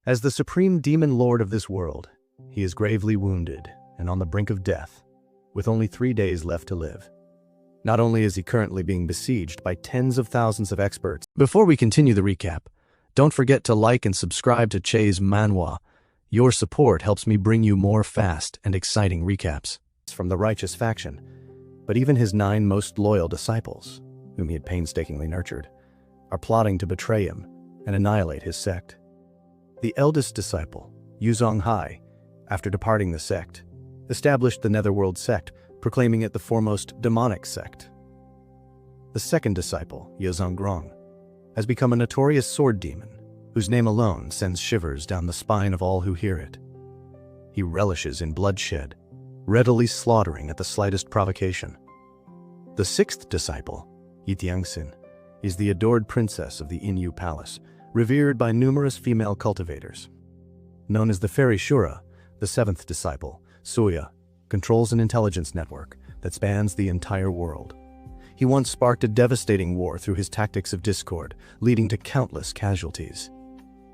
As the supreme demon lord of this world, he is gravely wounded and on the brink of death, with only 3 days left to live. Not only is he currently being besieged by tens of thousands of experts. Before we continue the recap, don't forget to like and subscribe to Che's Manhwa. Your support helps me bring you more fast and exciting recaps from the righteous faction. But even his 9 most loyal disciples, whom he had painstakingly nurtured, are plotting to betray him and annihilate his sect. The eldest disciple, Yuzong Hai, after departing the sect, established the Netherworld sect, proclaiming it the foremost demonic sect. The second disciple, Yezong Grong, has become a notorious sword demon, whose name alone sends shivers down the spine of all who hear it. He relishes in bloodshed, readily slaughtering at the slightest provocation. The sixth disciple, Yitiangsin, is the adored princess of the Inyu Palace, revered by numerous female cultivators. Known as the Fairy Shura, the seventh disciple, Suya, controls an intelligence network that spans the entire world. He once sparked a devastating war through his tactics of discord, leading to countless casualties.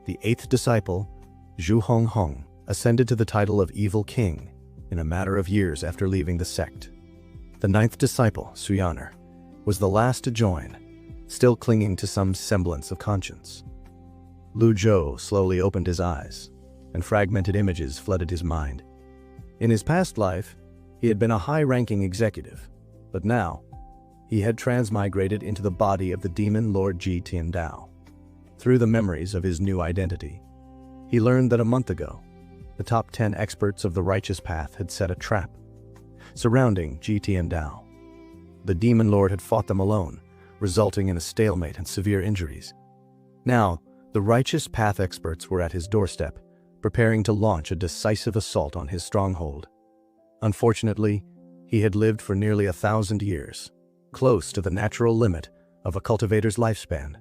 The eighth disciple, Zhu Hong Hong, ascended to the title of Evil King in a matter of years after leaving the sect. The ninth disciple, Suyaner, was the last to join, still clinging to some semblance of conscience. Lu Zhou slowly opened his eyes, and fragmented images flooded his mind. In his past life, he had been a high-ranking executive, but now, he had transmigrated into the body of the demon Lord Ji Tiandao. Through the memories of his new identity, he learned that a month ago, the top 10 experts of the righteous path had set a trap surrounding Ji Tiandao. The demon lord had fought them alone, resulting in a stalemate and severe injuries. Now, the righteous path experts were at his doorstep, preparing to launch a decisive assault on his stronghold. Unfortunately, he had lived for nearly 1,000 years, close to the natural limit of a cultivator's lifespan.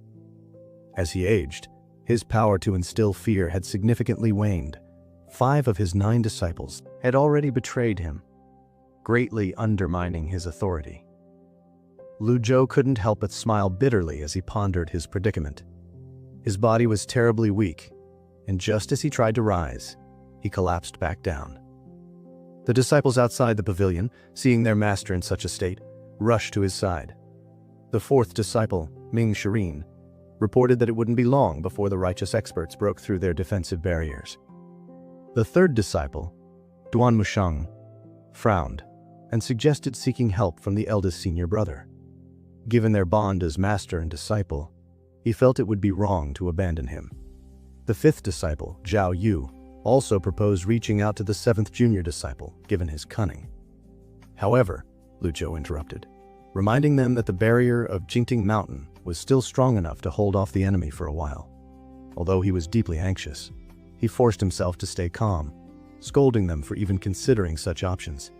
As he aged, his power to instill fear had significantly waned. 5 of his 9 disciples had already betrayed him, greatly undermining his authority. Lu Zhou couldn't help but smile bitterly as he pondered his predicament. His body was terribly weak, and just as he tried to rise, he collapsed back down. The disciples outside the pavilion, seeing their master in such a state, rushed to his side. The fourth disciple, Ming Shirin, reported that it wouldn't be long before the righteous experts broke through their defensive barriers. The third disciple, Duan Musheng, frowned and suggested seeking help from the eldest senior brother. Given their bond as master and disciple, he felt it would be wrong to abandon him. The fifth disciple, Zhao Yu, also proposed reaching out to the seventh junior disciple, given his cunning. However, Lu Zhou interrupted, reminding them that the barrier of Jingting Mountain was still strong enough to hold off the enemy for a while. Although he was deeply anxious, he forced himself to stay calm, scolding them for even considering such options.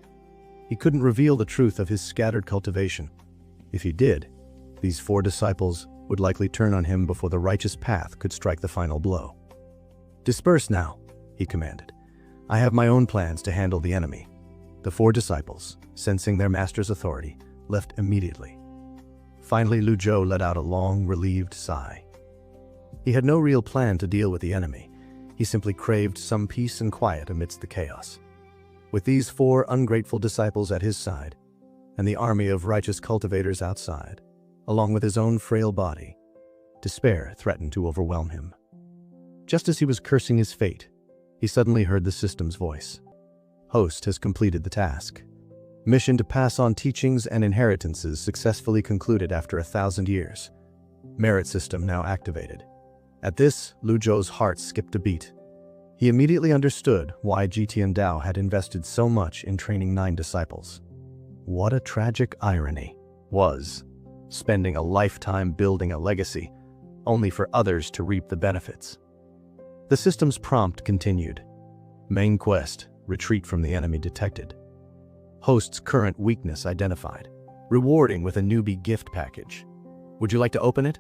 He couldn't reveal the truth of his scattered cultivation. If he did, these 4 disciples would likely turn on him before the righteous path could strike the final blow. "Disperse now," he commanded. "I have my own plans to handle the enemy." The 4 disciples, sensing their master's authority, left immediately. Finally, Lu Zhou let out a long, relieved sigh. He had no real plan to deal with the enemy. He simply craved some peace and quiet amidst the chaos. With these 4 ungrateful disciples at his side, and the army of righteous cultivators outside, along with his own frail body, despair threatened to overwhelm him. Just as he was cursing his fate, he suddenly heard the system's voice. "Host has completed the task. Mission to pass on teachings and inheritances successfully concluded after 1,000 years. Merit system now activated." At this, Lu Zhou's heart skipped a beat. He immediately understood why Ji Tiandao had invested so much in training 9 disciples. What a tragic irony was spending a lifetime building a legacy, only for others to reap the benefits. The system's prompt continued. Main quest, retreat from the enemy detected. Host's current weakness identified. Rewarding with a newbie gift package. Would you like to open it?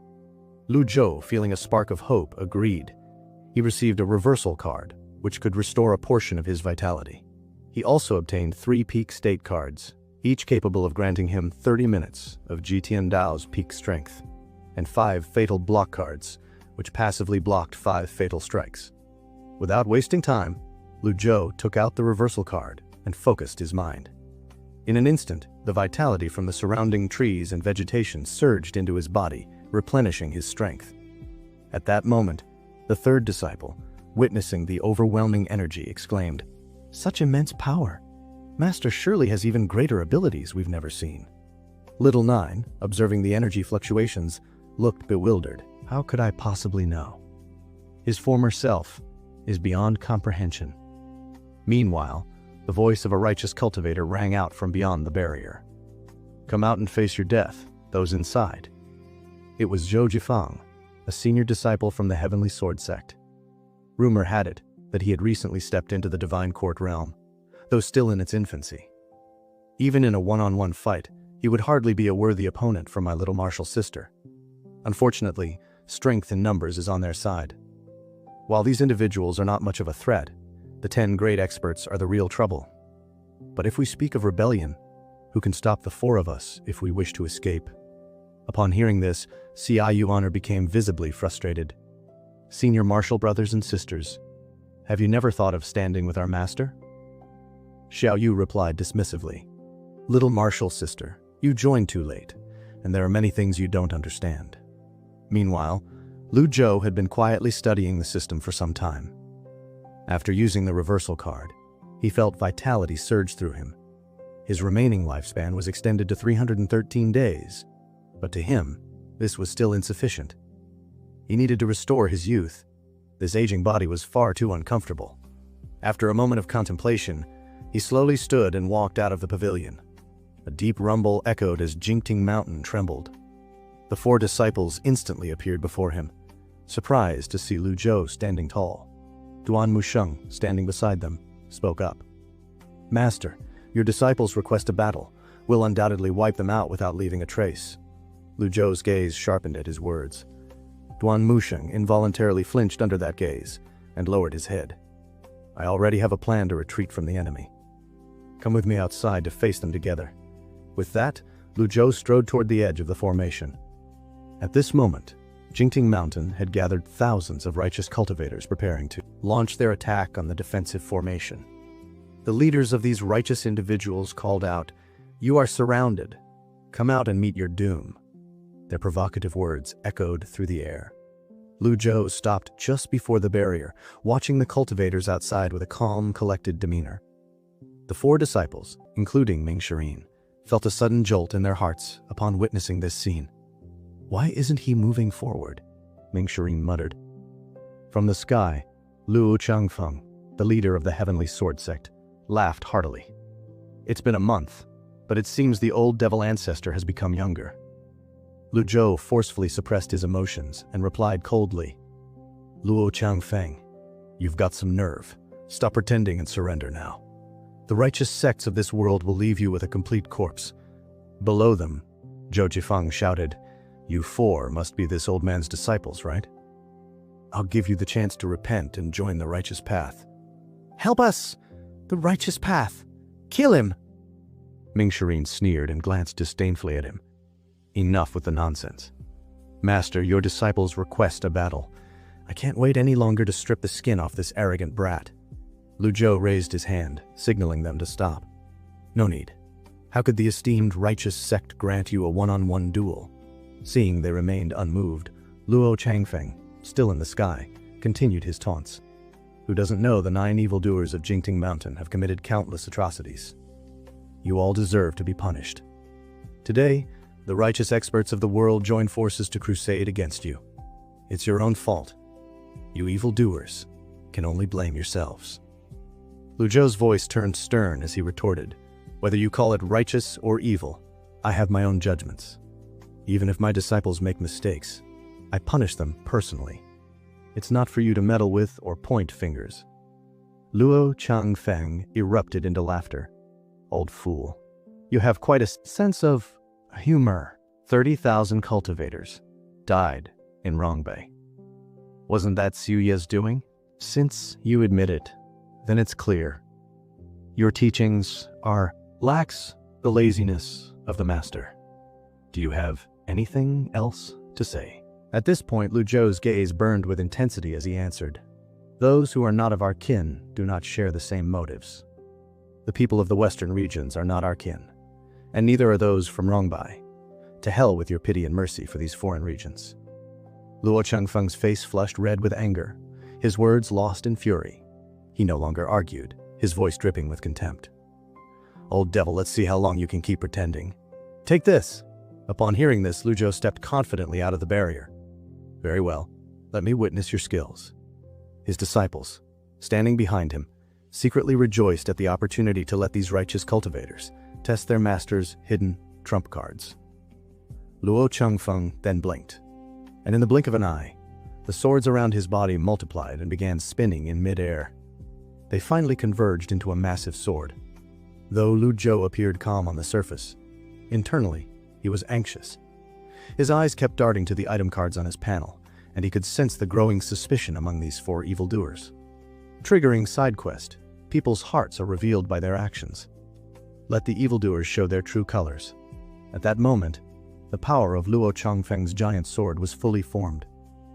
Lu Zhou, feeling a spark of hope, agreed. He received a reversal card, which could restore a portion of his vitality. He also obtained 3 peak state cards, each capable of granting him 30 minutes of Ji Tiandao's peak strength, and 5 fatal block cards, which passively blocked 5 fatal strikes. Without wasting time, Lu Zhou took out the reversal card and focused his mind. In an instant, the vitality from the surrounding trees and vegetation surged into his body, replenishing his strength. At that moment, the third disciple, witnessing the overwhelming energy, exclaimed, "Such immense power! Master surely has even greater abilities we've never seen." Little Nine, observing the energy fluctuations, looked bewildered. How could I possibly know? His former self is beyond comprehension. Meanwhile, the voice of a righteous cultivator rang out from beyond the barrier. "Come out and face your death, those inside." It was Zhou Jifang, a senior disciple from the Heavenly Sword sect. Rumor had it that he had recently stepped into the Divine Court realm, though still in its infancy. Even in a one-on-one fight, he would hardly be a worthy opponent for my little martial sister. Unfortunately, strength in numbers is on their side. While these individuals are not much of a threat, the 10 great experts are the real trouble. But if we speak of rebellion, who can stop the 4 of us if we wish to escape? Upon hearing this, Ciu Honor became visibly frustrated. "Senior martial brothers and sisters, have you never thought of standing with our master?" Xiao Yu replied dismissively, "Little martial sister, you joined too late, and there are many things you don't understand." Meanwhile, Lu Zhou had been quietly studying the system for some time. After using the reversal card, he felt vitality surge through him. His remaining lifespan was extended to 313 days, but to him, this was still insufficient. He needed to restore his youth. This aging body was far too uncomfortable. After a moment of contemplation, he slowly stood and walked out of the pavilion. A deep rumble echoed as Jingting Mountain trembled. The 4 disciples instantly appeared before him, surprised to see Lu Zhou standing tall. Duan Musheng, standing beside them, spoke up. "Master, your disciples request a battle. We'll undoubtedly wipe them out without leaving a trace." Lu Zhou's gaze sharpened at his words. Duan Musheng involuntarily flinched under that gaze and lowered his head. "I already have a plan to retreat from the enemy. Come with me outside to face them together." With that, Lu Zhou strode toward the edge of the formation. At this moment, Jingting Mountain had gathered thousands of righteous cultivators preparing to launch their attack on the defensive formation. The leaders of these righteous individuals called out, "You are surrounded. Come out and meet your doom." Their provocative words echoed through the air. Lu Zhou stopped just before the barrier, watching the cultivators outside with a calm, collected demeanor. The 4 disciples, including Ming Shirin, felt a sudden jolt in their hearts upon witnessing this scene. "Why isn't he moving forward?" Ming Shirin muttered. From the sky, Luo Changfeng, the leader of the Heavenly Sword sect, laughed heartily. "It's been a month, but it seems the old devil ancestor has become younger." Lu Zhou forcefully suppressed his emotions and replied coldly, "Luo Changfeng, you've got some nerve. Stop pretending and surrender now. The righteous sects of this world will leave you with a complete corpse." Below them, Zhou Jifang shouted, "You 4 must be this old man's disciples, right? I'll give you the chance to repent and join the righteous path." "Help us! The righteous path! Kill him!" Ming Shirin sneered and glanced disdainfully at him. "Enough with the nonsense. Master, your disciples request a battle. I can't wait any longer to strip the skin off this arrogant brat." Lu Zhou raised his hand, signaling them to stop. "No need. How could the esteemed righteous sect grant you a one-on-one duel?" Seeing they remained unmoved, Luo Changfeng, still in the sky, continued his taunts. "Who doesn't know the 9 evildoers of Jingting Mountain have committed countless atrocities? You all deserve to be punished. Today, the righteous experts of the world join forces to crusade against you. It's your own fault. You evildoers can only blame yourselves." Lu Zhou's voice turned stern as he retorted, "Whether you call it righteous or evil, I have my own judgments. Even if my disciples make mistakes, I punish them personally. It's not for you to meddle with or point fingers." Luo Changfeng erupted into laughter. "Old fool. You have quite a sense of humor. 30,000 cultivators died in Rongbei. Wasn't that Suye's doing? Since you admit it, then it's clear. Your teachings lacks the laziness of the master. Do you have anything else to say?" At this point, Lu Zhou's gaze burned with intensity as he answered, Those who are not of our kin do not share the same motives. The people of the western regions are not our kin, and neither are those from Rongbai. To hell with your pity and mercy for these foreign regions." Luo Changfeng's face flushed red with anger, his words lost in fury. He no longer argued, his voice dripping with contempt. "Old devil, let's see how long you can keep pretending. Take this!" Upon hearing this, Lu Zhou stepped confidently out of the barrier. "Very well, let me witness your skills." His disciples, standing behind him, secretly rejoiced at the opportunity to let these righteous cultivators test their master's hidden trump cards. Luo Changfeng then blinked, and in the blink of an eye, the swords around his body multiplied and began spinning in mid-air. They finally converged into a massive sword. Though Lu Zhou appeared calm on the surface, internally, he was anxious. His eyes kept darting to the item cards on his panel, and he could sense the growing suspicion among these four evildoers. Triggering side quest, people's hearts are revealed by their actions. Let the evildoers show their true colors. At that moment, the power of Luo Changfeng's giant sword was fully formed,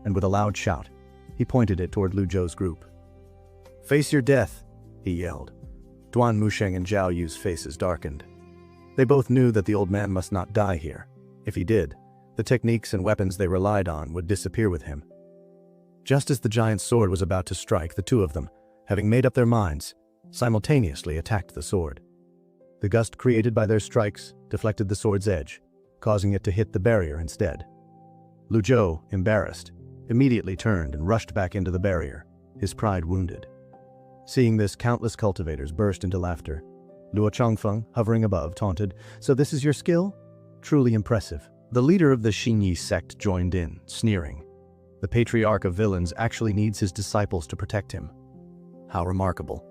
and with a loud shout, he pointed it toward Lu Zhou's group. "Face your death," he yelled. Duan Musheng and Zhao Yu's faces darkened. They both knew that the old man must not die here. If he did, the techniques and weapons they relied on would disappear with him. Just as the giant sword was about to strike, the two of them, having made up their minds, simultaneously attacked the sword. The gust created by their strikes deflected the sword's edge, causing it to hit the barrier instead. Lu Zhou, embarrassed, immediately turned and rushed back into the barrier, his pride wounded. Seeing this, countless cultivators burst into laughter. Luo Changfeng, hovering above, taunted, "So this is your skill? Truly impressive." The leader of the Xinyi sect joined in, sneering. The patriarch of villains actually needs his disciples to protect him. How remarkable.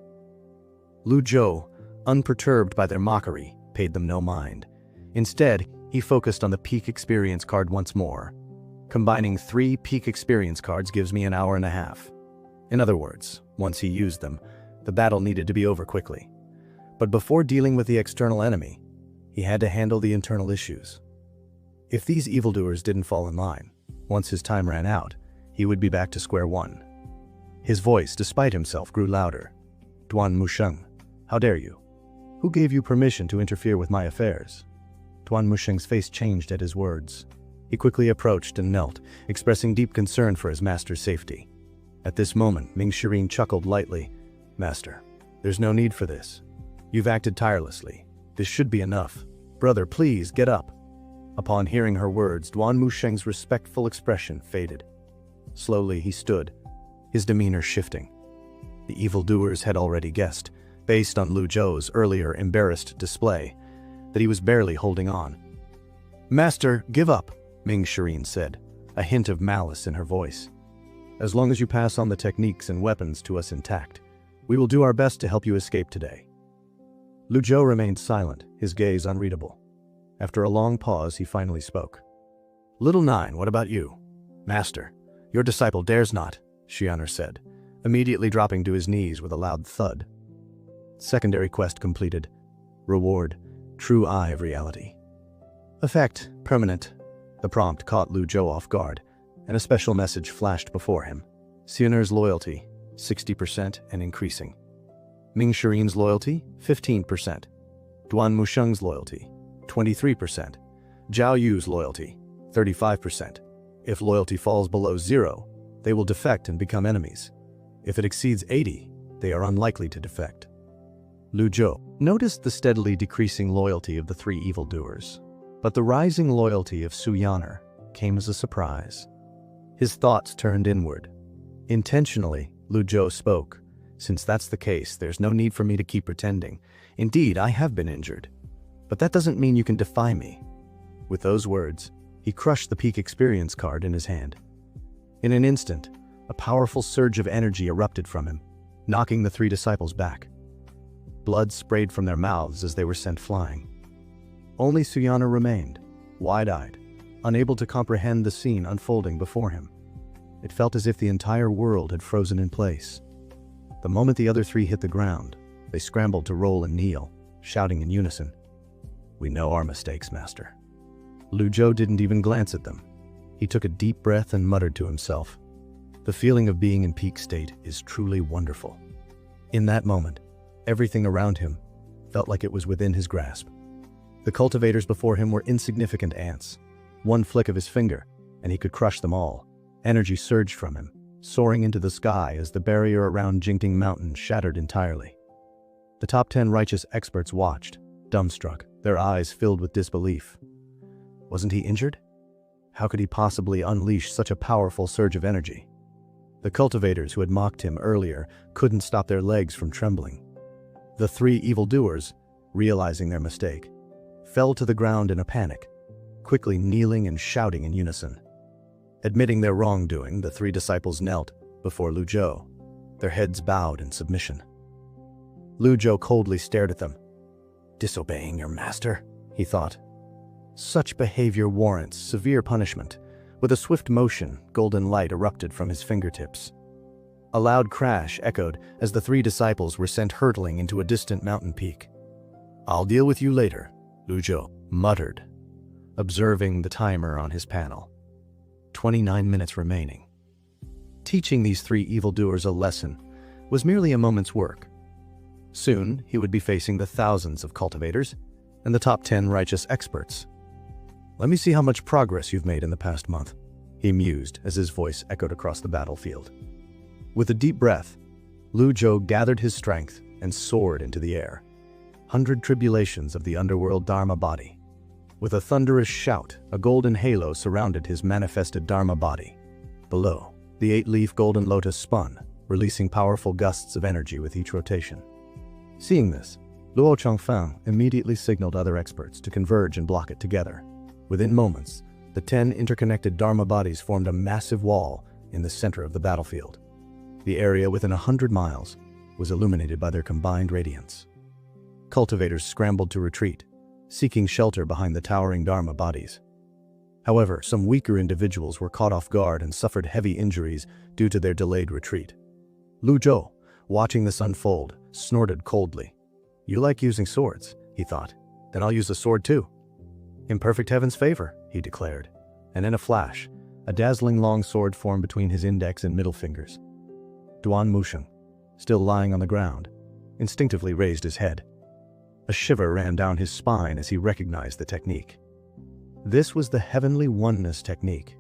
Lu Zhou, unperturbed by their mockery, paid them no mind. Instead, he focused on the peak experience card once more. "Combining 3 peak experience cards gives me an hour and a half." In other words, once he used them, the battle needed to be over quickly. But before dealing with the external enemy, he had to handle the internal issues. If these evildoers didn't fall in line, once his time ran out, he would be back to square one. His voice, despite himself, grew louder. "Duan Musheng, how dare you? Who gave you permission to interfere with my affairs?" Duan Musheng's face changed at his words. He quickly approached and knelt, expressing deep concern for his master's safety. At this moment, Ming Shirin chuckled lightly. "Master, there's no need for this. You've acted tirelessly. This should be enough. Brother, please, get up." Upon hearing her words, Duan Musheng's respectful expression faded. Slowly, he stood, his demeanor shifting. The evildoers had already guessed, based on Lu Zhou's earlier embarrassed display, that he was barely holding on. "Master, give up," Ming Shirin said, a hint of malice in her voice. "As long as you pass on the techniques and weapons to us intact, we will do our best to help you escape today." Lu Zhou remained silent, his gaze unreadable. After a long pause, he finally spoke. "Little Nine, what about you?" "Master, your disciple dares not," Xianer said, immediately dropping to his knees with a loud thud. Secondary quest completed. Reward, True Eye of Reality. Effect, permanent. The prompt caught Lu Zhou off guard, and a special message flashed before him. Xianer's loyalty, 60% and increasing. Ming Shirin's loyalty, 15%. Duan Musheng's loyalty, 23%. Zhao Yu's loyalty, 35%. If loyalty falls below 0, they will defect and become enemies. If it exceeds 80, they are unlikely to defect. Lu Zhou noticed the steadily decreasing loyalty of the 3 evildoers, but the rising loyalty of Su Yaner came as a surprise. His thoughts turned inward. Intentionally, Lu Zhou spoke. "Since that's the case, there's no need for me to keep pretending. Indeed, I have been injured. But that doesn't mean you can defy me." With those words, he crushed the peak experience card in his hand. In an instant, a powerful surge of energy erupted from him, knocking the 3 disciples back. Blood sprayed from their mouths as they were sent flying. Only Suyana remained, wide-eyed, unable to comprehend the scene unfolding before him. It felt as if the entire world had frozen in place. The moment the other 3 hit the ground, they scrambled to roll and kneel, shouting in unison, "We know our mistakes, Master." Lu Zhou didn't even glance at them. He took a deep breath and muttered to himself, The feeling of being in peak state is truly wonderful. In that moment, everything around him felt like it was within his grasp. The cultivators before him were insignificant ants. One flick of his finger, and he could crush them all. Energy surged from him, soaring into the sky as the barrier around Jingting Mountain shattered entirely. The top 10 righteous experts watched, dumbstruck, their eyes filled with disbelief. Wasn't he injured? How could he possibly unleash such a powerful surge of energy? The cultivators who had mocked him earlier couldn't stop their legs from trembling. The 3 evildoers, realizing their mistake, fell to the ground in a panic, quickly kneeling and shouting in unison. Admitting their wrongdoing, the 3 disciples knelt before Lu Zhou, their heads bowed in submission. Lu Zhou coldly stared at them. "Disobeying your master," he thought. Such behavior warrants severe punishment. With a swift motion, golden light erupted from his fingertips. A loud crash echoed as the 3 disciples were sent hurtling into a distant mountain peak. "I'll deal with you later," Lu Zhou muttered, observing the timer on his panel. 29 minutes remaining. Teaching these 3 evildoers a lesson was merely a moment's work. Soon, he would be facing the thousands of cultivators and the top 10 righteous experts. "Let me see how much progress you've made in the past month," he mused as his voice echoed across the battlefield. With a deep breath, Lu Zhou gathered his strength and soared into the air. 100 tribulations of the underworld Dharma body. With a thunderous shout, a golden halo surrounded his manifested Dharma body. Below, the 8-leaf golden lotus spun, releasing powerful gusts of energy with each rotation. Seeing this, Luo Changfeng immediately signaled other experts to converge and block it together. Within moments, the 10 interconnected Dharma bodies formed a massive wall in the center of the battlefield. The area within 100 miles was illuminated by their combined radiance. Cultivators scrambled to retreat, seeking shelter behind the towering Dharma bodies. However, some weaker individuals were caught off guard and suffered heavy injuries due to their delayed retreat. Lu Zhou, watching this unfold, snorted coldly. "You like using swords," he thought. "Then I'll use a sword too." "Imperfect heaven's favor," he declared, and in a flash, a dazzling long sword formed between his index and middle fingers. Duan Musheng, still lying on the ground, instinctively raised his head. A shiver ran down his spine as he recognized the technique. This was the Heavenly Oneness technique,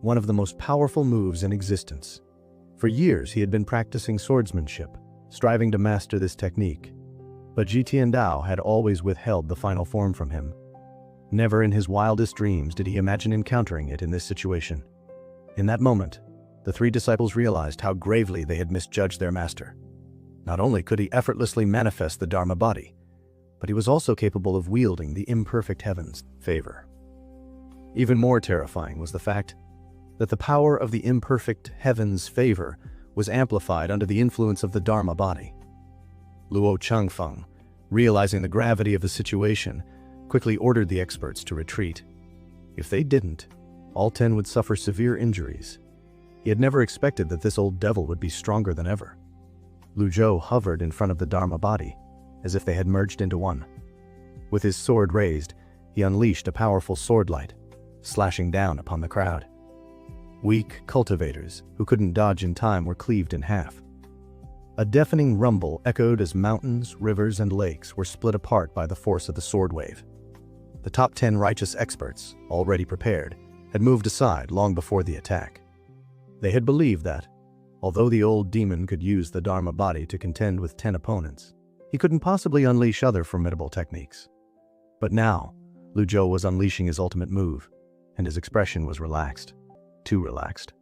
one of the most powerful moves in existence. For years he had been practicing swordsmanship, striving to master this technique, but Ji Tiandao had always withheld the final form from him. Never in his wildest dreams did he imagine encountering it in this situation. In that moment, the 3 disciples realized how gravely they had misjudged their master. Not only could he effortlessly manifest the Dharma body, but he was also capable of wielding the imperfect heaven's favor. Even more terrifying was the fact that the power of the imperfect heaven's favor was amplified under the influence of the Dharma body. Luo Changfeng, realizing the gravity of the situation, quickly ordered the experts to retreat. If they didn't, all 10 would suffer severe injuries. He had never expected that this old devil would be stronger than ever. Lu Zhou hovered in front of the Dharma body, as if they had merged into one. With his sword raised, he unleashed a powerful sword light, slashing down upon the crowd. Weak cultivators who couldn't dodge in time were cleaved in half. A deafening rumble echoed as mountains, rivers, and lakes were split apart by the force of the sword wave. The top 10 righteous experts, already prepared, had moved aside long before the attack. They had believed that, although the old demon could use the Dharma body to contend with 10 opponents, he couldn't possibly unleash other formidable techniques. But now, Lu Zhou was unleashing his ultimate move, and his expression was relaxed. Too relaxed.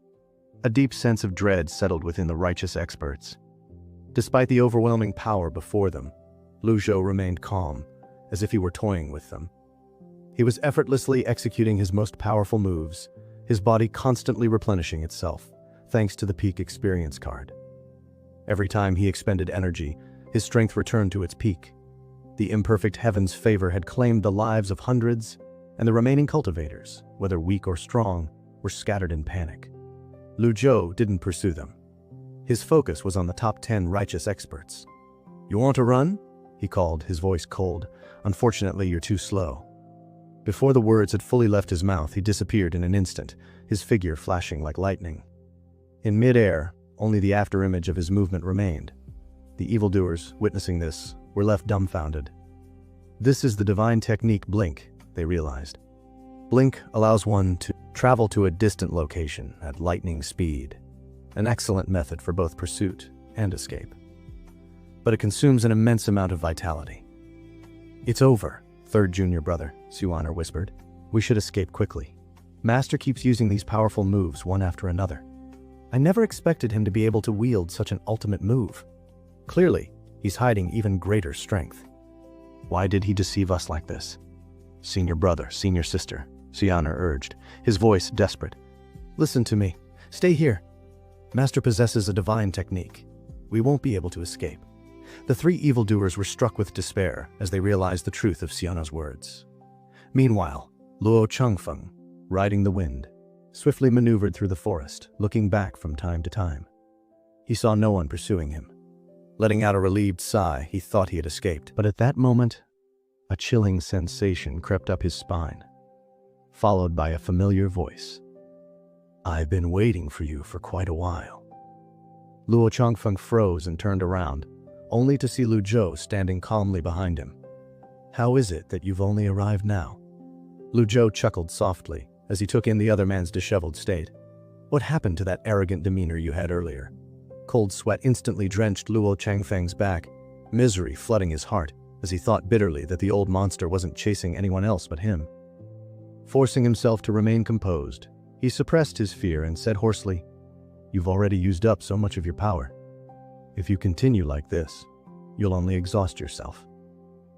A deep sense of dread settled within the righteous experts. Despite the overwhelming power before them, Lu Zhou remained calm, as if he were toying with them. He was effortlessly executing his most powerful moves, his body constantly replenishing itself, thanks to the peak experience card. Every time he expended energy, his strength returned to its peak. The imperfect heaven's favor had claimed the lives of hundreds, and the remaining cultivators, whether weak or strong, were scattered in panic. Lu Zhou didn't pursue them. His focus was on the top 10 righteous experts. "You want to run?" he called, his voice cold. "Unfortunately, you're too slow." Before the words had fully left his mouth, he disappeared in an instant, his figure flashing like lightning. In mid-air, only the afterimage of his movement remained. The evildoers, witnessing this, were left dumbfounded. This is the divine technique Blink, they realized. Blink allows one to travel to a distant location at lightning speed, an excellent method for both pursuit and escape. But it consumes an immense amount of vitality. "It's over," third junior brother, Suanor whispered. "We should escape quickly. Master keeps using these powerful moves one after another. I never expected him to be able to wield such an ultimate move. Clearly, he's hiding even greater strength. Why did he deceive us like this?" "Senior brother, senior sister," Suanor urged, his voice desperate. "Listen to me. Stay here. Master possesses a divine technique. We won't be able to escape." The three evildoers were struck with despair as they realized the truth of Suanor's words. Meanwhile, Luo Changfeng, riding the wind, swiftly maneuvered through the forest, looking back from time to time. He saw no one pursuing him. Letting out a relieved sigh, he thought he had escaped, but at that moment, a chilling sensation crept up his spine, followed by a familiar voice. "I've been waiting for you for quite a while." Luo Changfeng froze and turned around, only to see Lu Zhou standing calmly behind him. "How is it that you've only arrived now?" Lu Zhou chuckled softly as he took in the other man's disheveled state. "What happened to that arrogant demeanor you had earlier?" Cold sweat instantly drenched Luo Changfeng's back, misery flooding his heart as he thought bitterly that the old monster wasn't chasing anyone else but him. Forcing himself to remain composed, he suppressed his fear and said hoarsely, "You've already used up so much of your power. If you continue like this, you'll only exhaust yourself."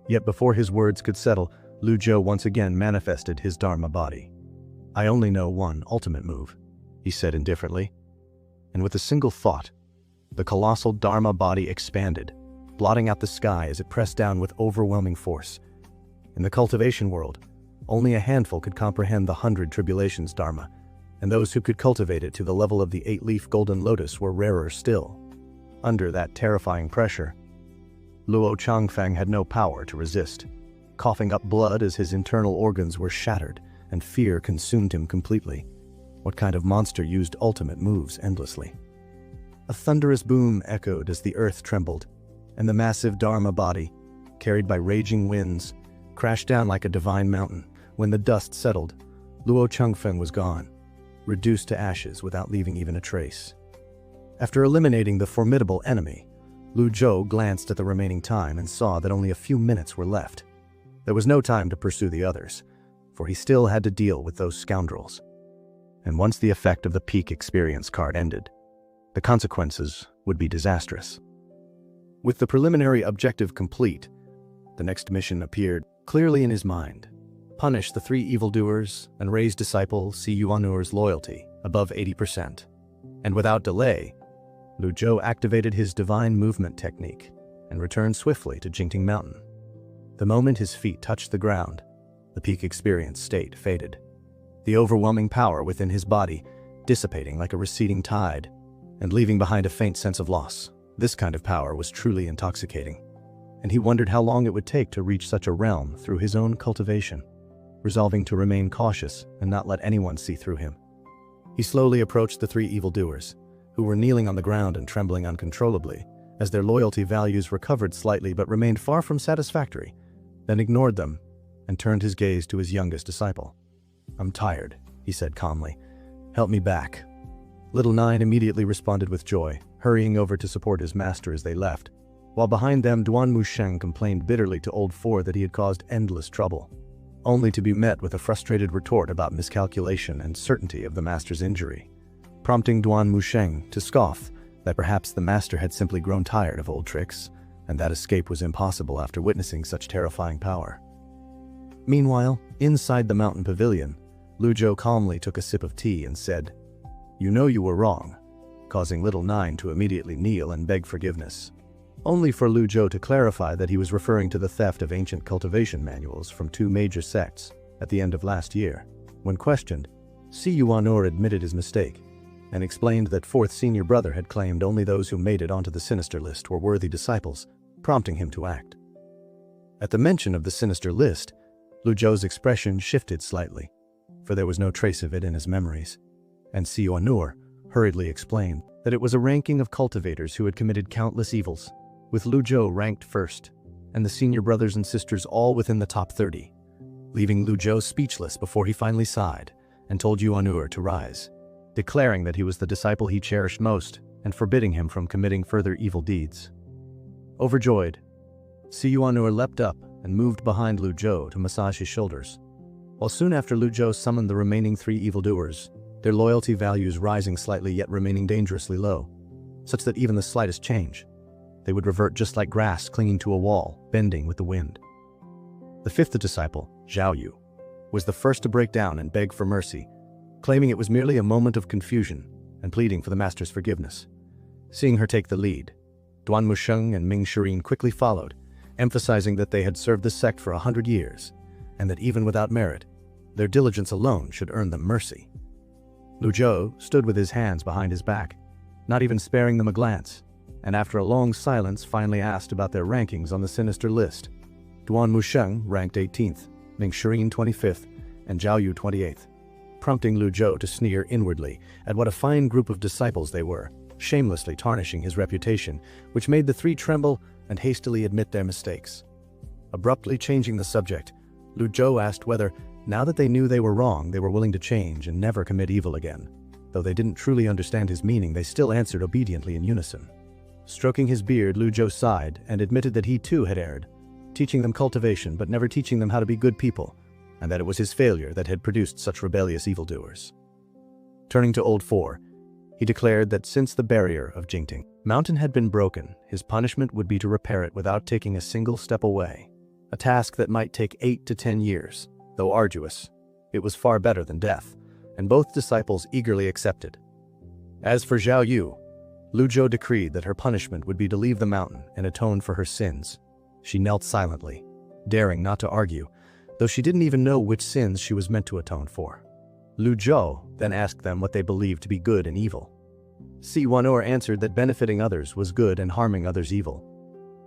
Yet before his words could settle, Lu Zhou once again manifested his Dharma body. "I only know one ultimate move," he said indifferently. And with a single thought, the colossal Dharma body expanded, blotting out the sky as it pressed down with overwhelming force. In the cultivation world, only a handful could comprehend the 100 tribulations Dharma, and those who could cultivate it to the level of the 8-leaf golden lotus were rarer still. Under that terrifying pressure, Luo Changfeng had no power to resist, coughing up blood as his internal organs were shattered and fear consumed him completely. What kind of monster used ultimate moves endlessly? A thunderous boom echoed as the earth trembled, and the massive Dharma body, carried by raging winds, crashed down like a divine mountain. When the dust settled, Luo Changfeng was gone, reduced to ashes without leaving even a trace. After eliminating the formidable enemy, Lu Zhou glanced at the remaining time and saw that only a few minutes were left. There was no time to pursue the others, for he still had to deal with those scoundrels. And once the effect of the peak experience card ended, the consequences would be disastrous. With the preliminary objective complete, the next mission appeared clearly in his mind. Punish the three evildoers and raise disciple Suanor's loyalty above 80%. And without delay, Lu Zhou activated his divine movement technique and returned swiftly to Jingting Mountain. The moment his feet touched the ground, the peak experience state faded, the overwhelming power within his body dissipating like a receding tide and leaving behind a faint sense of loss. This kind of power was truly intoxicating, and he wondered how long it would take to reach such a realm through his own cultivation, resolving to remain cautious and not let anyone see through him. He slowly approached the three evildoers, who were kneeling on the ground and trembling uncontrollably, as their loyalty values recovered slightly but remained far from satisfactory, then ignored them and turned his gaze to his youngest disciple. "I'm tired," he said calmly. "Help me back." Little Nine immediately responded with joy, hurrying over to support his master as they left, while behind them Duan Musheng complained bitterly to Old Four that he had caused endless trouble, only to be met with a frustrated retort about miscalculation and certainty of the master's injury, prompting Duan Musheng to scoff that perhaps the master had simply grown tired of old tricks, and that escape was impossible after witnessing such terrifying power. Meanwhile, inside the mountain pavilion, Lu Zhou calmly took a sip of tea and said, "You know you were wrong," causing Little Nine to immediately kneel and beg forgiveness, only for Lu Zhou to clarify that he was referring to the theft of ancient cultivation manuals from 2 major sects at the end of last year. When questioned, Suanor admitted his mistake and explained that 4th senior brother had claimed only those who made it onto the sinister list were worthy disciples, prompting him to act. At the mention of the sinister list, Lu Zhou's expression shifted slightly, for there was no trace of it in his memories, and Suanor, hurriedly explained that it was a ranking of cultivators who had committed countless evils, with Lu Zhou ranked first, and the senior brothers and sisters all within the top 30, leaving Lu Zhou speechless before he finally sighed and told Yuan'er to rise, declaring that he was the disciple he cherished most and forbidding him from committing further evil deeds. Overjoyed, Yuan'er leapt up and moved behind Lu Zhou to massage his shoulders, while soon after Lu Zhou summoned the remaining 3 evildoers, their loyalty values rising slightly yet remaining dangerously low, such that even the slightest change, they would revert just like grass clinging to a wall, bending with the wind. The 5th disciple, Zhao Yu, was the first to break down and beg for mercy, claiming it was merely a moment of confusion and pleading for the master's forgiveness. Seeing her take the lead, Duan Musheng and Ming Shirin quickly followed, emphasizing that they had served the sect for 100 years, and that even without merit, their diligence alone should earn them mercy. Lu Zhou stood with his hands behind his back, not even sparing them a glance, and after a long silence finally asked about their rankings on the sinister list. Duan Musheng ranked 18th, Ming Shirin 25th, and Zhao Yu 28th, prompting Lu Zhou to sneer inwardly at what a fine group of disciples they were, shamelessly tarnishing his reputation, which made the 3 tremble and hastily admit their mistakes. Abruptly changing the subject, Lu Zhou asked whether, now that they knew they were wrong, they were willing to change and never commit evil again. Though they didn't truly understand his meaning, they still answered obediently in unison. Stroking his beard, Lu Zhou sighed and admitted that he too had erred, teaching them cultivation but never teaching them how to be good people, and that it was his failure that had produced such rebellious evildoers. Turning to Old Four, he declared that since the barrier of Jingting Mountain had been broken, his punishment would be to repair it without taking a single step away, a task that might take 8 to 10 years. Though arduous, it was far better than death, and both disciples eagerly accepted. As for Zhao Yu, Lu Zhou decreed that her punishment would be to leave the mountain and atone for her sins. She knelt silently, daring not to argue, though she didn't even know which sins she was meant to atone for. Lu Zhou then asked them what they believed to be good and evil. Yuan'er answered that benefiting others was good and harming others evil.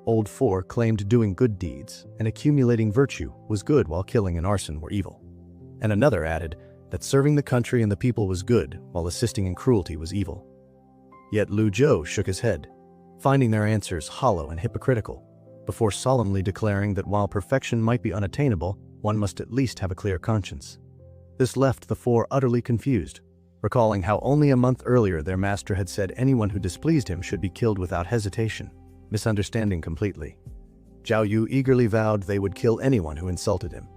Old Four claimed doing good deeds and accumulating virtue was good while killing and arson were evil. And another added that serving the country and the people was good while assisting in cruelty was evil. Yet Lu Zhou shook his head, finding their answers hollow and hypocritical, before solemnly declaring that while perfection might be unattainable, one must at least have a clear conscience. This left the 4 utterly confused, recalling how only a month earlier their master had said anyone who displeased him should be killed without hesitation, misunderstanding completely. Zhao Yu eagerly vowed they would kill anyone who insulted him,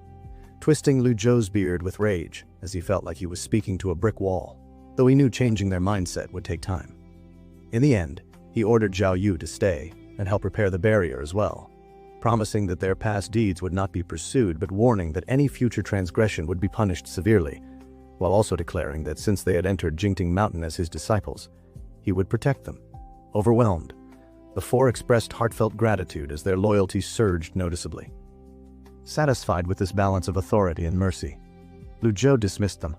twisting Lu Zhou's beard with rage as he felt like he was speaking to a brick wall, though he knew changing their mindset would take time. In the end, he ordered Zhao Yu to stay and help repair the barrier as well, promising that their past deeds would not be pursued but warning that any future transgression would be punished severely, while also declaring that since they had entered Jingting Mountain as his disciples, he would protect them. Overwhelmed, the 4 expressed heartfelt gratitude as their loyalty surged noticeably. Satisfied with this balance of authority and mercy, Lu Zhou dismissed them,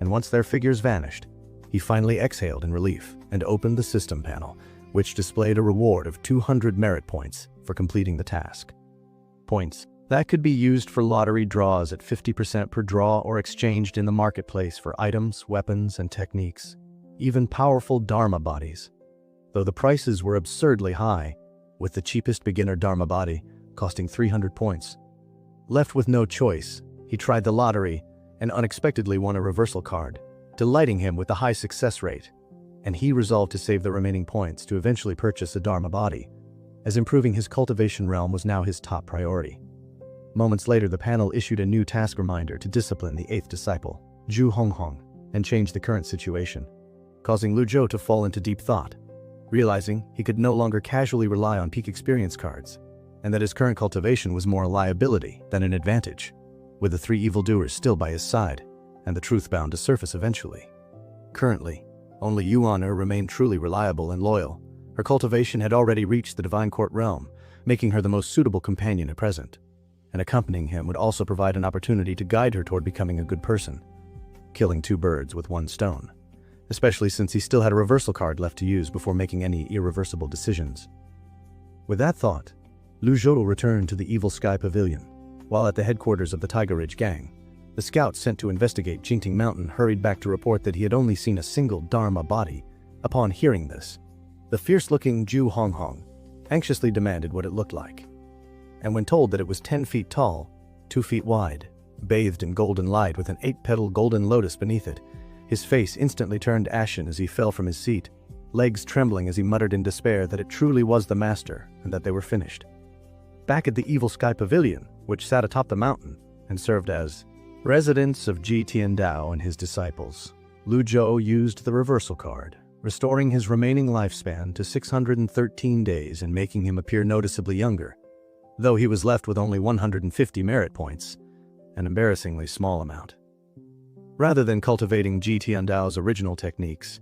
and once their figures vanished, he finally exhaled in relief and opened the system panel, which displayed a reward of 200 merit points for completing the task. Points that could be used for lottery draws at 50% per draw or exchanged in the marketplace for items, weapons, and techniques, even powerful Dharma bodies, though the prices were absurdly high, with the cheapest beginner Dharma body costing 300 points. Left with no choice, he tried the lottery and unexpectedly won a reversal card, delighting him with the high success rate, and he resolved to save the remaining points to eventually purchase a Dharma body, as improving his cultivation realm was now his top priority. Moments later, the panel issued a new task reminder to discipline the 8th disciple, Zhu Honghong, and change the current situation, causing Lu Zhou to fall into deep thought, realizing he could no longer casually rely on peak experience cards, and that his current cultivation was more a liability than an advantage, with the 3 evildoers still by his side, and the truth bound to surface eventually. Currently, only Yuan'er remained truly reliable and loyal. Her cultivation had already reached the Divine Court realm, making her the most suitable companion at present, and accompanying him would also provide an opportunity to guide her toward becoming a good person, killing 2 birds with 1 stone, especially since he still had a reversal card left to use before making any irreversible decisions. With that thought, Lu Zhou returned to the Evil Sky Pavilion, while at the headquarters of the Tiger Ridge Gang, the scout sent to investigate Jingting Mountain hurried back to report that he had only seen a single Dharma body Upon hearing this, the fierce-looking Ju Honghong anxiously demanded what it looked like. And when told that it was 10 feet tall, 2 feet wide, bathed in golden light with an 8-petal golden lotus beneath it, his face instantly turned ashen as he fell from his seat, legs trembling as he muttered in despair that it truly was the master and that they were finished. Back at the Evil Sky Pavilion, which sat atop the mountain and served as residence of Ji Tiandao and his disciples, Lu Zhou used the reversal card, restoring his remaining lifespan to 613 days and making him appear noticeably younger, though he was left with only 150 merit points, an embarrassingly small amount. Rather than cultivating Ji Tiandao's original techniques,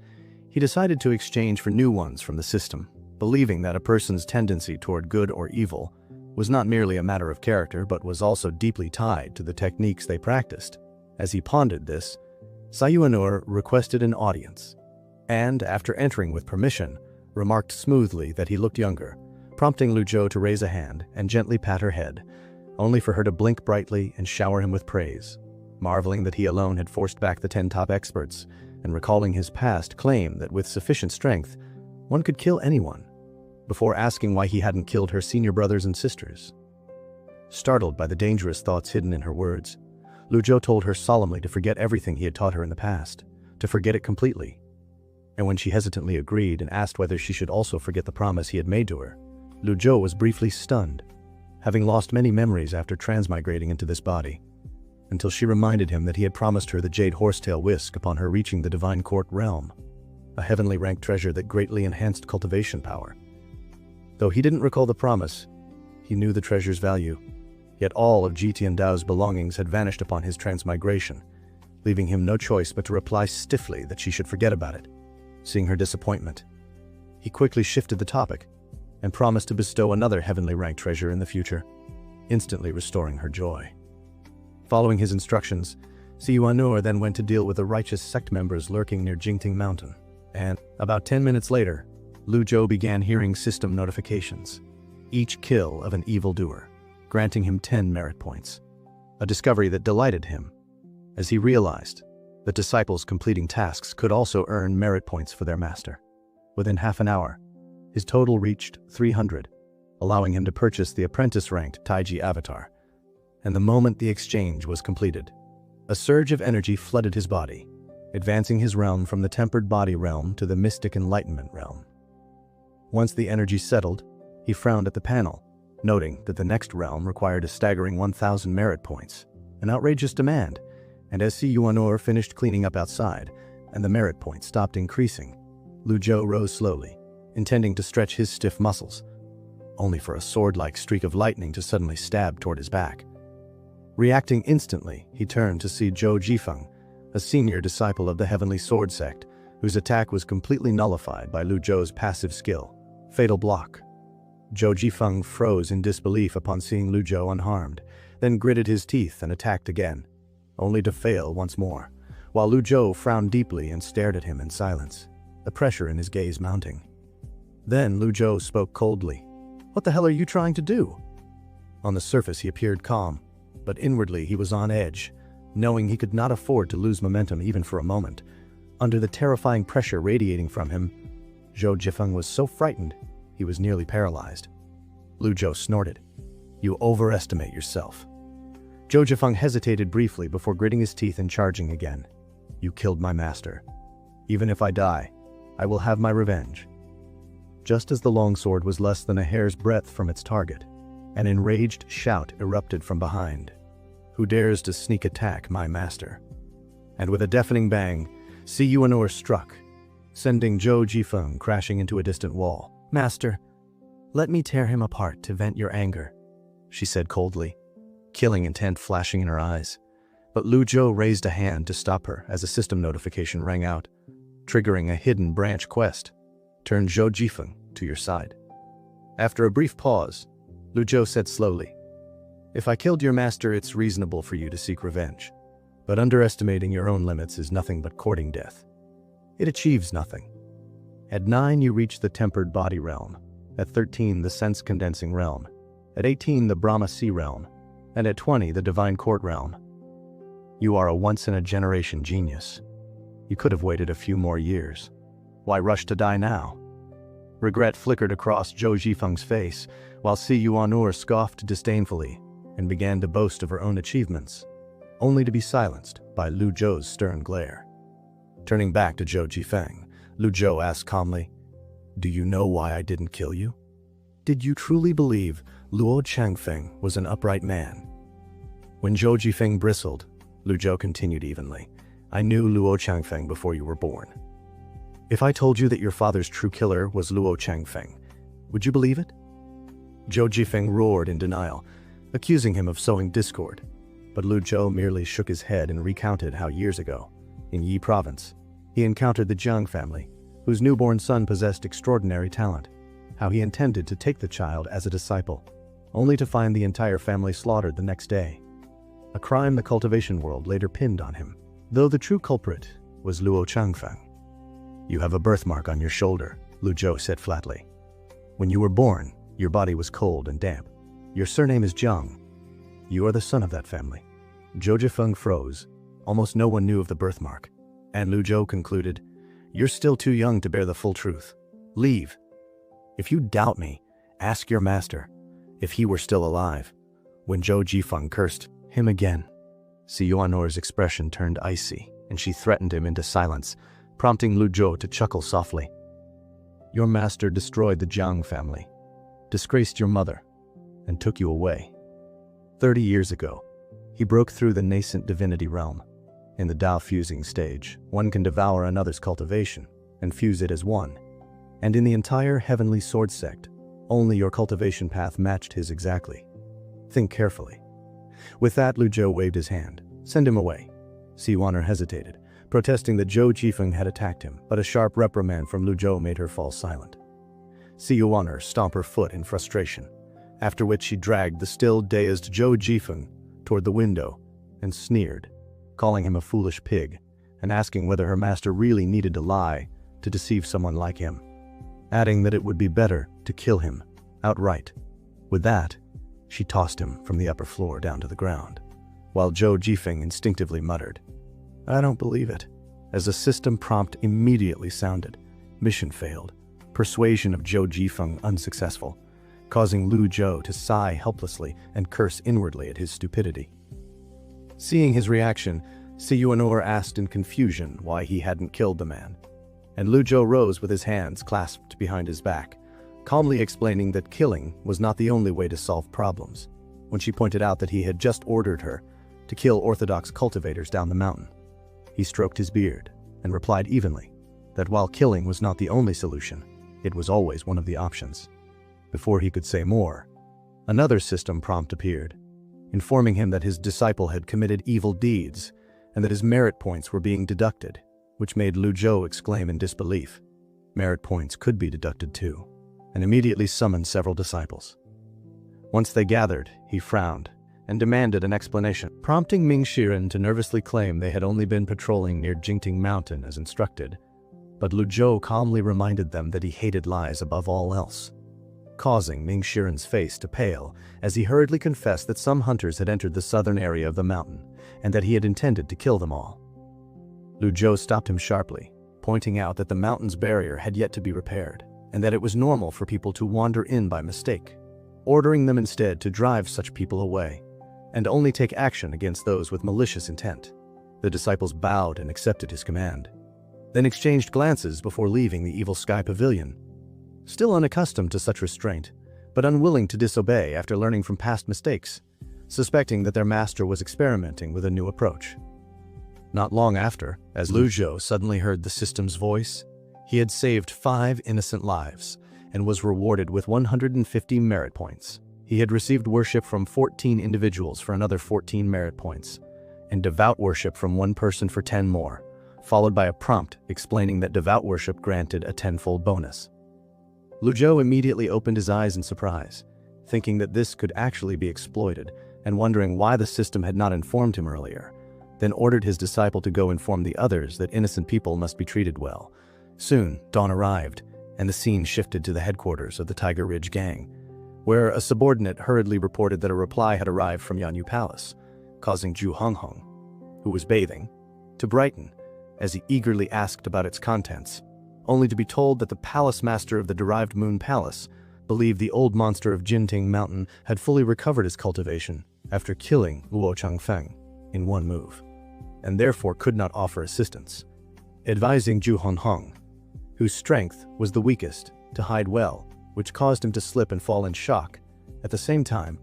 he decided to exchange for new ones from the system, believing that a person's tendency toward good or evil was not merely a matter of character but was also deeply tied to the techniques they practiced. As he pondered this, Sayuanur requested an audience, and, after entering with permission, remarked smoothly that he looked younger, prompting Lu Zhou to raise a hand and gently pat her head, only for her to blink brightly and shower him with praise, marveling that he alone had forced back the 10 top experts, and recalling his past claim that with sufficient strength, one could kill anyone, before asking why he hadn't killed her senior brothers and sisters. Startled by the dangerous thoughts hidden in her words, Lu Zhou told her solemnly to forget everything he had taught her in the past, to forget it completely. And when she hesitantly agreed and asked whether she should also forget the promise he had made to her, Lu Zhou was briefly stunned, having lost many memories after transmigrating into this body, until she reminded him that he had promised her the jade horsetail whisk upon her reaching the Divine Court realm, a heavenly ranked treasure that greatly enhanced cultivation power. Though he didn't recall the promise, he knew the treasure's value, yet all of Ji Tiandao's belongings had vanished upon his transmigration, leaving him no choice but to reply stiffly that she should forget about it. Seeing her disappointment, he quickly shifted the topic and promised to bestow another heavenly ranked treasure in the future, instantly restoring her joy. Following his instructions, Sayuanur then went to deal with the righteous sect members lurking near Jingting Mountain, and about 10 minutes later, Lu Zhou began hearing system notifications, each kill of an evildoer, granting him 10 merit points, a discovery that delighted him, as he realized that disciples completing tasks could also earn merit points for their master. Within half an hour, his total reached 300, allowing him to purchase the apprentice-ranked Taiji avatar. And the moment the exchange was completed, a surge of energy flooded his body, advancing his realm from the tempered body realm to the mystic enlightenment realm. Once the energy settled, he frowned at the panel, noting that the next realm required a staggering 1,000 merit points, an outrageous demand, and as Sayuanur finished cleaning up outside and the merit points stopped increasing, Lu Zhou rose slowly, intending to stretch his stiff muscles, only for a sword-like streak of lightning to suddenly stab toward his back. Reacting instantly, he turned to see Zhou Jifeng, a senior disciple of the Heavenly Sword sect, whose attack was completely nullified by Lu Zhou's passive skill, Fatal Block. Zhou Jifeng froze in disbelief upon seeing Lu Zhou unharmed, then gritted his teeth and attacked again, only to fail once more, while Lu Zhou frowned deeply and stared at him in silence, the pressure in his gaze mounting. Then Lu Zhou spoke coldly. "What the hell are you trying to do?" On the surface he appeared calm, but inwardly he was on edge, knowing he could not afford to lose momentum even for a moment. Under the terrifying pressure radiating from him, Zhou Jifeng was so frightened he was nearly paralyzed. Lu Zhou snorted. "You overestimate yourself." Zhou Jifeng hesitated briefly before gritting his teeth and charging again. "You killed my master. Even if I die, I will have my revenge." Just as the longsword was less than a hair's breadth from its target, an enraged shout erupted from behind. "Who dares to sneak attack my master?" And with a deafening bang, Sayuanur struck, sending Zhou Jifeng crashing into a distant wall. "Master, let me tear him apart to vent your anger," she said coldly, killing intent flashing in her eyes. But Lu Zhou raised a hand to stop her as a system notification rang out, triggering a hidden branch quest. "Turn Zhou Jifeng to your side." After a brief pause, Lu Zhou said slowly, "If I killed your master, it's reasonable for you to seek revenge. But underestimating your own limits is nothing but courting death. It achieves nothing. At 9, you reach the tempered body realm. At 13, the sense-condensing realm. At 18, the Brahma Sea realm. And at 20, the Divine Court realm. You are a once-in-a-generation genius. You could have waited a few more years." Why rush to die now? Regret flickered across Zhou Jifeng's face, while Si Yuan'er scoffed disdainfully and began to boast of her own achievements, only to be silenced by Lu Zhou's stern glare. Turning back to Zhou Jifeng, Lu Zhou asked calmly, "Do you know why I didn't kill you? Did you truly believe Luo Changfeng was an upright man?" When Zhou Jifeng bristled, Lu Zhou continued evenly, "I knew Luo Changfeng before you were born. If I told you that your father's true killer was Luo Changfeng, would you believe it?" Zhou Jifeng roared in denial, accusing him of sowing discord, but Lu Zhou merely shook his head and recounted how years ago, in Yi Province, he encountered the Jiang family, whose newborn son possessed extraordinary talent, how he intended to take the child as a disciple, only to find the entire family slaughtered the next day, a crime the cultivation world later pinned on him, though the true culprit was Luo Changfeng. "You have a birthmark on your shoulder," Lu Zhou said flatly. "When you were born, your body was cold and damp. Your surname is Jiang. You are the son of that family." Zhou Jifeng froze. Almost no one knew of the birthmark, and Lu Zhou concluded, "You're still too young to bear the full truth. Leave. If you doubt me, ask your master, if he were still alive." When Zhou Jifeng cursed him again, Si Yuan'er's expression turned icy, and she threatened him into silence, prompting Lu Zhou to chuckle softly. "Your master destroyed the Jiang family, disgraced your mother, and took you away. 30 years ago, he broke through the nascent divinity realm. In the Dao fusing stage, one can devour another's cultivation and fuse it as one. And in the entire heavenly sword sect, only your cultivation path matched his exactly. Think carefully." With that, Lu Zhou waved his hand. "Send him away." Si Yuan'er hesitated, protesting that Zhou Jifeng had attacked him, but a sharp reprimand from Lu Zhou made her fall silent. Si Yuan'er stamped her foot in frustration, after which she dragged the still dazed Zhou Jifeng toward the window and sneered, calling him a foolish pig and asking whether her master really needed to lie to deceive someone like him, adding that it would be better to kill him outright. With that, she tossed him from the upper floor down to the ground, while Zhou Jifeng instinctively muttered, "I don't believe it," as a system prompt immediately sounded. Mission failed. Persuasion of Zhou Jifeng unsuccessful, causing Lu Zhou to sigh helplessly and curse inwardly at his stupidity. Seeing his reaction, Si Yuan'er asked in confusion why he hadn't killed the man, and Lu Zhou rose with his hands clasped behind his back, calmly explaining that killing was not the only way to solve problems, when she pointed out that he had just ordered her to kill orthodox cultivators down the mountain. He stroked his beard and replied evenly that while killing was not the only solution, it was always one of the options. Before he could say more, another system prompt appeared, informing him that his disciple had committed evil deeds and that his merit points were being deducted, which made Lu Zhou exclaim in disbelief. Merit points could be deducted too, and immediately summoned several disciples. Once they gathered, he frowned and demanded an explanation, prompting Ming Shiren to nervously claim they had only been patrolling near Jingting Mountain as instructed. But Lu Zhou calmly reminded them that he hated lies above all else, causing Ming Shiren's face to pale as he hurriedly confessed that some hunters had entered the southern area of the mountain and that he had intended to kill them all. Lu Zhou stopped him sharply, pointing out that the mountain's barrier had yet to be repaired and that it was normal for people to wander in by mistake, ordering them instead to drive such people away and only take action against those with malicious intent. The disciples bowed and accepted his command, then exchanged glances before leaving the Evil Sky Pavilion, still unaccustomed to such restraint, but unwilling to disobey after learning from past mistakes, suspecting that their master was experimenting with a new approach. Not long after, as Lu Zhou suddenly heard the system's voice, he had saved 5 innocent lives and was rewarded with 150 merit points. He had received worship from 14 individuals for another 14 merit points, and devout worship from one person for 10 more, followed by a prompt explaining that devout worship granted a 10-fold bonus. Lu Zhou immediately opened his eyes in surprise, thinking that this could actually be exploited and wondering why the system had not informed him earlier, then ordered his disciple to go inform the others that innocent people must be treated well. Soon, dawn arrived, and the scene shifted to the headquarters of the Tiger Ridge Gang, where a subordinate hurriedly reported that a reply had arrived from Yanyu Palace, causing Zhu Honghong, who was bathing, to brighten as he eagerly asked about its contents, only to be told that the palace master of the derived moon palace believed the old monster of Jinting Mountain had fully recovered his cultivation after killing Luo Changfeng in one move, and therefore could not offer assistance, advising Zhu Honghong, whose strength was the weakest, to hide well, which caused him to slip and fall in shock. At the same time,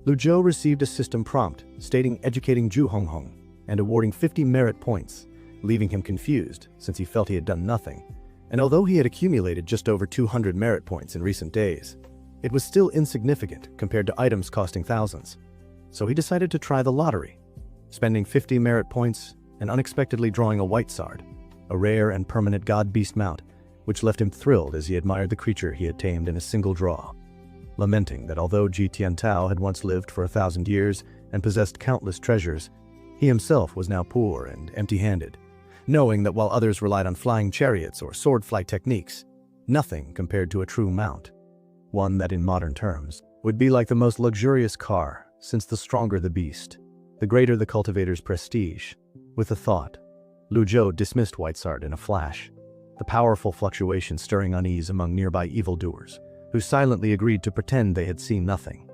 Lu Zhou received a system prompt stating educating Zhu Honghong and awarding 50 merit points, leaving him confused since he felt he had done nothing. And although he had accumulated just over 200 merit points in recent days, it was still insignificant compared to items costing thousands. So he decided to try the lottery, spending 50 merit points and unexpectedly drawing a white sard, a rare and permanent god-beast mount, which left him thrilled as he admired the creature he had tamed in a single draw, lamenting that although Ji Tiantao had once lived for 1,000 years and possessed countless treasures, he himself was now poor and empty-handed, knowing that while others relied on flying chariots or sword flight techniques, nothing compared to a true mount, one that in modern terms would be like the most luxurious car, since the stronger the beast, the greater the cultivator's prestige. With a thought, Lu Zhou dismissed Whitesard in a flash, the powerful fluctuation stirring unease among nearby evildoers, who silently agreed to pretend they had seen nothing.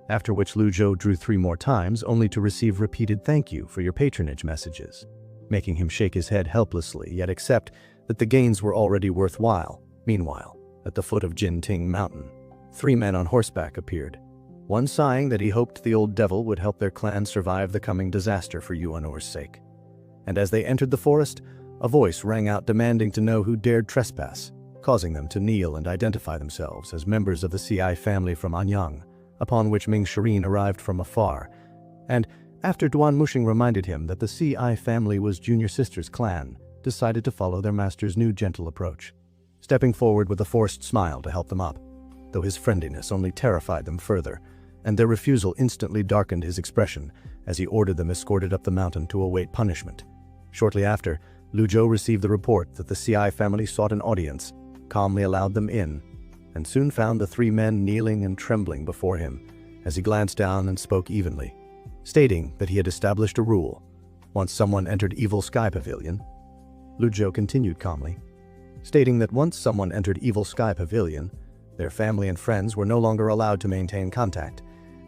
After which Lu Zhou drew 3 more times only to receive repeated "thank you for your patronage" messages, making him shake his head helplessly yet accept that the gains were already worthwhile. Meanwhile, at the foot of Jinting Mountain, 3 men on horseback appeared, one sighing that he hoped the old devil would help their clan survive the coming disaster for Yuanor's sake. And as they entered the forest, a voice rang out demanding to know who dared trespass, causing them to kneel and identify themselves as members of the CI family from Anyang, upon which Ming Shirin arrived from afar, and after Duan Mushing reminded him that the CI family was Junior Sister's clan, decided to follow their master's new gentle approach, stepping forward with a forced smile to help them up, though his friendliness only terrified them further, and their refusal instantly darkened his expression as he ordered them escorted up the mountain to await punishment. Shortly after, Lu Zhou received the report that the CI family sought an audience, calmly allowed them in, and soon found the 3 men kneeling and trembling before him as he glanced down and spoke evenly, stating that he had established a rule. Once someone entered Evil Sky Pavilion, Lu Zhou continued calmly, stating that once someone entered Evil Sky Pavilion, their family and friends were no longer allowed to maintain contact,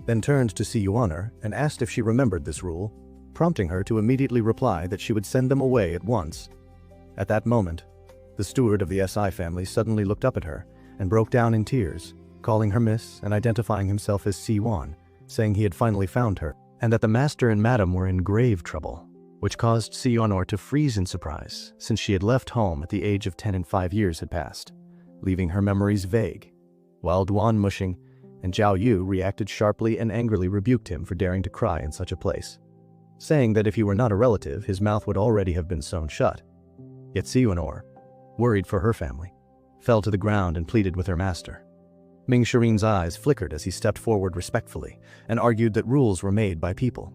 then turned to Si Yuan'er and asked if she remembered this rule, prompting her to immediately reply that she would send them away at once. At that moment, the steward of the SI family suddenly looked up at her and broke down in tears, calling her miss and identifying himself as Si Yuan, saying he had finally found her, and that the master and madam were in grave trouble, which caused Si Yuan'er to freeze in surprise, since she had left home at the age of 10 and 5 years had passed, leaving her memories vague, while Duan Mushing and Zhao Yu reacted sharply and angrily rebuked him for daring to cry in such a place, saying that if he were not a relative, his mouth would already have been sewn shut. Yet Si Yuan'er, worried for her family, fell to the ground and pleaded with her master. Ming Shirin's eyes flickered as he stepped forward respectfully and argued that rules were made by people,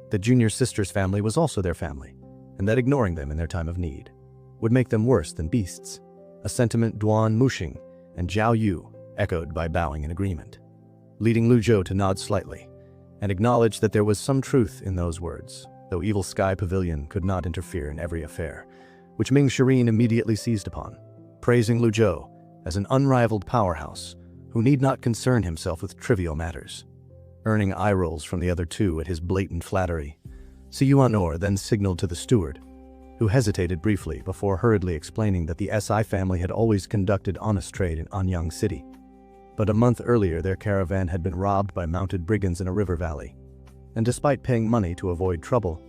that Junior Sister's family was also their family, and that ignoring them in their time of need would make them worse than beasts, a sentiment Duan Mushing and Zhao Yu echoed by bowing in agreement, leading Lu Zhou to nod slightly and acknowledge that there was some truth in those words, though Evil Sky Pavilion could not interfere in every affair, which Ming Shirin immediately seized upon, praising Lu Zhou as an unrivaled powerhouse who need not concern himself with trivial matters. Earning eye rolls from the other 2 at his blatant flattery, Si Yuan'er then signaled to the steward, who hesitated briefly before hurriedly explaining that the SI family had always conducted honest trade in Anyang City. But a month earlier their caravan had been robbed by mounted brigands in a river valley, and despite paying money to avoid trouble,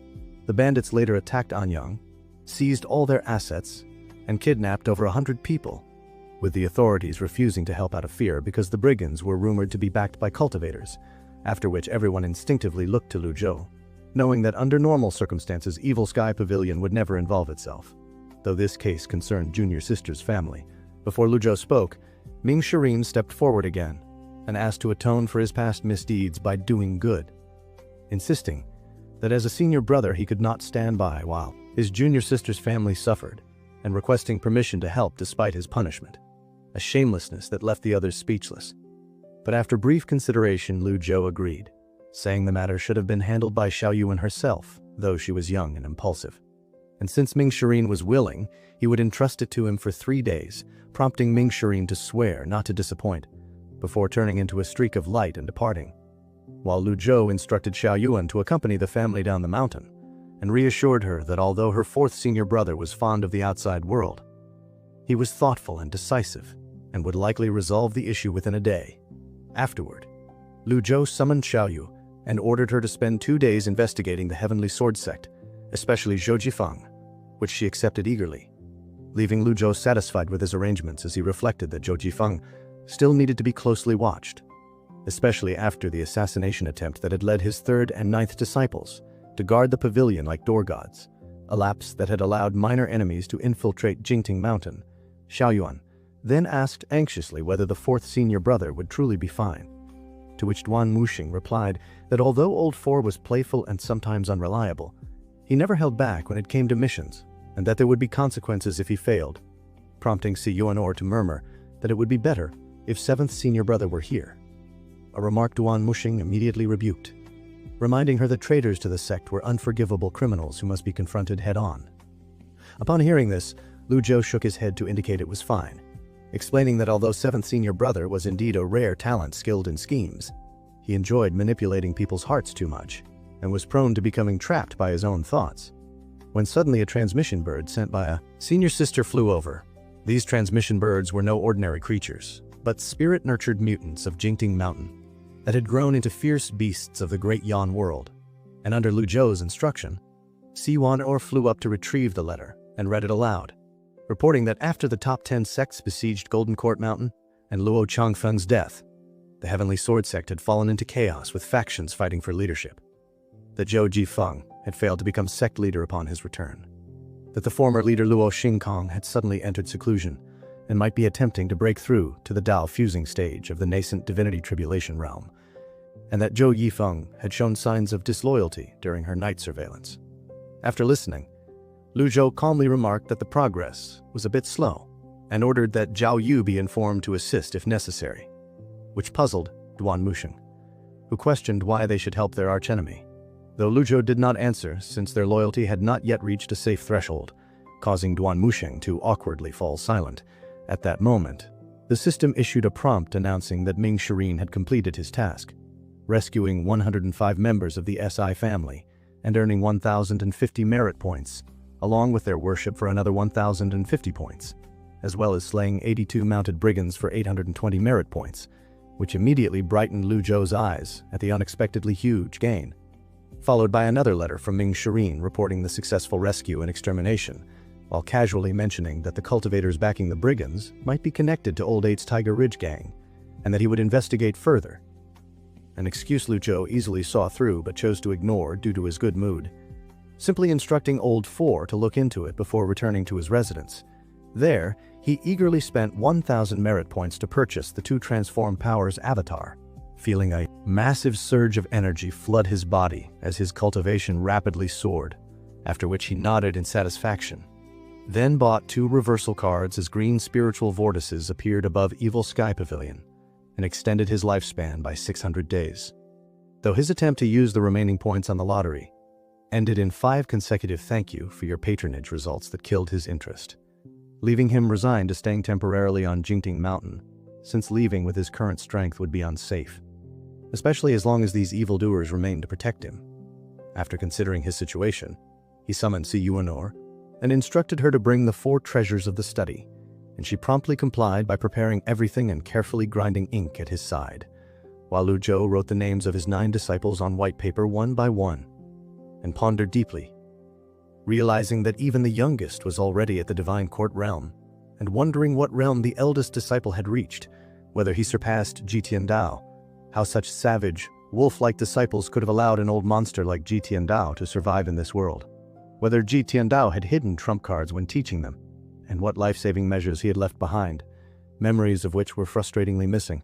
the bandits later attacked Anyang, seized all their assets, and kidnapped over 100 people, with the authorities refusing to help out of fear because the brigands were rumored to be backed by cultivators, after which everyone instinctively looked to Lu Zhou, knowing that under normal circumstances Evil Sky Pavilion would never involve itself, though this case concerned Junior Sister's family. Before Lu Zhou spoke, Ming Shirin stepped forward again and asked to atone for his past misdeeds by doing good, insisting that as a senior brother he could not stand by while his Junior Sister's family suffered, and requesting permission to help despite his punishment, a shamelessness that left the others speechless. But after brief consideration, Lu Zhou agreed, saying the matter should have been handled by Xiao Yuan herself, though she was young and impulsive. and since Ming Shirin was willing, he would entrust it to him for 3 days, prompting Ming Shirin to swear not to disappoint, before turning into a streak of light and departing, while Lu Zhou instructed Xiao Yuan to accompany the family down the mountain, and reassured her that although her 4th senior brother was fond of the outside world, he was thoughtful and decisive, and would likely resolve the issue within a day. Afterward, Lu Zhou summoned Xiao Yu and ordered her to spend 2 days investigating the Heavenly Sword sect, especially Zhou Jifeng, which she accepted eagerly, leaving Lu Zhou satisfied with his arrangements as he reflected that Zhou Jifeng still needed to be closely watched, especially after the assassination attempt that had led his 3rd and 9th disciples to guard the pavilion like door gods, a lapse that had allowed minor enemies to infiltrate Jingting Mountain. Xiao Yuan then asked anxiously whether the 4th senior brother would truly be fine, to which Duan Muxing replied that although Old 4 was playful and sometimes unreliable, he never held back when it came to missions, and that there would be consequences if he failed, prompting Si Yuanor to murmur that it would be better if 7th senior brother were here, a remark Duan Muxing immediately rebuked, reminding her that traitors to the sect were unforgivable criminals who must be confronted head-on. Upon hearing this, Lu Zhou shook his head to indicate it was fine, explaining that although 7th senior brother was indeed a rare talent skilled in schemes, he enjoyed manipulating people's hearts too much, and was prone to becoming trapped by his own thoughts. When suddenly a transmission bird sent by a senior sister flew over. These transmission birds were no ordinary creatures, but spirit-nurtured mutants of Jingting Mountain that had grown into fierce beasts of the great Yan world, and under Lu Zhou's instruction, Si Yuanor flew up to retrieve the letter and read it aloud, reporting that after the top 10 sects besieged Golden Court Mountain and Luo Changfeng's death, the Heavenly Sword sect had fallen into chaos with factions fighting for leadership, that Zhou Jifeng had failed to become sect leader upon his return, that the former leader Luo Xingkong had suddenly entered seclusion and might be attempting to break through to the Dao fusing stage of the nascent divinity tribulation realm, and that Zhou Yifeng had shown signs of disloyalty during her night surveillance. After listening, Lu Zhou calmly remarked that the progress was a bit slow, and ordered that Zhao Yu be informed to assist if necessary, which puzzled Duan Muxing, who questioned why they should help their archenemy, though Lu Zhou did not answer since their loyalty had not yet reached a safe threshold, causing Duan Muxing to awkwardly fall silent. At that moment, the system issued a prompt announcing that Ming Shirin had completed his task, rescuing 105 members of the SI family and earning 1,050 merit points, along with their worship for another 1,050 points, as well as slaying 82 mounted brigands for 820 merit points, which immediately brightened Lu Zhou's eyes at the unexpectedly huge gain, followed by another letter from Ming Shirin reporting the successful rescue and extermination, while casually mentioning that the cultivators backing the brigands might be connected to Old 8's Tiger Ridge gang, and that he would investigate further. An excuse Lu Zhou easily saw through but chose to ignore due to his good mood, simply instructing Old 4 to look into it before returning to his residence. There, he eagerly spent 1,000 merit points to purchase the 2 Transform Powers avatar, feeling a massive surge of energy flood his body as his cultivation rapidly soared, after which he nodded in satisfaction. Then bought 2 reversal cards as green spiritual vortices appeared above Evil Sky Pavilion, and extended his lifespan by 600 days. Though his attempt to use the remaining points on the lottery ended in 5 consecutive thank you for your patronage results that killed his interest, leaving him resigned to staying temporarily on Jingting Mountain, since leaving with his current strength would be unsafe, especially as long as these evildoers remained to protect him. After considering his situation, he summoned Si Yuanor and instructed her to bring the 4 treasures of the study, and she promptly complied by preparing everything and carefully grinding ink at his side, while Lu Zhou wrote the names of his 9 disciples on white paper one by one, and pondered deeply, realizing that even the youngest was already at the Divine Court realm, and wondering what realm the eldest disciple had reached, whether he surpassed Jitian Dao, how such savage, wolf-like disciples could have allowed an old monster like Jitian Dao to survive in this world, whether Jitian Dao had hidden trump cards when teaching them, and what life-saving measures he had left behind, memories of which were frustratingly missing,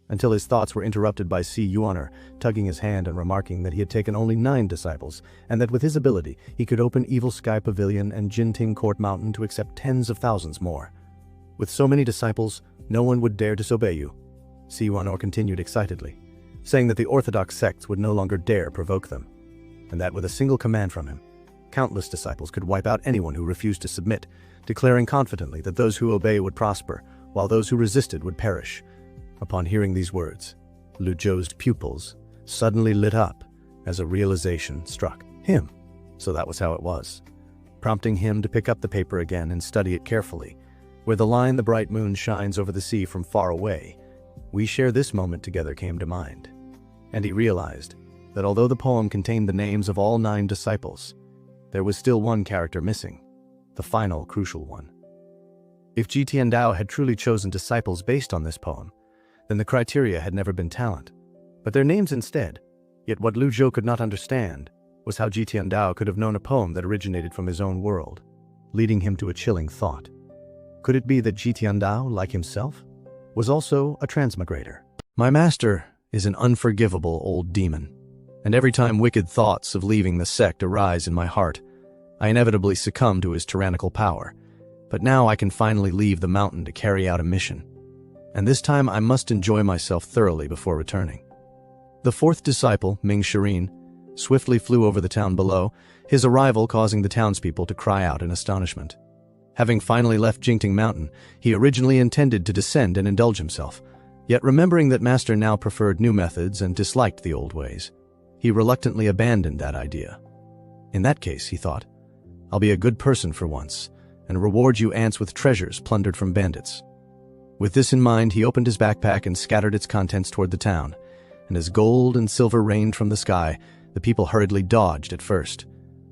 until his thoughts were interrupted by Si Yuanor tugging his hand and remarking that he had taken only 9 disciples, and that with his ability he could open Evil Sky Pavilion and Jinting Court Mountain to accept tens of thousands more. With so many disciples, no one would dare disobey you, Si Yuanor continued excitedly, saying that the orthodox sects would no longer dare provoke them, and that with a single command from him, Countless disciples could wipe out anyone who refused to submit, declaring confidently that those who obey would prosper, while those who resisted would perish. Upon hearing these words, Lu Zhou's pupils suddenly lit up as a realization struck him. So that was how it was, prompting him to pick up the paper again and study it carefully. Where the line "The bright moon shines over the sea from far away, we share this moment together" came to mind. And he realized that although the poem contained the names of all 9 disciples, there was still one character missing, the final crucial one. If Jitiandao had truly chosen disciples based on this poem, then the criteria had never been talent, but their names instead. Yet what Lu Zhou could not understand was how Jitiandao could have known a poem that originated from his own world, leading him to a chilling thought. Could it be that Jitiandao, like himself, was also a transmigrator? My master is an unforgivable old demon, and every time wicked thoughts of leaving the sect arise in my heart, I inevitably succumb to his tyrannical power. But now I can finally leave the mountain to carry out a mission, and this time I must enjoy myself thoroughly before returning. The 4th disciple, Ming Shirin, swiftly flew over the town below, his arrival causing the townspeople to cry out in astonishment. Having finally left Jingting Mountain, he originally intended to descend and indulge himself, yet remembering that Master now preferred new methods and disliked the old ways, he reluctantly abandoned that idea. In that case, he thought, I'll be a good person for once, and reward you ants with treasures plundered from bandits. With this in mind, he opened his backpack and scattered its contents toward the town, and as gold and silver rained from the sky, the people hurriedly dodged at first.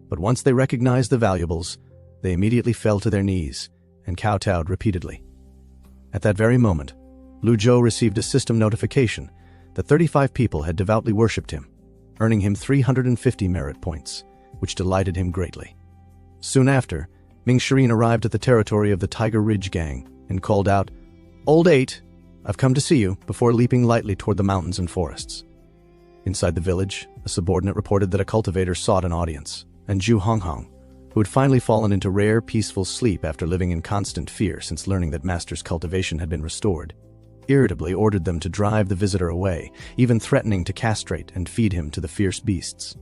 But once they recognized the valuables, they immediately fell to their knees and kowtowed repeatedly. At that very moment, Lu Zhou received a system notification that 35 people had devoutly worshipped him, earning him 350 merit points, which delighted him greatly. Soon after, Ming Shirin arrived at the territory of the Tiger Ridge gang and called out, "Old 8, I've come to see you," before leaping lightly toward the mountains and forests. Inside the village, a subordinate reported that a cultivator sought an audience, and Zhu Honghong, who had finally fallen into rare, peaceful sleep after living in constant fear since learning that Master's cultivation had been restored, irritably ordered them to drive the visitor away, even threatening to castrate and feed him to the fierce beasts.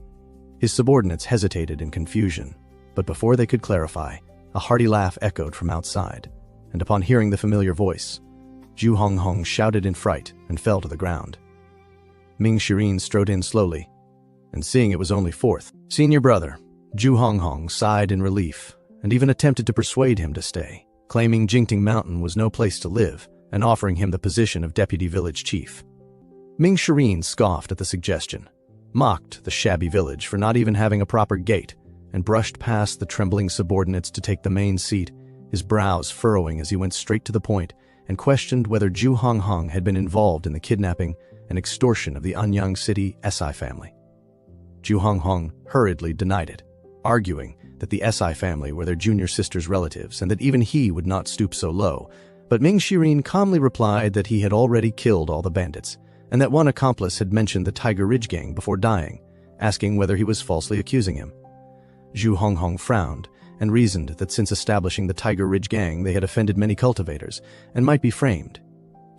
His subordinates hesitated in confusion, but before they could clarify, a hearty laugh echoed from outside, and upon hearing the familiar voice, Zhu Honghong shouted in fright and fell to the ground. Ming Shirin strode in slowly, and seeing it was only 4th senior brother, Zhu Honghong sighed in relief and even attempted to persuade him to stay, claiming Jingting Mountain was no place to live and offering him the position of deputy village chief. Ming Shirin scoffed at the suggestion, mocked the shabby village for not even having a proper gate, and brushed past the trembling subordinates to take the main seat, his brows furrowing as he went straight to the point and questioned whether Zhu Honghong had been involved in the kidnapping and extortion of the Anyang City SI family. Zhu Honghong hurriedly denied it, arguing that the SI family were their junior sister's relatives and that even he would not stoop so low, but Ming Shirin calmly replied that he had already killed all the bandits and that one accomplice had mentioned the Tiger Ridge gang before dying, asking whether he was falsely accusing him. Zhu Honghong frowned and reasoned that since establishing the Tiger Ridge gang they had offended many cultivators and might be framed.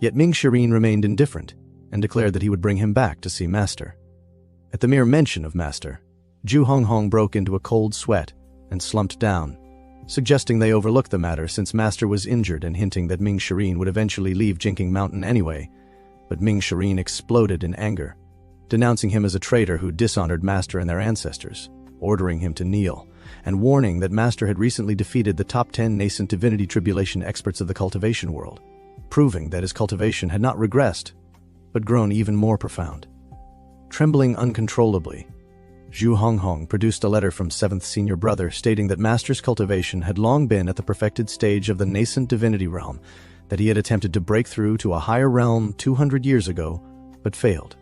Yet Ming Shirin remained indifferent and declared that he would bring him back to see Master. At the mere mention of Master, Zhu Honghong broke into a cold sweat and slumped down, suggesting they overlook the matter since Master was injured and hinting that Ming Shirin would eventually leave Jingting Mountain anyway. But Ming Shirin exploded in anger, denouncing him as a traitor who dishonored Master and their ancestors, ordering him to kneel, and warning that Master had recently defeated the top 10 nascent divinity tribulation experts of the cultivation world, proving that his cultivation had not regressed, but grown even more profound. Trembling uncontrollably, Zhu Honghong produced a letter from 7th senior brother stating that Master's cultivation had long been at the perfected stage of the nascent divinity realm, that he had attempted to break through to a higher realm 200 years ago, but failed,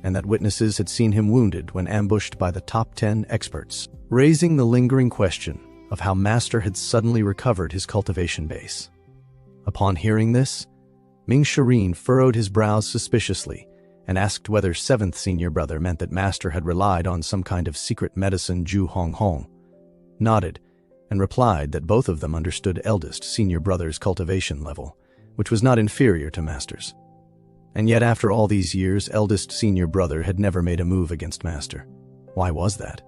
and that witnesses had seen him wounded when ambushed by the top 10 experts, raising the lingering question of how Master had suddenly recovered his cultivation base. Upon hearing this, Ming Shirin furrowed his brows suspiciously and asked whether 7th senior brother meant that Master had relied on some kind of secret medicine. Zhu Honghong nodded and replied that both of them understood eldest senior brother's cultivation level, which was not inferior to Master's. And yet after all these years, eldest senior brother had never made a move against Master. Why was that?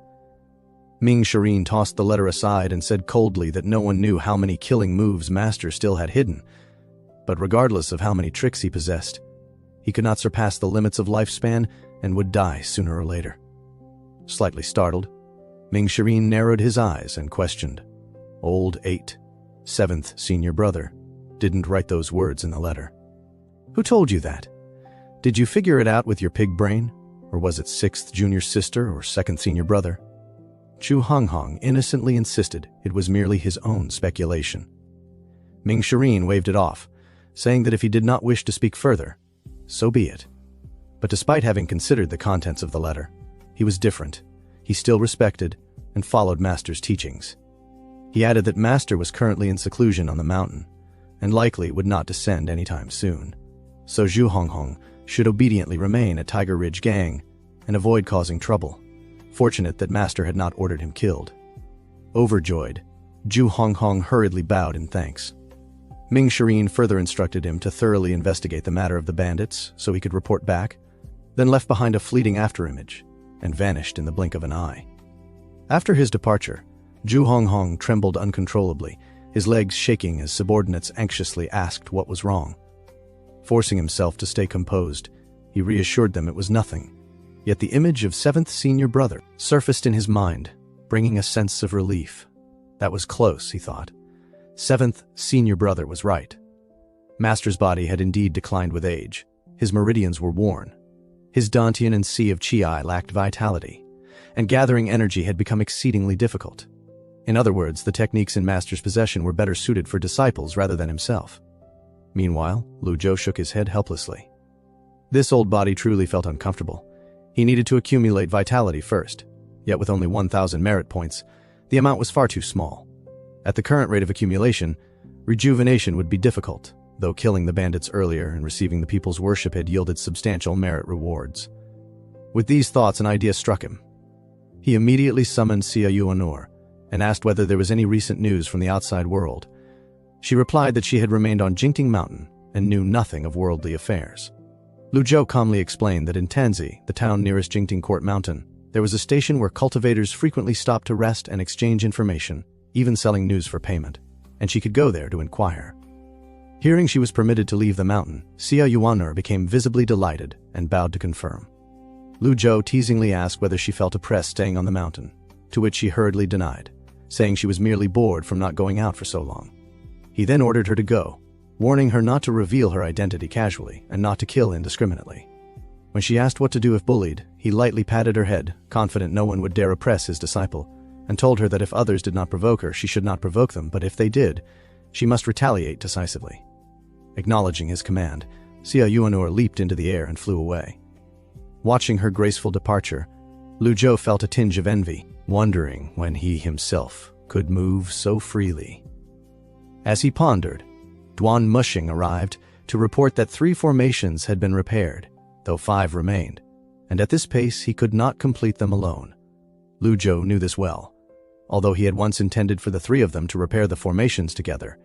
Ming Shireen tossed the letter aside and said coldly that no one knew how many killing moves Master still had hidden. But regardless of how many tricks he possessed, he could not surpass the limits of lifespan and would die sooner or later. Slightly startled, Ming Shireen narrowed his eyes and questioned. Old 8, 7th senior brother, didn't write those words in the letter. Who told you that? Did you figure it out with your pig brain? Or was it 6th junior sister or 2nd senior brother? Chu Honghong innocently insisted it was merely his own speculation. Ming Shireen waved it off, saying that if he did not wish to speak further, so be it. But despite having considered the contents of the letter, he was different. He still respected and followed Master's teachings. He added that Master was currently in seclusion on the mountain, and likely would not descend anytime soon. So Zhu Honghong should obediently remain at Tiger Ridge Gang and avoid causing trouble. Fortunate that Master had not ordered him killed. Overjoyed, Zhu Honghong hurriedly bowed in thanks. Ming Shireen further instructed him to thoroughly investigate the matter of the bandits so he could report back, then left behind a fleeting afterimage and vanished in the blink of an eye. After his departure, Zhu Honghong trembled uncontrollably, his legs shaking as subordinates anxiously asked what was wrong. Forcing himself to stay composed, he reassured them it was nothing. Yet the image of 7th senior brother surfaced in his mind, bringing a sense of relief. That was close, he thought. 7th senior brother was right. Master's body had indeed declined with age. His meridians were worn. His Dantian and Sea of Chi lacked vitality, and gathering energy had become exceedingly difficult. In other words, the techniques in Master's possession were better suited for disciples rather than himself. Meanwhile, Lu Zhou shook his head helplessly. This old body truly felt uncomfortable. He needed to accumulate vitality first, yet with only 1,000 merit points, the amount was far too small. At the current rate of accumulation, rejuvenation would be difficult, though killing the bandits earlier and receiving the people's worship had yielded substantial merit rewards. With these thoughts, an idea struck him. He immediately summoned Xia Yuanor and asked whether there was any recent news from the outside world. She replied that she had remained on Jingting Mountain and knew nothing of worldly affairs. Lu Zhou calmly explained that in Tanzi, the town nearest Jingting Court Mountain, there was a station where cultivators frequently stopped to rest and exchange information, even selling news for payment, and she could go there to inquire. Hearing she was permitted to leave the mountain, Xia Yuanor became visibly delighted and bowed to confirm. Lu Zhou teasingly asked whether she felt oppressed staying on the mountain, to which she hurriedly denied, saying she was merely bored from not going out for so long. He then ordered her to go, warning her not to reveal her identity casually and not to kill indiscriminately. When she asked what to do if bullied, he lightly patted her head, confident no one would dare oppress his disciple, and told her that if others did not provoke her, she should not provoke them, but if they did, she must retaliate decisively. Acknowledging his command, Xia Yuanor leaped into the air and flew away. Watching her graceful departure, Lu Zhou felt a tinge of envy, wondering when he himself could move so freely. As he pondered, Duan Mushing arrived to report that 3 formations had been repaired, though 5 remained, and at this pace he could not complete them alone. Lu Zhou knew this well. Although he had once intended for the 3 of them to repair the formations together,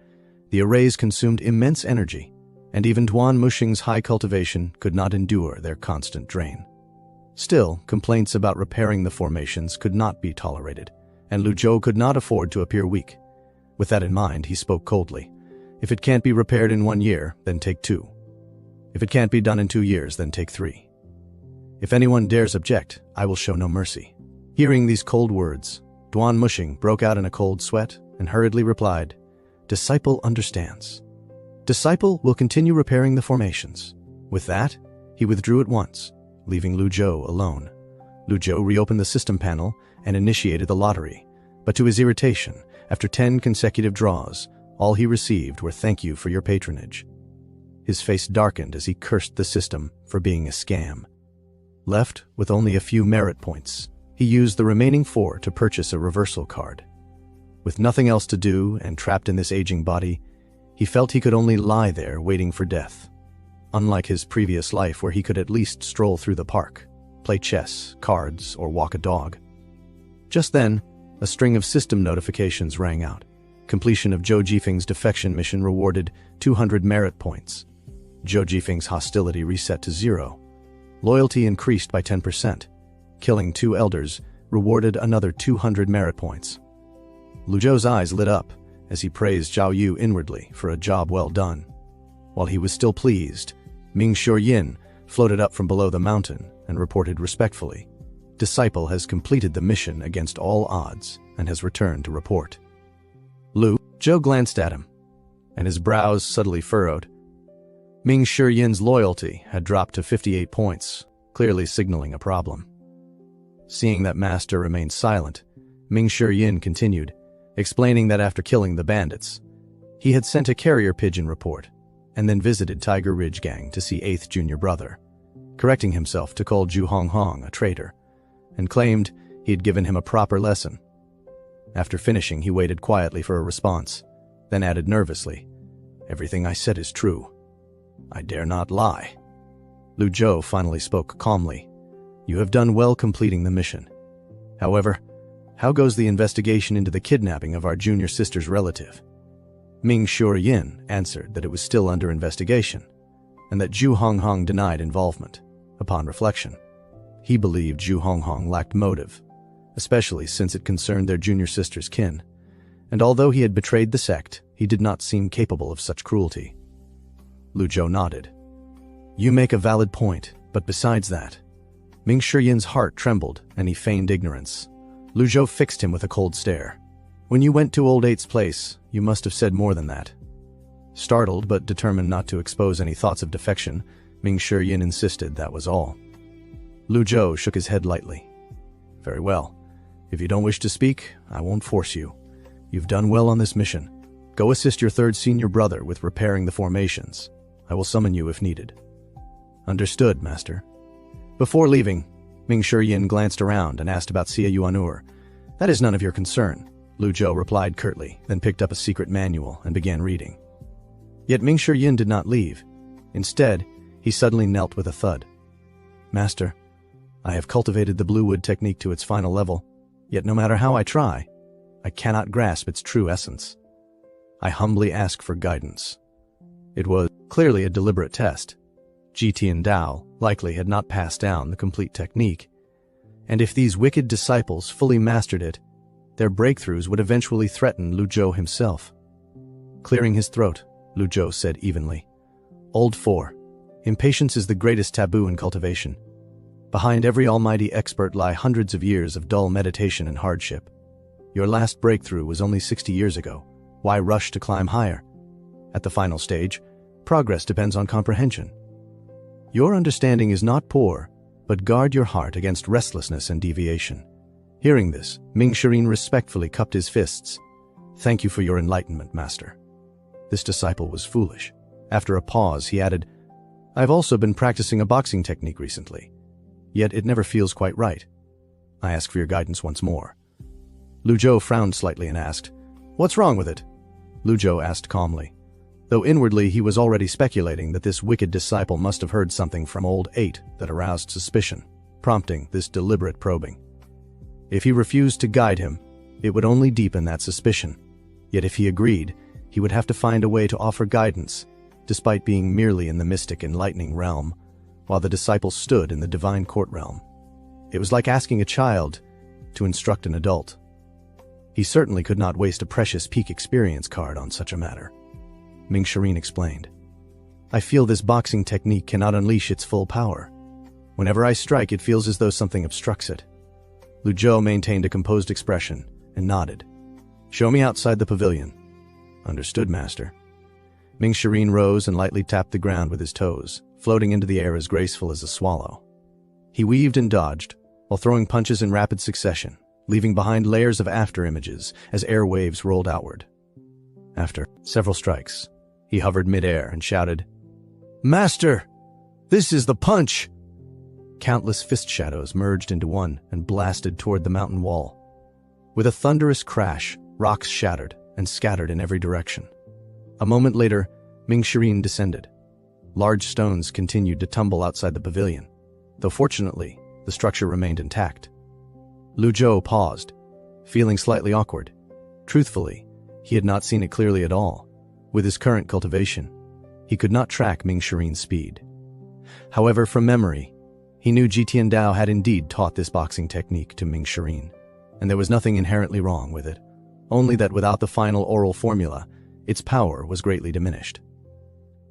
the arrays consumed immense energy, and even Duan Mushing's high cultivation could not endure their constant drain. Still, complaints about repairing the formations could not be tolerated, and Lu Zhou could not afford to appear weak. With that in mind, he spoke coldly. If it can't be repaired in 1 year, then take 2. If it can't be done in 2 years, then take 3. If anyone dares object, I will show no mercy. Hearing these cold words, Duan Mushing broke out in a cold sweat and hurriedly replied, "Disciple understands. Disciple will continue repairing the formations." With that, he withdrew at once, leaving Lu Zhou alone. Lu Zhou reopened the system panel and initiated the lottery, but to his irritation, after 10 consecutive draws, all he received were "thank you for your patronage." His face darkened as he cursed the system for being a scam. Left with only a few merit points, he used the remaining 4 to purchase a reversal card. With nothing else to do and trapped in this aging body, he felt he could only lie there waiting for death. Unlike his previous life where he could at least stroll through the park, play chess, cards, or walk a dog. Just then, a string of system notifications rang out. Completion of Zhou Jifeng's defection mission rewarded 200 merit points. Zhou Jifeng's hostility reset to 0. Loyalty increased by 10%. Killing 2 elders rewarded another 200 merit points. Lu Zhou's eyes lit up as he praised Zhao Yu inwardly for a job well done. While he was still pleased, Ming Yin floated up from below the mountain and reported respectfully, "Disciple has completed the mission against all odds and has returned to report." Lu Zhou glanced at him, and his brows subtly furrowed. Ming Yin's loyalty had dropped to 58 points, clearly signaling a problem. Seeing that Master remained silent, Ming Yin continued, explaining that after killing the bandits, he had sent a carrier pigeon report and then visited Tiger Ridge Gang to see 8th junior brother, correcting himself to call Zhu Honghong a traitor, and claimed he had given him a proper lesson. After finishing, he waited quietly for a response, then added nervously, "Everything I said is true. I dare not lie." Lu Zhou finally spoke calmly, "You have done well completing the mission. However, how goes the investigation into the kidnapping of our junior sister's relative?" Ming Yin answered that it was still under investigation, and that Zhu Honghong denied involvement. Upon reflection, he believed Zhu Honghong lacked motive, especially since it concerned their junior sister's kin, and although he had betrayed the sect, he did not seem capable of such cruelty. Lu Zhou nodded. "You make a valid point, but besides that..." Ming Yin's heart trembled, and he feigned ignorance. Lu Zhou fixed him with a cold stare. "When you went to Old Eight's place, you must have said more than that." Startled but determined not to expose any thoughts of defection, Ming Yin insisted that was all. Lu Zhou shook his head lightly. "Very well. If you don't wish to speak, I won't force you. You've done well on this mission. Go assist your 3rd senior brother with repairing the formations. I will summon you if needed." "Understood, Master." Before leaving, Ming Yin glanced around and asked about Xia Yuanur. "That is none of your concern," Lu Zhou replied curtly, then picked up a secret manual and began reading. Yet Ming Yin did not leave. Instead, he suddenly knelt with a thud. "Master, I have cultivated the blue wood technique to its final level, yet no matter how I try, I cannot grasp its true essence. I humbly ask for guidance." It was clearly a deliberate test. Jitian Dao likely had not passed down the complete technique, and if these wicked disciples fully mastered it, their breakthroughs would eventually threaten Lu Zhou himself. Clearing his throat, Lu Zhou said evenly, "Old 4. Impatience is the greatest taboo in cultivation. Behind every almighty expert lie hundreds of years of dull meditation and hardship. Your last breakthrough was only 60 years ago. Why rush to climb higher? At the final stage, progress depends on comprehension. Your understanding is not poor, but guard your heart against restlessness and deviation." Hearing this, Ming Yin respectfully cupped his fists. "Thank you for your enlightenment, Master." This disciple was foolish. After a pause, he added, "I've also been practicing a boxing technique recently, yet it never feels quite right. I ask for your guidance once more." Lu Zhou frowned slightly and asked, "What's wrong with it?" Lu Zhou asked calmly, though inwardly he was already speculating that this wicked disciple must have heard something from Old 8 that aroused suspicion, prompting this deliberate probing. If he refused to guide him, it would only deepen that suspicion. Yet if he agreed, he would have to find a way to offer guidance, despite being merely in the mystic enlightening realm, while the disciple stood in the divine court realm. It was like asking a child to instruct an adult. He certainly could not waste a precious peak experience card on such a matter. Ming Yin explained, "I feel this boxing technique cannot unleash its full power. Whenever I strike, it feels as though something obstructs it." Lu Zhou maintained a composed expression and nodded. "Show me outside the pavilion." "Understood, Master." Ming Yin rose and lightly tapped the ground with his toes, floating into the air as graceful as a swallow. He weaved and dodged, while throwing punches in rapid succession, leaving behind layers of after images as air waves rolled outward. After several strikes, he hovered midair and shouted, "Master, this is the punch!" Countless fist shadows merged into one and blasted toward the mountain wall. With a thunderous crash, rocks shattered and scattered in every direction. A moment later, Ming Yin descended. Large stones continued to tumble outside the pavilion, though fortunately, the structure remained intact. Lu Zhou paused, feeling slightly awkward. Truthfully, he had not seen it clearly at all. With his current cultivation, he could not track Ming Yin's speed. However, from memory, He knew Jitian Dao had indeed taught this boxing technique to Ming Shirin, and there was nothing inherently wrong with it, only that without the final oral formula, its power was greatly diminished.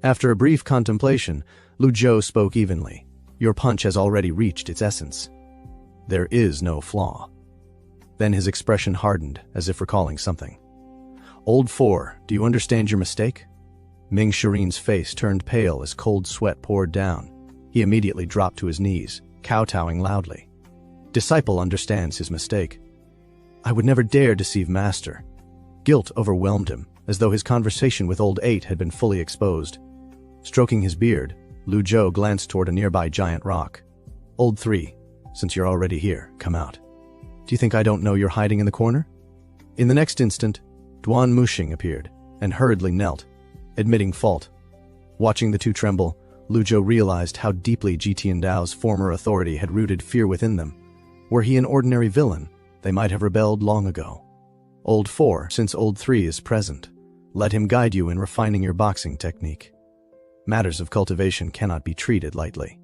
After a brief contemplation, Lu Zhou spoke evenly. Your punch has already reached its essence. There is no flaw. Then his expression hardened, as if recalling something. Old Four, do you understand your mistake? Ming Shirin's face turned pale as cold sweat poured down. He immediately dropped to his knees, kowtowing loudly. Disciple understands his mistake. I would never dare deceive Master. Guilt overwhelmed him, as though his conversation with Old Eight had been fully exposed. Stroking his beard, Lu Zhou glanced toward a nearby giant rock. Old Three, since you're already here, come out. Do you think I don't know you're hiding in the corner? In the next instant, Duan Muxing appeared, and hurriedly knelt, admitting fault. Watching the two tremble, Lu Zhou realized how deeply Jitian Dao's former authority had rooted fear within them. Were he an ordinary villain, they might have rebelled long ago. Old Four, since Old Three is present, let him guide you in refining your boxing technique. Matters of cultivation cannot be treated lightly.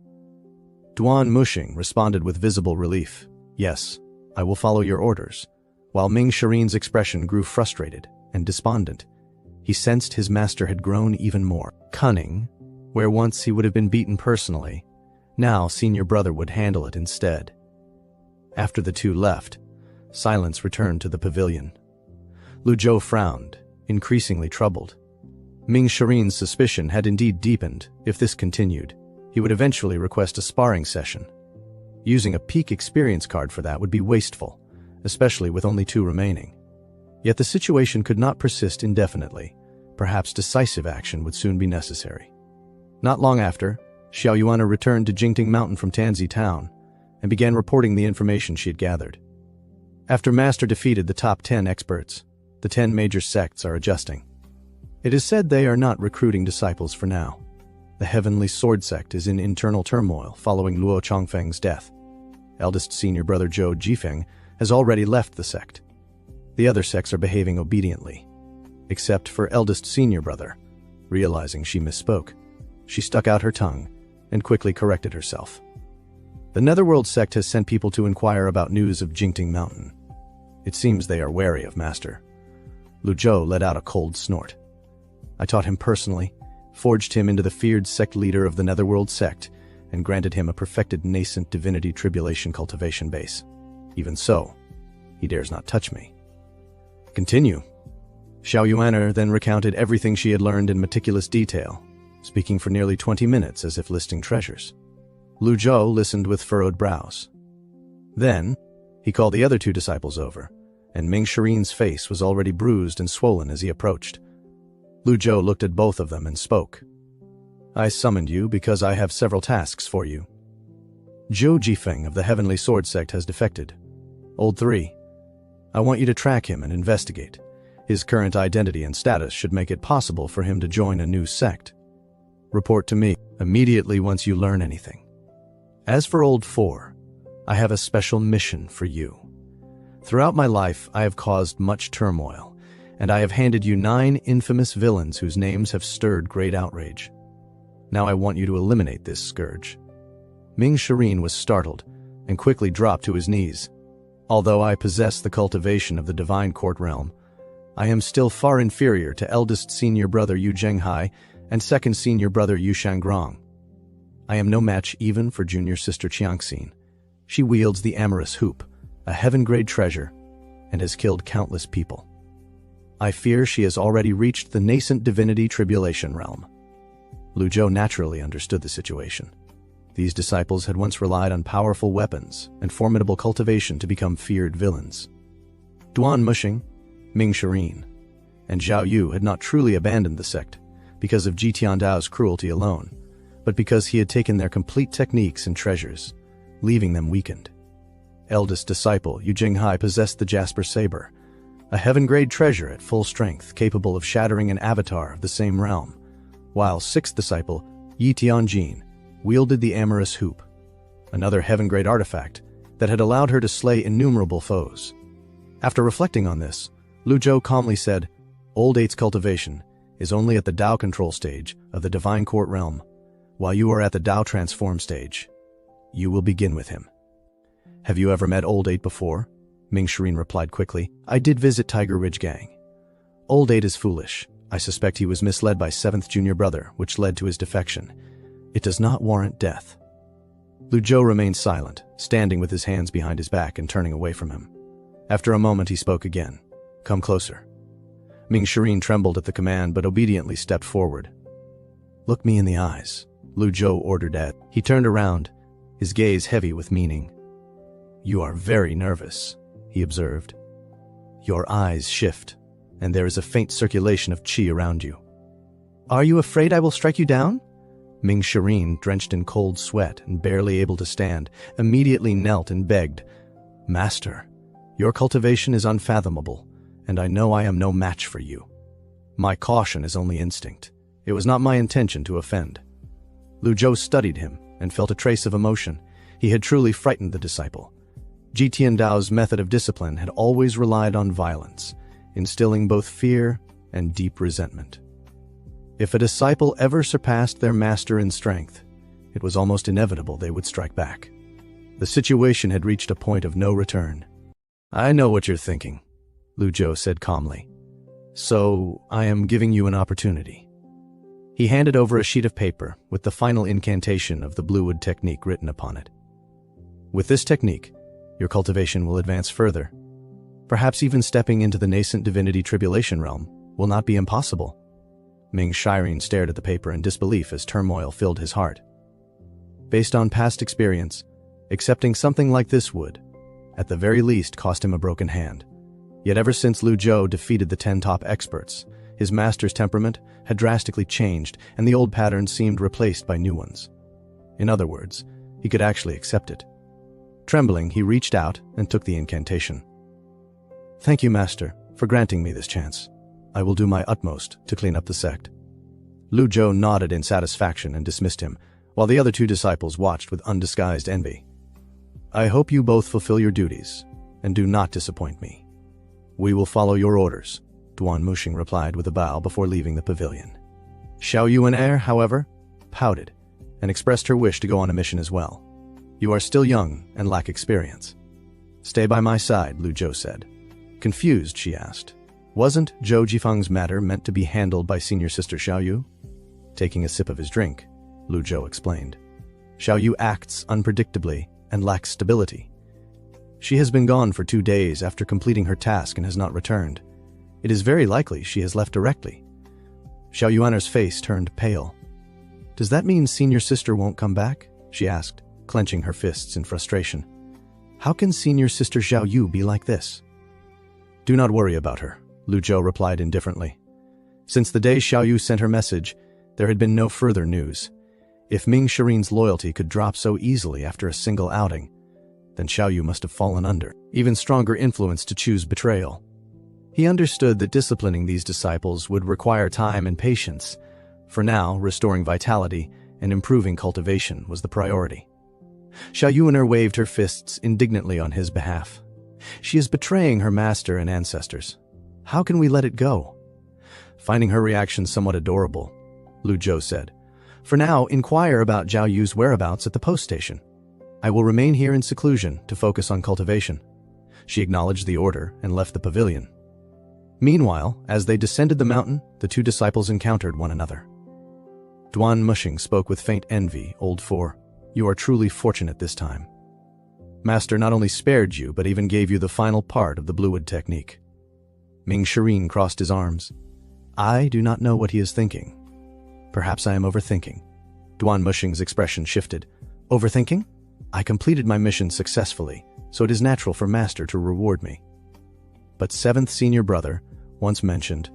Duan Muxing responded with visible relief. Yes, I will follow your orders. While Ming Shirin's expression grew frustrated and despondent, he sensed his master had grown even more cunning. Where once he would have been beaten personally, now senior brother would handle it instead. After the two left, silence returned to the pavilion. Lu Zhou frowned, increasingly troubled. Ming Shirin's suspicion had indeed deepened. If this continued, he would eventually request a sparring session. Using a peak experience card for that would be wasteful, especially with only two remaining. Yet the situation could not persist indefinitely. Perhaps decisive action would soon be necessary. Not long after, Xiao Yuana returned to Jingting Mountain from Tanzi Town and began reporting the information she had gathered. After Master defeated the top 10 experts, the 10 major sects are adjusting. It is said they are not recruiting disciples for now. The Heavenly Sword Sect is in internal turmoil following Luo Chongfeng's death. Eldest senior brother Zhou Jifeng has already left the sect. The other sects are behaving obediently, except for eldest senior brother. Realizing she misspoke, she stuck out her tongue and quickly corrected herself. The Netherworld sect has sent people to inquire about news of Jingting Mountain. It seems they are wary of Master. Lu Zhou let out a cold snort. I taught him personally, forged him into the feared sect leader of the Netherworld sect, and granted him a perfected nascent divinity tribulation cultivation base. Even so, he dares not touch me. Continue. Xiao Yuaner then recounted everything she had learned in meticulous detail, speaking for nearly 20 minutes as if listing treasures. Lu Zhou listened with furrowed brows. Then, he called the other two disciples over, and Ming Shirin's face was already bruised and swollen as he approached. Lu Zhou looked at both of them and spoke. I summoned you because I have several tasks for you. Zhou Jifeng of the Heavenly Sword Sect has defected. Old Three, I want you to track him and investigate. His current identity and status should make it possible for him to join a new sect. Report to me immediately once you learn anything. As for Old Four, I have a special mission for you. Throughout my life, I have caused much turmoil, and I have handed you 9 infamous villains whose names have stirred great outrage. Now I want you to eliminate this scourge. Ming Shirin was startled and quickly dropped to his knees. Although I possess the cultivation of the divine court realm, I am still far inferior to eldest senior brother Yu Zhenghai and second senior brother Yu Shangrong. I am no match even for junior sister Qiangxin. She wields the amorous hoop, a heaven-grade treasure, and has killed countless people. I fear she has already reached the nascent divinity tribulation realm. Lu Zhou naturally understood the situation. These disciples had once relied on powerful weapons and formidable cultivation to become feared villains. Duan Muxing, Ming Shirin, and Zhao Yu had not truly abandoned the sect because of Jitian Dao's cruelty alone, but because he had taken their complete techniques and treasures, leaving them weakened. Eldest disciple Yu Jinghai possessed the Jasper Saber, a heaven-grade treasure at full strength capable of shattering an avatar of the same realm, while sixth disciple Yi Tianjin wielded the amorous hoop, another heaven-grade artifact that had allowed her to slay innumerable foes. After reflecting on this, Lu Zhou calmly said, Old Eight's cultivation is only at the Dao control stage of the divine court realm, while you are at the Dao transform stage. You will begin with him. Have you ever met Old 8 before? Ming Shirin replied quickly. I did visit Tiger Ridge Gang. Old 8 is foolish. I suspect he was misled by 7th junior brother, which led to his defection. It does not warrant death. Lu Zhou remained silent, standing with his hands behind his back and turning away from him. After a moment he spoke again. Come closer. Ming Shirin trembled at the command but obediently stepped forward. Look me in the eyes, Lu Zhou ordered Ed. He turned around, his gaze heavy with meaning. You are very nervous, he observed. Your eyes shift, and there is a faint circulation of qi around you. Are you afraid I will strike you down? Ming Shirin, drenched in cold sweat and barely able to stand, immediately knelt and begged, Master, your cultivation is unfathomable, and I know I am no match for you. My caution is only instinct. It was not my intention to offend. Lu Zhou studied him and felt a trace of emotion. He had truly frightened the disciple. Ji Tiandao's method of discipline had always relied on violence, instilling both fear and deep resentment. If a disciple ever surpassed their master in strength, it was almost inevitable they would strike back. The situation had reached a point of no return. I know what you're thinking, Lu Zhou said calmly. So, I am giving you an opportunity. He handed over a sheet of paper with the final incantation of the Bluewood technique written upon it. With this technique, your cultivation will advance further. Perhaps even stepping into the nascent divinity tribulation realm will not be impossible. Ming Shirin stared at the paper in disbelief as turmoil filled his heart. Based on past experience, accepting something like this would, at the very least, cost him a broken hand. Yet ever since Lu Zhou defeated the 10 top experts, his master's temperament had drastically changed and the old patterns seemed replaced by new ones. In other words, he could actually accept it. Trembling, he reached out and took the incantation. Thank you, Master, for granting me this chance. I will do my utmost to clean up the sect. Lu Zhou nodded in satisfaction and dismissed him, while the other 2 disciples watched with undisguised envy. I hope you both fulfill your duties, and do not disappoint me. We will follow your orders, Duan Muxing replied with a bow before leaving the pavilion. Xiao Yuan, however, pouted, and expressed her wish to go on a mission as well. You are still young and lack experience. Stay by my side, Lu Zhou said. Confused, she asked. Wasn't Zhou Jifeng's matter meant to be handled by senior sister Xiao Yu? Taking a sip of his drink, Lu Zhou explained. Xiao Yu acts unpredictably and lacks stability. She has been gone for 2 days after completing her task and has not returned. It is very likely she has left directly. Xiao Yuaner's face turned pale. Does that mean senior sister won't come back? She asked, clenching her fists in frustration. How can senior sister Xiao Yu be like this? Do not worry about her, Lu Zhou replied indifferently. Since the day Xiao Yu sent her message, there had been no further news. If Ming Shirin's loyalty could drop so easily after a single outing, then Xiao Yu must have fallen under even stronger influence to choose betrayal. He understood that disciplining these disciples would require time and patience. For now, restoring vitality and improving cultivation was the priority. Xiao Yuaner waved her fists indignantly on his behalf. She is betraying her master and ancestors. How can we let it go? Finding her reaction somewhat adorable, Lu Zhou said, For now, inquire about Zhao Yu's whereabouts at the post station. I will remain here in seclusion to focus on cultivation. She acknowledged the order and left the pavilion. Meanwhile, as they descended the mountain, the 2 disciples encountered one another. Duan Muxing spoke with faint envy, Old 4. You are truly fortunate this time. Master not only spared you, but even gave you the final part of the Bluewood technique. Ming Shirin crossed his arms. I do not know what he is thinking. Perhaps I am overthinking. Duan Muxing's expression shifted. Overthinking? I completed my mission successfully, so it is natural for Master to reward me. But 7th senior brother once mentioned,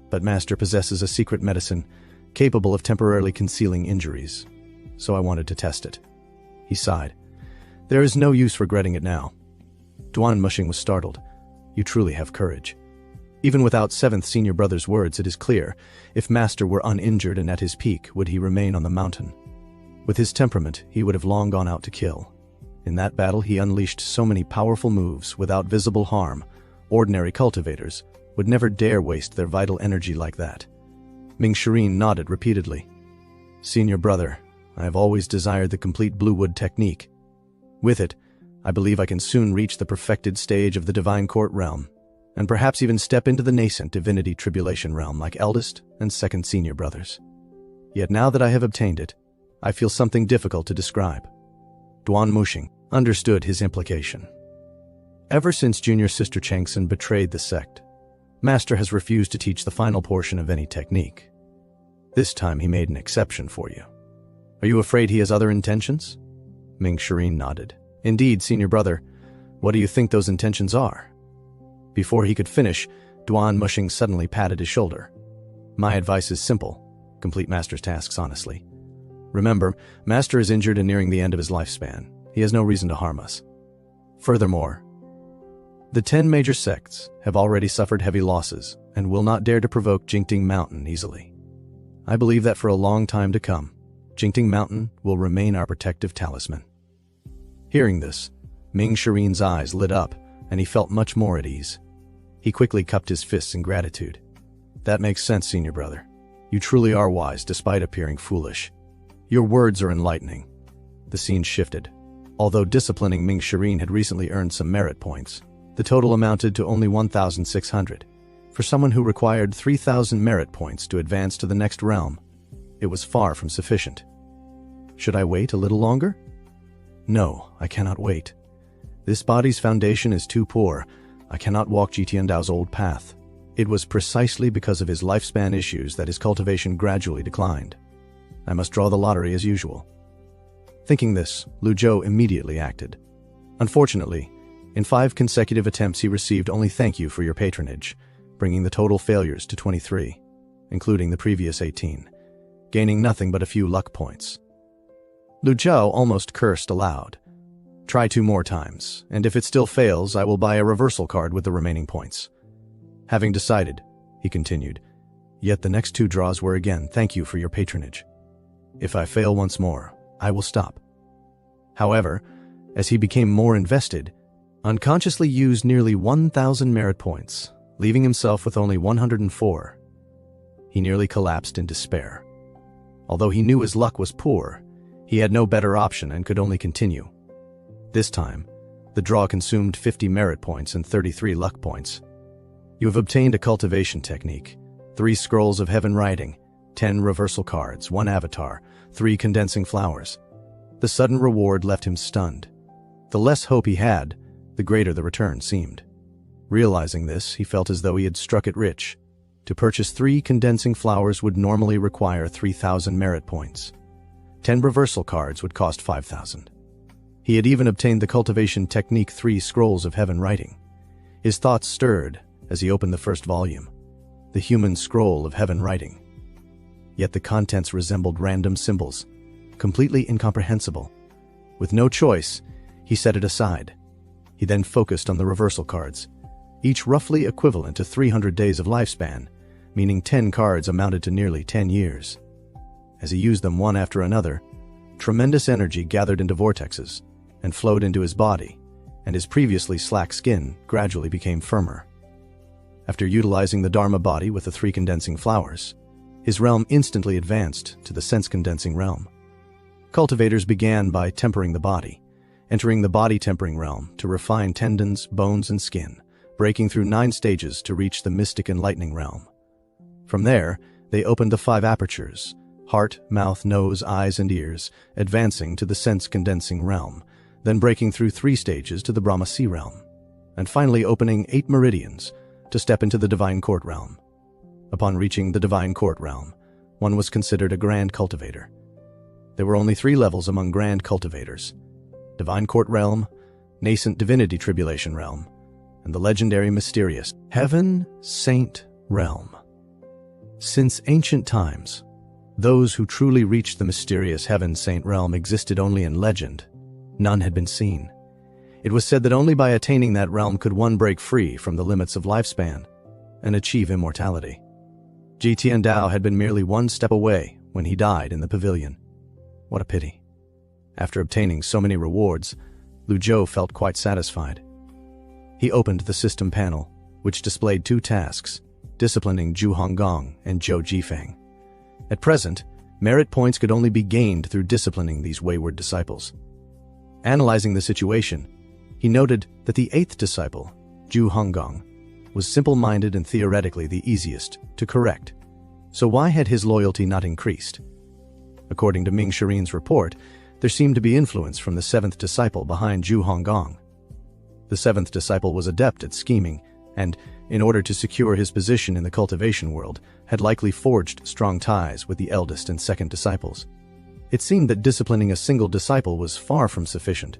but Master possesses a secret medicine capable of temporarily concealing injuries, so I wanted to test it. He sighed. There is no use regretting it now. Duan Muxing was startled. You truly have courage. Even without 7th senior brother's words, it is clear, if Master were uninjured and at his peak, would he remain on the mountain? With his temperament, he would have long gone out to kill. In that battle, he unleashed so many powerful moves without visible harm. Ordinary cultivators would never dare waste their vital energy like that. Ming Shirin nodded repeatedly. Senior brother, I have always desired the complete Bluewood technique, With it, I believe I can soon reach the perfected stage of the Divine Court realm, and perhaps even step into the nascent Divinity Tribulation realm like eldest and second senior brothers. Yet now that I have obtained it, I feel something difficult to describe. Duan Muxing understood his implication. Ever since Junior Sister Changsun betrayed the sect, Master has refused to teach the final portion of any technique. This time he made an exception for you. Are you afraid he has other intentions? Ming Shireen nodded. Indeed, senior brother. What do you think those intentions are? Before he could finish, Duan Muxing suddenly patted his shoulder. My advice is simple. Complete Master's tasks honestly. Remember, Master is injured and nearing the end of his lifespan. He has no reason to harm us. Furthermore, the 10 major sects have already suffered heavy losses and will not dare to provoke Jingting Mountain easily. I believe that for a long time to come, Jingting Mountain will remain our protective talisman. Hearing this, Ming Shireen's eyes lit up and he felt much more at ease. He quickly cupped his fists in gratitude. That makes sense, senior brother. You truly are wise despite appearing foolish. Your words are enlightening. The scene shifted. Although disciplining Ming Shireen had recently earned some merit points, the total amounted to only 1,600. For someone who required 3,000 merit points to advance to the next realm, it was far from sufficient. Should I wait a little longer? No, I cannot wait. This body's foundation is too poor. I cannot walk Jitiandao's old path. It was precisely because of his lifespan issues that his cultivation gradually declined. I must draw the lottery as usual. Thinking this, Lu Zhou immediately acted. Unfortunately, in 5 consecutive attempts he received only thank you for your patronage, bringing the total failures to 23, including the previous 18, gaining nothing but a few luck points. Lu Zhou almost cursed aloud. Try 2 more times, and if it still fails, I will buy a reversal card with the remaining points. Having decided, he continued, yet the next 2 draws were again thank you for your patronage. If I fail once more, I will stop. However, as he became more invested, unconsciously used nearly 1,000 merit points, leaving himself with only 104. He nearly collapsed in despair. Although he knew his luck was poor, he had no better option and could only continue. This time, the draw consumed 50 merit points and 33 luck points. You have obtained a cultivation technique, 3 scrolls of heaven writing, 10 reversal cards, 1 avatar, 3 condensing flowers. The sudden reward left him stunned. The less hope he had, the greater the return seemed. Realizing this, he felt as though he had struck it rich. To purchase 3 condensing flowers would normally require 3,000 merit points. 10 reversal cards would cost 5,000. He had even obtained the cultivation technique 3 scrolls of heaven writing. His thoughts stirred as he opened the first volume, the human scroll of heaven writing. Yet the contents resembled random symbols, completely incomprehensible. With no choice, he set it aside. He then focused on the reversal cards, each roughly equivalent to 300 days of lifespan, meaning 10 cards amounted to nearly 10 years. As he used them one after another, tremendous energy gathered into vortexes and flowed into his body, and his previously slack skin gradually became firmer. After utilizing the Dharma body with the 3 condensing flowers, his realm instantly advanced to the sense-condensing realm. Cultivators began by tempering the body, entering the body-tempering realm to refine tendons, bones, and skin, breaking through 9 stages to reach the mystic enlightening realm. From there, they opened the 5 apertures, heart, mouth, nose, eyes, and ears, advancing to the sense-condensing realm, then breaking through 3 stages to the Brahmasi realm, and finally opening 8 meridians to step into the Divine Court realm. Upon reaching the Divine Court realm, one was considered a Grand Cultivator. There were only 3 levels among Grand Cultivators: Divine Court realm, Nascent Divinity Tribulation realm, and the legendary mysterious Heaven Saint realm. Since ancient times, those who truly reached the mysterious Heaven Saint realm existed only in legend. None had been seen. It was said that only by attaining that realm could one break free from the limits of lifespan and achieve immortality. Ji Tiandao had been merely 1 step away when he died in the pavilion. What a pity. After obtaining so many rewards, Lu Zhou felt quite satisfied. He opened the system panel, which displayed 2 tasks, disciplining Zhu Honggong and Zhou Jifeng. At present, merit points could only be gained through disciplining these wayward disciples. Analyzing the situation, he noted that the 8th disciple, Zhu Honggong, was simple-minded and theoretically the easiest to correct. So why had his loyalty not increased? According to Ming Shirin's report, there seemed to be influence from the 7th disciple behind Zhu Honggong. The 7th disciple was adept at scheming and, in order to secure his position in the cultivation world, had likely forged strong ties with the eldest and 2nd disciples. It seemed that disciplining a single disciple was far from sufficient.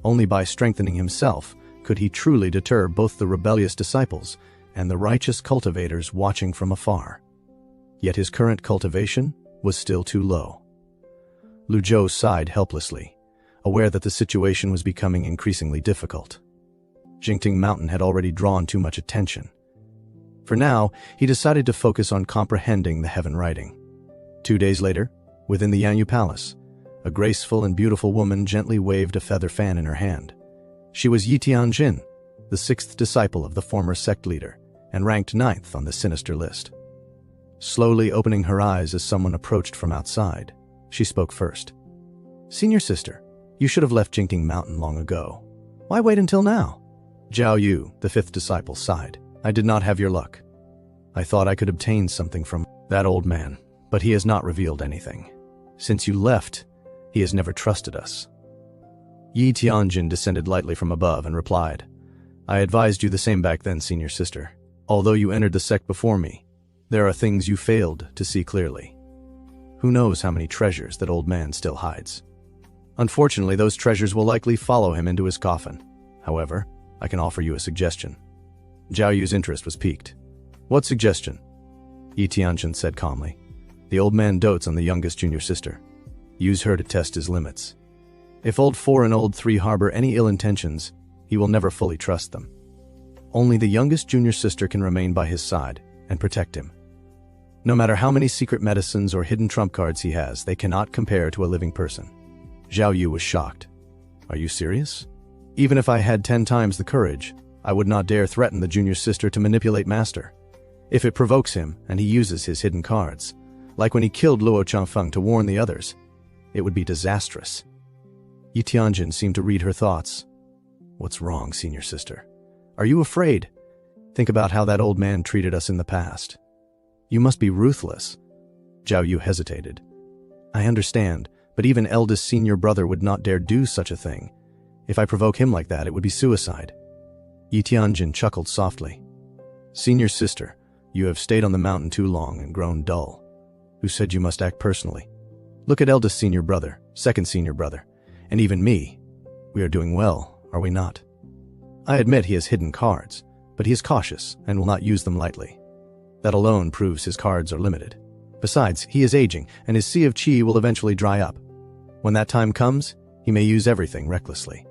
Only by strengthening himself could he truly deter both the rebellious disciples and the righteous cultivators watching from afar. Yet his current cultivation was still too low. Lu Zhou sighed helplessly, aware that the situation was becoming increasingly difficult. Jingting Mountain had already drawn too much attention. For now, he decided to focus on comprehending the heaven writing. 2 days later, within the Yanyu Palace, a graceful and beautiful woman gently waved a feather fan in her hand. She was Yi Tianjin, the 6th disciple of the former sect leader, and ranked 9th on the sinister list. Slowly opening her eyes as someone approached from outside, she spoke first. "Senior sister, you should have left Jingting Mountain long ago. Why wait until now?" Zhao Yu, the 5th disciple, sighed. "I did not have your luck. I thought I could obtain something from that old man, but he has not revealed anything. Since you left, he has never trusted us." Yi Tianjin descended lightly from above and replied, "I advised you the same back then, senior sister. Although you entered the sect before me, there are things you failed to see clearly. Who knows how many treasures that old man still hides? Unfortunately, those treasures will likely follow him into his coffin. However, I can offer you a suggestion." Zhao Yu's interest was piqued. "What suggestion?" Yi Tianjin said calmly. "The old man dotes on the youngest junior sister. Use her to test his limits. If old 4 and old 3 harbor any ill intentions, he will never fully trust them. Only the youngest junior sister can remain by his side and protect him. No matter how many secret medicines or hidden trump cards he has, they cannot compare to a living person." Zhao Yu was shocked. "Are you serious? Even if I had 10 times the courage, I would not dare threaten the junior sister to manipulate Master. If it provokes him and he uses his hidden cards, like when he killed Luo Changfeng to warn the others, it would be disastrous." Yi Tianjin seemed to read her thoughts. "What's wrong, senior sister? Are you afraid? Think about how that old man treated us in the past. You must be ruthless." Zhao Yu hesitated. "I understand, but even eldest senior brother would not dare do such a thing. If I provoke him like that, it would be suicide." Yi Tianjin chuckled softly. "Senior sister, you have stayed on the mountain too long and grown dull. Who said you must act personally? Look at eldest senior brother, 2nd senior brother, and even me. We are doing well, are we not? I admit he has hidden cards, but he is cautious and will not use them lightly. That alone proves his cards are limited. Besides, he is aging, and his sea of qi will eventually dry up. When that time comes, he may use everything recklessly.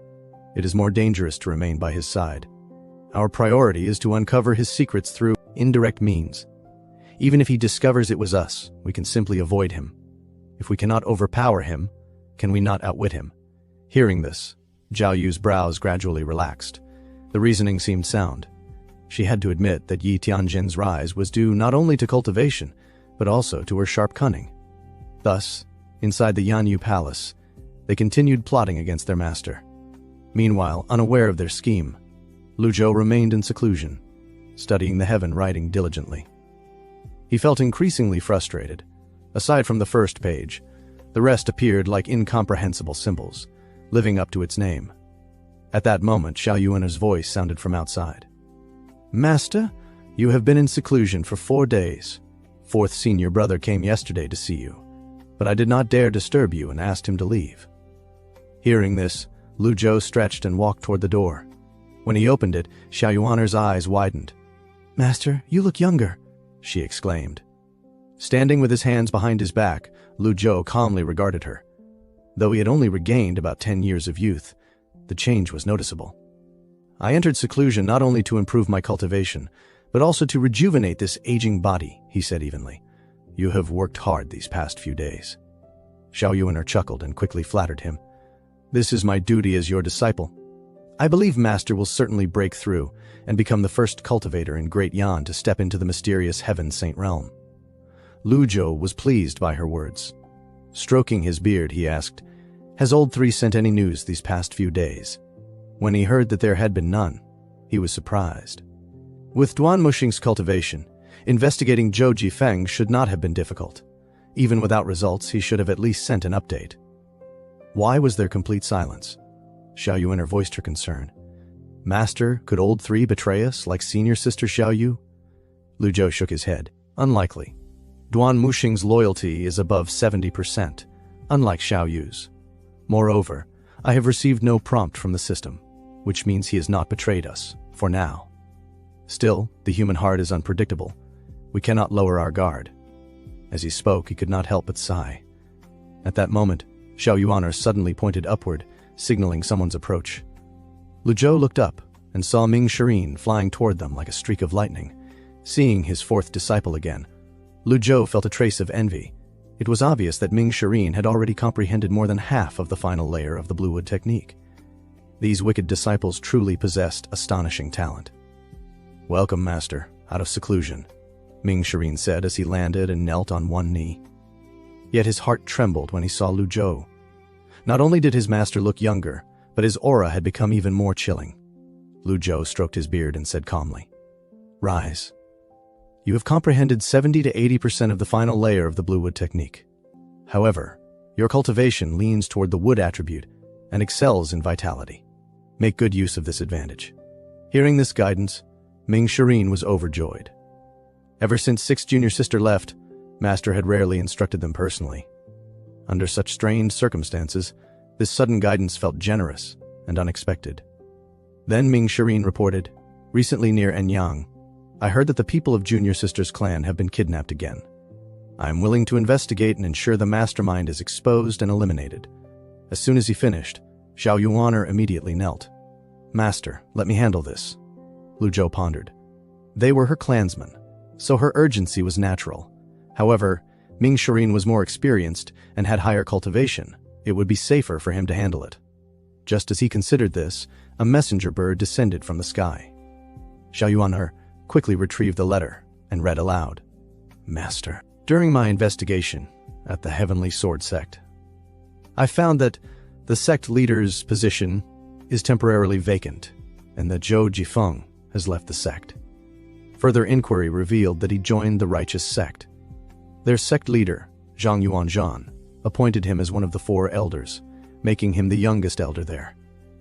It is more dangerous to remain by his side. Our priority is to uncover his secrets through indirect means. Even if he discovers it was us, we can simply avoid him. If we cannot overpower him, can we not outwit him?" Hearing this, Zhao Yu's brows gradually relaxed. The reasoning seemed sound. She had to admit that Yi Tianjin's rise was due not only to cultivation, but also to her sharp cunning. Thus, inside the Yanyu Palace, they continued plotting against their master. Meanwhile, unaware of their scheme, Lu Zhou remained in seclusion, studying the heaven writing diligently. He felt increasingly frustrated. Aside from the first page, the rest appeared like incomprehensible symbols, living up to its name. At that moment, Xiao Yuan's voice sounded from outside. "Master, you have been in seclusion for 4 days. 4th senior brother came yesterday to see you, but I did not dare disturb you and asked him to leave." Hearing this, Lu Zhou stretched and walked toward the door. When he opened it, Xiao Yuan's eyes widened. "Master, you look younger," she exclaimed. Standing with his hands behind his back, Lu Zhou calmly regarded her. Though he had only regained about 10 years of youth, the change was noticeable. "I entered seclusion not only to improve my cultivation, but also to rejuvenate this aging body," he said evenly. "You have worked hard these past few days." Xiao Yuan chuckled and quickly flattered him. "This is my duty as your disciple. I believe Master will certainly break through and become the first cultivator in Great Yan to step into the mysterious Heaven Saint realm." Lu Zhou was pleased by her words. Stroking his beard, he asked, Has Old Three sent any news these past few days? When he heard that there had been none, he was surprised. With Duan Muxing's cultivation, investigating Zhou Jifeng should not have been difficult. Even without results, he should have at least sent an update. Why was there complete silence? Xiao Yuan voiced her concern. Master, could Old Three betray us like senior sister Xiao Yu? Lu Zhou shook his head. Unlikely. Duan Muxing's loyalty is above 70%, unlike Xiao Yu's. Moreover, I have received no prompt from the system, which means he has not betrayed us, for now. Still, the human heart is unpredictable. We cannot lower our guard. As he spoke, he could not help but sigh. At that moment, Xiao Yuan suddenly pointed upward, signaling someone's approach. Lu Zhou looked up and saw Ming Shirin flying toward them like a streak of lightning. Seeing his fourth disciple again, Lu Zhou felt a trace of envy. It was obvious that Ming Shirin had already comprehended more than half of the final layer of the Bluewood technique. These wicked disciples truly possessed astonishing talent. "Welcome, Master, out of seclusion," Ming Shirin said as he landed and knelt on one knee. Yet his heart trembled when he saw Lu Zhou. Not only did his master look younger, but his aura had become even more chilling. Lu Zhou stroked his beard and said calmly, "Rise. You have comprehended 70 to 80% of the final layer of the Bluewood technique. However, your cultivation leans toward the wood attribute and excels in vitality. Make good use of this advantage." Hearing this guidance, Ming Shirin was overjoyed. Ever since Sixth Junior Sister left, Master had rarely instructed them personally. Under such strained circumstances, this sudden guidance felt generous and unexpected. Then Ming Shirin reported, "Recently near Enyang, I heard that the people of Junior Sister's clan have been kidnapped again. I am willing to investigate and ensure the mastermind is exposed and eliminated." As soon as he finished, Xiao Yuan immediately knelt. "Master, let me handle this." Lu Zhou pondered. They were her clansmen, so her urgency was natural. However, Ming Shirin was more experienced and had higher cultivation. It would be safer for him to handle it. Just as he considered this, a messenger bird descended from the sky. Xiao Yuan quickly retrieved the letter and read aloud. "Master, during my investigation at the Heavenly Sword Sect, I found that the sect leader's position is temporarily vacant and that Zhou Jifeng has left the sect. Further inquiry revealed that he joined the Righteous Sect. Their sect leader, Zhang Yuanzhan, appointed him as one of the 4 elders, making him the youngest elder there.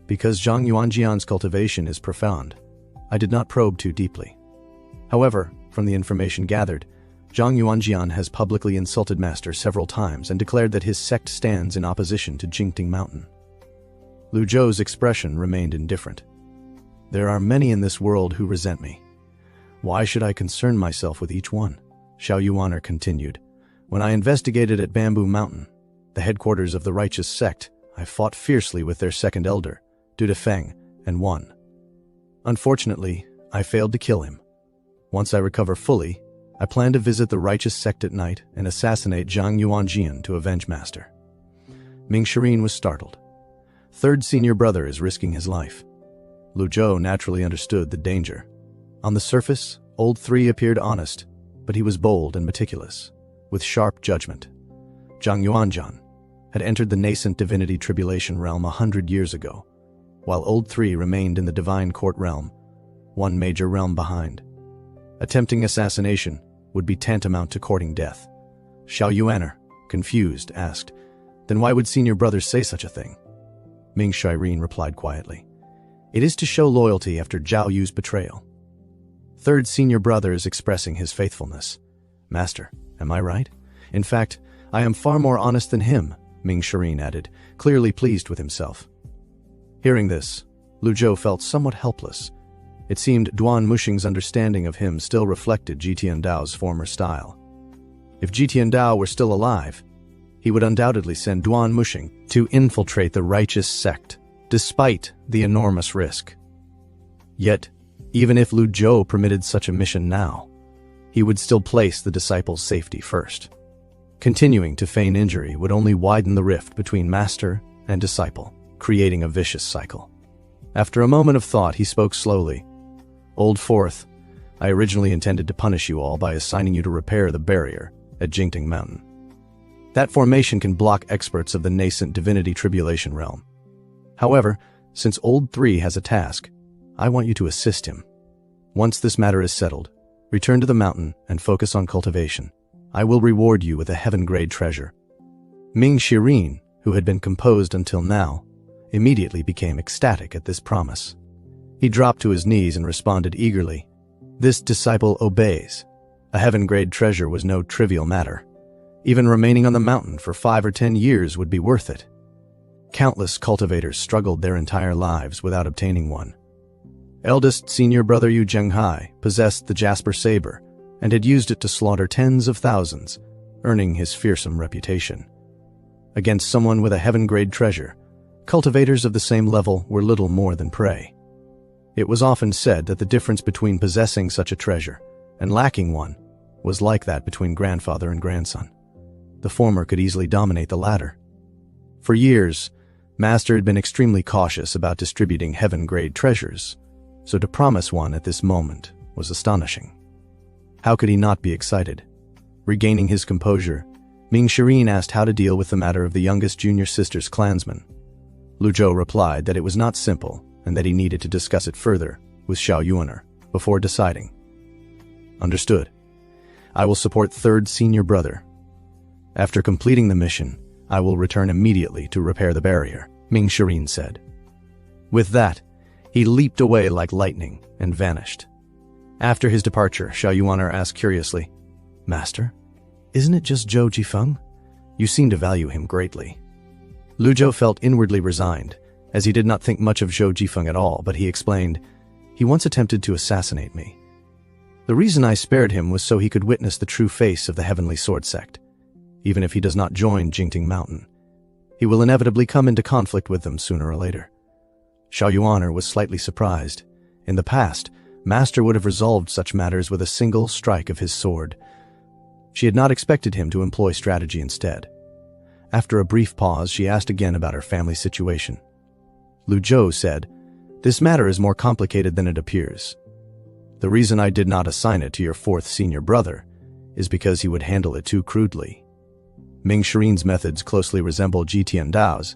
Because Zhang Yuanjian's cultivation is profound, I did not probe too deeply. However, from the information gathered, Zhang Yuanjian has publicly insulted Master several times and declared that his sect stands in opposition to Jingting Mountain." Lu Zhou's expression remained indifferent. "There are many in this world who resent me. Why should I concern myself with each one?" Xiao Yuan continued. "When I investigated at Bamboo Mountain, the headquarters of the Righteous Sect, I fought fiercely with their second elder, Du Feng, and won. Unfortunately, I failed to kill him. Once I recover fully, I plan to visit the Righteous Sect at night and assassinate Zhang Yuanjian to avenge Master." Ming Shirin was startled. Third senior brother is risking his life. Lu Zhou naturally understood the danger. On the surface, Old Three appeared honest, but he was bold and meticulous, with sharp judgment. Zhang Yuanjian had entered the nascent divinity tribulation realm 100 years ago, while Old Three remained in the divine court realm, one major realm behind. Attempting assassination would be tantamount to courting death. Xiao Yuan, confused, asked, "Then why would senior brothers say such a thing?" Ming Shirin replied quietly, "It is to show loyalty after Zhao Yu's betrayal. Third senior brother is expressing his faithfulness. Master, am I right? In fact, I am far more honest than him," Ming Shirin added, clearly pleased with himself. Hearing this, Lu Zhou felt somewhat helpless. It seemed Duan Muxing's understanding of him still reflected Jitian Dao's former style. If Jitian Dao were still alive, he would undoubtedly send Duan Muxing to infiltrate the Righteous Sect, despite the enormous risk. Yet, even if Lu Zhou permitted such a mission now, he would still place the disciples' safety first. Continuing to feign injury would only widen the rift between master and disciple, creating a vicious cycle. After a moment of thought, he spoke slowly. "Old Fourth, I originally intended to punish you all by assigning you to repair the barrier at Jingting Mountain. That formation can block experts of the nascent divinity tribulation realm. However, since Old 3 has a task, I want you to assist him. Once this matter is settled, return to the mountain and focus on cultivation. I will reward you with a heaven-grade treasure. Ming Shirin, who had been composed until now, immediately became ecstatic at this promise. He dropped to his knees and responded eagerly. This disciple obeys. A heaven-grade treasure was no trivial matter. Even remaining on the mountain for 5 or 10 years would be worth it. Countless cultivators struggled their entire lives without obtaining one. Eldest senior brother Yu Zhenghai possessed the Jasper Saber and had used it to slaughter tens of thousands, earning his fearsome reputation. Against someone with a heaven-grade treasure, cultivators of the same level were little more than prey. It was often said that the difference between possessing such a treasure and lacking one was like that between grandfather and grandson. The former could easily dominate the latter. For years, Master had been extremely cautious about distributing heaven-grade treasures, so to promise one at this moment was astonishing. How could he not be excited? Regaining his composure, Ming Shirin asked how to deal with the matter of the youngest junior sister's clansman. Lu Zhou replied that it was not simple and that he needed to discuss it further with Xiao Yuaner before deciding. Understood. I will support third senior brother. After completing the mission, I will return immediately to repair the barrier, Ming Shirin said. With that, he leaped away like lightning and vanished. After his departure, Xiao Yuaner asked curiously, Master, isn't it just Zhou Jifeng? You seem to value him greatly. Lu Zhou felt inwardly resigned, as he did not think much of Zhou Jifeng at all, but he explained, he once attempted to assassinate me. The reason I spared him was so he could witness the true face of the Heavenly Sword Sect. Even if he does not join Jingting Mountain, he will inevitably come into conflict with them sooner or later. Xiao Yuaner was slightly surprised. In the past, Master would have resolved such matters with a single strike of his sword. She had not expected him to employ strategy instead. After a brief pause, she asked again about her family situation. Lu Zhou said, This matter is more complicated than it appears. The reason I did not assign it to your fourth senior brother is because he would handle it too crudely. Ming Shirin's methods closely resemble Jitian Dao's.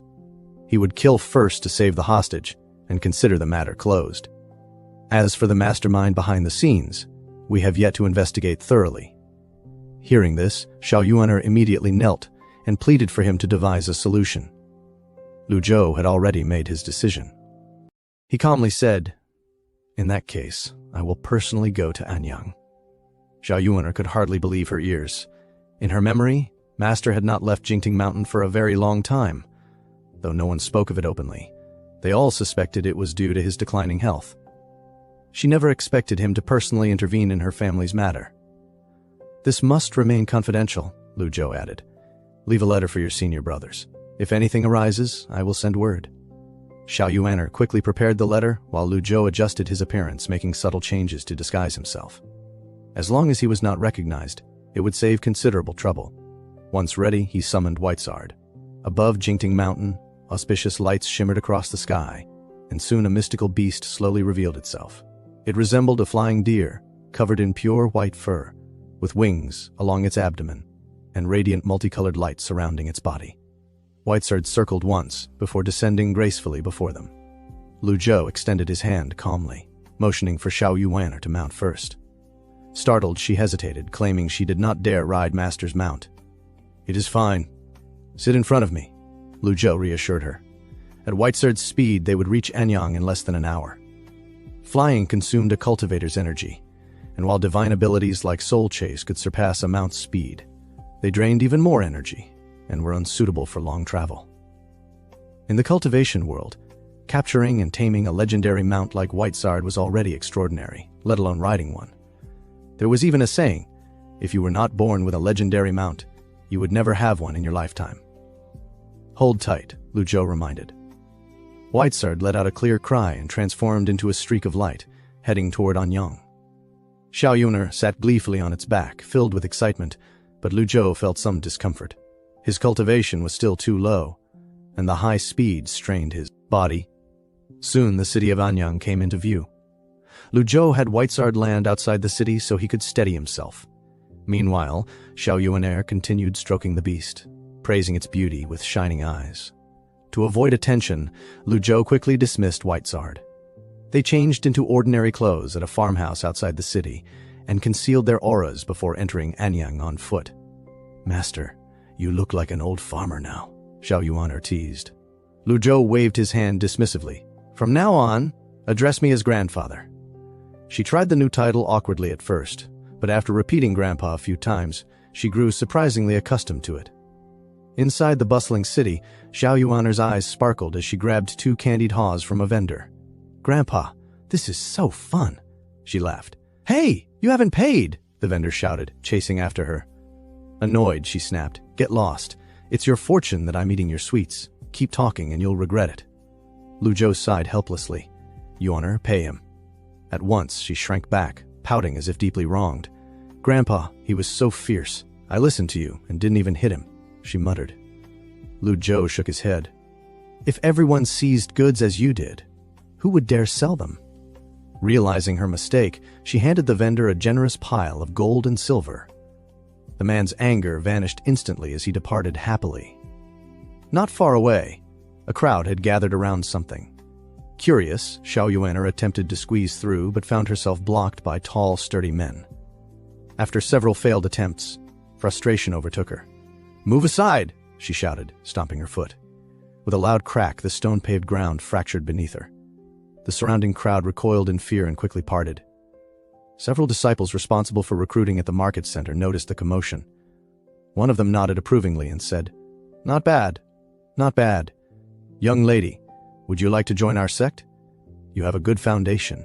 He would kill first to save the hostage and consider the matter closed. As for the mastermind behind the scenes, we have yet to investigate thoroughly. Hearing this, Xiao Yuaner immediately knelt and pleaded for him to devise a solution. Lu Zhou had already made his decision. He calmly said, In that case, I will personally go to Anyang. Xiao Yuaner could hardly believe her ears. In her memory, Master had not left Jingting Mountain for a very long time. Though no one spoke of it openly, they all suspected it was due to his declining health. She never expected him to personally intervene in her family's matter. This must remain confidential, Lu Zhou added. Leave a letter for your senior brothers. If anything arises, I will send word. Xiao Yuaner quickly prepared the letter while Lu Zhou adjusted his appearance, making subtle changes to disguise himself. As long as he was not recognized, it would save considerable trouble. Once ready, he summoned Whitesard. Above Jingting Mountain, auspicious lights shimmered across the sky, and soon a mystical beast slowly revealed itself. It resembled a flying deer, covered in pure white fur, with wings along its abdomen, and radiant multicolored light surrounding its body. Whitesard circled once before descending gracefully before them. Lu Zhou extended his hand calmly, motioning for Xiao Yuaner to mount first. Startled, she hesitated, claiming she did not dare ride Master's mount. It is fine. Sit in front of me, Lu Zhou reassured her. At Whitesard's speed, they would reach Anyang in less than an hour. Flying consumed a cultivator's energy, and while divine abilities like Soul Chase could surpass a mount's speed, they drained even more energy and were unsuitable for long travel. In the cultivation world, capturing and taming a legendary mount like Whitesard was already extraordinary, let alone riding one. There was even a saying, if you were not born with a legendary mount, you would never have one in your lifetime. Hold tight, Lu Zhou reminded. Whitesard let out a clear cry and transformed into a streak of light, heading toward Anyang. Xiao Yuaner sat gleefully on its back, filled with excitement, but Lu Zhou felt some discomfort. His cultivation was still too low, and the high speed strained his body. Soon the city of Anyang came into view. Lu Zhou had Whitesard land outside the city so he could steady himself. Meanwhile, Xiao Yuaner continued stroking the beast. praising its beauty with shining eyes. To avoid attention, Lu Zhou quickly dismissed Whitesard. They changed into ordinary clothes at a farmhouse outside the city and concealed their auras before entering Anyang on foot. "Master, you look like an old farmer now," Xiao Yuan teased. Lu Zhou waved his hand dismissively. "From now on, address me as grandfather." She tried the new title awkwardly at first, but after repeating grandpa a few times, she grew surprisingly accustomed to it. Inside the bustling city, Xiao Yuan's eyes sparkled as she grabbed 2 candied haws from a vendor. "Grandpa, this is so fun," she laughed. "Hey, you haven't paid," the vendor shouted, chasing after her. Annoyed, she snapped, "Get lost. It's your fortune that I'm eating your sweets. Keep talking and you'll regret it." Lu Zhou sighed helplessly. "Yuaner, pay him." At once, she shrank back, pouting as if deeply wronged. "Grandpa, he was so fierce. I listened to you and didn't even hit him," she muttered. Lu Zhou shook his head. "If everyone seized goods as you did, who would dare sell them?" Realizing her mistake, she handed the vendor a generous pile of gold and silver. The man's anger vanished instantly as he departed happily. Not far away, a crowd had gathered around something. Curious, Xiao Yuan attempted to squeeze through but found herself blocked by tall, sturdy men. After several failed attempts, frustration overtook her. "Move aside!" she shouted, stomping her foot. With a loud crack, the stone-paved ground fractured beneath her. The surrounding crowd recoiled in fear and quickly parted. Several disciples responsible for recruiting at the market center noticed the commotion. One of them nodded approvingly and said, "Not bad, not bad. Young lady, would you like to join our sect? You have a good foundation."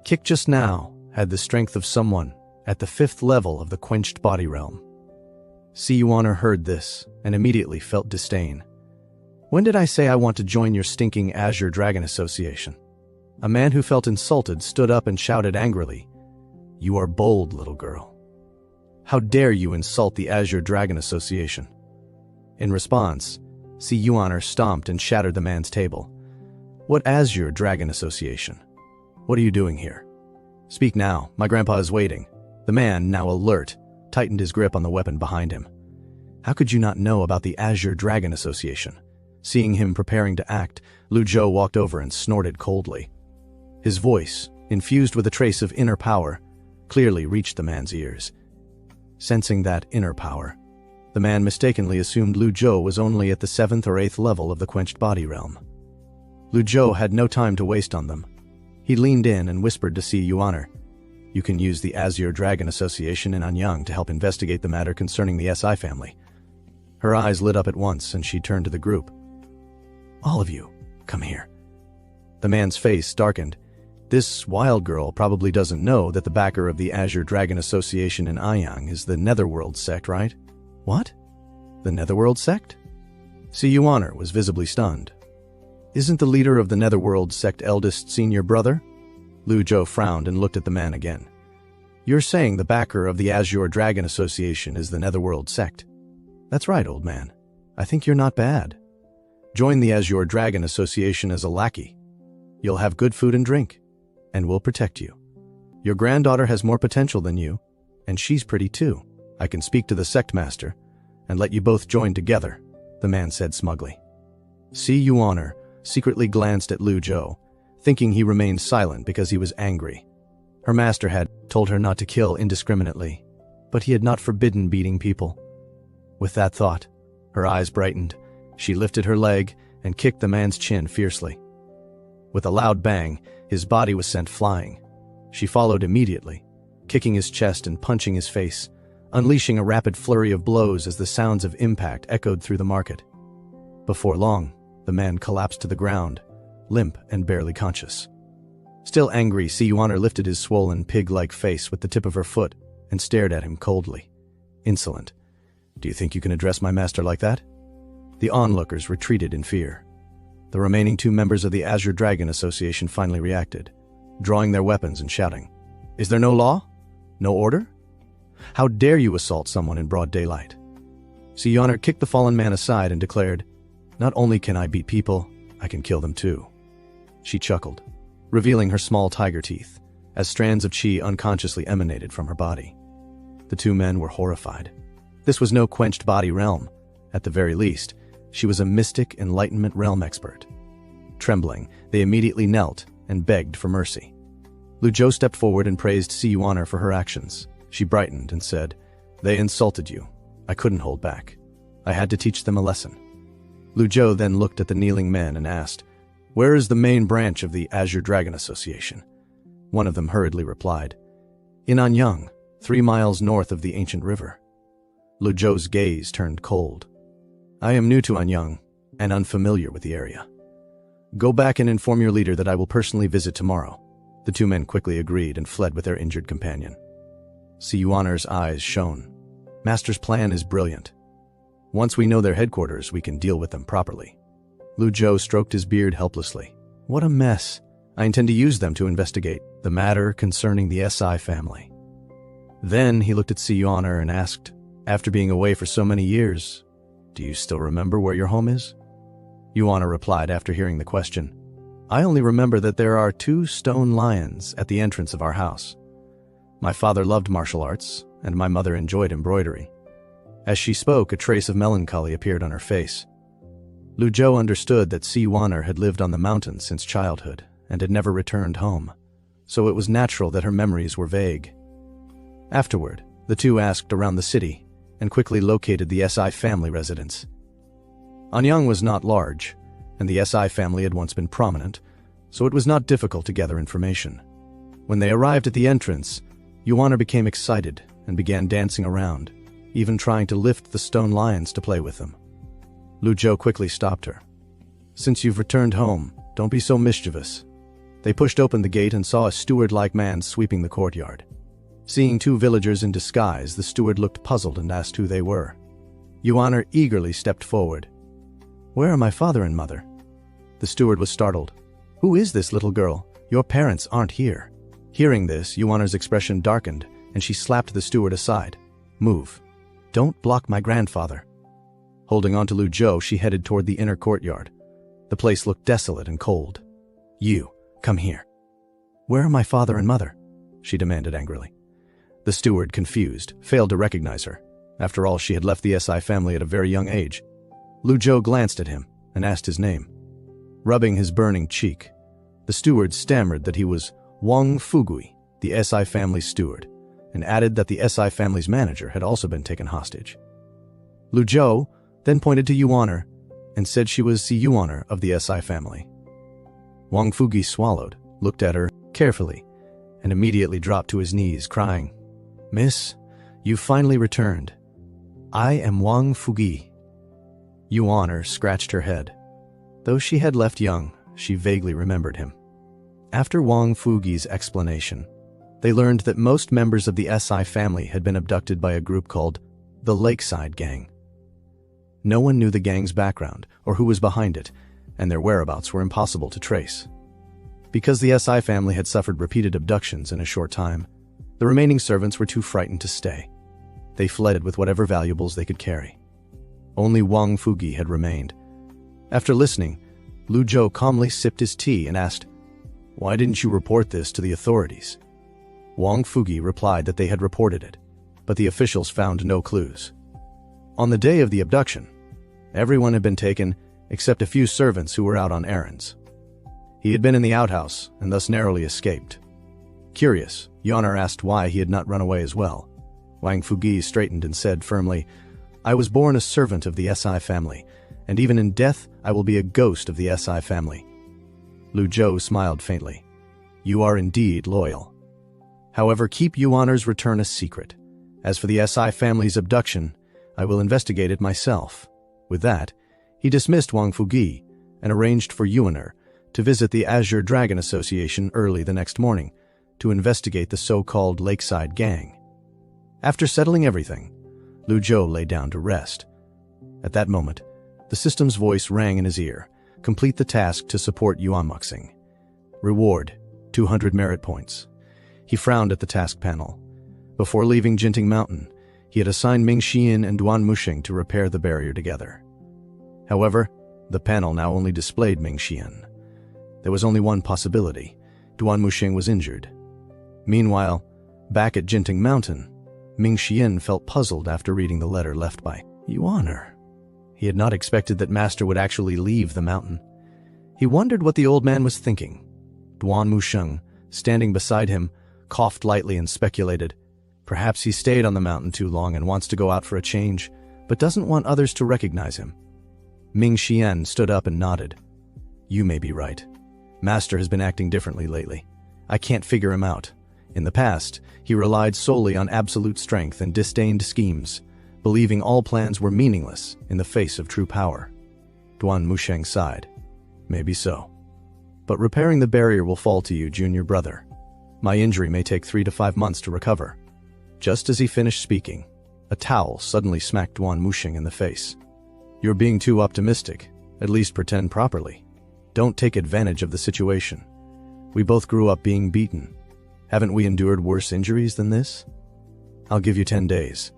Kick just now had the strength of someone at the 5th level of the quenched body realm. Si Yuaner heard this and immediately felt disdain. "When did I say I want to join your stinking Azure Dragon Association?" A man who felt insulted stood up and shouted angrily, "You are bold, little girl. How dare you insult the Azure Dragon Association?" In response, Si Yuaner stomped and shattered the man's table. "What Azure Dragon Association? What are you doing here? Speak now, my grandpa is waiting." The man, now alert, tightened his grip on the weapon behind him. How could you not know about the Azure Dragon Association? Seeing him preparing to act, Lu Zhou walked over and snorted coldly. His voice, infused with a trace of inner power, clearly reached the man's ears. Sensing that inner power, the man mistakenly assumed Lu Zhou was only at the 7th or 8th level of the quenched body realm. Lu Zhou had no time to waste on them. He leaned in and whispered to Si Yuaner, "You can use the Azure Dragon Association in Anyang to help investigate the matter concerning the SI family." Her eyes lit up at once and she turned to the group. "All of you, come here." The man's face darkened. This wild girl probably doesn't know that the backer of the Azure Dragon Association in Anyang is the Netherworld sect, right? What? The Netherworld sect? Si Yuaner was visibly stunned. Isn't the leader of the Netherworld sect eldest senior brother? Lu Zhou frowned and looked at the man again. You're saying the backer of the Azure Dragon Association is the Netherworld sect? That's right, old man. I think you're not bad. Join the Azure Dragon Association as a lackey. You'll have good food and drink, and we'll protect you. Your granddaughter has more potential than you, and she's pretty too. I can speak to the sect master and let you both join together, the man said smugly. Si Yuaner secretly glanced at Lu Zhou, thinking he remained silent because he was angry. Her master had told her not to kill indiscriminately, but he had not forbidden beating people. With that thought, her eyes brightened. She lifted her leg and kicked the man's chin fiercely. With a loud bang, his body was sent flying. She followed immediately, kicking his chest and punching his face, unleashing a rapid flurry of blows as the sounds of impact echoed through the market. Before long, the man collapsed to the ground, limp and barely conscious. Still angry, Si Yuaner lifted his swollen, pig-like face with the tip of her foot and stared at him coldly. Insolent. Do you think you can address my master like that? The onlookers retreated in fear. The remaining 2 members of the Azure Dragon Association finally reacted, drawing their weapons and shouting, Is there no law? No order? How dare you assault someone in broad daylight? Si Yuaner kicked the fallen man aside and declared, Not only can I beat people, I can kill them too. She chuckled, revealing her small tiger teeth, as strands of chi unconsciously emanated from her body. The 2 men were horrified. This was no quenched body realm. At the very least, she was a mystic enlightenment realm expert. Trembling, they immediately knelt and begged for mercy. Lu Zhou stepped forward and praised Si Yuan for her actions. She brightened and said, "They insulted you. I couldn't hold back. I had to teach them a lesson." Lu Zhou then looked at the kneeling men and asked, "Where is the main branch of the Azure Dragon Association?" One of them hurriedly replied, "In Anyang, 3 miles north of the ancient river." Lu Zhou's gaze turned cold. "I am new to Anyang and unfamiliar with the area. Go back and inform your leader that I will personally visit tomorrow." The two men quickly agreed and fled with their injured companion. Si Yuaner's eyes shone. "Master's plan is brilliant. Once we know their headquarters, we can deal with them properly." Lu Zhou stroked his beard helplessly. "What a mess. I intend to use them to investigate the matter concerning the SI family." Then he looked at Si Yuaner and asked, "After being away for so many years, do you still remember where your home is?" Yuaner replied after hearing the question, "I only remember that there are 2 stone lions at the entrance of our house. My father loved martial arts, and my mother enjoyed embroidery." As she spoke, a trace of melancholy appeared on her face. Lu Zhou understood that Si Yuaner had lived on the mountain since childhood and had never returned home, so it was natural that her memories were vague. Afterward, the two asked around the city and quickly located the SI family residence. Anyang was not large, and the SI family had once been prominent, so it was not difficult to gather information. When they arrived at the entrance, Yuaner became excited and began dancing around, even trying to lift the stone lions to play with them. Lu Zhou quickly stopped her. "Since you've returned home, don't be so mischievous." They pushed open the gate and saw a steward-like man sweeping the courtyard. Seeing 2 villagers in disguise, the steward looked puzzled and asked who they were. Yuaner eagerly stepped forward. "Where are my father and mother?" The steward was startled. "Who is this little girl? Your parents aren't here." Hearing this, Yuaner's expression darkened, and she slapped the steward aside. "Move. Don't block my grandfather." Holding on to Lu Zhou, she headed toward the inner courtyard. The place looked desolate and cold. "You, come here." "Where are my father and mother?" she demanded angrily. The steward, confused, failed to recognize her. After all, she had left the SI family at a very young age. Lu Zhou glanced at him and asked his name. Rubbing his burning cheek, the steward stammered that he was Wang Fugui, the SI family's steward, and added that the SI family's manager had also been taken hostage. Lu Zhou then pointed to Yuaner and said she was Si Yuaner of the SI family. Wang Fugui swallowed, looked at her carefully, and immediately dropped to his knees, crying, "Miss, you finally returned. I am Wang Fugui." Yuaner scratched her head. Though she had left young, she vaguely remembered him. After Wang Fugui's explanation, they learned that most members of the SI family had been abducted by a group called the Lakeside Gang. No one knew the gang's background or who was behind it, and their whereabouts were impossible to trace. Because the SI family had suffered repeated abductions in a short time, the remaining servants were too frightened to stay. They fled with whatever valuables they could carry. Only Wang Fugui had remained. After listening, Lu Zhou calmly sipped his tea and asked, "Why didn't you report this to the authorities?" Wang Fugui replied that they had reported it, but the officials found no clues. On the day of the abduction, everyone had been taken except a few servants who were out on errands. He had been in the outhouse and thus narrowly escaped. Curious, Yuaner asked why he had not run away as well. Wang Fugui straightened and said firmly, "I was born a servant of the SI family, and even in death I will be a ghost of the SI family." Lu Zhou smiled faintly. "You are indeed loyal. However, keep Yuaner's return a secret. As for the SI family's abduction, I will investigate it myself." With that, he dismissed Wang Fugui and arranged for Yuaner to visit the Azure Dragon Association early the next morning to investigate the so-called Lakeside Gang. After settling everything, Lu Zhou lay down to rest. At that moment, the system's voice rang in his ear. Complete the task to support Yuanmuxing. Reward, 200 merit points. He frowned at the task panel. Before leaving Jinting Mountain, he had assigned Ming Xian and Duan Muxing to repair the barrier together. However, the panel now only displayed Ming Xian. There was only one possibility. Duan Muxing was injured. Meanwhile, back at Jinting Mountain, Ming Xian felt puzzled after reading the letter left by Yuaner. He had not expected that Master would actually leave the mountain. He wondered what the old man was thinking. Duan Musheng, standing beside him, coughed lightly and speculated. Perhaps he stayed on the mountain too long and wants to go out for a change, but doesn't want others to recognize him. Ming Xian stood up and nodded. You may be right. Master has been acting differently lately. I can't figure him out. In the past, he relied solely on absolute strength and disdained schemes, believing all plans were meaningless in the face of true power. Duan Musheng sighed. Maybe so. But repairing the barrier will fall to you, junior brother. My injury may take 3 to 5 months to recover. Just as he finished speaking, a towel suddenly smacked Duan Musheng in the face. You're being too optimistic. At least pretend properly. Don't take advantage of the situation. We both grew up being beaten. Haven't we endured worse injuries than this? I'll give you 10 days.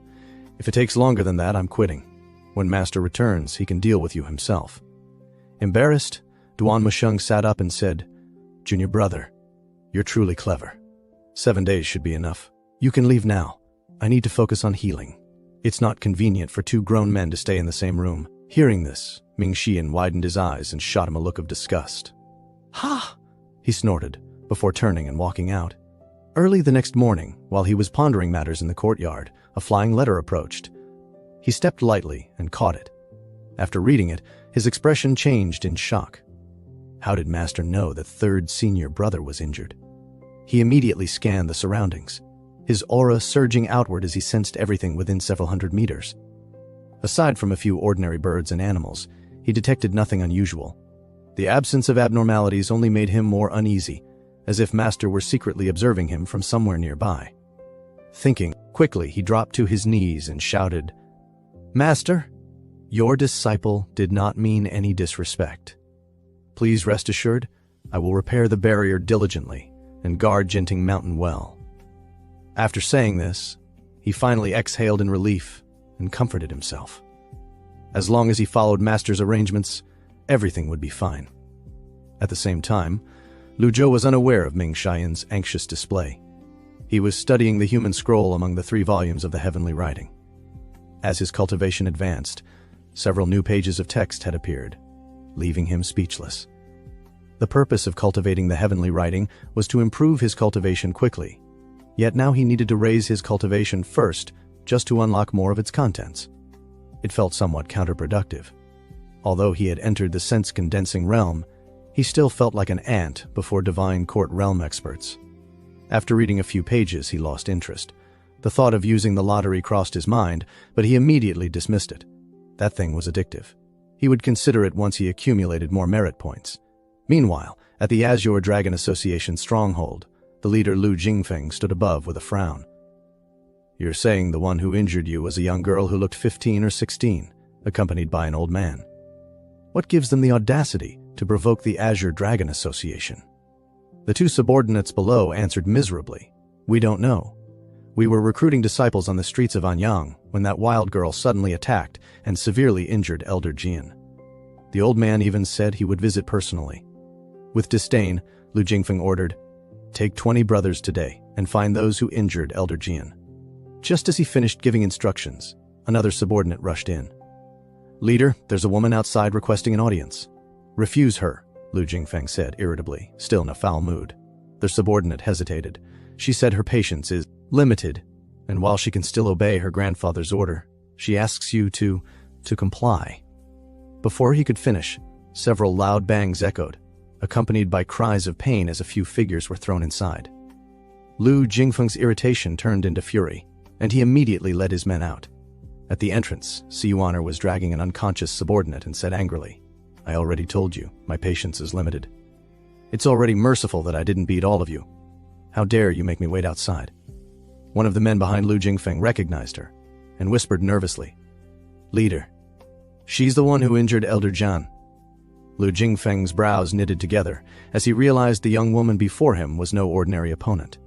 If it takes longer than that, I'm quitting. When Master returns, he can deal with you himself. Embarrassed, Duan Musheng sat up and said, Junior brother, you're truly clever. 7 days should be enough. You can leave now. I need to focus on healing. It's not convenient for 2 grown men to stay in the same room. Hearing this, Ming Xian widened his eyes and shot him a look of disgust. Ha! He snorted, before turning and walking out. Early the next morning, while he was pondering matters in the courtyard, a flying letter approached. He stepped lightly and caught it. After reading it, his expression changed in shock. How did Master know that 3rd senior brother was injured? He immediately scanned the surroundings, his aura surging outward as he sensed everything within several hundred meters. Aside from a few ordinary birds and animals, he detected nothing unusual. The absence of abnormalities only made him more uneasy, as if Master were secretly observing him from somewhere nearby. Thinking quickly, he dropped to his knees and shouted, Master, your disciple did not mean any disrespect. Please rest assured, I will repair the barrier diligently and guard Jinting Mountain well. After saying this, he finally exhaled in relief and comforted himself. As long as he followed Master's arrangements, everything would be fine. At the same time, Lu Zhou was unaware of Ming Xian's anxious display. He was studying the human scroll among the 3 volumes of the heavenly writing. As his cultivation advanced, several new pages of text had appeared, leaving him speechless. The purpose of cultivating the heavenly writing was to improve his cultivation quickly, yet now he needed to raise his cultivation first just to unlock more of its contents. It felt somewhat counterproductive. Although he had entered the sense-condensing realm, he still felt like an ant before divine court realm experts. After reading a few pages, he lost interest. The thought of using the lottery crossed his mind, but he immediately dismissed it. That thing was addictive. He would consider it once he accumulated more merit points. Meanwhile, at the Azure Dragon Association stronghold, the leader Lu Jingfeng stood above with a frown. You're saying the one who injured you was a young girl who looked 15 or 16, accompanied by an old man. What gives them the audacity to provoke the Azure Dragon Association? The 2 subordinates below answered miserably. We don't know. We were recruiting disciples on the streets of Anyang when that wild girl suddenly attacked and severely injured Elder Jian. The old man even said he would visit personally. With disdain, Lu Jingfeng ordered, Take 20 brothers today and find those who injured Elder Jian. Just as he finished giving instructions, another subordinate rushed in. Leader, there's a woman outside requesting an audience. Refuse her, Lu Jingfeng said irritably, still in a foul mood. The subordinate hesitated. She said her patience is limited, and while she can still obey her grandfather's order, she asks you to comply. Before he could finish, several loud bangs echoed, accompanied by cries of pain as a few figures were thrown inside. Lu Jingfeng's irritation turned into fury, and he immediately led his men out. At the entrance, Siyuaner was dragging an unconscious subordinate and said angrily, I already told you, my patience is limited. It's already merciful that I didn't beat all of you. How dare you make me wait outside? One of the men behind Lu Jingfeng recognized her and whispered nervously, Leader, she's the one who injured Elder Jian. Lu Jingfeng's brows knitted together as he realized the young woman before him was no ordinary opponent.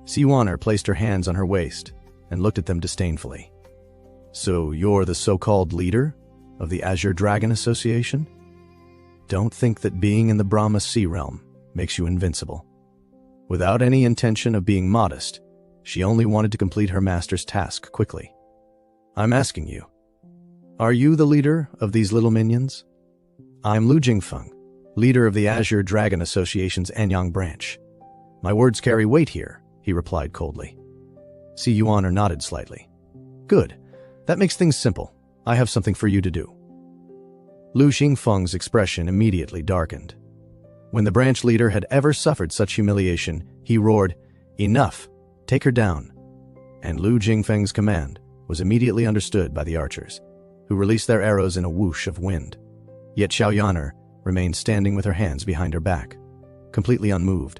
Siyuaner placed her hands on her waist and looked at them disdainfully. So you're the so-called leader of the Azure Dragon Association? Don't think that being in the Brahma Sea Realm makes you invincible. Without any intention of being modest, she only wanted to complete her master's task quickly. I'm asking you, Are you the leader of these little minions? I'm Lu Jingfeng, leader of the Azure Dragon Association's Anyang branch. My words carry weight here, he replied coldly. Si Yuan nodded slightly. Good. That makes things simple. I have something for you to do. Lu Jingfeng's expression immediately darkened. When the branch leader had ever suffered such humiliation, he roared, Enough! Take her down. And Lu Jingfeng's command was immediately understood by the archers, who released their arrows in a whoosh of wind. Yet Xiaoyaner remained standing with her hands behind her back, completely unmoved,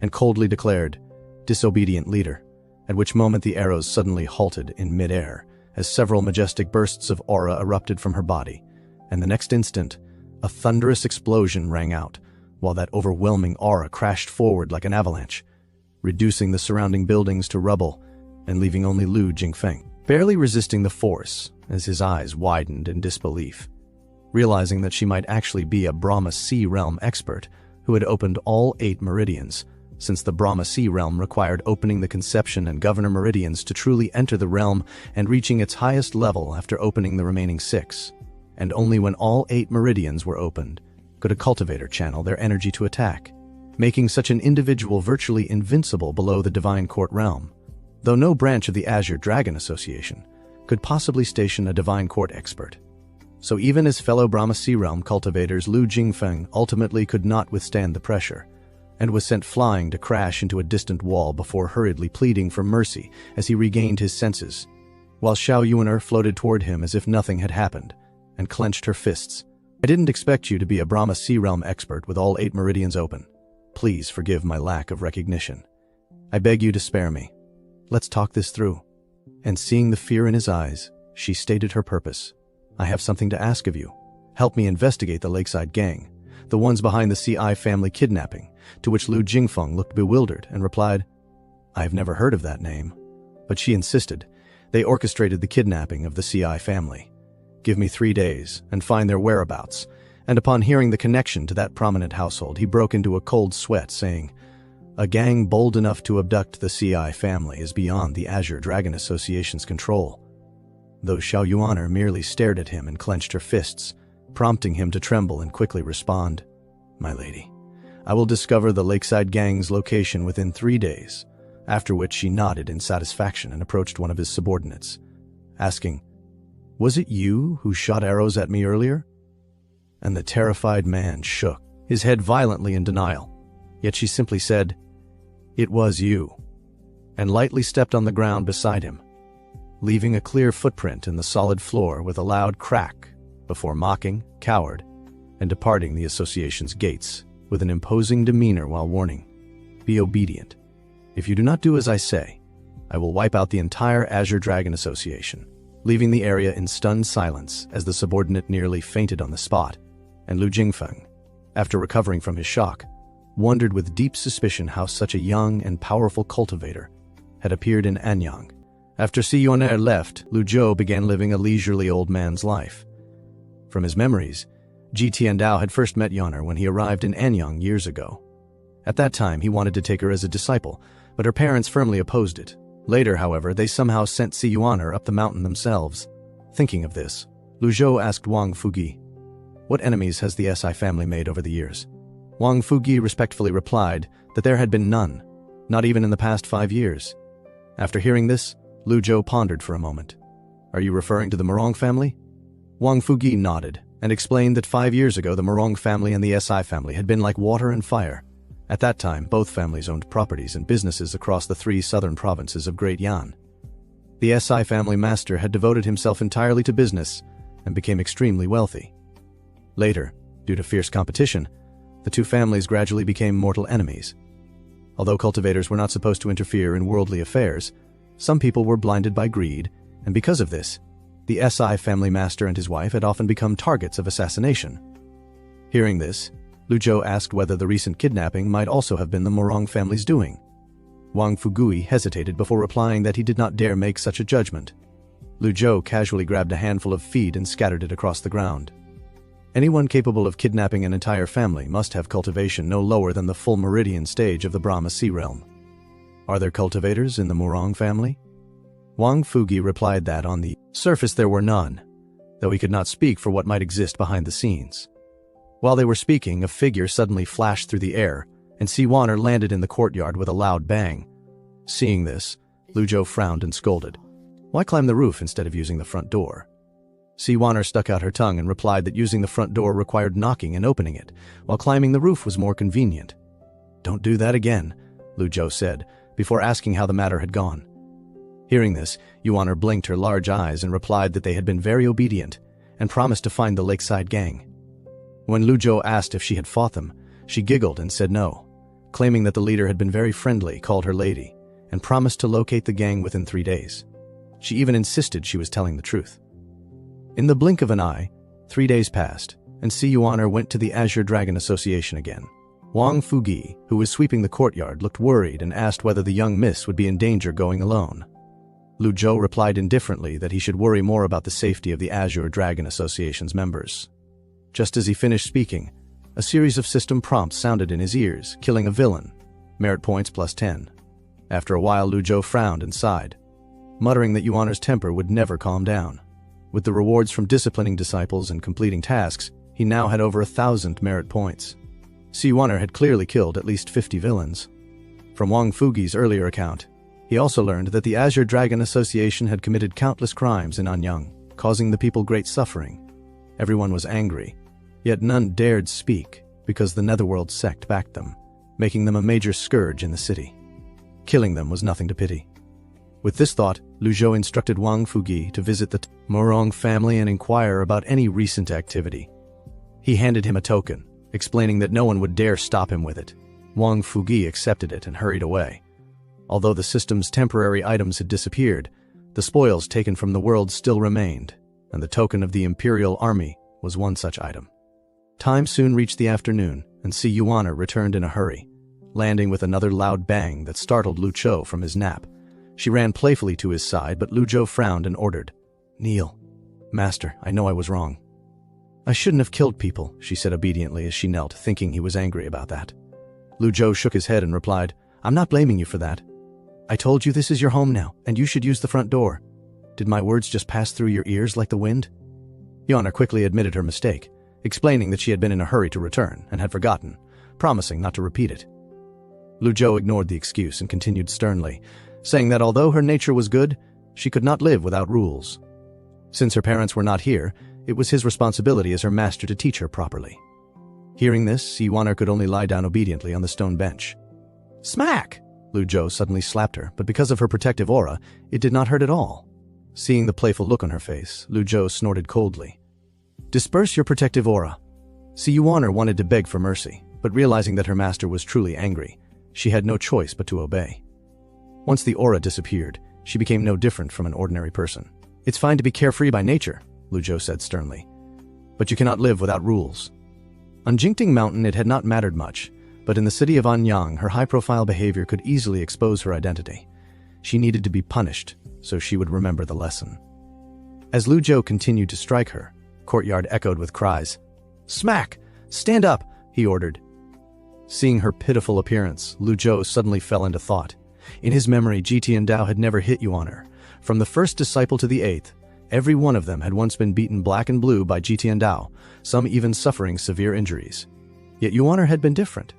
and coldly declared, Disobedient leader, at which moment the arrows suddenly halted in midair as several majestic bursts of aura erupted from her body, and the next instant, a thunderous explosion rang out, while that overwhelming aura crashed forward like an avalanche, reducing the surrounding buildings to rubble and leaving only Lu Jingfeng barely resisting the force as his eyes widened in disbelief, realizing that she might actually be a Brahma Sea Realm expert who had opened all 8 meridians, since the Brahma Sea Realm required opening the Conception and Governor meridians to truly enter the realm and reaching its highest level after opening the remaining 6, and only when all 8 meridians were opened could a cultivator channel their energy to attack, making such an individual virtually invincible below the Divine Court realm, though no branch of the Azure Dragon Association could possibly station a Divine Court expert. So even as fellow Brahma Sea Realm cultivators, Lu Jingfeng ultimately could not withstand the pressure, and was sent flying to crash into a distant wall before hurriedly pleading for mercy as he regained his senses, while Xiao Yuaner floated toward him as if nothing had happened, and clenched her fists. I didn't expect you to be a Brahma Sea Realm expert with all 8 meridians open. Please forgive my lack of recognition. I beg you to spare me. Let's talk this through. And seeing the fear in his eyes, she stated her purpose. I have something to ask of you. Help me investigate the Lakeside Gang, the ones behind the CI family kidnapping, to which Lu Jingfeng looked bewildered and replied, I have never heard of that name. But she insisted. They orchestrated the kidnapping of the CI family. Give me 3 days and find their whereabouts. And upon hearing the connection to that prominent household, he broke into a cold sweat, saying, A gang bold enough to abduct the CI family is beyond the Azure Dragon Association's control. Though Xiao Yuaner merely stared at him and clenched her fists, prompting him to tremble and quickly respond, My lady, I will discover the Lakeside Gang's location within 3 days, after which she nodded in satisfaction and approached one of his subordinates, asking, Was it you who shot arrows at me earlier? And the terrified man shook, his head violently in denial. Yet she simply said, It was you, and lightly stepped on the ground beside him, leaving a clear footprint in the solid floor with a loud crack before mocking, coward, and departing the association's gates with an imposing demeanor while warning, Be obedient. If you do not do as I say, I will wipe out the entire Azure Dragon Association, leaving the area in stunned silence as the subordinate nearly fainted on the spot, and Lu Jingfeng, after recovering from his shock, wondered with deep suspicion how such a young and powerful cultivator had appeared in Anyang. After Si Yuaner left, Lu Zhou began living a leisurely old man's life. From his memories, Ji Tiandao had first met Yuaner when he arrived in Anyang years ago. At that time, he wanted to take her as a disciple, but her parents firmly opposed it. Later, however, they somehow sent Si Yuaner up the mountain themselves. Thinking of this, Lu Zhou asked Wang Fugi, What enemies has the SI family made over the years? Wang Fugi respectfully replied that there had been none, not even in the past 5 years. After hearing this, Lu Zhou pondered for a moment. Are you referring to the Morong family? Wang Fugi nodded and explained that 5 years ago the Morong family and the SI family had been like water and fire. At that time, both families owned properties and businesses across the 3 southern provinces of Great Yan. The SI family master had devoted himself entirely to business and became extremely wealthy. Later, due to fierce competition, the 2 families gradually became mortal enemies. Although cultivators were not supposed to interfere in worldly affairs, some people were blinded by greed, and because of this, the SI family master and his wife had often become targets of assassination. Hearing this, Lu Zhou asked whether the recent kidnapping might also have been the Morong family's doing. Wang Fugui hesitated before replying that he did not dare make such a judgment. Lu Zhou casually grabbed a handful of feed and scattered it across the ground. Anyone capable of kidnapping an entire family must have cultivation no lower than the full meridian stage of the Brahma Sea Realm. Are there cultivators in the Morong family? Wang Fugi replied that on the surface there were none. though he could not speak for what might exist behind the scenes. While they were speaking, a figure suddenly flashed through the air, and Siwaner landed in the courtyard with a loud bang. Seeing this, Luzhou frowned and scolded. Why climb the roof instead of using the front door? Siwaner stuck out her tongue and replied that using the front door required knocking and opening it, while climbing the roof was more convenient. Don't do that again, Luzhou said, before asking how the matter had gone. Hearing this, Yuaner blinked her large eyes and replied that they had been very obedient and promised to find the lakeside gang. When Luzhou asked if she had fought them, she giggled and said no, claiming that the leader had been very friendly, called her lady, and promised to locate the gang within 3 days. She even insisted she was telling the truth. In the blink of an eye, 3 days passed, and Yuaner went to the Azure Dragon Association again. Wang Fugi, who was sweeping the courtyard, looked worried and asked whether the young miss would be in danger going alone. Luzhou replied indifferently that he should worry more about the safety of the Azure Dragon Association's members. Just as he finished speaking, a series of system prompts sounded in his ears, killing a villain. Merit points +10. After a while, Luzhou frowned and sighed, muttering that Yuaner's temper would never calm down. With the rewards from disciplining disciples and completing tasks, he now had over 1,000 merit points. Yuaner had clearly killed at least 50 villains. From Wang Fugi's earlier account, he also learned that the Azure Dragon Association had committed countless crimes in Anyang, causing the people great suffering. Everyone was angry, yet none dared speak because the Netherworld sect backed them, making them a major scourge in the city. Killing them was nothing to pity. With this thought, Luzhou instructed Wang Fugi to visit the Morong family and inquire about any recent activity. He handed him a token, explaining that no one would dare stop him with it. Wang Fugi accepted it and hurried away. Although the system's temporary items had disappeared, the spoils taken from the world still remained, and the token of the Imperial Army was one such item. Time soon reached the afternoon, and Yuaner returned in a hurry, landing with another loud bang that startled Luzhou from his nap. She ran playfully to his side, but Luzhou frowned and ordered, "Kneel. Master, I know I was wrong." "I shouldn't have killed people," she said obediently as she knelt, thinking he was angry about that. Luzhou shook his head and replied, "I'm not blaming you for that. I told you this is your home now, and you should use the front door. Did my words just pass through your ears like the wind?" Yuaner quickly admitted her mistake, explaining that she had been in a hurry to return and had forgotten, promising not to repeat it. Luzhou ignored the excuse and continued sternly, saying that although her nature was good, she could not live without rules. Since her parents were not here, it was his responsibility as her master to teach her properly. Hearing this, Yuaner could only lie down obediently on the stone bench. "Smack!" Luzhou suddenly slapped her, but because of her protective aura, it did not hurt at all. Seeing the playful look on her face, Luzhou snorted coldly. "Disperse your protective aura." Yuaner wanted to beg for mercy, but realizing that her master was truly angry, she had no choice but to obey. Once the aura disappeared, she became no different from an ordinary person. "It's fine to be carefree by nature," Luzhou said sternly, "but you cannot live without rules." On Jingting Mountain it had not mattered much, but in the city of Anyang her high-profile behavior could easily expose her identity. She needed to be punished, so she would remember the lesson. As Luzhou continued to strike her, courtyard echoed with cries. "Smack! Stand up!" he ordered. Seeing her pitiful appearance, Luzhou suddenly fell into thought. In his memory, Jitian Dao had never hit Yuaner. From the first disciple to the 8th, every one of them had once been beaten black and blue by Jitian Dao, some even suffering severe injuries. Yet Yuaner had been different.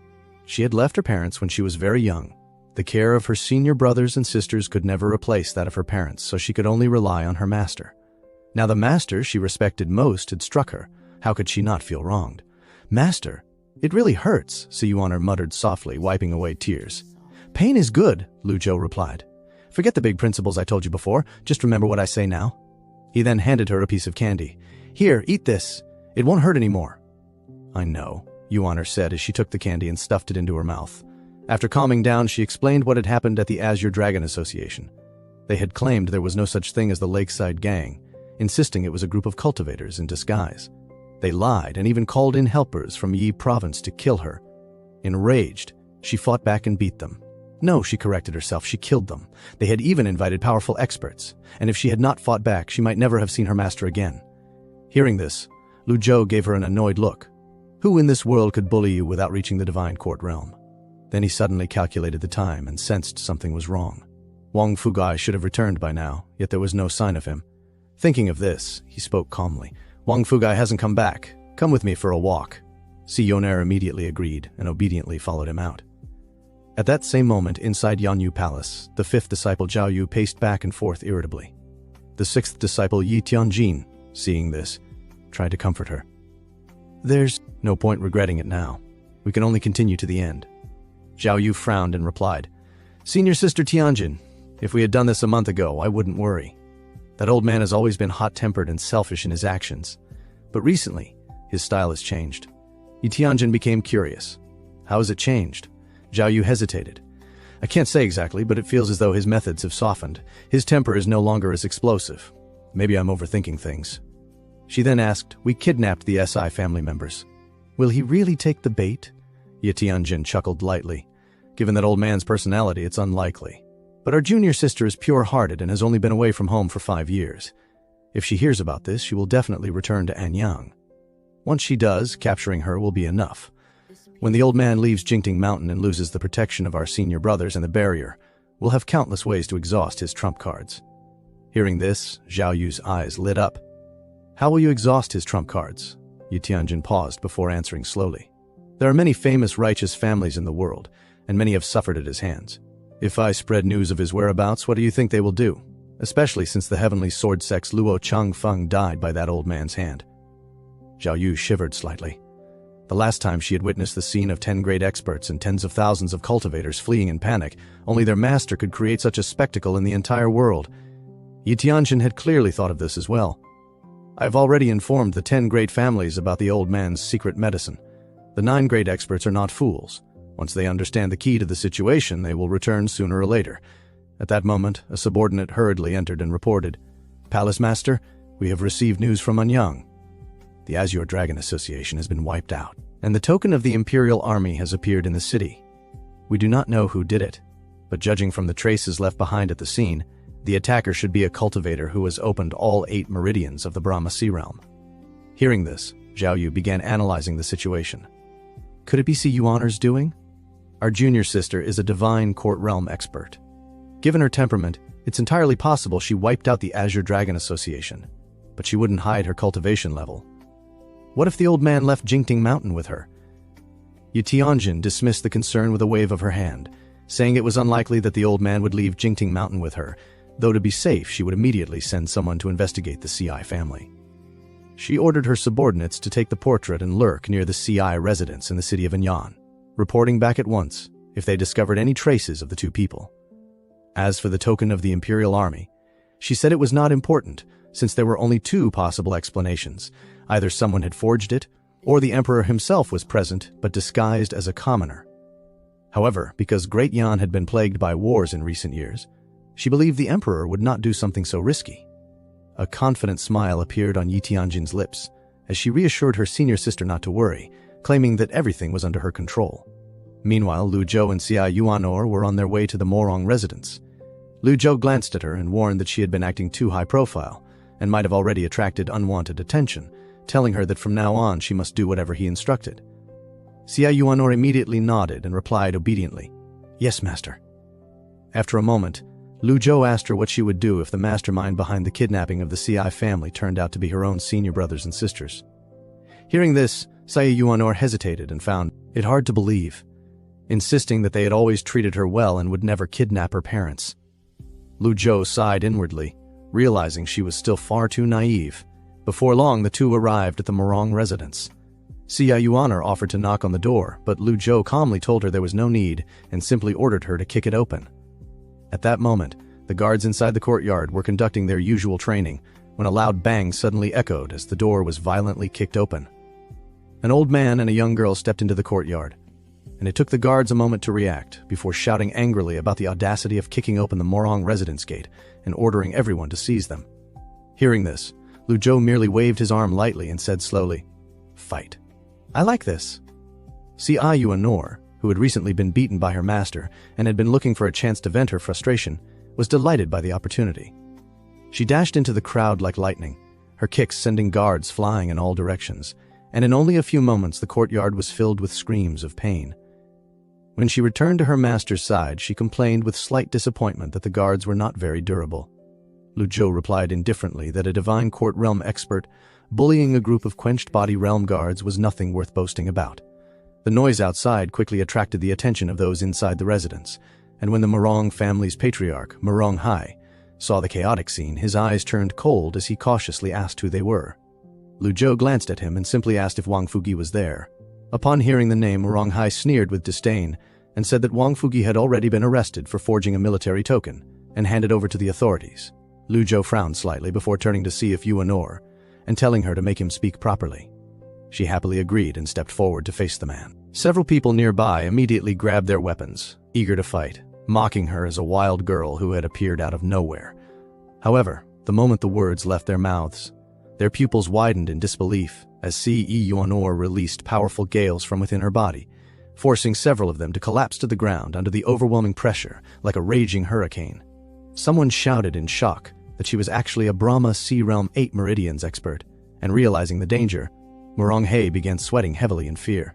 She had left her parents when she was very young. The care of her senior brothers and sisters could never replace that of her parents, so she could only rely on her master. Now the master she respected most had struck her. How could she not feel wronged? "Master, it really hurts," Yuaner muttered softly, wiping away tears. "Pain is good," Luzhou replied. "Forget the big principles I told you before, just remember what I say now." He then handed her a piece of candy. "Here, eat this. It won't hurt anymore." "I know," Yuaner said as she took the candy and stuffed it into her mouth. After calming down, she explained what had happened at the Azure Dragon Association. They had claimed there was no such thing as the Lakeside Gang, insisting it was a group of cultivators in disguise. They lied and even called in helpers from Yi province to kill her. Enraged, she fought back and beat them. No, she corrected herself, she killed them. They had even invited powerful experts, and if she had not fought back, she might never have seen her master again. Hearing this, Luzhou gave her an annoyed look. Who in this world could bully you without reaching the divine court realm? Then he suddenly calculated the time and sensed something was wrong. Wang Fugai should have returned by now, yet there was no sign of him. Thinking of this, he spoke calmly. Wang Fugai hasn't come back. Come with me for a walk. Si Yoner immediately agreed and obediently followed him out. At that same moment, inside Yanyu Palace, the fifth disciple Zhao Yu paced back and forth irritably. The sixth disciple Yi Tianjin, seeing this, tried to comfort her. There's no point regretting it now. We can only continue to the end. Zhao Yu frowned and replied, Senior Sister Tianjin, if we had done this a month ago, I wouldn't worry. That old man has always been hot-tempered and selfish in his actions. But recently, his style has changed. Yi Tianjin became curious. How has it changed? Zhao Yu hesitated. I can't say exactly, but it feels as though his methods have softened. His temper is no longer as explosive. Maybe I'm overthinking things. She then asked, We kidnapped the SI family members. Will he really take the bait? Yi Tianjin chuckled lightly. Given that old man's personality, it's unlikely. But our junior sister is pure-hearted and has only been away from home for 5 years. If she hears about this, she will definitely return to Anyang. Once she does, capturing her will be enough. When the old man leaves Jingting Mountain and loses the protection of our senior brothers and the barrier, we'll have countless ways to exhaust his trump cards. Hearing this, Zhao Yu's eyes lit up. How will you exhaust his trump cards? Yi Tianjin paused before answering slowly. There are many famous righteous families in the world, and many have suffered at his hands. If I spread news of his whereabouts, what do you think they will do? Especially since the heavenly sword sect's Luo Changfeng died by that old man's hand. Zhao Yu shivered slightly. The last time she had witnessed the scene of 10 great experts and tens of thousands of cultivators fleeing in panic, only their master could create such a spectacle in the entire world. Yi Tianjin had clearly thought of this as well. I've already informed the 10 great families about the old man's secret medicine. The 9 great experts are not fools. Once they understand the key to the situation, they will return sooner or later. At that moment, a subordinate hurriedly entered and reported, Palace Master, we have received news from Anyang. The Azure Dragon Association has been wiped out, and the token of the Imperial Army has appeared in the city. We do not know who did it, but judging from the traces left behind at the scene, the attacker should be a cultivator who has opened all 8 meridians of the Brahma Sea Realm. Hearing this, Zhao Yu began analyzing the situation. Could it be Si Yuaner's doing? Our junior sister is a divine court realm expert. Given her temperament, it's entirely possible she wiped out the Azure Dragon Association, but she wouldn't hide her cultivation level. What if the old man left Jingting Mountain with her? Yi Tianjin dismissed the concern with a wave of her hand, saying it was unlikely that the old man would leave Jingting Mountain with her, though to be safe she would immediately send someone to investigate the CI family. She ordered her subordinates to take the portrait and lurk near the CI residence in the city of Anyan, reporting back at once if they discovered any traces of the 2 people. As for the token of the Imperial Army, she said it was not important, since there were only 2 possible explanations. Either someone had forged it, or the emperor himself was present but disguised as a commoner. However, because Great Yan had been plagued by wars in recent years, she believed the emperor would not do something so risky. A confident smile appeared on Yi Tianjin's lips as she reassured her senior sister not to worry, claiming that everything was under her control. Meanwhile, Lu Zhou and Xia Yuanor were on their way to the Morong residence. Lu Zhou glanced at her and warned that she had been acting too high profile and might have already attracted unwanted attention, telling her that from now on she must do whatever he instructed. Xia Yuanor immediately nodded and replied obediently, Yes, master. After a moment, Lu Zhou asked her what she would do if the mastermind behind the kidnapping of the CI family turned out to be her own senior brothers and sisters. Hearing this, Xia Yuanor hesitated and found it hard to believe, insisting that they had always treated her well and would never kidnap her parents. Lu Zhou sighed inwardly, realizing she was still far too naive. Before long, the 2 arrived at the Morong residence. Xia Yuanor offered to knock on the door, but Lu Zhou calmly told her there was no need and simply ordered her to kick it open. At that moment, the guards inside the courtyard were conducting their usual training when a loud bang suddenly echoed as the door was violently kicked open. An old man and a young girl stepped into the courtyard, and it took the guards a moment to react before shouting angrily about the audacity of kicking open the Morong residence gate and ordering everyone to seize them. Hearing this, Lu Zhou merely waved his arm lightly and said slowly, Fight. I like this. Xia Yuanor, who had recently been beaten by her master and had been looking for a chance to vent her frustration, was delighted by the opportunity. She dashed into the crowd like lightning, her kicks sending guards flying in all directions, and in only a few moments the courtyard was filled with screams of pain. When she returned to her master's side, she complained with slight disappointment that the guards were not very durable. Lu Zhou replied indifferently that a divine court realm expert bullying a group of quenched body realm guards was nothing worth boasting about. The noise outside quickly attracted the attention of those inside the residence, and when the Murong family's patriarch, Murong Hai, saw the chaotic scene, his eyes turned cold as he cautiously asked who they were. Lu Zhou glanced at him and simply asked if Wang Fugi was there. Upon hearing the name, Murong Hai sneered with disdain and said that Wang Fugi had already been arrested for forging a military token and handed over to the authorities. Lu Zhou frowned slightly before turning to see if Yuanor and telling her to make him speak properly. She happily agreed and stepped forward to face the man. Several people nearby immediately grabbed their weapons, eager to fight, mocking her as a wild girl who had appeared out of nowhere. However, the moment the words left their mouths, their pupils widened in disbelief as C.E. Yuanor released powerful gales from within her body, forcing several of them to collapse to the ground under the overwhelming pressure like a raging hurricane. Someone shouted in shock that she was actually a Brahma Sea Realm 8 Meridians expert, and realizing the danger, Murong Hai began sweating heavily in fear.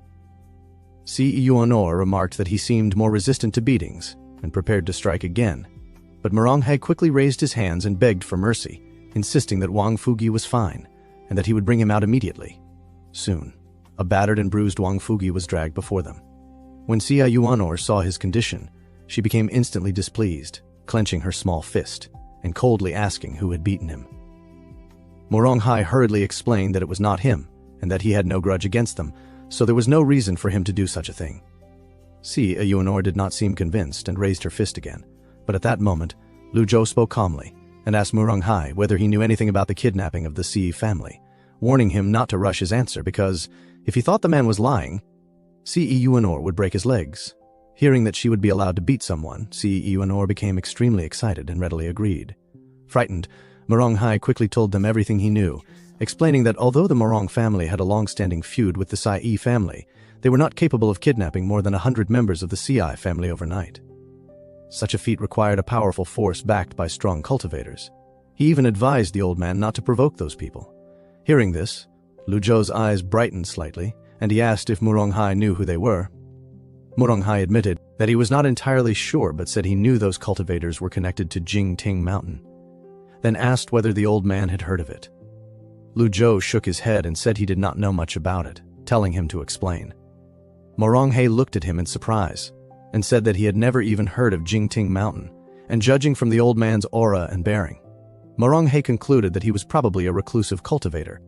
C.E. Yuanor remarked that he seemed more resistant to beatings and prepared to strike again, but Murong Hai quickly raised his hands and begged for mercy, insisting that Wang Fugi was fine and that he would bring him out immediately. Soon, a battered and bruised Wang Fugi was dragged before them. When C.I. Yuanor saw his condition, she became instantly displeased, clenching her small fist and coldly asking who had beaten him. Murong Hai hurriedly explained that it was not him and that he had no grudge against them, so there was no reason for him to do such a thing. C.I. Yuanor did not seem convinced and raised her fist again, but at that moment, Lu Zhou spoke calmly and asked Murong Hai whether he knew anything about the kidnapping of the C.E. family, warning him not to rush his answer because, if he thought the man was lying, C.E. Yuanor would break his legs. Hearing that she would be allowed to beat someone, C.E. Yuanor became extremely excited and readily agreed. Frightened, Murong Hai quickly told them everything he knew, explaining that although the Murong family had a long-standing feud with the Sai family, they were not capable of kidnapping more than 100 members of the Ci family overnight. Such a feat required a powerful force backed by strong cultivators. He even advised the old man not to provoke those people. Hearing this, Lu Zhou's eyes brightened slightly, and he asked if Murong Hai knew who they were. Murong Hai admitted that he was not entirely sure but said he knew those cultivators were connected to Jingting Mountain, then asked whether the old man had heard of it. Lu Zhou shook his head and said he did not know much about it, telling him to explain. Murong Hai looked at him in surprise and said that he had never even heard of Jingting Mountain, and judging from the old man's aura and bearing, Murong Hai concluded that he was probably a reclusive cultivator,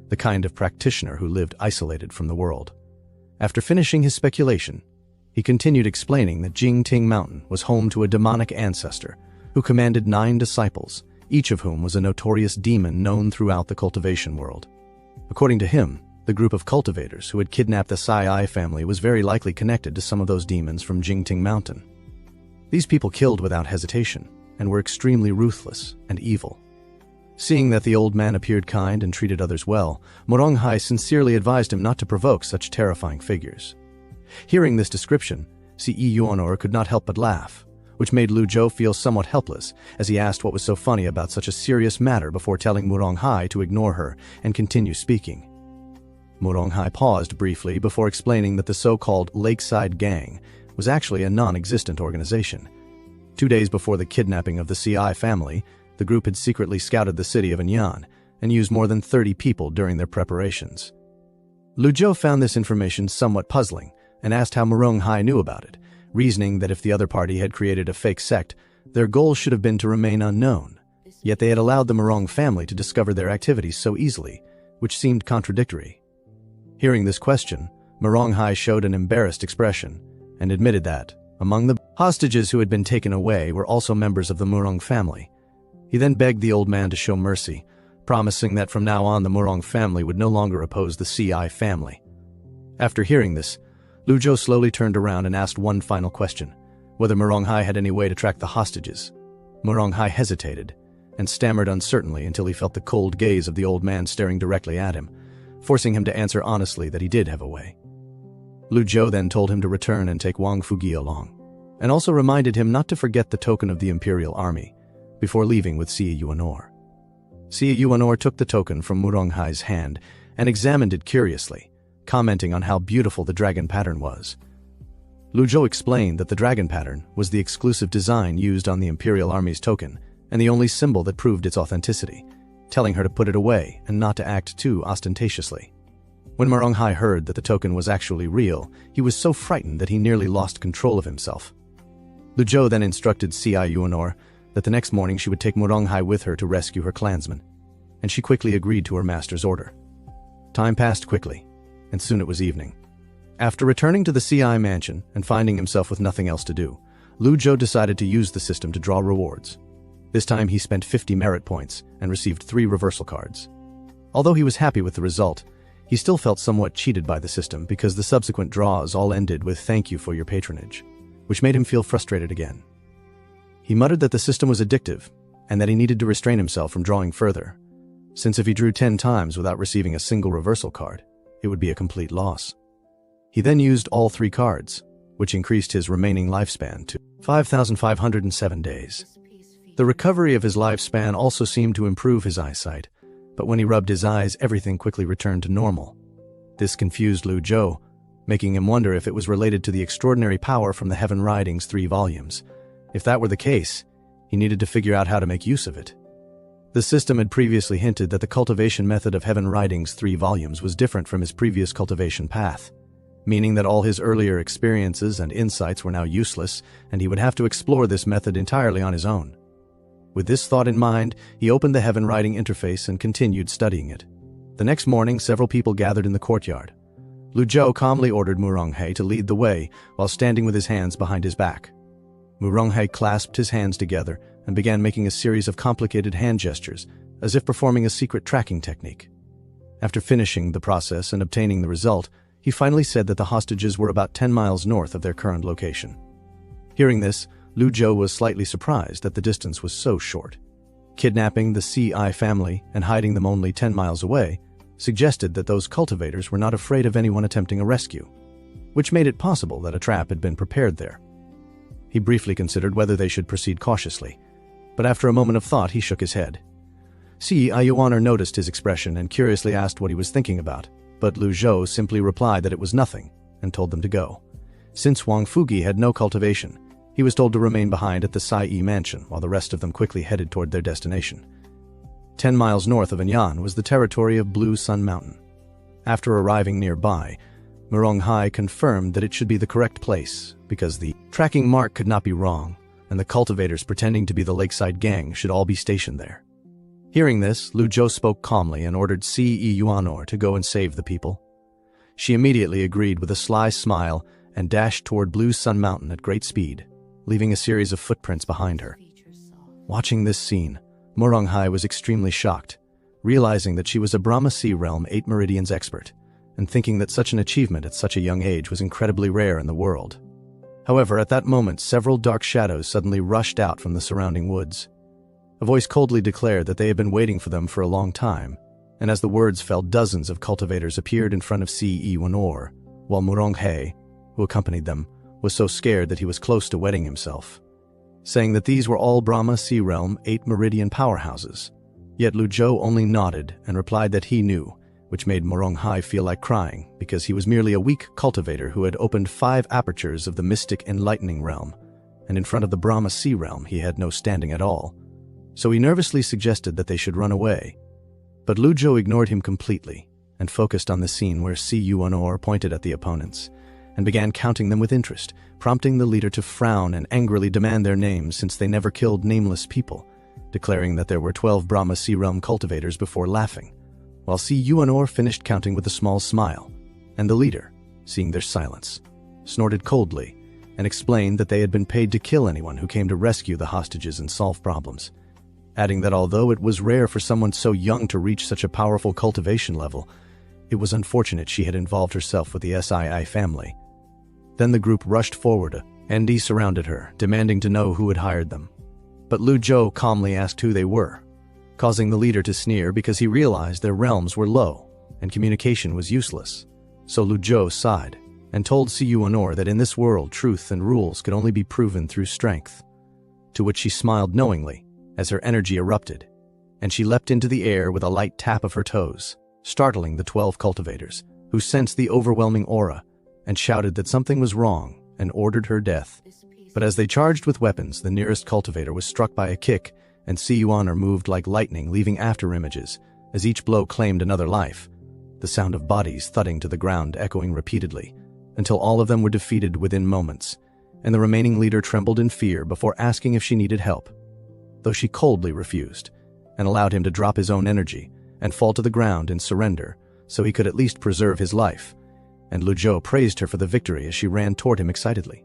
the kind of practitioner who lived isolated from the world. After finishing his speculation, he continued explaining that Jingting Mountain was home to a demonic ancestor who commanded 9 disciples, each of whom was a notorious demon known throughout the cultivation world. According to him, the group of cultivators who had kidnapped the Sai family was very likely connected to some of those demons from Jingting Mountain. These people killed without hesitation and were extremely ruthless and evil. Seeing that the old man appeared kind and treated others well, Murong Hai sincerely advised him not to provoke such terrifying figures. Hearing this description, C.E. Yuanor could not help but laugh, which made Lu Zhou feel somewhat helpless as he asked what was so funny about such a serious matter before telling Murong Hai to ignore her and continue speaking. Murong Hai paused briefly before explaining that the so-called Lakeside Gang was actually a non-existent organization. 2 days before the kidnapping of the Ci family, the group had secretly scouted the city of Anyan and used more than 30 people during their preparations. Lu Zhou found this information somewhat puzzling and asked how Murong Hai knew about it, reasoning that if the other party had created a fake sect, their goal should have been to remain unknown. Yet they had allowed the Murong family to discover their activities so easily, which seemed contradictory. Hearing this question, Murong Hai showed an embarrassed expression and admitted that, among the hostages who had been taken away were also members of the Murong family. He then begged the old man to show mercy, promising that from now on the Murong family would no longer oppose the Ci family. After hearing this, Lu Zhou slowly turned around and asked one final question, whether Murong Hai had any way to track the hostages. Murong Hai hesitated and stammered uncertainly until he felt the cold gaze of the old man staring directly at him, forcing him to answer honestly that he did have a way. Lu Zhou then told him to return and take Wang Fugi along, and also reminded him not to forget the token of the Imperial Army before leaving with C.E. Yuanor. C.E. Yuanor took the token from Murong Hai's hand and examined it curiously, commenting on how beautiful the dragon pattern was. Lu Zhou explained that the dragon pattern was the exclusive design used on the Imperial Army's token and the only symbol that proved its authenticity, telling her to put it away and not to act too ostentatiously. When Muronghai heard that the token was actually real, he was so frightened that he nearly lost control of himself. Lu Zhou then instructed C.I. Yuanor that the next morning she would take Muronghai with her to rescue her clansmen, and she quickly agreed to her master's order. Time passed quickly, and soon it was evening. After returning to the C.I. mansion and finding himself with nothing else to do, Lu Zhou decided to use the system to draw rewards. This time he spent 50 merit points and received 3 reversal cards. Although he was happy with the result, he still felt somewhat cheated by the system because the subsequent draws all ended with "thank you for your patronage," which made him feel frustrated again. He muttered that the system was addictive and that he needed to restrain himself from drawing further, since if he drew 10 times without receiving a single reversal card, it would be a complete loss. He then used all 3 cards, which increased his remaining lifespan to 5,507 days. The recovery of his lifespan also seemed to improve his eyesight, but when he rubbed his eyes, everything quickly returned to normal. This confused Lu Zhou, making him wonder if it was related to the extraordinary power from the Heaven Writings 3 volumes. If that were the case, he needed to figure out how to make use of it. The system had previously hinted that the cultivation method of Heaven Writings 3 volumes was different from his previous cultivation path, meaning that all his earlier experiences and insights were now useless, and he would have to explore this method entirely on his own. With this thought in mind, he opened the Heaven Writing interface and continued studying it. The next morning, several people gathered in the courtyard. Lu Zhou calmly ordered Muronghai to lead the way while standing with his hands behind his back. Muronghai clasped his hands together and began making a series of complicated hand gestures, as if performing a secret tracking technique. After finishing the process and obtaining the result, he finally said that the hostages were about 10 miles north of their current location. Hearing this, Lu Zhou was slightly surprised that the distance was so short. Kidnapping the C.I. family and hiding them only 10 miles away suggested that those cultivators were not afraid of anyone attempting a rescue, which made it possible that a trap had been prepared there. He briefly considered whether they should proceed cautiously, but after a moment of thought he shook his head. C.I. Yuanor noticed his expression and curiously asked what he was thinking about, but Lu Zhou simply replied that it was nothing and told them to go. Since Wang Fugi had no cultivation, he was told to remain behind at the Sai mansion while the rest of them quickly headed toward their destination. 10 miles north of Anyan was the territory of Blue Sun Mountain. After arriving nearby, Muronghai confirmed that it should be the correct place because the tracking mark could not be wrong, and the cultivators pretending to be the lakeside gang should all be stationed there. Hearing this, Lu Zhou spoke calmly and ordered C.E. Yuanor to go and save the people. She immediately agreed with a sly smile and dashed toward Blue Sun Mountain at great speed, leaving a series of footprints behind her. Watching this scene, Muronghai was extremely shocked, realizing that she was a Brahma Sea Realm 8 Meridians expert, and thinking that such an achievement at such a young age was incredibly rare in the world. However, at that moment, several dark shadows suddenly rushed out from the surrounding woods. A voice coldly declared that they had been waiting for them for a long time, and as the words fell, dozens of cultivators appeared in front of C.E. Yuanor, while Muronghai, who accompanied them, was so scared that he was close to wetting himself, saying that these were all Brahma Sea Realm 8 Meridian powerhouses. Yet Lu Zhou only nodded and replied that he knew, which made Muronghai feel like crying because he was merely a weak cultivator who had opened 5 apertures of the mystic enlightening realm, and in front of the Brahma Sea Realm he had no standing at all. So he nervously suggested that they should run away. But Lu Zhou ignored him completely and focused on the scene where C.U. Yuanor pointed at the opponents and began counting them with interest, prompting the leader to frown and angrily demand their names since they never killed nameless people, declaring that there were 12 Brahma Sea Realm cultivators before laughing, while C.U. Yuanor finished counting with a small smile, and the leader, seeing their silence, snorted coldly and explained that they had been paid to kill anyone who came to rescue the hostages and solve problems, adding that although it was rare for someone so young to reach such a powerful cultivation level, it was unfortunate she had involved herself with the SII family. Then the group rushed forward and surrounded her, demanding to know who had hired them. But Lu Zhou calmly asked who they were, causing the leader to sneer because he realized their realms were low and communication was useless. So Lu Zhou sighed and told C.U. Yuanor that in this world truth and rules could only be proven through strength, to which she smiled knowingly as her energy erupted, and she leapt into the air with a light tap of her toes, startling the 12 cultivators, who sensed the overwhelming aura and shouted that something was wrong and ordered her death. But as they charged with weapons, the nearest cultivator was struck by a kick and Si Yuan moved like lightning, leaving after images, as each blow claimed another life, the sound of bodies thudding to the ground echoing repeatedly, until all of them were defeated within moments, and the remaining leader trembled in fear before asking if she needed help, though she coldly refused, and allowed him to drop his own energy and fall to the ground in surrender so he could at least preserve his life, and Lu Zhou praised her for the victory as she ran toward him excitedly.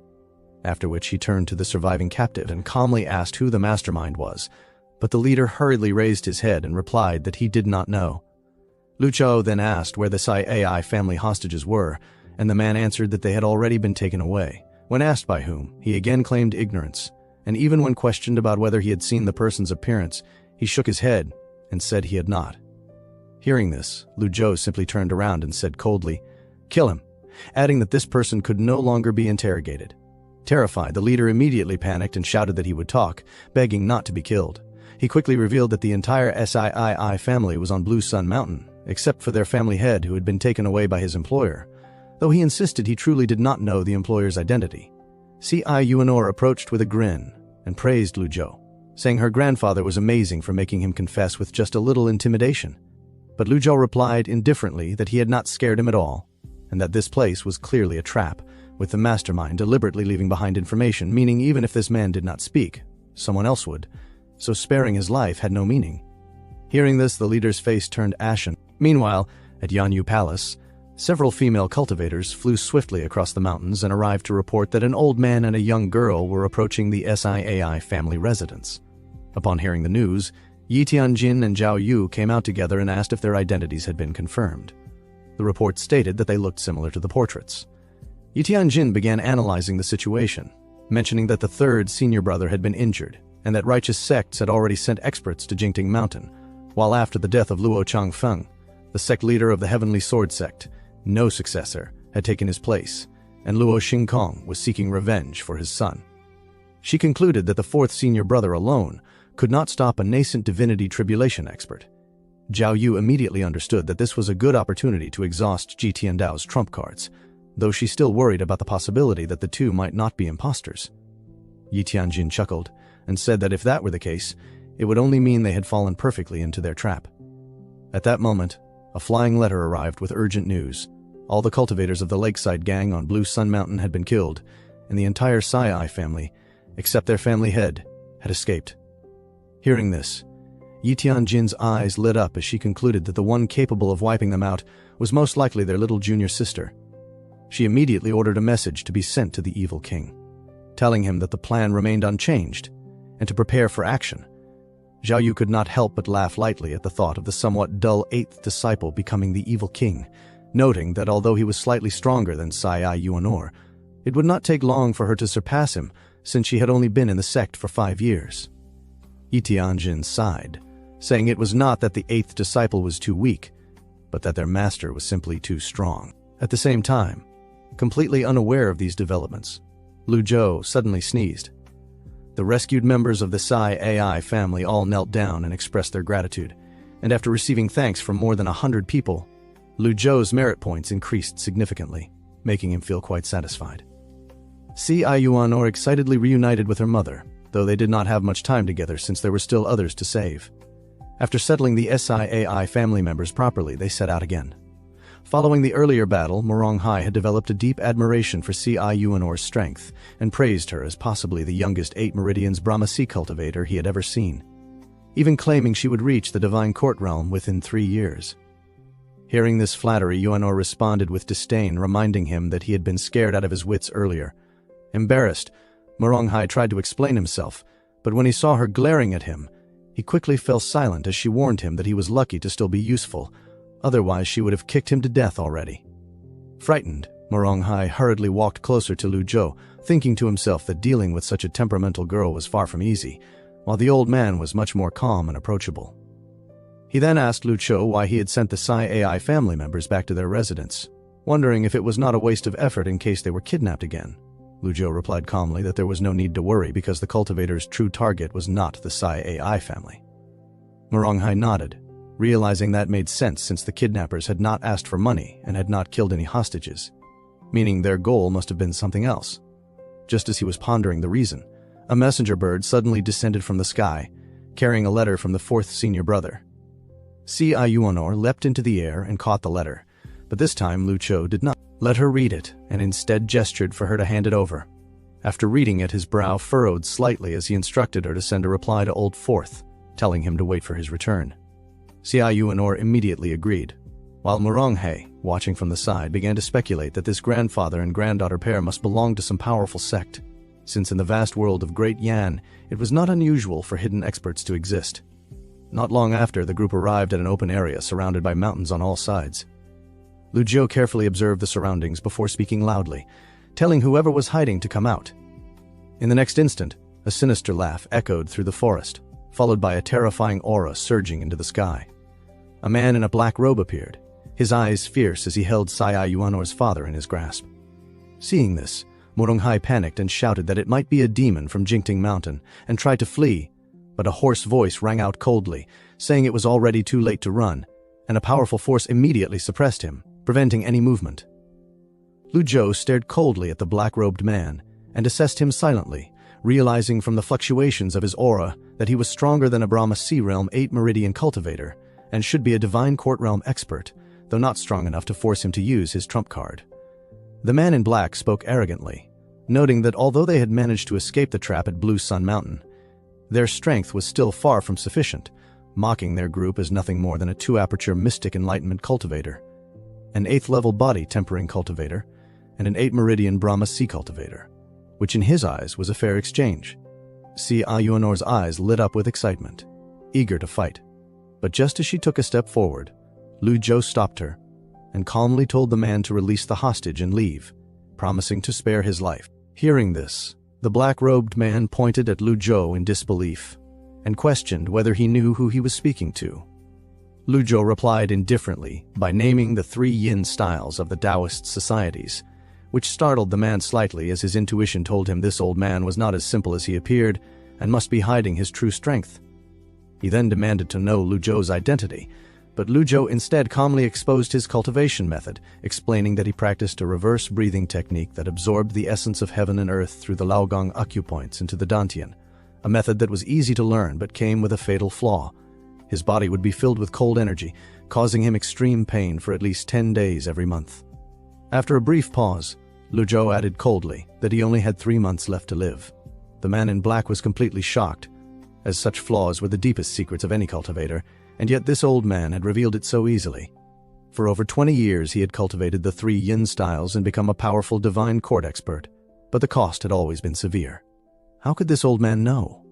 After which he turned to the surviving captive and calmly asked who the mastermind was, but the leader hurriedly raised his head and replied that he did not know. Lu Zhou then asked where the Psi AI family hostages were, and the man answered that they had already been taken away. When asked by whom, he again claimed ignorance, and even when questioned about whether he had seen the person's appearance, he shook his head and said he had not. Hearing this, Lu Zhou simply turned around and said coldly, "Kill him," adding that this person could no longer be interrogated. Terrified, the leader immediately panicked and shouted that he would talk, begging not to be killed. He quickly revealed that the entire Sii family was on Blue Sun Mountain, except for their family head who had been taken away by his employer, though he insisted he truly did not know the employer's identity. Si Yuan approached with a grin and praised Lu Zhou, saying her grandfather was amazing for making him confess with just a little intimidation. But Lu Zhou replied indifferently that he had not scared him at all, and that this place was clearly a trap, with the mastermind deliberately leaving behind information, meaning even if this man did not speak, someone else would, so sparing his life had no meaning. Hearing this, the leader's face turned ashen. Meanwhile, at Yanyu Palace, several female cultivators flew swiftly across the mountains and arrived to report that an old man and a young girl were approaching the Siai family residence. Upon hearing the news, Yi Tianjin and Zhao Yu came out together and asked if their identities had been confirmed. The report stated that they looked similar to the portraits. Yi Tianjin began analyzing the situation, mentioning that the third senior brother had been injured and that righteous sects had already sent experts to Jingting Mountain, while after the death of Luo Changfeng, the sect leader of the Heavenly Sword sect, no successor had taken his place, and Luo Xingkong was seeking revenge for his son. She concluded that the fourth senior brother alone could not stop a nascent divinity tribulation expert. Zhao Yu immediately understood that this was a good opportunity to exhaust Ji Tiandao's trump cards, though she still worried about the possibility that the two might not be imposters. Yi Tianjin chuckled and said that if that were the case, it would only mean they had fallen perfectly into their trap. At that moment, a flying letter arrived with urgent news. All the cultivators of the Lakeside gang on Blue Sun Mountain had been killed, and the entire Sai family, except their family head, had escaped. Hearing this, Yi Tianjin's eyes lit up as she concluded that the one capable of wiping them out was most likely their little junior sister. She immediately ordered a message to be sent to the evil king, telling him that the plan remained unchanged, and to prepare for action. Zhao Yu could not help but laugh lightly at the thought of the somewhat dull eighth disciple becoming the evil king, noting that although he was slightly stronger than Sai Yuan, it would not take long for her to surpass him, since she had only been in the sect for 5 years. Yi Tianjin sighed, saying it was not that the eighth disciple was too weak, but that their master was simply too strong. At the same time, completely unaware of these developments, Lu Zhou suddenly sneezed. The rescued members of the Psi AI family all knelt down and expressed their gratitude, and after receiving thanks from more than 100 people, Lu Zhou's merit points increased significantly, making him feel quite satisfied. Si Yuan excitedly reunited with her mother, though they did not have much time together since there were still others to save. After settling the SIAI family members properly, they set out again. Following the earlier battle, Moronghai had developed a deep admiration for Si Yuanor's strength and praised her as possibly the youngest 8 Meridians Brahmasi cultivator he had ever seen, even claiming she would reach the divine court realm within 3 years. Hearing this flattery, Yuanor responded with disdain, reminding him that he had been scared out of his wits earlier. Embarrassed, Moronghai tried to explain himself, but when he saw her glaring at him, he quickly fell silent as she warned him that he was lucky to still be useful, otherwise she would have kicked him to death already. Frightened, Moronghai hurriedly walked closer to Lu Zhou, thinking to himself that dealing with such a temperamental girl was far from easy, while the old man was much more calm and approachable. He then asked Lu Zhou why he had sent the Psi AI family members back to their residence, wondering if it was not a waste of effort in case they were kidnapped again. Lu Zhou replied calmly that there was no need to worry because the cultivator's true target was not the Psi AI family. Moronghai nodded, realizing that made sense since the kidnappers had not asked for money and had not killed any hostages, meaning their goal must have been something else. Just as he was pondering the reason, a messenger bird suddenly descended from the sky, carrying a letter from the fourth senior brother. Si Yuanor leapt into the air and caught the letter, but this time Lu Chou did not let her read it and instead gestured for her to hand it over. After reading it, his brow furrowed slightly as he instructed her to send a reply to Old Fourth, telling him to wait for his return. Si Yuanor immediately agreed, while Muronghe, watching from the side, began to speculate that this grandfather and granddaughter pair must belong to some powerful sect, since in the vast world of Great Yan, it was not unusual for hidden experts to exist. Not long after, the group arrived at an open area surrounded by mountains on all sides. Lu Zhou carefully observed the surroundings before speaking loudly, telling whoever was hiding to come out. In the next instant, a sinister laugh echoed through the forest, followed by a terrifying aura surging into the sky. A man in a black robe appeared, his eyes fierce as he held Sai Yuanor's father in his grasp. Seeing this, Moronghai panicked and shouted that it might be a demon from Jingting Mountain and tried to flee, but a hoarse voice rang out coldly, saying it was already too late to run, and a powerful force immediately suppressed him, preventing any movement. Lu Zhou stared coldly at the black-robed man and assessed him silently, realizing from the fluctuations of his aura that he was stronger than a Brahma Sea Realm 8 Meridian cultivator and should be a Divine Court Realm expert, though not strong enough to force him to use his trump card. The man in black spoke arrogantly, noting that although they had managed to escape the trap at Blue Sun Mountain, their strength was still far from sufficient, mocking their group as nothing more than a 2-aperture Mystic Enlightenment cultivator, an 8th-level body tempering cultivator, and an 8 Meridian Brahma Sea cultivator, which in his eyes was a fair exchange. Si Yuanor's eyes lit up with excitement, eager to fight. But just as she took a step forward, Lu Zhou stopped her and calmly told the man to release the hostage and leave, promising to spare his life. Hearing this, the black-robed man pointed at Lu Zhou in disbelief and questioned whether he knew who he was speaking to. Lu Zhou replied indifferently by naming the 3 yin styles of the Taoist societies, which startled the man slightly as his intuition told him this old man was not as simple as he appeared and must be hiding his true strength. He then demanded to know Lu Zhou's identity, but Lu Zhou instead calmly exposed his cultivation method, explaining that he practiced a reverse breathing technique that absorbed the essence of heaven and earth through the Laogong acupoints into the dantian, a method that was easy to learn but came with a fatal flaw. His body would be filled with cold energy, causing him extreme pain for at least 10 days every month. After a brief pause, Lu Zhou added coldly that he only had 3 months left to live. The man in black was completely shocked, as such flaws were the deepest secrets of any cultivator, and yet this old man had revealed it so easily. For over 20 years he had cultivated the 3 yin styles and become a powerful divine court expert, but the cost had always been severe. How could this old man know?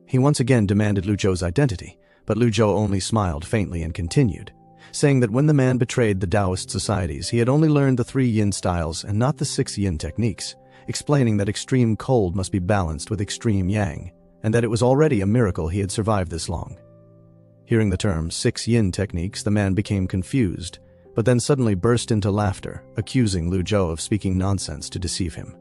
He once again demanded Lu Zhou's identity, but Lu Zhou only smiled faintly and continued, saying that when the man betrayed the Taoist societies, he had only learned the 3 yin styles and not the 6 yin techniques, explaining that extreme cold must be balanced with extreme yang, and that it was already a miracle he had survived this long. Hearing the term 6 yin techniques, the man became confused, but then suddenly burst into laughter, accusing Lu Zhou of speaking nonsense to deceive him.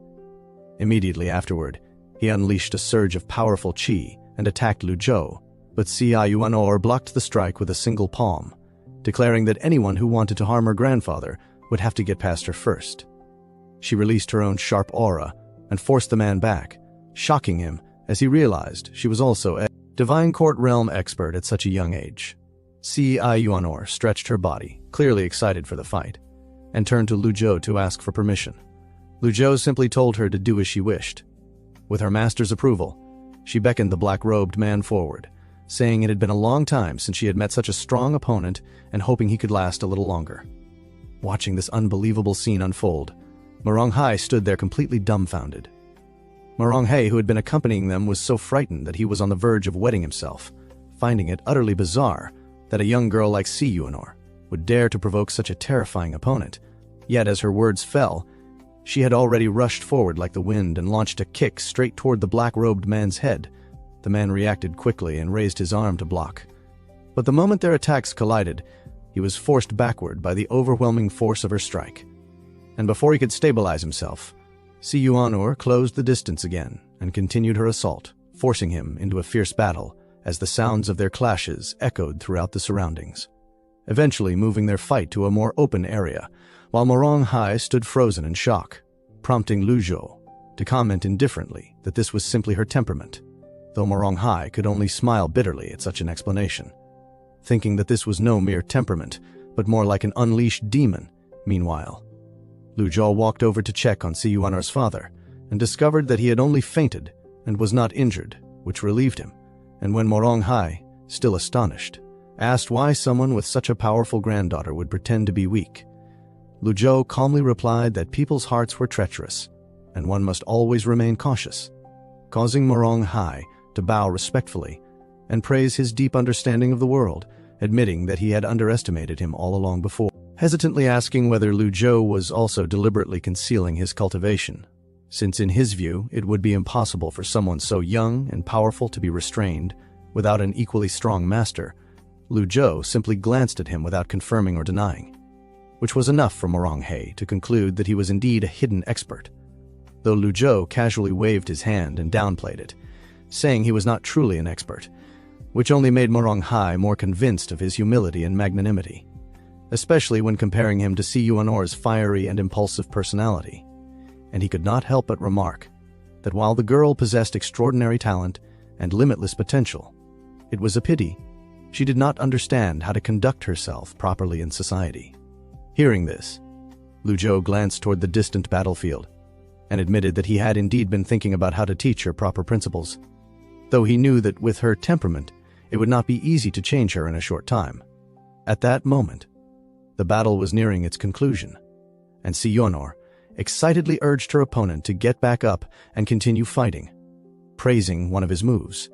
Immediately afterward, he unleashed a surge of powerful qi and attacked Lu Zhou, but Si Yuanor blocked the strike with a single palm, declaring that anyone who wanted to harm her grandfather would have to get past her first. She released her own sharp aura and forced the man back, shocking him as he realized she was also a Divine Court Realm expert at such a young age. Si Yuanor stretched her body, clearly excited for the fight, and turned to Lu Zhou to ask for permission. Lu Zhou simply told her to do as she wished. With her master's approval, she beckoned the black-robed man forward, saying it had been a long time since she had met such a strong opponent and hoping he could last a little longer. Watching this unbelievable scene unfold, Moronghai stood there completely dumbfounded. Moronghai, who had been accompanying them, was so frightened that he was on the verge of wetting himself, finding it utterly bizarre that a young girl like Si Yuanor would dare to provoke such a terrifying opponent. Yet as her words fell, she had already rushed forward like the wind and launched a kick straight toward the black-robed man's head. The man reacted quickly and raised his arm to block. But the moment their attacks collided, he was forced backward by the overwhelming force of her strike. And before he could stabilize himself, Si Yuanor closed the distance again and continued her assault, forcing him into a fierce battle as the sounds of their clashes echoed throughout the surroundings, eventually moving their fight to a more open area, while Moronghai stood frozen in shock, prompting Lu Zhou to comment indifferently that this was simply her temperament. though Moronghai could only smile bitterly at such an explanation, thinking that this was no mere temperament, but more like an unleashed demon. Meanwhile, Lu Zhou walked over to check on Si Yuanor's father and discovered that he had only fainted and was not injured, which relieved him. And when Moronghai, still astonished, asked why someone with such a powerful granddaughter would pretend to be weak, Lu Zhou calmly replied that people's hearts were treacherous, and one must always remain cautious, causing Moronghai to bow respectfully and praise his deep understanding of the world, admitting that he had underestimated him all along before, hesitantly asking whether Lu Zhou was also deliberately concealing his cultivation, since in his view it would be impossible for someone so young and powerful to be restrained without an equally strong master. Lu Zhou simply glanced at him without confirming or denying, which was enough for Moronghai to conclude that he was indeed a hidden expert, though Lu Zhou casually waved his hand and downplayed it, saying he was not truly an expert, which only made Moronghai more convinced of his humility and magnanimity, especially when comparing him to Si Yuanor's fiery and impulsive personality. And he could not help but remark that while the girl possessed extraordinary talent and limitless potential, it was a pity she did not understand how to conduct herself properly in society. Hearing this, Lu Zhou glanced toward the distant battlefield and admitted that he had indeed been thinking about how to teach her proper principles, though he knew that with her temperament, it would not be easy to change her in a short time. At that moment, the battle was nearing its conclusion, and Si Yuanor excitedly urged her opponent to get back up and continue fighting, praising one of his moves,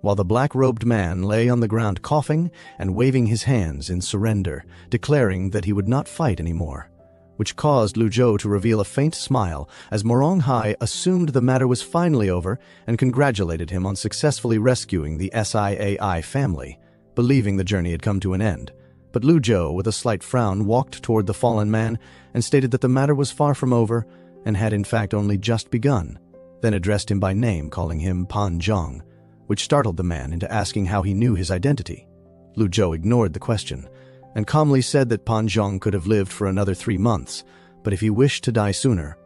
while the black-robed man lay on the ground coughing and waving his hands in surrender, declaring that he would not fight anymore, which caused Lu Zhou to reveal a faint smile as Moronghai assumed the matter was finally over and congratulated him on successfully rescuing the Siai family, believing the journey had come to an end. But Lu Zhou, with a slight frown, walked toward the fallen man and stated that the matter was far from over and had in fact only just begun, then addressed him by name, calling him Pan Zhang, which startled the man into asking how he knew his identity. Lu Zhou ignored the question and calmly said that Pan Zhang could have lived for another 3 months, but if he wished to die sooner,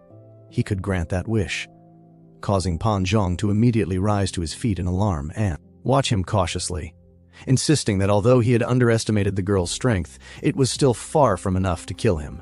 he could grant that wish, causing Pan Zhang to immediately rise to his feet in alarm and watch him cautiously, insisting that although he had underestimated the girl's strength, it was still far from enough to kill him,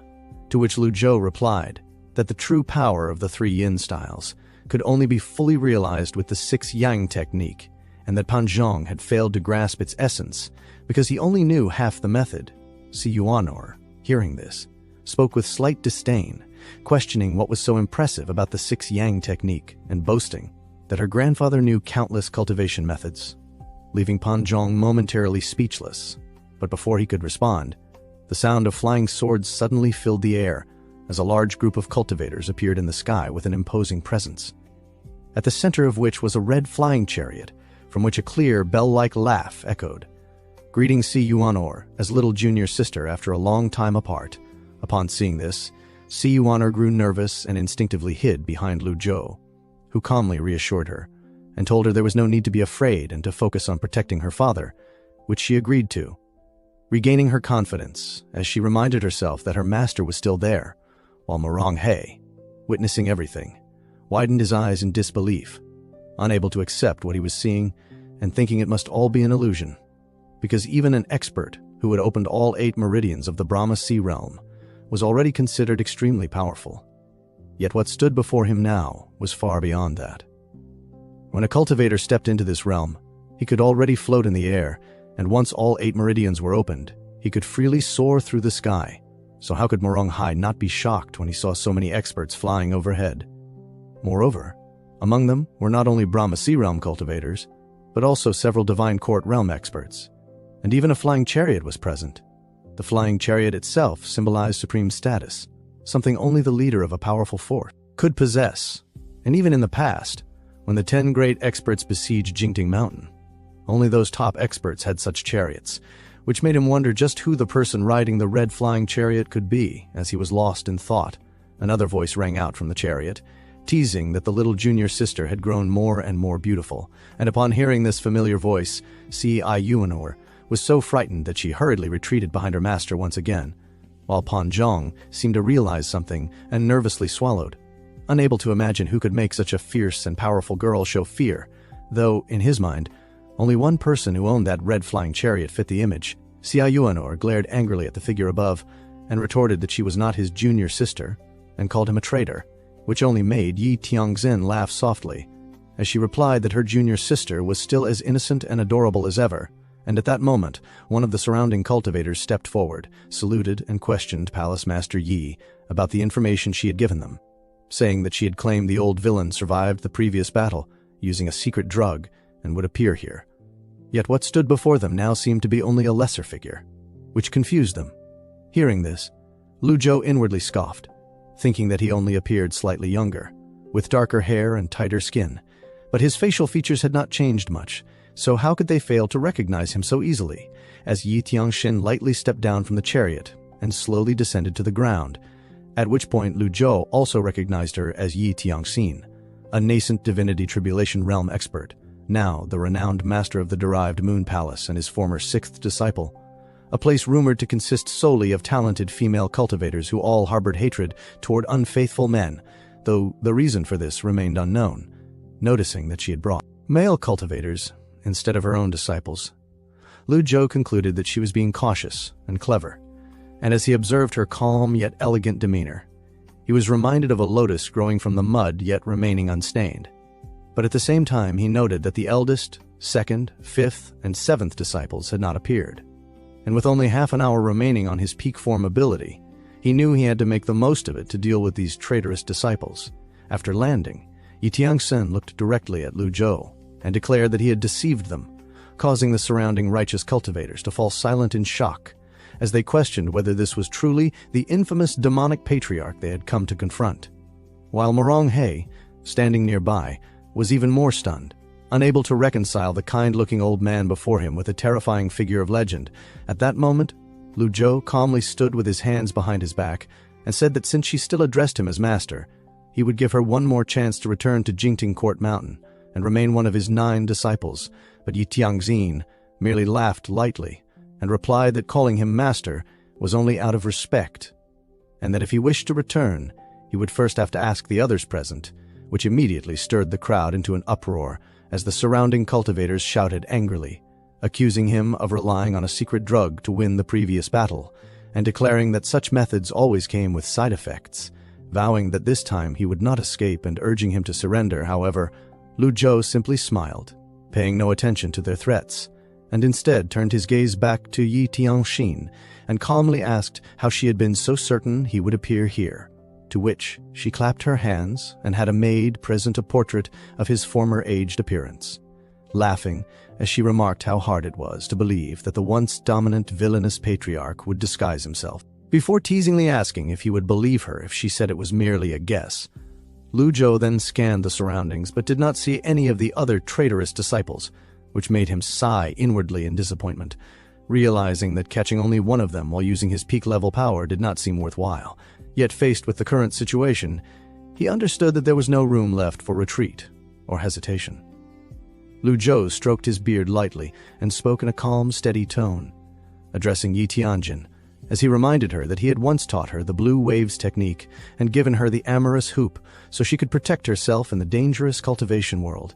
to which Lu Zhou replied that the true power of the 3 yin styles could only be fully realized with the 6 yang technique, and that Pan Zhang had failed to grasp its essence because he only knew half the method. Si Yuanor, hearing this, spoke with slight disdain, questioning what was so impressive about the 6 yang technique and boasting that her grandfather knew countless cultivation methods, leaving Pan Zhang momentarily speechless. But before he could respond, the sound of flying swords suddenly filled the air as a large group of cultivators appeared in the sky with an imposing presence, at the center of which was a red flying chariot from which a clear bell-like laugh echoed, greeting Si Yuanor as little junior sister after a long time apart. Upon seeing this, Si Yuanor grew nervous and instinctively hid behind Lu Zhou, who calmly reassured her and told her there was no need to be afraid and to focus on protecting her father, which she agreed to, regaining her confidence as she reminded herself that her master was still there, while Moronghai, witnessing everything, widened his eyes in disbelief, unable to accept what he was seeing and thinking it must all be an illusion, because even an expert who had opened all 8 meridians of the Brahma Sea realm was already considered extremely powerful. Yet what stood before him now was far beyond that. When a cultivator stepped into this realm, he could already float in the air, and once all 8 meridians were opened, he could freely soar through the sky. So how could Moronghai not be shocked when he saw so many experts flying overhead? Moreover, among them were not only Brahma Sea realm cultivators, but also several Divine Court realm experts, and even a flying chariot was present. The flying chariot itself symbolized supreme status, something only the leader of a powerful force could possess. And even in the past, when the 10 great experts besieged Jingting Mountain, only those top experts had such chariots, which made him wonder just who the person riding the red flying chariot could be. As he was lost in thought, another voice rang out from the chariot, teasing that the little junior sister had grown more and more beautiful, and upon hearing this familiar voice, Si Yuanor was so frightened that she hurriedly retreated behind her master once again, while Pan Zhang seemed to realize something and nervously swallowed. Unable to imagine who could make such a fierce and powerful girl show fear, Though, in his mind, only one person who owned that red flying chariot fit the image. Xia Yuanor glared angrily at the figure above and retorted that she was not his junior sister and called him a traitor, which only made Yi Tiangxin laugh softly, as she replied that her junior sister was still as innocent and adorable as ever. And at that moment, one of the surrounding cultivators stepped forward, saluted, and questioned Palace Master Yi about the information she had given them, saying that she had claimed the old villain survived the previous battle using a secret drug and would appear here. Yet what stood before them now seemed to be only a lesser figure, which confused them. Hearing this, Lu Zhou inwardly scoffed, thinking that he only appeared slightly younger, with darker hair and tighter skin. But his facial features had not changed much, so how could they fail to recognize him so easily, as Yi Tiangxin lightly stepped down from the chariot and slowly descended to the ground, at which point Lu Zhou also recognized her as Yi Tiangxin, a nascent divinity tribulation realm expert, now the renowned master of the derived Moon Palace and his former sixth disciple, a place rumored to consist solely of talented female cultivators who all harbored hatred toward unfaithful men, though the reason for this remained unknown. Noticing that she had brought male cultivators instead of her own disciples, Lu Zhou concluded that she was being cautious and clever, and as he observed her calm yet elegant demeanor, he was reminded of a lotus growing from the mud yet remaining unstained. But at the same time, he noted that the eldest, second, fifth, and seventh disciples had not appeared. And with only half an hour remaining on his peak form ability, he knew he had to make the most of it to deal with these traitorous disciples. After landing, Yi Tiangxin looked directly at Lu Zhou and declared that he had deceived them, causing the surrounding righteous cultivators to fall silent in shock as they questioned whether this was truly the infamous demonic patriarch they had come to confront. While Morong He, standing nearby, was even more stunned, unable to reconcile the kind-looking old man before him with a terrifying figure of legend. At that moment, Lu Zhou calmly stood with his hands behind his back and said that since she still addressed him as master, he would give her one more chance to return to Jingting Court Mountain and remain one of his 9 disciples. But Yi Tiangxin merely laughed lightly and replied that calling him master was only out of respect, and that if he wished to return, he would first have to ask the others present, which immediately stirred the crowd into an uproar as the surrounding cultivators shouted angrily, accusing him of relying on a secret drug to win the previous battle, and declaring that such methods always came with side effects, vowing that this time he would not escape and urging him to surrender. However, Lu Zhou simply smiled, paying no attention to their threats, and instead turned his gaze back to Yi Tiangxin and calmly asked how she had been so certain he would appear here, to which she clapped her hands and had a maid present a portrait of his former aged appearance, laughing as she remarked how hard it was to believe that the once dominant villainous patriarch would disguise himself. Before teasingly asking if he would believe her if she said it was merely a guess, Lu Zhou then scanned the surroundings but did not see any of the other traitorous disciples, which made him sigh inwardly in disappointment, realizing that catching only one of them while using his peak-level power did not seem worthwhile. Yet faced with the current situation, he understood that there was no room left for retreat or hesitation. Lu Zhou stroked his beard lightly and spoke in a calm, steady tone, addressing Yi Tianjin, as he reminded her that he had once taught her the blue waves technique and given her the amorous hoop so she could protect herself in the dangerous cultivation world,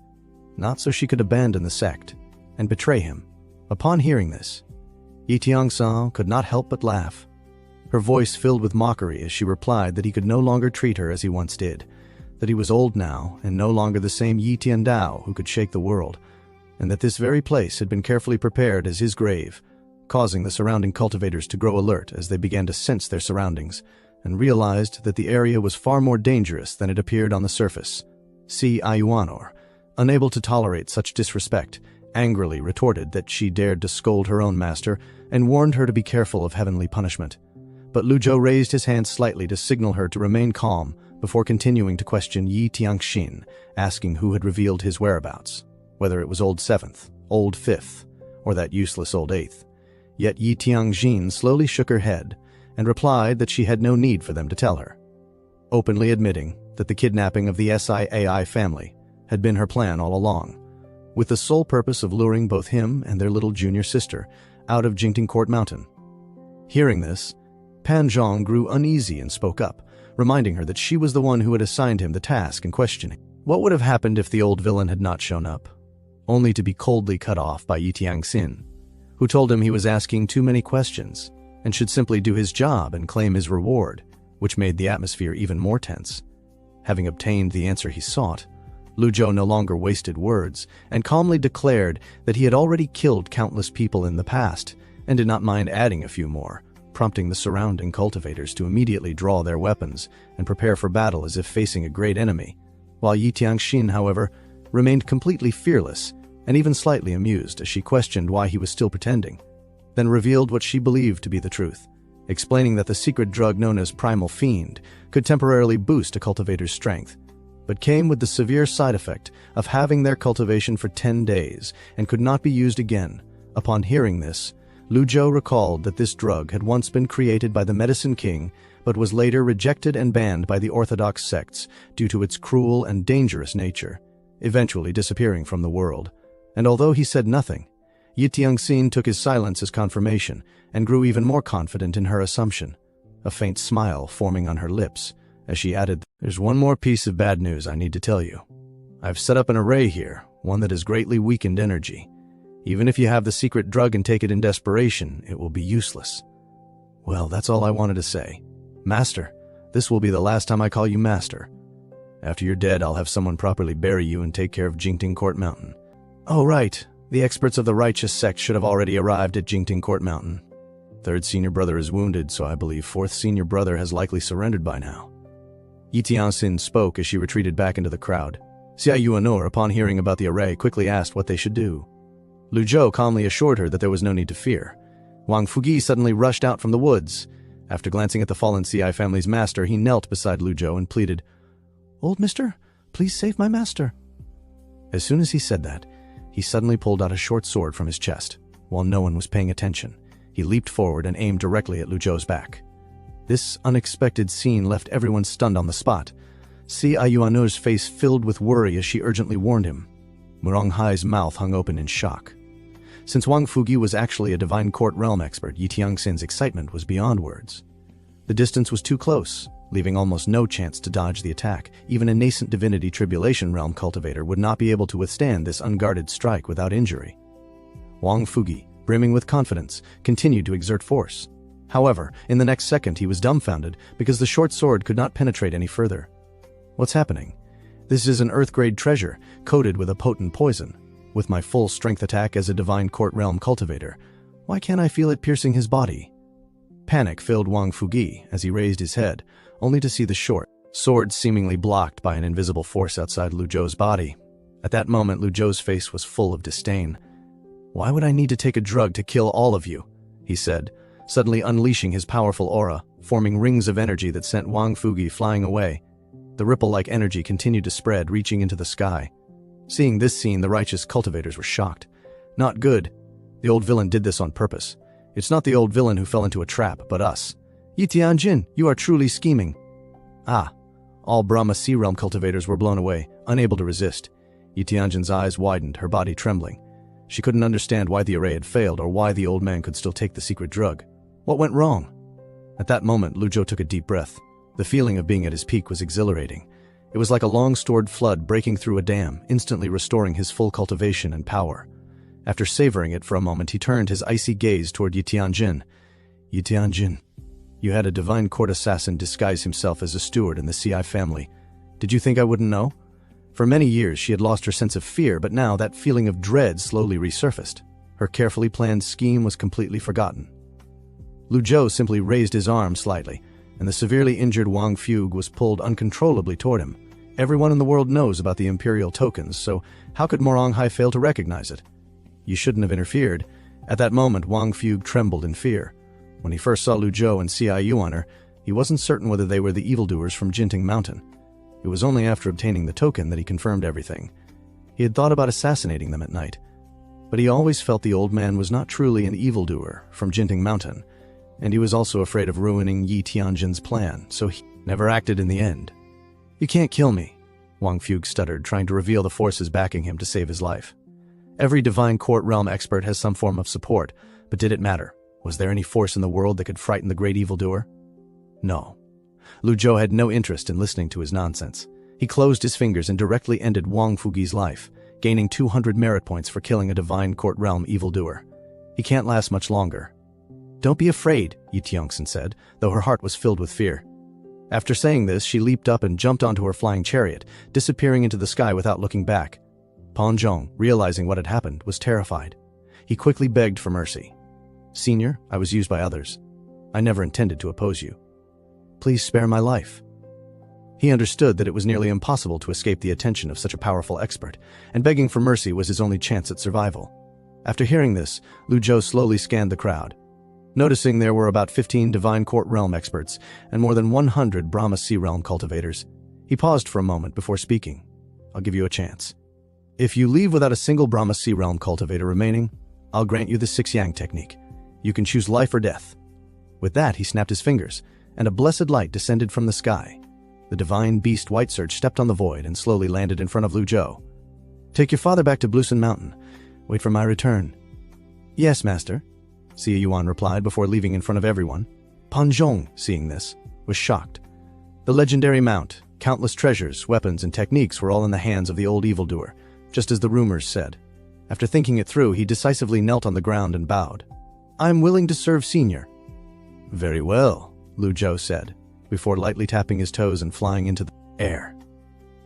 not so she could abandon the sect and betray him. Upon hearing this, Yi Tiangxin could not help but laugh, her voice filled with mockery as she replied that he could no longer treat her as he once did, that he was old now and no longer the same Yi Tiandao who could shake the world, and that this very place had been carefully prepared as his grave, causing the surrounding cultivators to grow alert as they began to sense their surroundings and realized that the area was far more dangerous than it appeared on the surface. Si Ayuanor, unable to tolerate such disrespect, angrily retorted that she dared to scold her own master and warned her to be careful of heavenly punishment. But Lu Zhou raised his hand slightly to signal her to remain calm before continuing to question Yi Tiangxin, asking who had revealed his whereabouts, whether it was Old Seventh, Old Fifth, or that useless Old Eighth. Yet Yi Tiangxin slowly shook her head and replied that she had no need for them to tell her, openly admitting that the kidnapping of the SIAI family had been her plan all along, with the sole purpose of luring both him and their little junior sister out of Jingting Court Mountain. Hearing this, Pan Zhang grew uneasy and spoke up, reminding her that she was the one who had assigned him the task and questioning. What would have happened if the old villain had not shown up? only to be coldly cut off by Yijiangxin, who told him he was asking too many questions and should simply do his job and claim his reward, which made the atmosphere even more tense. Having obtained the answer he sought, Lu Zhou no longer wasted words and calmly declared that he had already killed countless people in the past and did not mind adding a few more, prompting the surrounding cultivators to immediately draw their weapons and prepare for battle as if facing a great enemy, while Yijiangxin, however, remained completely fearless and even slightly amused as she questioned why he was still pretending, then revealed what she believed to be the truth, explaining that the secret drug known as Primal Fiend could temporarily boost a cultivator's strength, but came with the severe side effect of having their cultivation for 10 days and could not be used again. Upon hearing this, Lu Zhou recalled that this drug had once been created by the Medicine King, but was later rejected and banned by the orthodox sects due to its cruel and dangerous nature, eventually disappearing from the world. And although he said nothing, Yijiangxin took his silence as confirmation and grew even more confident in her assumption, a faint smile forming on her lips as she added, "There's one more piece of bad news I need to tell you. I've set up an array here, one that has greatly weakened energy. Even if you have the secret drug and take it in desperation, it will be useless." Well, that's all I wanted to say. Master, this will be the last time I call you Master. After you're dead, I'll have someone properly bury you and take care of Jingting Court Mountain. Oh, right. The experts of the righteous sect should have already arrived at Jingting Court Mountain. Third senior brother is wounded, so I believe fourth senior brother has likely surrendered by now. Yijiangxin spoke as she retreated back into the crowd. Xia Yuanor, upon hearing about the array, quickly asked what they should do. Lu Zhou calmly assured her that there was no need to fear. Wang Fugi suddenly rushed out from the woods. After glancing at the fallen CI family's master, he knelt beside Lu Zhou and pleaded, "Old mister, please save my master." As soon as he said that, he suddenly pulled out a short sword from his chest. While no one was paying attention, he leaped forward and aimed directly at Lu Zhou's back. This unexpected scene left everyone stunned on the spot. Xia Yuanor's face filled with worry as she urgently warned him. Murong Hai's mouth hung open in shock. Since Wang Fugi was actually a divine court realm expert, Yijiangxin's excitement was beyond words. The distance was too close, leaving almost no chance to dodge the attack. Even a nascent divinity tribulation realm cultivator would not be able to withstand this unguarded strike without injury. Wang Fugi, brimming with confidence, continued to exert force. However, in the next second he was dumbfounded because the short sword could not penetrate any further. What's happening? This is an Earth-grade treasure, coated with a potent poison. With my full strength attack as a divine court realm cultivator, why can't I feel it piercing his body? Panic filled Wang Fugi as he raised his head, only to see the short sword seemingly blocked by an invisible force outside Lu Zhou's body. At that moment, Lu Zhou's face was full of disdain. "Why would I need to take a drug to kill all of you?" he said, suddenly unleashing his powerful aura, forming rings of energy that sent Wang Fugi flying away. The ripple-like energy continued to spread, reaching into the sky. Seeing this scene, the righteous cultivators were shocked. Not good. The old villain did this on purpose. It's not the old villain who fell into a trap, but us. Yijiangxin, you are truly scheming. Ah. All Brahma Sea Realm cultivators were blown away, unable to resist. Yijiangxin's eyes widened, her body trembling. She couldn't understand why the array had failed or why the old man could still take the secret drug. What went wrong? At that moment, Lu Zhou took a deep breath. The feeling of being at his peak was exhilarating. It was like a long-stored flood breaking through a dam, instantly restoring his full cultivation and power. After savoring it for a moment, he turned his icy gaze toward Yijiangxin. "Yijiangxin, you had a divine court assassin disguise himself as a steward in the CI family. Did you think I wouldn't know?" For many years, she had lost her sense of fear, but now that feeling of dread slowly resurfaced. Her carefully planned scheme was completely forgotten. Lu Zhou simply raised his arm slightly, and the severely injured Wang Fugi was pulled uncontrollably toward him. Everyone in the world knows about the Imperial tokens, so how could Murong Hai fail to recognize it? You shouldn't have interfered. At that moment, Wang Fugi trembled in fear. When he first saw Lu Zhou and Xia Yuanor, he wasn't certain whether they were the evildoers from Jinting Mountain. It was only after obtaining the token that he confirmed everything. He had thought about assassinating them at night, but he always felt the old man was not truly an evildoer from Jinting Mountain, and he was also afraid of ruining Yijiangxin's plan, so he never acted in the end. "You can't kill me," Wang Fugi stuttered, trying to reveal the forces backing him to save his life. Every divine court realm expert has some form of support, but did it matter? Was there any force in the world that could frighten the great evildoer? No. Lu Zhou had no interest in listening to his nonsense. He closed his fingers and directly ended Wang Fugi's life, gaining 200 merit points for killing a divine court realm evildoer. He can't last much longer. "Don't be afraid," Yi Tiongson said, though her heart was filled with fear. After saying this, she leaped up and jumped onto her flying chariot, disappearing into the sky without looking back. Pan Zhong, realizing what had happened, was terrified. He quickly begged for mercy. "Senior, I was used by others. I never intended to oppose you. Please spare my life." He understood that it was nearly impossible to escape the attention of such a powerful expert, and begging for mercy was his only chance at survival. After hearing this, Lu Zhou slowly scanned the crowd. Noticing there were about 15 Divine Court Realm experts and more than 100 Brahma Sea Realm cultivators, he paused for a moment before speaking. "I'll give you a chance. If you leave without a single Brahma Sea Realm cultivator remaining, I'll grant you the 6 Yang technique. You can choose life or death." With that, he snapped his fingers, and a blessed light descended from the sky. The divine beast White Surge stepped on the void and slowly landed in front of Lu Zhou. "Take your father back to Bluesun Mountain. Wait for my return." "Yes, master," Xie Yuan replied before leaving in front of everyone. Pan Zhong, seeing this, was shocked. The legendary mount, countless treasures, weapons, and techniques were all in the hands of the old evildoer, just as the rumors said. After thinking it through, he decisively knelt on the ground and bowed. "I'm willing to serve senior." "Very well," Lu Zhou said, before lightly tapping his toes and flying into the air.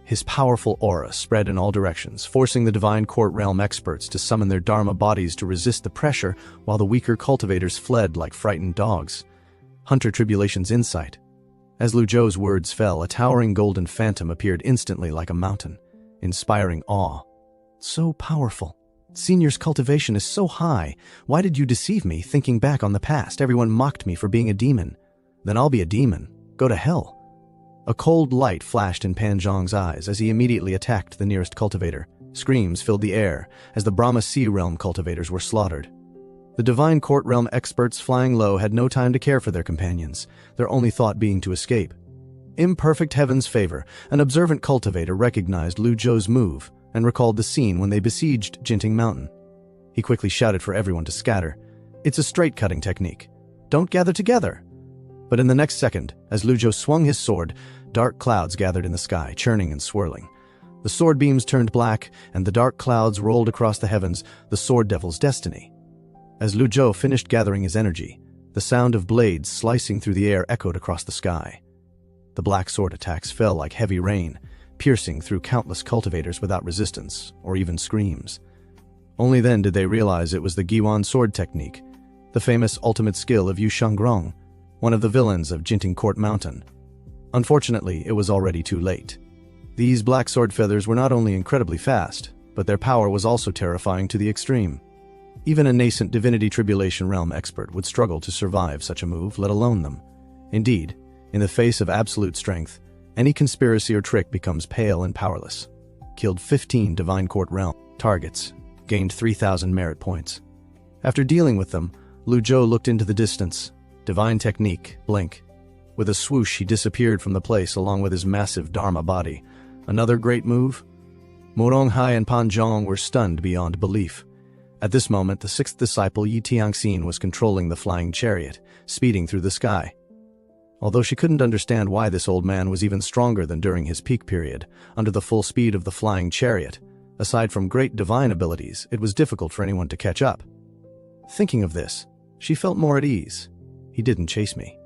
His powerful aura spread in all directions, forcing the Divine Court Realm experts to summon their Dharma bodies to resist the pressure, while the weaker cultivators fled like frightened dogs. Hunter Tribulation's insight. As Lu Zhou's words fell, a towering golden phantom appeared instantly like a mountain, inspiring awe. "So powerful. Senior's cultivation is so high. Why did you deceive me? Thinking back on the past, everyone mocked me for being a demon. Then I'll be a demon. Go to hell." A cold light flashed in Pan Zhong's eyes as he immediately attacked the nearest cultivator. Screams filled the air as the Brahma Sea Realm cultivators were slaughtered. The Divine Court Realm experts flying low had no time to care for their companions, their only thought being to escape. Imperfect heaven's favor, an observant cultivator recognized Lu Zhou's move and recalled the scene when they besieged Jinting Mountain. He quickly shouted for everyone to scatter. "It's a straight-cutting technique. Don't gather together." But in the next second, as Lu Zhou swung his sword, dark clouds gathered in the sky, churning and swirling. The sword beams turned black, and the dark clouds rolled across the heavens, the sword devil's destiny. As Lu Zhou finished gathering his energy, the sound of blades slicing through the air echoed across the sky. The black sword attacks fell like heavy rain, piercing through countless cultivators without resistance, or even screams. Only then did they realize it was the Giwan sword technique, the famous ultimate skill of Yu Shangrong, one of the villains of Jinting Court Mountain. Unfortunately, it was already too late. These black sword feathers were not only incredibly fast, but their power was also terrifying to the extreme. Even a nascent Divinity Tribulation Realm expert would struggle to survive such a move, let alone them. Indeed, in the face of absolute strength, any conspiracy or trick becomes pale and powerless. Killed 15 Divine Court Realm targets, gained 3,000 merit points. After dealing with them, Lu Zhou looked into the distance. Divine technique, blink. With a swoosh, he disappeared from the place along with his massive Dharma body. Another great move? Morong Hai and Pan Zhong were stunned beyond belief. At this moment, the 6th disciple Yi Tiangxin was controlling the flying chariot, speeding through the sky. Although she couldn't understand why this old man was even stronger than during his peak period, under the full speed of the flying chariot, aside from great divine abilities, it was difficult for anyone to catch up. Thinking of this, she felt more at ease. He didn't chase me.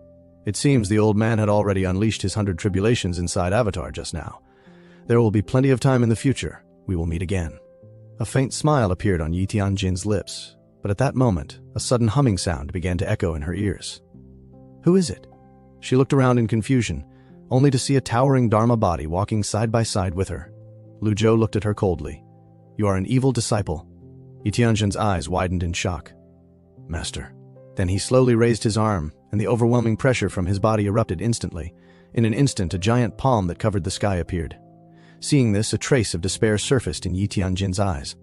It seems the old man had already unleashed his 100 tribulations inside Avatar just now. There will be plenty of time in the future. We will meet again. A faint smile appeared on Yi Tianjin's lips, but at that moment, a sudden humming sound began to echo in her ears. Who is it? She looked around in confusion, only to see a towering Dharma body walking side by side with her. Lu Zhou looked at her coldly. You are an evil disciple. Yi Tianjin's eyes widened in shock. Master. Then he slowly raised his arm, and the overwhelming pressure from his body erupted instantly. In an instant, a giant palm that covered the sky appeared. Seeing this, a trace of despair surfaced in Yi Tianjin's eyes.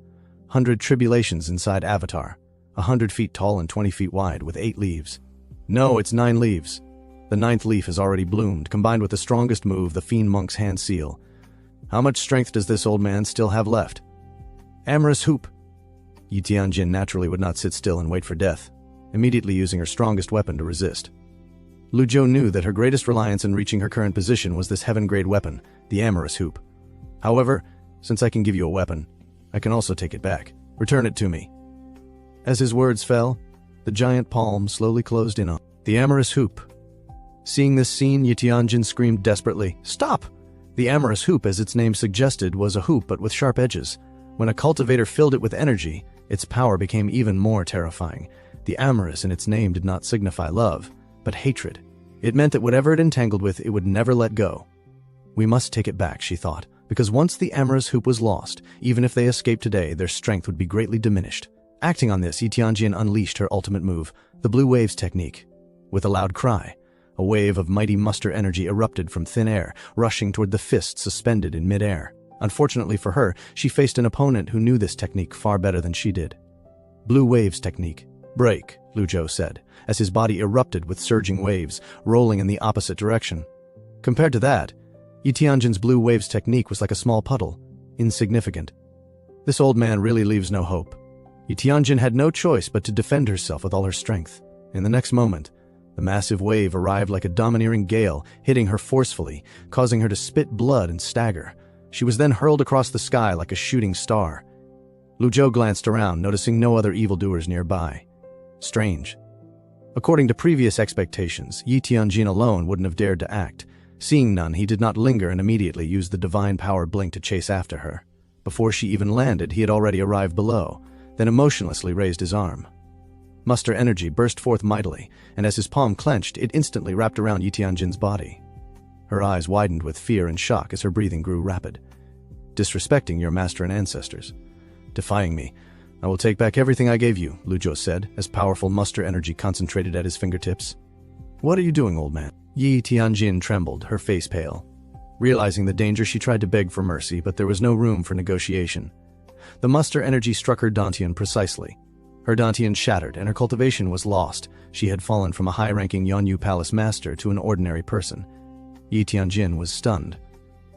100 tribulations inside Avatar, 100 feet tall and 20 feet wide, with 8 leaves. No, it's 9 leaves. The 9th leaf has already bloomed, combined with the strongest move, the Fiend Monk's Hand Seal. How much strength does this old man still have left? Amorous Hoop. Yi Tianjin naturally would not sit still and wait for death, immediately using her strongest weapon to resist. Lu Zhou knew that her greatest reliance in reaching her current position was this heaven-grade weapon, the Amorous Hoop. However, since I can give you a weapon, I can also take it back. Return it to me." As his words fell, the giant palm slowly closed in on the amorous hoop. Seeing this scene, Yi Tianjin screamed desperately, "Stop!" The amorous hoop, as its name suggested, was a hoop but with sharp edges. When a cultivator filled it with energy, its power became even more terrifying. The amorous in its name did not signify love, but hatred. It meant that whatever it entangled with, it would never let go. "We must take it back," she thought, because once the amorous hoop was lost, even if they escaped today, their strength would be greatly diminished. Acting on this, Yi Tianjin unleashed her ultimate move, the blue waves technique. With a loud cry, a wave of mighty muster energy erupted from thin air, rushing toward the fist suspended in midair. Unfortunately for her, she faced an opponent who knew this technique far better than she did. "Blue waves technique. Break," Lu Zhou said, as his body erupted with surging waves, rolling in the opposite direction. Compared to that, Yi Tianjin's blue waves technique was like a small puddle, insignificant. This old man really leaves no hope. Yi Tianjin had no choice but to defend herself with all her strength. In the next moment, the massive wave arrived like a domineering gale, hitting her forcefully, causing her to spit blood and stagger. She was then hurled across the sky like a shooting star. Lu Zhou glanced around, noticing no other evildoers nearby. Strange. According to previous expectations, Yi Tianjin alone wouldn't have dared to act. Seeing none, he did not linger and immediately used the divine power blink to chase after her. Before she even landed, he had already arrived below, then emotionlessly raised his arm. Muster energy burst forth mightily, and as his palm clenched, it instantly wrapped around Yi Tianjin's body. Her eyes widened with fear and shock as her breathing grew rapid. "Disrespecting your master and ancestors. Defying me. I will take back everything I gave you," Lu Zhou said, as powerful muster energy concentrated at his fingertips. "What are you doing, old man?" Yi Tianjin trembled, her face pale. Realizing the danger, she tried to beg for mercy, but there was no room for negotiation. The muster energy struck her dantian precisely. Her dantian shattered, and her cultivation was lost. She had fallen from a high-ranking Yonyu Palace master to an ordinary person. Yi Tianjin was stunned.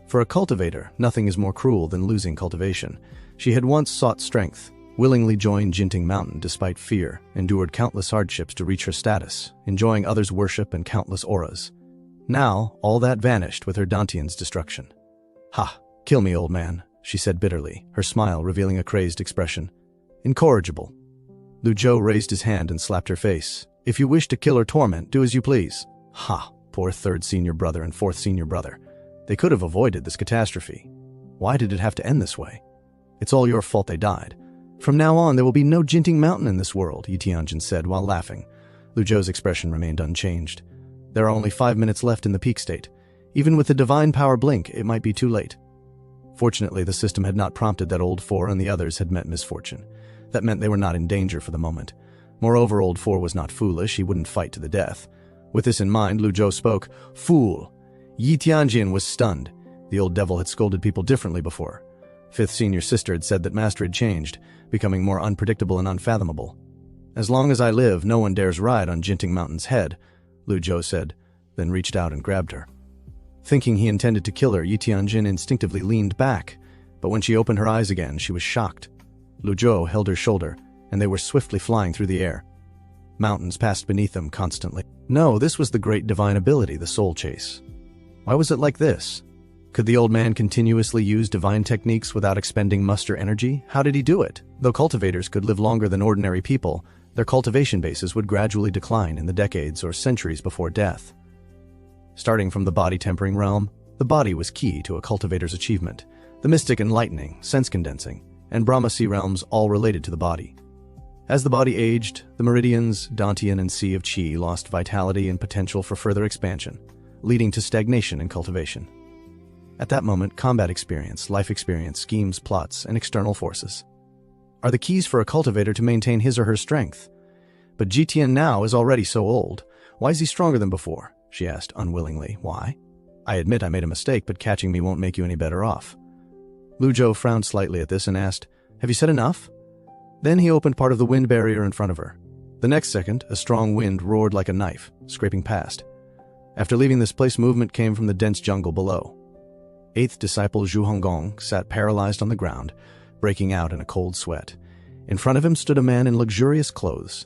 For a cultivator, nothing is more cruel than losing cultivation. She had once sought strength, willingly joined Jinting Mountain despite fear, endured countless hardships to reach her status, enjoying others' worship and countless auras. Now, all that vanished with her dantian's destruction. "Ha! Kill me, old man," she said bitterly, her smile revealing a crazed expression. "Incorrigible." Lu Zhou raised his hand and slapped her face. "If you wish to kill or torment, do as you please." Ha! Poor third senior brother and fourth senior brother. They could have avoided this catastrophe. Why did it have to end this way? "It's all your fault they died. From now on, there will be no Jinting Mountain in this world," Yi Tianjin said while laughing. Lu Zhou's expression remained unchanged. There are only 5 minutes left in the peak state. Even with the divine power blink, it might be too late. Fortunately, the system had not prompted that Old Four and the others had met misfortune. That meant they were not in danger for the moment. Moreover, Old Four was not foolish, he wouldn't fight to the death. With this in mind, Lu Zhou spoke. "Fool!" Yi Tianjin was stunned. The old devil had scolded people differently before. Fifth senior sister had said that master had changed, becoming more unpredictable and unfathomable. "As long as I live, no one dares ride on Jinting Mountain's head," Lu Zhou said, then reached out and grabbed her. Thinking he intended to kill her, Yi Tianjin instinctively leaned back, but when she opened her eyes again, she was shocked. Lu Zhou held her shoulder, and they were swiftly flying through the air. Mountains passed beneath them constantly. No, this was the great divine ability, the soul chase. Why was it like this? Could the old man continuously use divine techniques without expending muster energy? How did he do it? Though cultivators could live longer than ordinary people, their cultivation bases would gradually decline in the decades or centuries before death. Starting from the body-tempering realm, the body was key to a cultivator's achievement. The mystic enlightening, sense-condensing, and Brahmasi realms all related to the body. As the body aged, the meridians, dantian and sea of qi lost vitality and potential for further expansion, leading to stagnation in cultivation. At that moment, combat experience, life experience, schemes, plots, and external forces are the keys for a cultivator to maintain his or her strength. But Jitian now is already so old. Why is he stronger than before? She asked unwillingly. Why? I admit I made a mistake, but catching me won't make you any better off. Lu Zhou frowned slightly at this and asked, Have you said enough? Then he opened part of the wind barrier in front of her. The next second, a strong wind roared like a knife, scraping past. After leaving this place, movement came from the dense jungle below. Eighth disciple Zhu Honggong sat paralyzed on the ground, breaking out in a cold sweat. In front of him stood a man in luxurious clothes.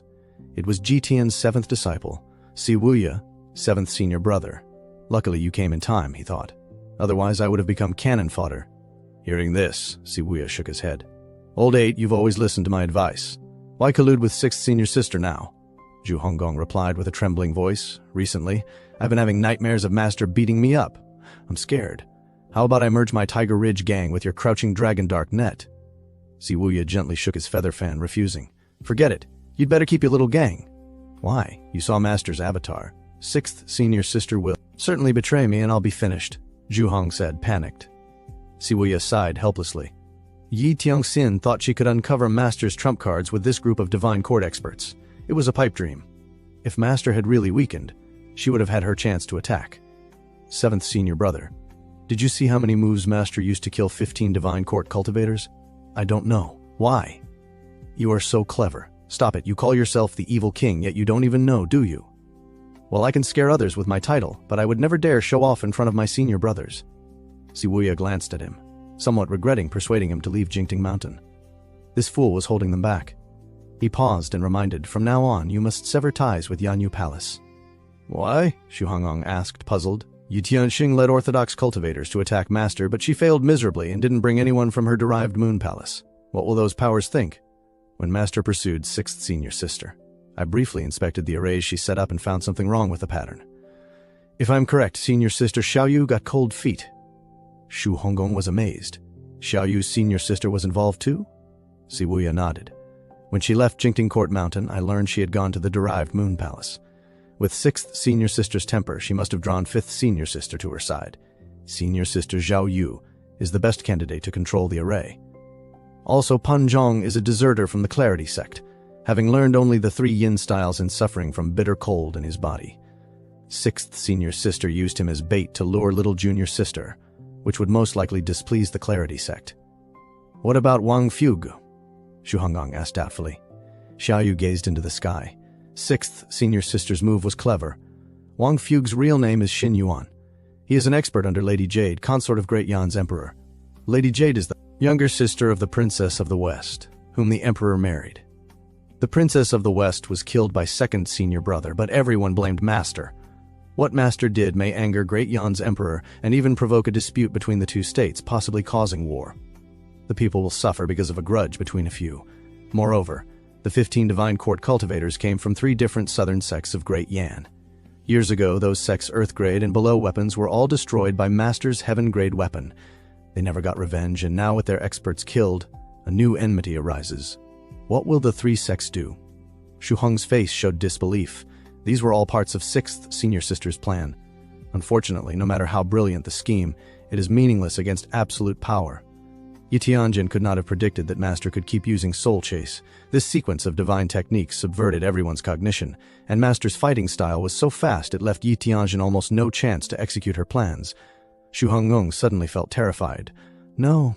It was Jitian's seventh disciple, Si Wuya, seventh senior brother. Luckily you came in time, he thought. Otherwise I would have become cannon fodder. Hearing this, Si Wuya shook his head. Old 8, you've always listened to my advice. Why collude with 6th senior sister now? Zhu Honggong replied with a trembling voice. Recently, I've been having nightmares of Master beating me up. I'm scared. How about I merge my Tiger Ridge gang with your Crouching Dragon Dark Net? Siwuya gently shook his feather fan, refusing. Forget it. You'd better keep your little gang. Why? You saw Master's avatar. 6th senior sister will certainly betray me and I'll be finished, Zhu Hong said, panicked. Siwuya sighed helplessly. Yi Tiangxin thought she could uncover Master's trump cards with this group of divine court experts. It was a pipe dream. If Master had really weakened, she would have had her chance to attack. 7th senior brother. Did you see how many moves Master used to kill 15 divine court cultivators? I don't know. Why? You are so clever. Stop it. You call yourself the evil king, yet you don't even know, do you? Well, I can scare others with my title, but I would never dare show off in front of my senior brothers. Siwuya glanced at him, somewhat regretting persuading him to leave Jingting Mountain. This fool was holding them back. He paused and reminded, from now on, you must sever ties with Yanyu Palace. Why? Xu Honggong asked, puzzled. Yi Tianxing led orthodox cultivators to attack Master, but she failed miserably and didn't bring anyone from her derived moon palace. What will those powers think? When Master pursued 6th senior sister, I briefly inspected the arrays she set up and found something wrong with the pattern. If I'm correct, senior sister Xiaoyu got cold feet. Xu Honggong was amazed. Xiaoyu's senior sister was involved too? Siwuya nodded. When she left Jingting Court Mountain, I learned she had gone to the derived moon palace. With 6th senior sister's temper, she must have drawn 5th senior sister to her side. Senior sister Zhao Yu is the best candidate to control the array. Also, Pan Zhong is a deserter from the Clarity sect, having learned only the 3 yin styles and suffering from bitter cold in his body. 6th senior sister used him as bait to lure little junior sister, which would most likely displease the Clarity sect. What about Wang Fugu? Xu Honggong asked doubtfully. Xiaoyu gazed into the sky. 6th senior sister's move was clever. Wang Fugu's real name is Xin Yuan. He is an expert under Lady Jade, consort of Great Yan's emperor. Lady Jade is the younger sister of the Princess of the West, whom the emperor married. The Princess of the West was killed by 2nd senior brother, but everyone blamed Master. What Master did may anger Great Yan's emperor and even provoke a dispute between the 2 states, possibly causing war. The people will suffer because of a grudge between a few. Moreover, the 15 divine court cultivators came from 3 different southern sects of Great Yan. Years ago, those sects' earth-grade and below weapons were all destroyed by Master's heaven-grade weapon. They never got revenge, and now with their experts killed, a new enmity arises. What will the 3 sects do? Xu Hong's face showed disbelief. These were all parts of 6th senior sister's plan. Unfortunately, no matter how brilliant the scheme, it is meaningless against absolute power. Yi Tianjin could not have predicted that Master could keep using Soul Chase. This sequence of divine techniques subverted everyone's cognition, and Master's fighting style was so fast it left Yi Tianjin almost no chance to execute her plans. Xu Honggong suddenly felt terrified. No,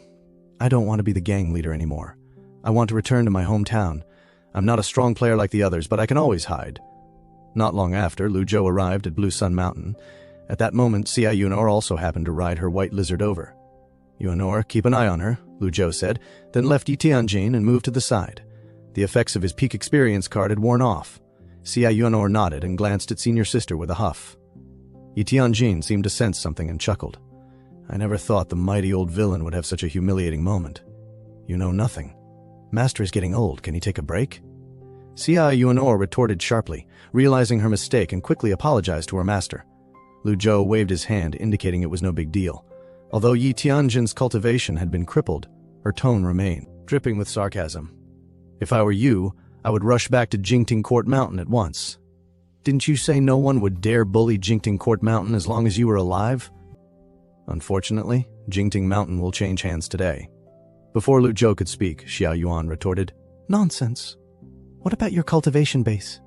I don't want to be the gang leader anymore. I want to return to my hometown. I'm not a strong player like the others, but I can always hide. Not long after, Lu Zhou arrived at Blue Sun Mountain. At that moment, Xia Yunor also happened to ride her white lizard over. Yunor, keep an eye on her, Lu Zhou said, then left Yi Tianjin and moved to the side. The effects of his peak experience card had worn off. Xia Yunor nodded and glanced at senior sister with a huff. Yi Tianjin seemed to sense something and chuckled. I never thought the mighty old villain would have such a humiliating moment. You know nothing. Master is getting old. Can he take a break? Xia Yunor retorted sharply, realizing her mistake, and quickly apologized to her master. Lu Zhou waved his hand, indicating it was no big deal. Although Yi Tianjin's cultivation had been crippled, her tone remained, dripping with sarcasm. If I were you, I would rush back to Jingting Court Mountain at once. Didn't you say no one would dare bully Jingting Court Mountain as long as you were alive? Unfortunately, Jingting Mountain will change hands today. Before Lu Zhou could speak, Xiao Yuan retorted, Nonsense. What about your cultivation base?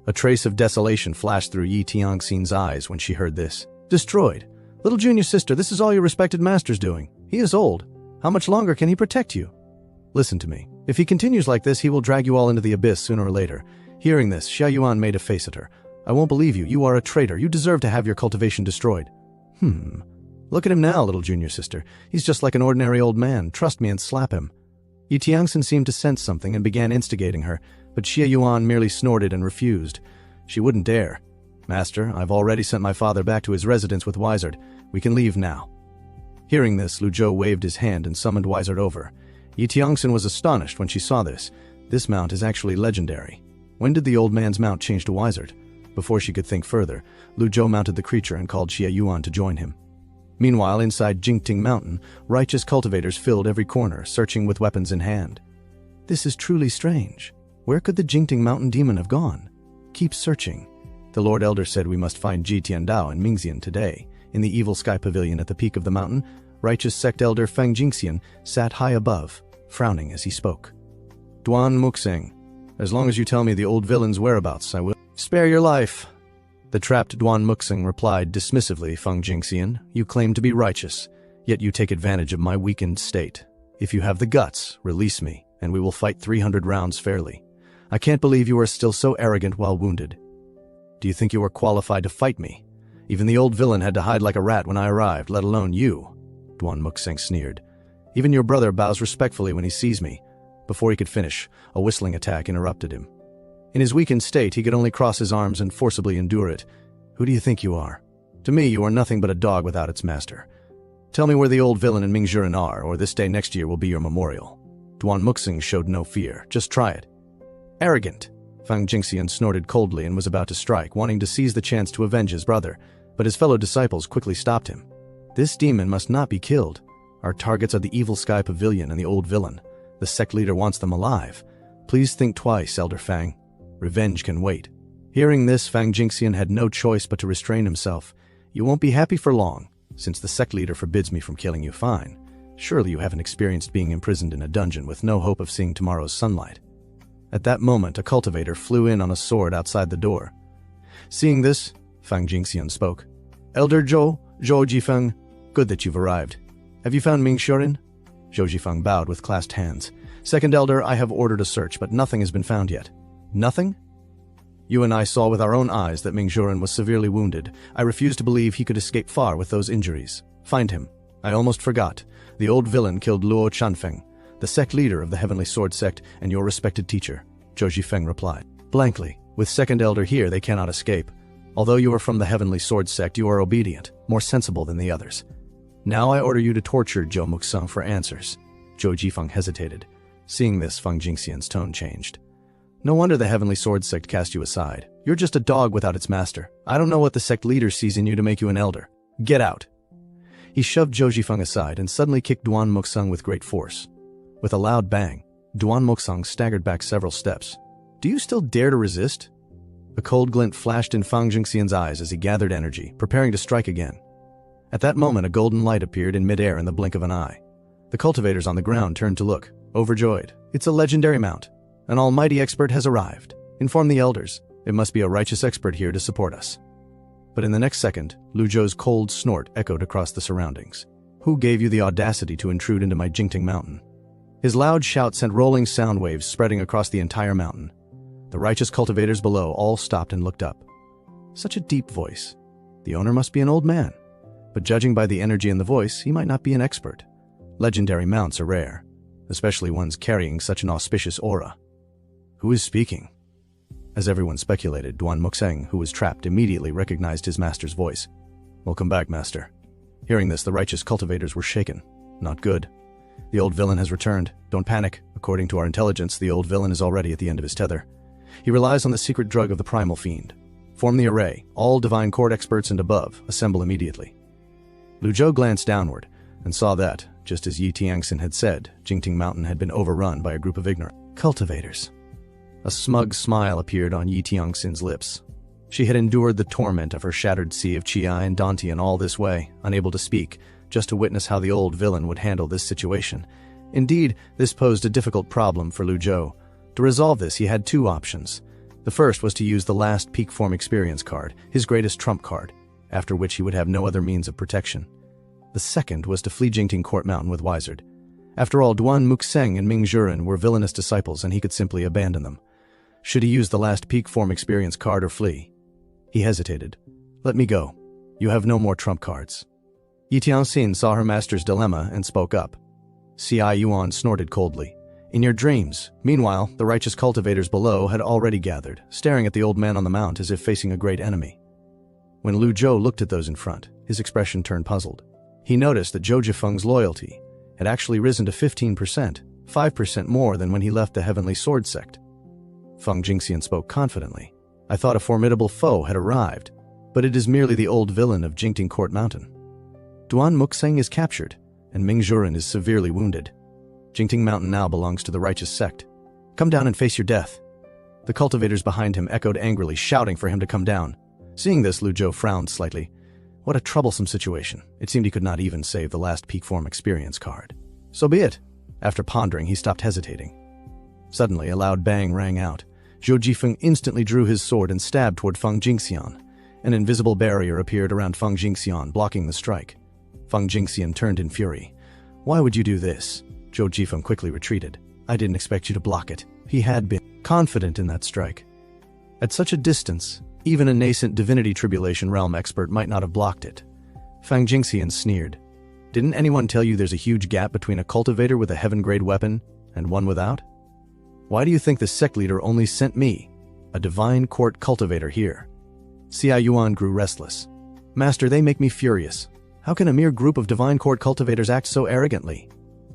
A trace of desolation flashed through Yi Tianxin's eyes when she heard this. Destroyed. Little junior sister, this is all your respected master's doing. He is old. How much longer can he protect you? Listen to me. If he continues like this, he will drag you all into the abyss sooner or later. Hearing this, Xiao Yuan made a face at her. I won't believe you. You are a traitor. You deserve to have your cultivation destroyed. Look at him now, little junior sister. He's just like an ordinary old man. Trust me and slap him. Yi Tianxin seemed to sense something and began instigating her, but Xia Yuan merely snorted and refused. She wouldn't dare. Master, I've already sent my father back to his residence with Wizard. We can leave now. Hearing this, Lu Zhou waved his hand and summoned Wizard over. Yi Tiangxin was astonished when she saw this. This mount is actually legendary. When did the old man's mount change to wizard? Before she could think further, Lu Zhou mounted the creature and called Xie Yuan to join him. Meanwhile, inside Jingting Mountain, righteous cultivators filled every corner, searching with weapons in hand. This is truly strange. Where could the Jingting Mountain demon have gone? Keep searching. The Lord Elder said we must find Ji Tiandao and Mingxian today. In the evil sky pavilion at the peak of the mountain, righteous sect elder Feng Jingxian sat high above, frowning as he spoke. Duan Muxing, as long as you tell me the old villain's whereabouts, I will spare your life. The trapped Duan Muxing replied dismissively, Feng Jingxian, you claim to be righteous, yet you take advantage of my weakened state. If you have the guts, release me, and we will fight 300 rounds fairly. I can't believe you are still so arrogant while wounded. Do you think you are qualified to fight me? Even the old villain had to hide like a rat when I arrived, let alone you. Duan Muxing sneered. Even your brother bows respectfully when he sees me. Before he could finish, a whistling attack interrupted him. In his weakened state, he could only cross his arms and forcibly endure it. Who do you think you are? To me, you are nothing but a dog without its master. Tell me where the old villain and Mingzhuren are, or this day next year will be your memorial. Duan Muxing showed no fear. Just try it. Arrogant. Feng Jingxian snorted coldly and was about to strike, wanting to seize the chance to avenge his brother, but his fellow disciples quickly stopped him. This demon must not be killed. Our targets are the evil sky pavilion and the old villain. The sect leader wants them alive. Please think twice, Elder Fang. Revenge can wait. Hearing this, Feng Jingxian had no choice but to restrain himself. You won't be happy for long, since the sect leader forbids me from killing you. Fine. Surely you haven't experienced being imprisoned in a dungeon with no hope of seeing tomorrow's sunlight. At that moment, a cultivator flew in on a sword outside the door. Seeing this, Feng Jingxian spoke. Elder Zhou Jifeng, good that you've arrived. Have you found Mingzhuren? Zhou Jifeng bowed with clasped hands. Second Elder, I have ordered a search, but nothing has been found yet. Nothing? You and I saw with our own eyes that Mingzhuren was severely wounded. I refuse to believe he could escape far with those injuries. Find him. I almost forgot. The old villain killed Luo Chanfeng, the sect leader of the Heavenly Sword sect and your respected teacher, Zhou Jifeng replied. Blankly, with Second Elder here, they cannot escape. Although you are from the Heavenly Sword sect, you are obedient, more sensible than the others. Now I order you to torture Zhou Muxing for answers. Zhou Jifeng hesitated. Seeing this, Feng Jingxian's tone changed. No wonder the Heavenly Sword sect cast you aside. You're just a dog without its master. I don't know what the sect leader sees in you to make you an elder. Get out. He shoved Zhou Jifeng aside and suddenly kicked Duan Muxing with great force. With a loud bang, Duan Muxing staggered back several steps. Do you still dare to resist? A cold glint flashed in Feng Jingxian's eyes as he gathered energy, preparing to strike again. At that moment, a golden light appeared in midair in the blink of an eye. The cultivators on the ground turned to look, overjoyed. It's a legendary mount. An almighty expert has arrived. Inform the elders. It must be a righteous expert here to support us. But in the next second, Lu Zhou's cold snort echoed across the surroundings. Who gave you the audacity to intrude into my Jingting Mountain? His loud shout sent rolling sound waves spreading across the entire mountain. The righteous cultivators below all stopped and looked up. Such a deep voice. The owner must be an old man. But judging by the energy in the voice, he might not be an expert. Legendary mounts are rare, especially ones carrying such an auspicious aura. Who is speaking? As everyone speculated, Duan Muxing, who was trapped, immediately recognized his master's voice. Welcome back, master. Hearing this, the righteous cultivators were shaken. Not good. The old villain has returned. Don't panic. According to our intelligence, the old villain is already at the end of his tether. He relies on the secret drug of the primal fiend. Form the array. All divine court experts and above. Assemble immediately. Lu Zhou glanced downward and saw that, just as Yi Tiangxin had said, Jingting Mountain had been overrun by a group of ignorant cultivators. A smug smile appeared on Yi Tiangxin's lips. She had endured the torment of her shattered sea of Qi and Dantian all this way, unable to speak, just to witness how the old villain would handle this situation. Indeed, this posed a difficult problem for Lu Zhou. To resolve this, he had two options. The first was to use the last peak form experience card, his greatest trump card, after which he would have no other means of protection. The second was to flee Jingting Court Mountain with Wizard. After all, Duan Muxing and Mingzhuren were villainous disciples and he could simply abandon them. Should he use the last peak form experience card or flee? He hesitated. Let me go. You have no more trump cards. Yi Tiangxin saw her master's dilemma and spoke up. Xie Yuan snorted coldly. In your dreams. Meanwhile, the righteous cultivators below had already gathered, staring at the old man on the mount as if facing a great enemy. When Lu Zhou looked at those in front, his expression turned puzzled. He noticed that Zhou Jifeng's loyalty had actually risen to 15%, 5% more than when he left the Heavenly Sword sect. Feng Jingxian spoke confidently. I thought a formidable foe had arrived, but it is merely the old villain of Jingting Court Mountain. Duan Muxing is captured, and Ming Zhuren is severely wounded. Jingting Mountain now belongs to the righteous sect. Come down and face your death. The cultivators behind him echoed angrily, shouting for him to come down. Seeing this, Lu Zhou frowned slightly. What a troublesome situation. It seemed he could not even save the last peak form experience card. So be it. After pondering, he stopped hesitating. Suddenly, a loud bang rang out. Zhou Jifeng instantly drew his sword and stabbed toward Feng Jingxian. An invisible barrier appeared around Feng Jingxian, blocking the strike. Feng Jingxian turned in fury. Why would you do this? Zhou Jifeng quickly retreated. I didn't expect you to block it. He had been confident in that strike. At such a distance, even a nascent divinity tribulation realm expert might not have blocked it. Feng Jingxian sneered. Didn't anyone tell you there's a huge gap between a cultivator with a heaven-grade weapon and one without? Why do you think the sect leader only sent me, a divine court cultivator, here? Xia Yuan grew restless. Master, they make me furious. How can a mere group of divine court cultivators act so arrogantly?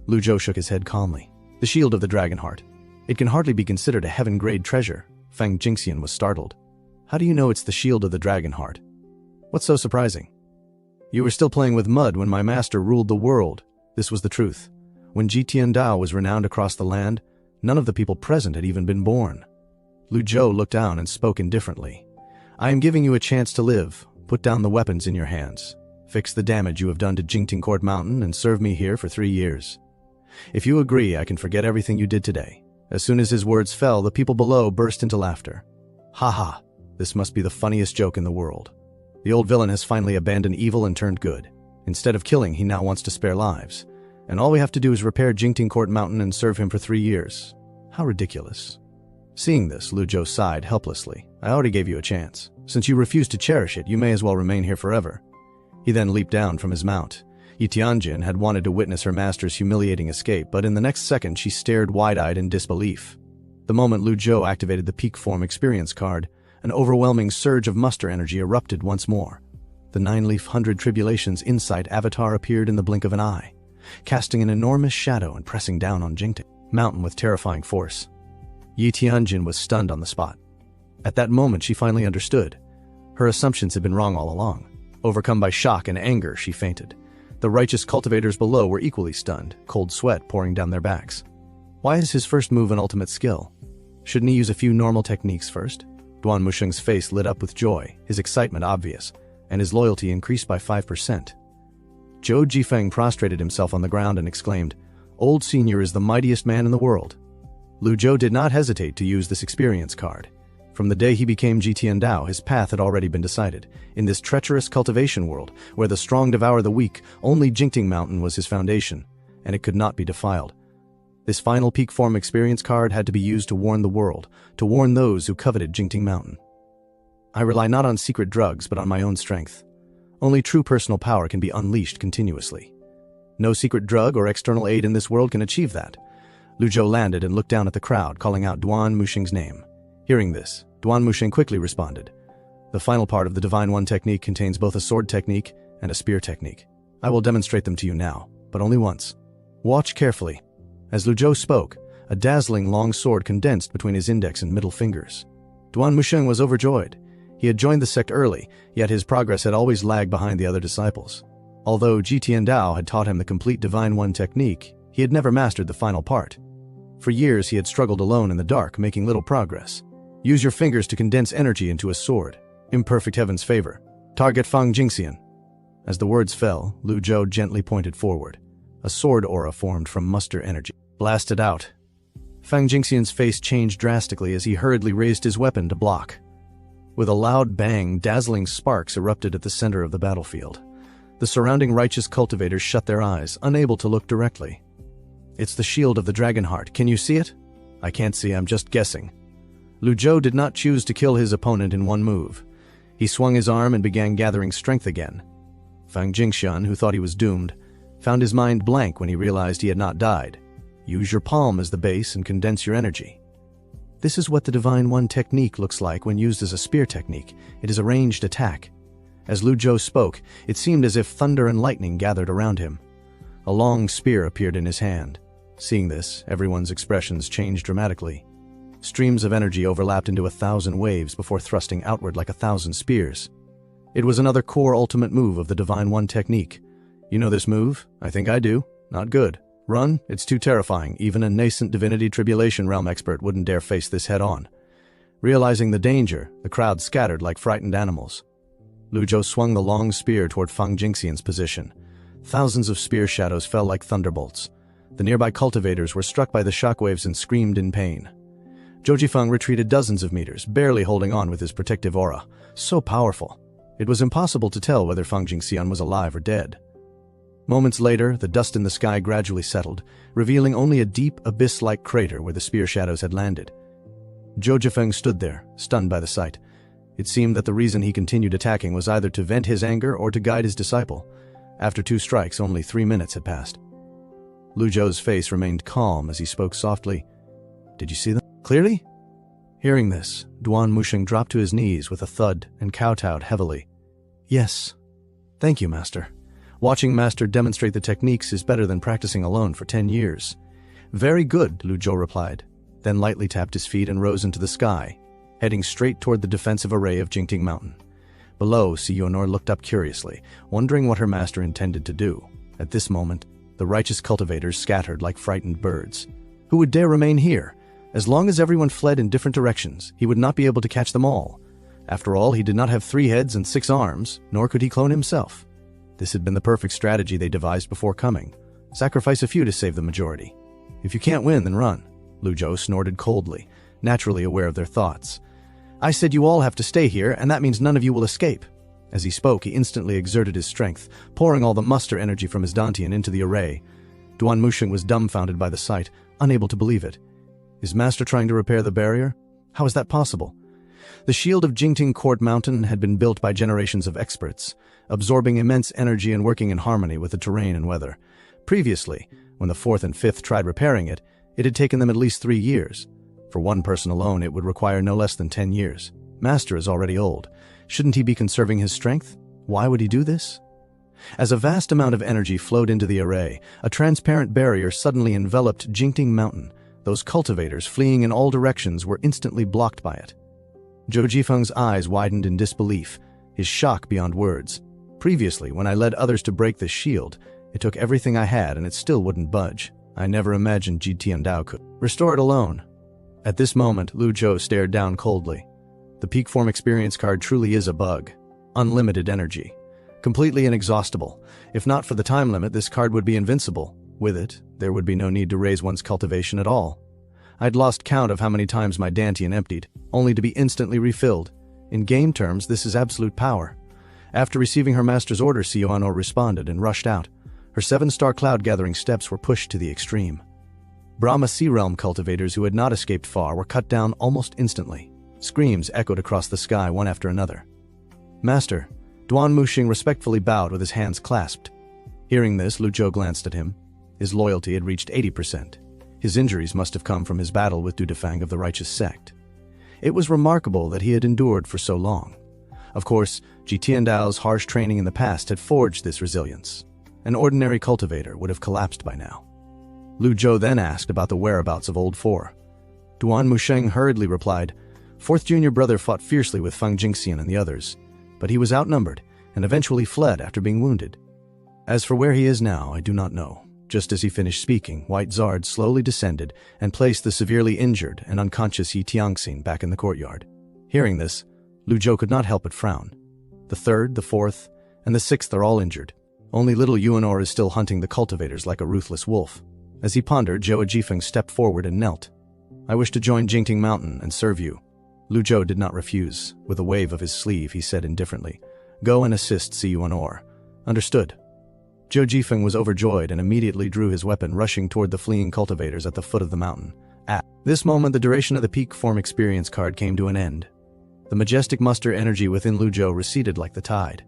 Lu Zhou shook his head calmly. The shield of the dragon heart. It can hardly be considered a heaven-grade treasure. Feng Jingxian was startled. How do you know it's the shield of the dragon heart? What's so surprising? You were still playing with mud when my master ruled the world. This was the truth. When Jitian Dao was renowned across the land, none of the people present had even been born. Lu Zhou looked down and spoke indifferently. I am giving you a chance to live. Put down the weapons in your hands. Fix the damage you have done to Jingting Court Mountain and serve me here for 3 years. If you agree, I can forget everything you did today. As soon as his words fell, the people below burst into laughter. Ha ha, this must be the funniest joke in the world. The old villain has finally abandoned evil and turned good. Instead of killing, he now wants to spare lives. And all we have to do is repair Jingting Court Mountain and serve him for 3 years. How ridiculous. Seeing this, Lu Zhou sighed helplessly. I already gave you a chance. Since you refuse to cherish it, you may as well remain here forever. He then leaped down from his mount. Yi Tianjin had wanted to witness her master's humiliating escape, but in the next second she stared wide-eyed in disbelief. The moment Lu Zhou activated the peak form experience card, an overwhelming surge of muster energy erupted once more. The 9-leaf 100 Tribulations Insight avatar appeared in the blink of an eye, casting an enormous shadow and pressing down on Jingting Mountain with terrifying force. Yi Tianjin was stunned on the spot. At that moment she finally understood. Her assumptions had been wrong all along. Overcome by shock and anger, she fainted. The righteous cultivators below were equally stunned, cold sweat pouring down their backs. Why is his first move an ultimate skill? Shouldn't he use a few normal techniques first? Duan Musheng's face lit up with joy, his excitement obvious, and his loyalty increased by 5%. Zhou Jifeng prostrated himself on the ground and exclaimed, Old Senior is the mightiest man in the world. Lu Zhou did not hesitate to use this experience card. From the day he became Jitian Dao, his path had already been decided. In this treacherous cultivation world, where the strong devour the weak, only Jingting Mountain was his foundation, and it could not be defiled. This final peak form experience card had to be used to warn the world, to warn those who coveted Jingting Mountain. I rely not on secret drugs, but on my own strength. Only true personal power can be unleashed continuously. No secret drug or external aid in this world can achieve that. Lu Zhou landed and looked down at the crowd, calling out Duan Musheng's name. Hearing this, Duan Musheng quickly responded. The final part of the Divine One technique contains both a sword technique and a spear technique. I will demonstrate them to you now, but only once. Watch carefully. As Lu Zhou spoke, a dazzling long sword condensed between his index and middle fingers. Duan Musheng was overjoyed. He had joined the sect early, yet his progress had always lagged behind the other disciples. Although Jitian Dao had taught him the complete Divine One technique, he had never mastered the final part. For years he had struggled alone in the dark, making little progress. Use your fingers to condense energy into a sword. Imperfect heaven's favor. Target Feng Jingxian. As the words fell, Lu Zhou gently pointed forward. A sword aura formed from muster energy. Blasted out. Feng Jingxian's face changed drastically as he hurriedly raised his weapon to block. With a loud bang, dazzling sparks erupted at the center of the battlefield. The surrounding righteous cultivators shut their eyes, unable to look directly. It's the shield of the dragon heart. Can you see it? I can't see, I'm just guessing. Lu Zhou did not choose to kill his opponent in one move. He swung his arm and began gathering strength again. Feng Jingxian, who thought he was doomed, found his mind blank when he realized he had not died. Use your palm as the base and condense your energy. This is what the Divine One technique looks like when used as a spear technique. It is a ranged attack. As Lu Zhou spoke, it seemed as if thunder and lightning gathered around him. A long spear appeared in his hand. Seeing this, everyone's expressions changed dramatically. Streams of energy overlapped into 1,000 waves before thrusting outward like 1,000 spears. It was another core ultimate move of the Divine One technique. You know this move? I think I do. Not good. Run, it's too terrifying. Even a nascent Divinity Tribulation Realm expert wouldn't dare face this head-on. Realizing the danger, the crowd scattered like frightened animals. Lu Zhou swung the long spear toward Feng Jingxian's position. Thousands of spear shadows fell like thunderbolts. The nearby cultivators were struck by the shockwaves and screamed in pain. Zhou Jifeng retreated dozens of meters, barely holding on with his protective aura. So powerful. It was impossible to tell whether Feng Jingxian was alive or dead. Moments later, the dust in the sky gradually settled, revealing only a deep, abyss-like crater where the spear shadows had landed. Zhou Jifeng stood there, stunned by the sight. It seemed that the reason he continued attacking was either to vent his anger or to guide his disciple. After 2 strikes, only 3 minutes had passed. Lu Zhou's face remained calm as he spoke softly. "Did you see them clearly?" Hearing this, Duan Musheng dropped to his knees with a thud and kowtowed heavily. "Yes. Thank you, Master. Watching Master demonstrate the techniques is better than practicing alone for 10 years. "Very good," Lu Zhou replied, then lightly tapped his feet and rose into the sky, heading straight toward the defensive array of Jingting Mountain. Below, Si Yuanor looked up curiously, wondering what her master intended to do. At this moment, the righteous cultivators scattered like frightened birds. Who would dare remain here? As long as everyone fled in different directions, he would not be able to catch them all. After all, he did not have 3 heads and 6 arms, nor could he clone himself. This had been the perfect strategy they devised before coming. Sacrifice a few to save the majority. If you can't win, then run. Lu Zhou snorted coldly, naturally aware of their thoughts. "I said you all have to stay here, and that means none of you will escape." As he spoke, he instantly exerted his strength, pouring all the muster energy from his dantian into the array. Duan Musheng was dumbfounded by the sight, unable to believe it. Is Master trying to repair the barrier? How is that possible? The shield of Jingting Court Mountain had been built by generations of experts, absorbing immense energy and working in harmony with the terrain and weather. Previously, when the 4th and 5th tried repairing it, it had taken them at least 3 years. For one person alone, it would require no less than 10 years. Master is already old. Shouldn't he be conserving his strength? Why would he do this? As a vast amount of energy flowed into the array, a transparent barrier suddenly enveloped Jingting Mountain. Those cultivators fleeing in all directions were instantly blocked by it. Zhou Jifeng's eyes widened in disbelief, his shock beyond words. Previously, when I led others to break this shield, it took everything I had and it still wouldn't budge. I never imagined Ji Tiandao could restore it alone. At this moment, Lu Zhou stared down coldly. The peak form experience card truly is a bug. Unlimited energy. Completely inexhaustible. If not for the time limit, this card would be invincible. With it, there would be no need to raise one's cultivation at all. I'd lost count of how many times my dantian emptied, only to be instantly refilled. In game terms, this is absolute power. After receiving her master's order, Si Yuanor responded and rushed out. Her 7-star cloud-gathering steps were pushed to the extreme. Brahma Sea Realm cultivators who had not escaped far were cut down almost instantly. Screams echoed across the sky one after another. "Master," Duan Musheng respectfully bowed with his hands clasped. Hearing this, Lu Zhou glanced at him. His loyalty had reached 80%. His injuries must have come from his battle with Du Defang of the righteous sect. It was remarkable that he had endured for so long. Of course, Ji Tiandao's harsh training in the past had forged this resilience. An ordinary cultivator would have collapsed by now. Lu Zhou then asked about the whereabouts of Old Four. Duan Musheng hurriedly replied, "Fourth junior brother fought fiercely with Feng Jingxian and the others, but he was outnumbered and eventually fled after being wounded. As for where he is now, I do not know." Just as he finished speaking, White Zard slowly descended and placed the severely injured and unconscious Yi Tiangxin back in the courtyard. Hearing this, Lu Zhou could not help but frown. The 3rd, the 4th, and the 6th are all injured. Only little Yuanor is still hunting the cultivators like a ruthless wolf. As he pondered, Zhou Jifeng stepped forward and knelt. "I wish to join Jingting Mountain and serve you." Lu Zhou did not refuse. With a wave of his sleeve, he said indifferently, "Go and assist Si Yuanor." "Understood." Zhou Jifeng was overjoyed and immediately drew his weapon, rushing toward the fleeing cultivators at the foot of the mountain. At this moment, the duration of the peak form experience card came to an end. The majestic muster energy within Lu Zhou receded like the tide.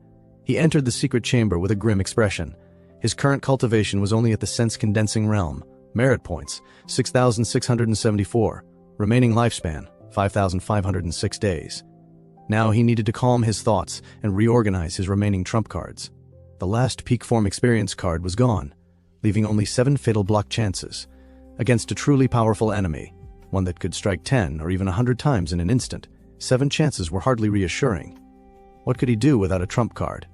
He entered the secret chamber with a grim expression. His current cultivation was only at the sense-condensing realm. Merit points, 6,674. Remaining lifespan, 5,506 days. Now he needed to calm his thoughts and reorganize his remaining trump cards. The last peak form experience card was gone, leaving only 7 fatal block chances. Against a truly powerful enemy, one that could strike 10 or even 100 times in an instant, 7 chances were hardly reassuring. What could he do without a trump card?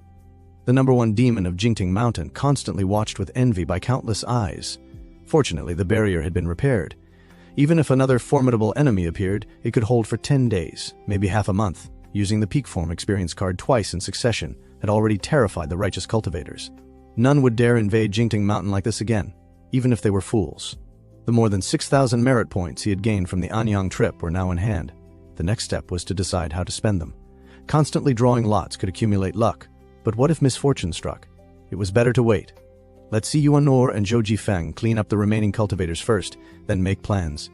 The #1 demon of Jingting Mountain constantly watched with envy by countless eyes. Fortunately, the barrier had been repaired. Even if another formidable enemy appeared, it could hold for 10 days, maybe half a month. Using the peak form experience card twice in succession had already terrified the righteous cultivators. None would dare invade Jingting Mountain like this again, even if they were fools. The more than 6,000 merit points he had gained from the Anyang trip were now in hand. The next step was to decide how to spend them. Constantly drawing lots could accumulate luck, but what if misfortune struck? It was better to wait. Let Si Yuanor and Zhou Jifeng clean up the remaining cultivators first, then make plans.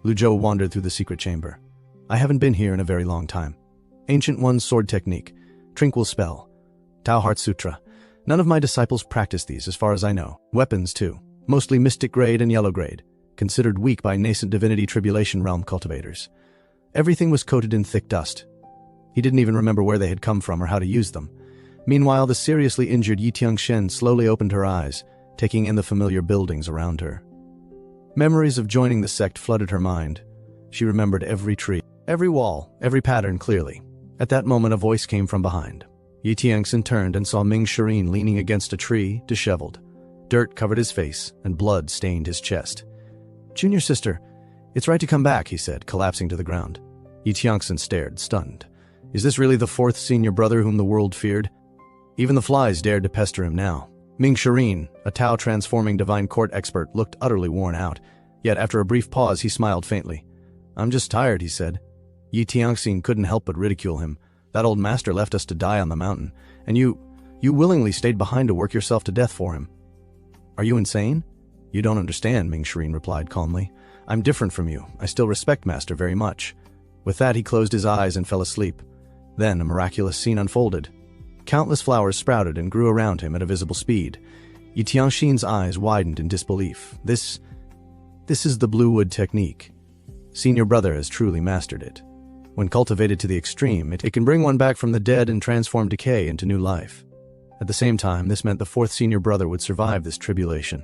Lu Zhou wandered through the secret chamber. I haven't been here in a very long time. Ancient One's sword technique, Tranquil Spell, Tao Heart Sutra. None of my disciples practice these as far as I know. Weapons too, mostly mystic grade and yellow grade, considered weak by nascent divinity tribulation realm cultivators. Everything was coated in thick dust. He didn't even remember where they had come from or how to use them. Meanwhile, the seriously injured Yi Tiangshen slowly opened her eyes, taking in the familiar buildings around her. Memories of joining the sect flooded her mind. She remembered every tree, every wall, every pattern clearly. At that moment, a voice came from behind. Yi Tiangxin turned and saw Ming Shireen leaning against a tree, disheveled. Dirt covered his face, and blood stained his chest. "Junior sister, it's right to come back," he said, collapsing to the ground. Yi Tiangxin stared, stunned. Is this really the 4th senior brother whom the world feared? Even the flies dared to pester him now. Ming Shireen, a Tao-transforming divine court expert, looked utterly worn out. Yet after a brief pause, he smiled faintly. "I'm just tired," he said. Yi Tiangxin couldn't help but ridicule him. "That old master left us to die on the mountain, and you willingly stayed behind to work yourself to death for him. Are you insane?" "You don't understand," Ming Shireen replied calmly. "I'm different from you. I still respect Master very much." With that, he closed his eyes and fell asleep. Then a miraculous scene unfolded. Countless flowers sprouted and grew around him at a visible speed. Yi Tiangxin's eyes widened in disbelief. This is the Blue Wood technique. Senior brother has truly mastered it. When cultivated to the extreme, it can bring one back from the dead and transform decay into new life. At the same time, this meant the 4th senior brother would survive this tribulation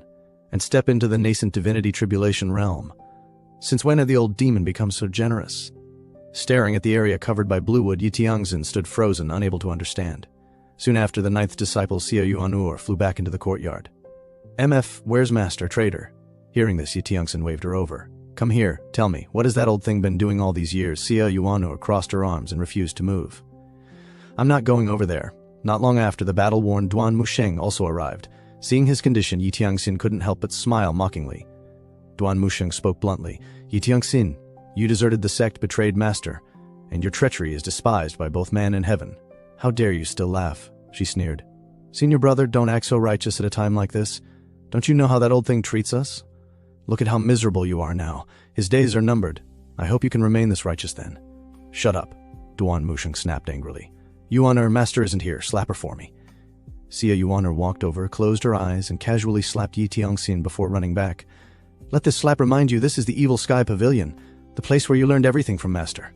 and step into the nascent divinity tribulation realm. Since when had the old demon become so generous? Staring at the area covered by blue wood, Yi Tiangxin stood frozen, unable to understand. Soon after, the 9th disciple, Xia Yuanur, flew back into the courtyard. "MF, where's Master, traitor?" Hearing this, Yi Tiangxin waved her over. "Come here, tell me, what has that old thing been doing all these years?" Xia Yuanur crossed her arms and refused to move. "I'm not going over there." Not long after, the battle-worn Duan Musheng also arrived. Seeing his condition, Yi Tiangxin couldn't help but smile mockingly. Duan Musheng spoke bluntly. "Yi Tiangxin, you deserted the sect, betrayed Master, and your treachery is despised by both man and heaven. How dare you still laugh?" she sneered. "Senior brother, don't act so righteous at a time like this. Don't you know how that old thing treats us? Look at how miserable you are now. His days are numbered. I hope you can remain this righteous then." "Shut up," Duan Musheng snapped angrily. "Yuanur, Master isn't here. Slap her for me." Xia Yuanur walked over, closed her eyes, and casually slapped Yi Tiangxin before running back. "Let this slap remind you this is the Evil Sky Pavilion, the place where you learned everything from Master.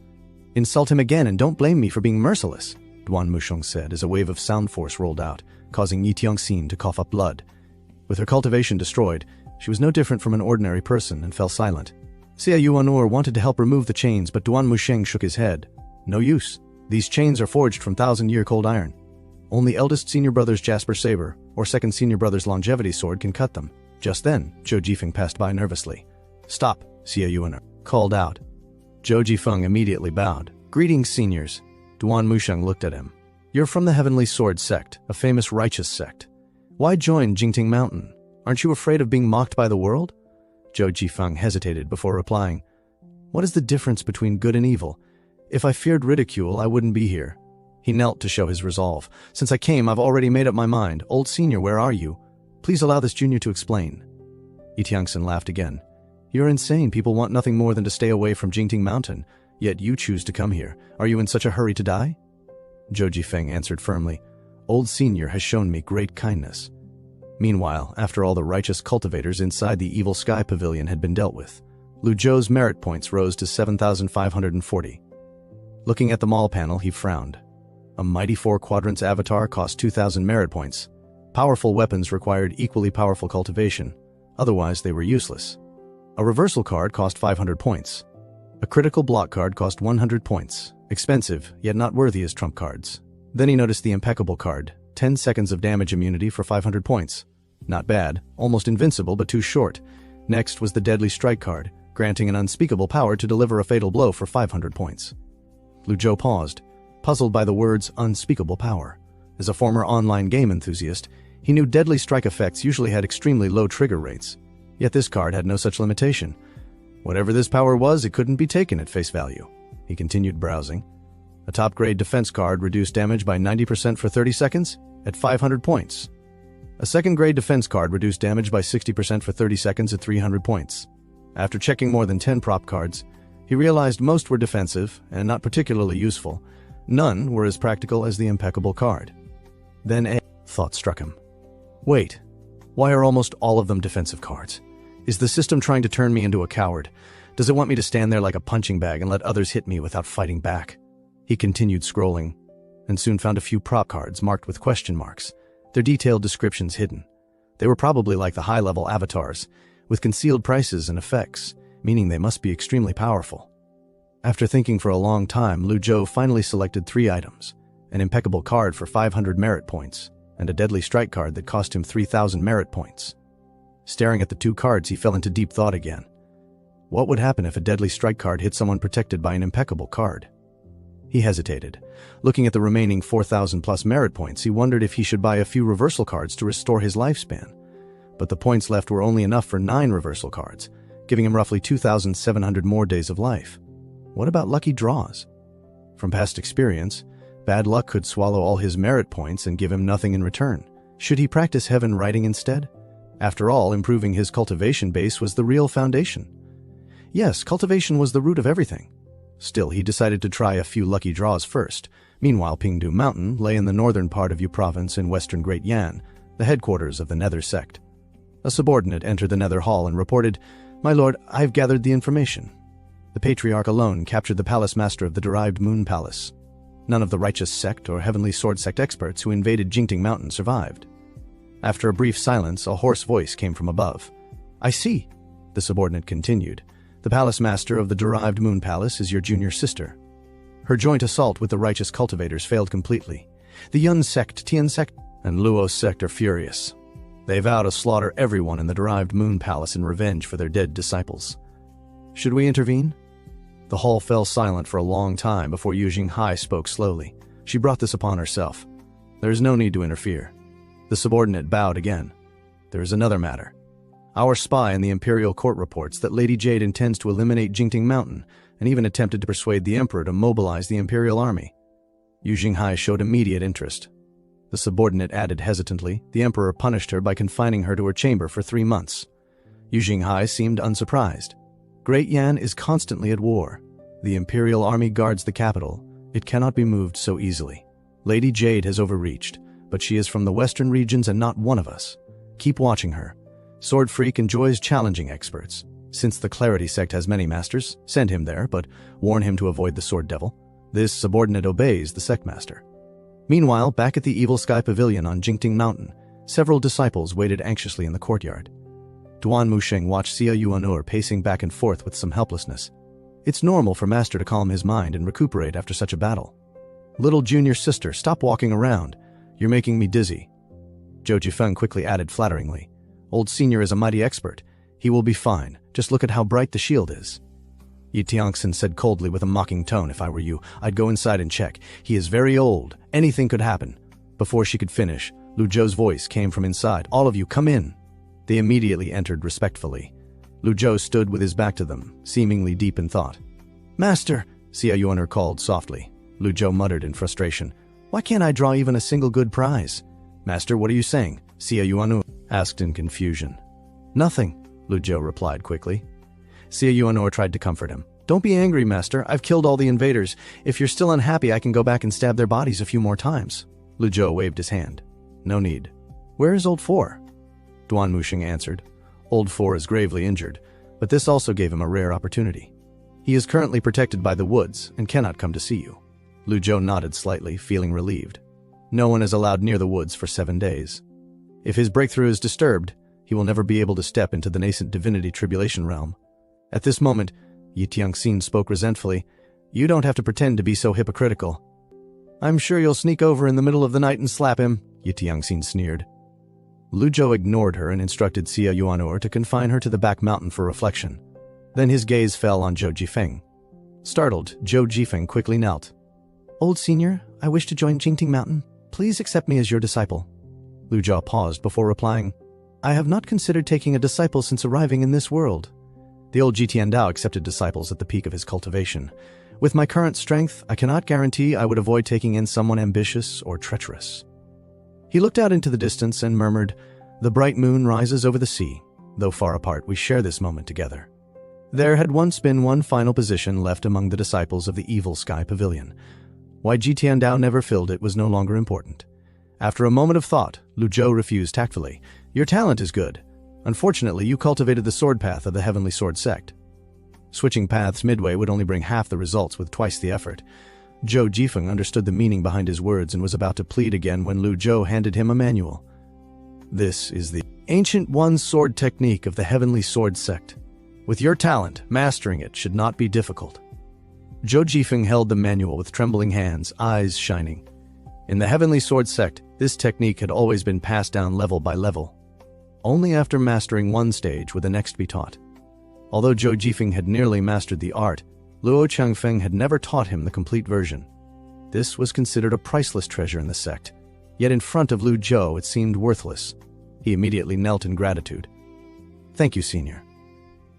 Insult him again and don't blame me for being merciless," Duan Musheng said as a wave of sound force rolled out, causing Yi Tiangxin to cough up blood. With her cultivation destroyed, she was no different from an ordinary person and fell silent. Xia Yuanur wanted to help remove the chains, but Duan Musheng shook his head. "No use. These chains are forged from 1,000-year cold iron. Only eldest senior brother's Jasper Saber or second senior brother's Longevity Sword can cut them." Just then, Zhou Jifeng passed by nervously. "Stop," Xia Yuanur called out. Zhou Jifeng immediately bowed. "Greetings, seniors." Duan Musheng looked at him. "You're from the Heavenly Sword sect, a famous righteous sect. Why join Jingting Mountain? Aren't you afraid of being mocked by the world?" Zhou Jifeng hesitated before replying. "What is the difference between good and evil? If I feared ridicule, I wouldn't be here." He knelt to show his resolve. "Since I came, I've already made up my mind. Old senior, where are you? Please allow this junior to explain." Yi Tiangxin laughed again. "You're insane. People want nothing more than to stay away from Jingting Mountain. Yet you choose to come here. Are you in such a hurry to die?" Zhou Jifeng answered firmly. "Old senior has shown me great kindness." Meanwhile, after all the righteous cultivators inside the Evil Sky Pavilion had been dealt with, Lu Zhou's merit points rose to 7,540. Looking at the mall panel, he frowned. A mighty 4 quadrants avatar cost 2,000 merit points. Powerful weapons required equally powerful cultivation. Otherwise, they were useless. A reversal card cost 500 points. A critical block card cost 100 points. Expensive, yet not worthy as trump cards. Then he noticed the impeccable card, 10 seconds of damage immunity for 500 points. Not bad, almost invincible but too short. Next was the deadly strike card, granting an unspeakable power to deliver a fatal blow for 500 points. Lu Zhou paused, puzzled by the words unspeakable power. As a former online game enthusiast, he knew deadly strike effects usually had extremely low trigger rates. Yet this card had no such limitation. Whatever this power was, it couldn't be taken at face value. He continued browsing. A top-grade defense card reduced damage by 90% for 30 seconds at 500 points. A second-grade defense card reduced damage by 60% for 30 seconds at 300 points. After checking more than 10 prop cards, he realized most were defensive and not particularly useful. None were as practical as the impeccable card. Then a thought struck him. Wait, why are almost all of them defensive cards? Is the system trying to turn me into a coward? Does it want me to stand there like a punching bag and let others hit me without fighting back? He continued scrolling, and soon found a few prop cards marked with question marks, their detailed descriptions hidden. They were probably like the high-level avatars, with concealed prices and effects, meaning they must be extremely powerful. After thinking for a long time, Lu Zhou finally selected 3 items, an impeccable card for 500 merit points, and a deadly strike card that cost him 3,000 merit points. Staring at the 2 cards, he fell into deep thought again. What would happen if a deadly strike card hit someone protected by an impeccable card? He hesitated. Looking at the remaining 4,000 plus merit points, he wondered if he should buy a few reversal cards to restore his lifespan. But the points left were only enough for 9 reversal cards, giving him roughly 2,700 more days of life. What about lucky draws? From past experience, bad luck could swallow all his merit points and give him nothing in return. Should he practice heaven writing instead? After all, improving his cultivation base was the real foundation. Yes, cultivation was the root of everything. Still, he decided to try a few lucky draws first. Meanwhile, Pingdu Mountain lay in the northern part of Yu Province in western Great Yan, the headquarters of the Nether sect. A subordinate entered the Nether Hall and reported, "My lord, I've gathered the information. The Patriarch alone captured the Palace Master of the Derived Moon Palace. None of the Righteous Sect or Heavenly Sword Sect experts who invaded Jingting Mountain survived." After a brief silence, a hoarse voice came from above. "I see," the subordinate continued. "The Palace Master of the Derived Moon Palace is your junior sister. Her joint assault with the righteous cultivators failed completely. The Yun sect, Tian sect, and Luo sect are furious. They vow to slaughter everyone in the Derived Moon Palace in revenge for their dead disciples. Should we intervene?" The hall fell silent for a long time before Yu Jinghai spoke slowly. She brought this upon herself. "There is no need to interfere." The subordinate bowed again. "There is another matter. Our spy in the Imperial Court reports that Lady Jade intends to eliminate Jingting Mountain and even attempted to persuade the Emperor to mobilize the Imperial Army." Yu Jinghai showed immediate interest. The subordinate added hesitantly, "The Emperor punished her by confining her to her chamber for 3 months." Yu Jinghai seemed unsurprised. "Great Yan is constantly at war. The Imperial Army guards the capital. It cannot be moved so easily. Lady Jade has overreached, but she is from the western regions and not one of us. Keep watching her. Sword Freak enjoys challenging experts. Since the Clarity sect has many masters, send him there, but warn him to avoid the Sword Devil." This subordinate obeys the sect master. Meanwhile, back at the Evil Sky Pavilion on Jingting Mountain, several disciples waited anxiously in the courtyard. Duan Musheng watched Xia Yuan'er pacing back and forth with some helplessness. It's normal for Master to calm his mind and recuperate after such a battle. "Little junior sister, stop walking around. You're making me dizzy." Zhou Jifeng quickly added flatteringly, "Old Senior is a mighty expert. He will be fine. Just look at how bright the shield is." Yi Tiangxin said coldly with a mocking tone, "If I were you, I'd go inside and check. He is very old. Anything could happen." Before she could finish, Lu Zhou's voice came from inside. "All of you, come in." They immediately entered respectfully. Lu Zhou stood with his back to them, seemingly deep in thought. "Master," Xia Yuan'er called softly. Lu Zhou muttered in frustration, "Why can't I draw even a single good prize?" "Master, what are you saying?" Xia Yuan'er asked in confusion. "Nothing," Lu Zhou replied quickly. Xia Yuan'er tried to comfort him. "Don't be angry, Master. I've killed all the invaders. If you're still unhappy, I can go back and stab their bodies a few more times." Lu Zhou waved his hand. "No need." "Where is Old Four?" Duan Musheng answered. "Old Four is gravely injured, but this also gave him a rare opportunity. He is currently protected by the woods and cannot come to see you." Lu Zhou nodded slightly, feeling relieved. No one is allowed near the woods for 7 days. If his breakthrough is disturbed, he will never be able to step into the nascent divinity tribulation realm. At this moment, Yi Tianxin spoke resentfully. "You don't have to pretend to be so hypocritical. I'm sure you'll sneak over in the middle of the night and slap him," Yi Tianxin sneered. Lu Zhou ignored her and instructed Xia Yuan'er to confine her to the back mountain for reflection. Then his gaze fell on Zhou Jifeng. Startled, Zhou Jifeng quickly knelt. "Old senior, I wish to join Jingting Mountain. Please accept me as your disciple." Lu Zhou paused before replying, "I have not considered taking a disciple since arriving in this world." The old Jitian Dao accepted disciples at the peak of his cultivation. "With my current strength, I cannot guarantee I would avoid taking in someone ambitious or treacherous." He looked out into the distance and murmured, "The bright moon rises over the sea. Though far apart, we share this moment together." There had once been one final position left among the disciples of the Evil Sky Pavilion. Why Jitian Dao never filled it was no longer important. After a moment of thought, Lu Zhou refused tactfully. "Your talent is good. Unfortunately, you cultivated the sword path of the Heavenly Sword sect. Switching paths midway would only bring half the results with twice the effort." Zhou Jifeng understood the meaning behind his words and was about to plead again when Lu Zhou handed him a manual. "This is the ancient one-sword technique of the Heavenly Sword sect. With your talent, mastering it should not be difficult." Zhou Jifeng held the manual with trembling hands, eyes shining. In the Heavenly Sword sect, this technique had always been passed down level by level. Only after mastering one stage would the next be taught. Although Zhou Jifeng had nearly mastered the art, Luo Changfeng had never taught him the complete version. This was considered a priceless treasure in the sect, yet in front of Lu Zhou it seemed worthless. He immediately knelt in gratitude. "Thank you, senior."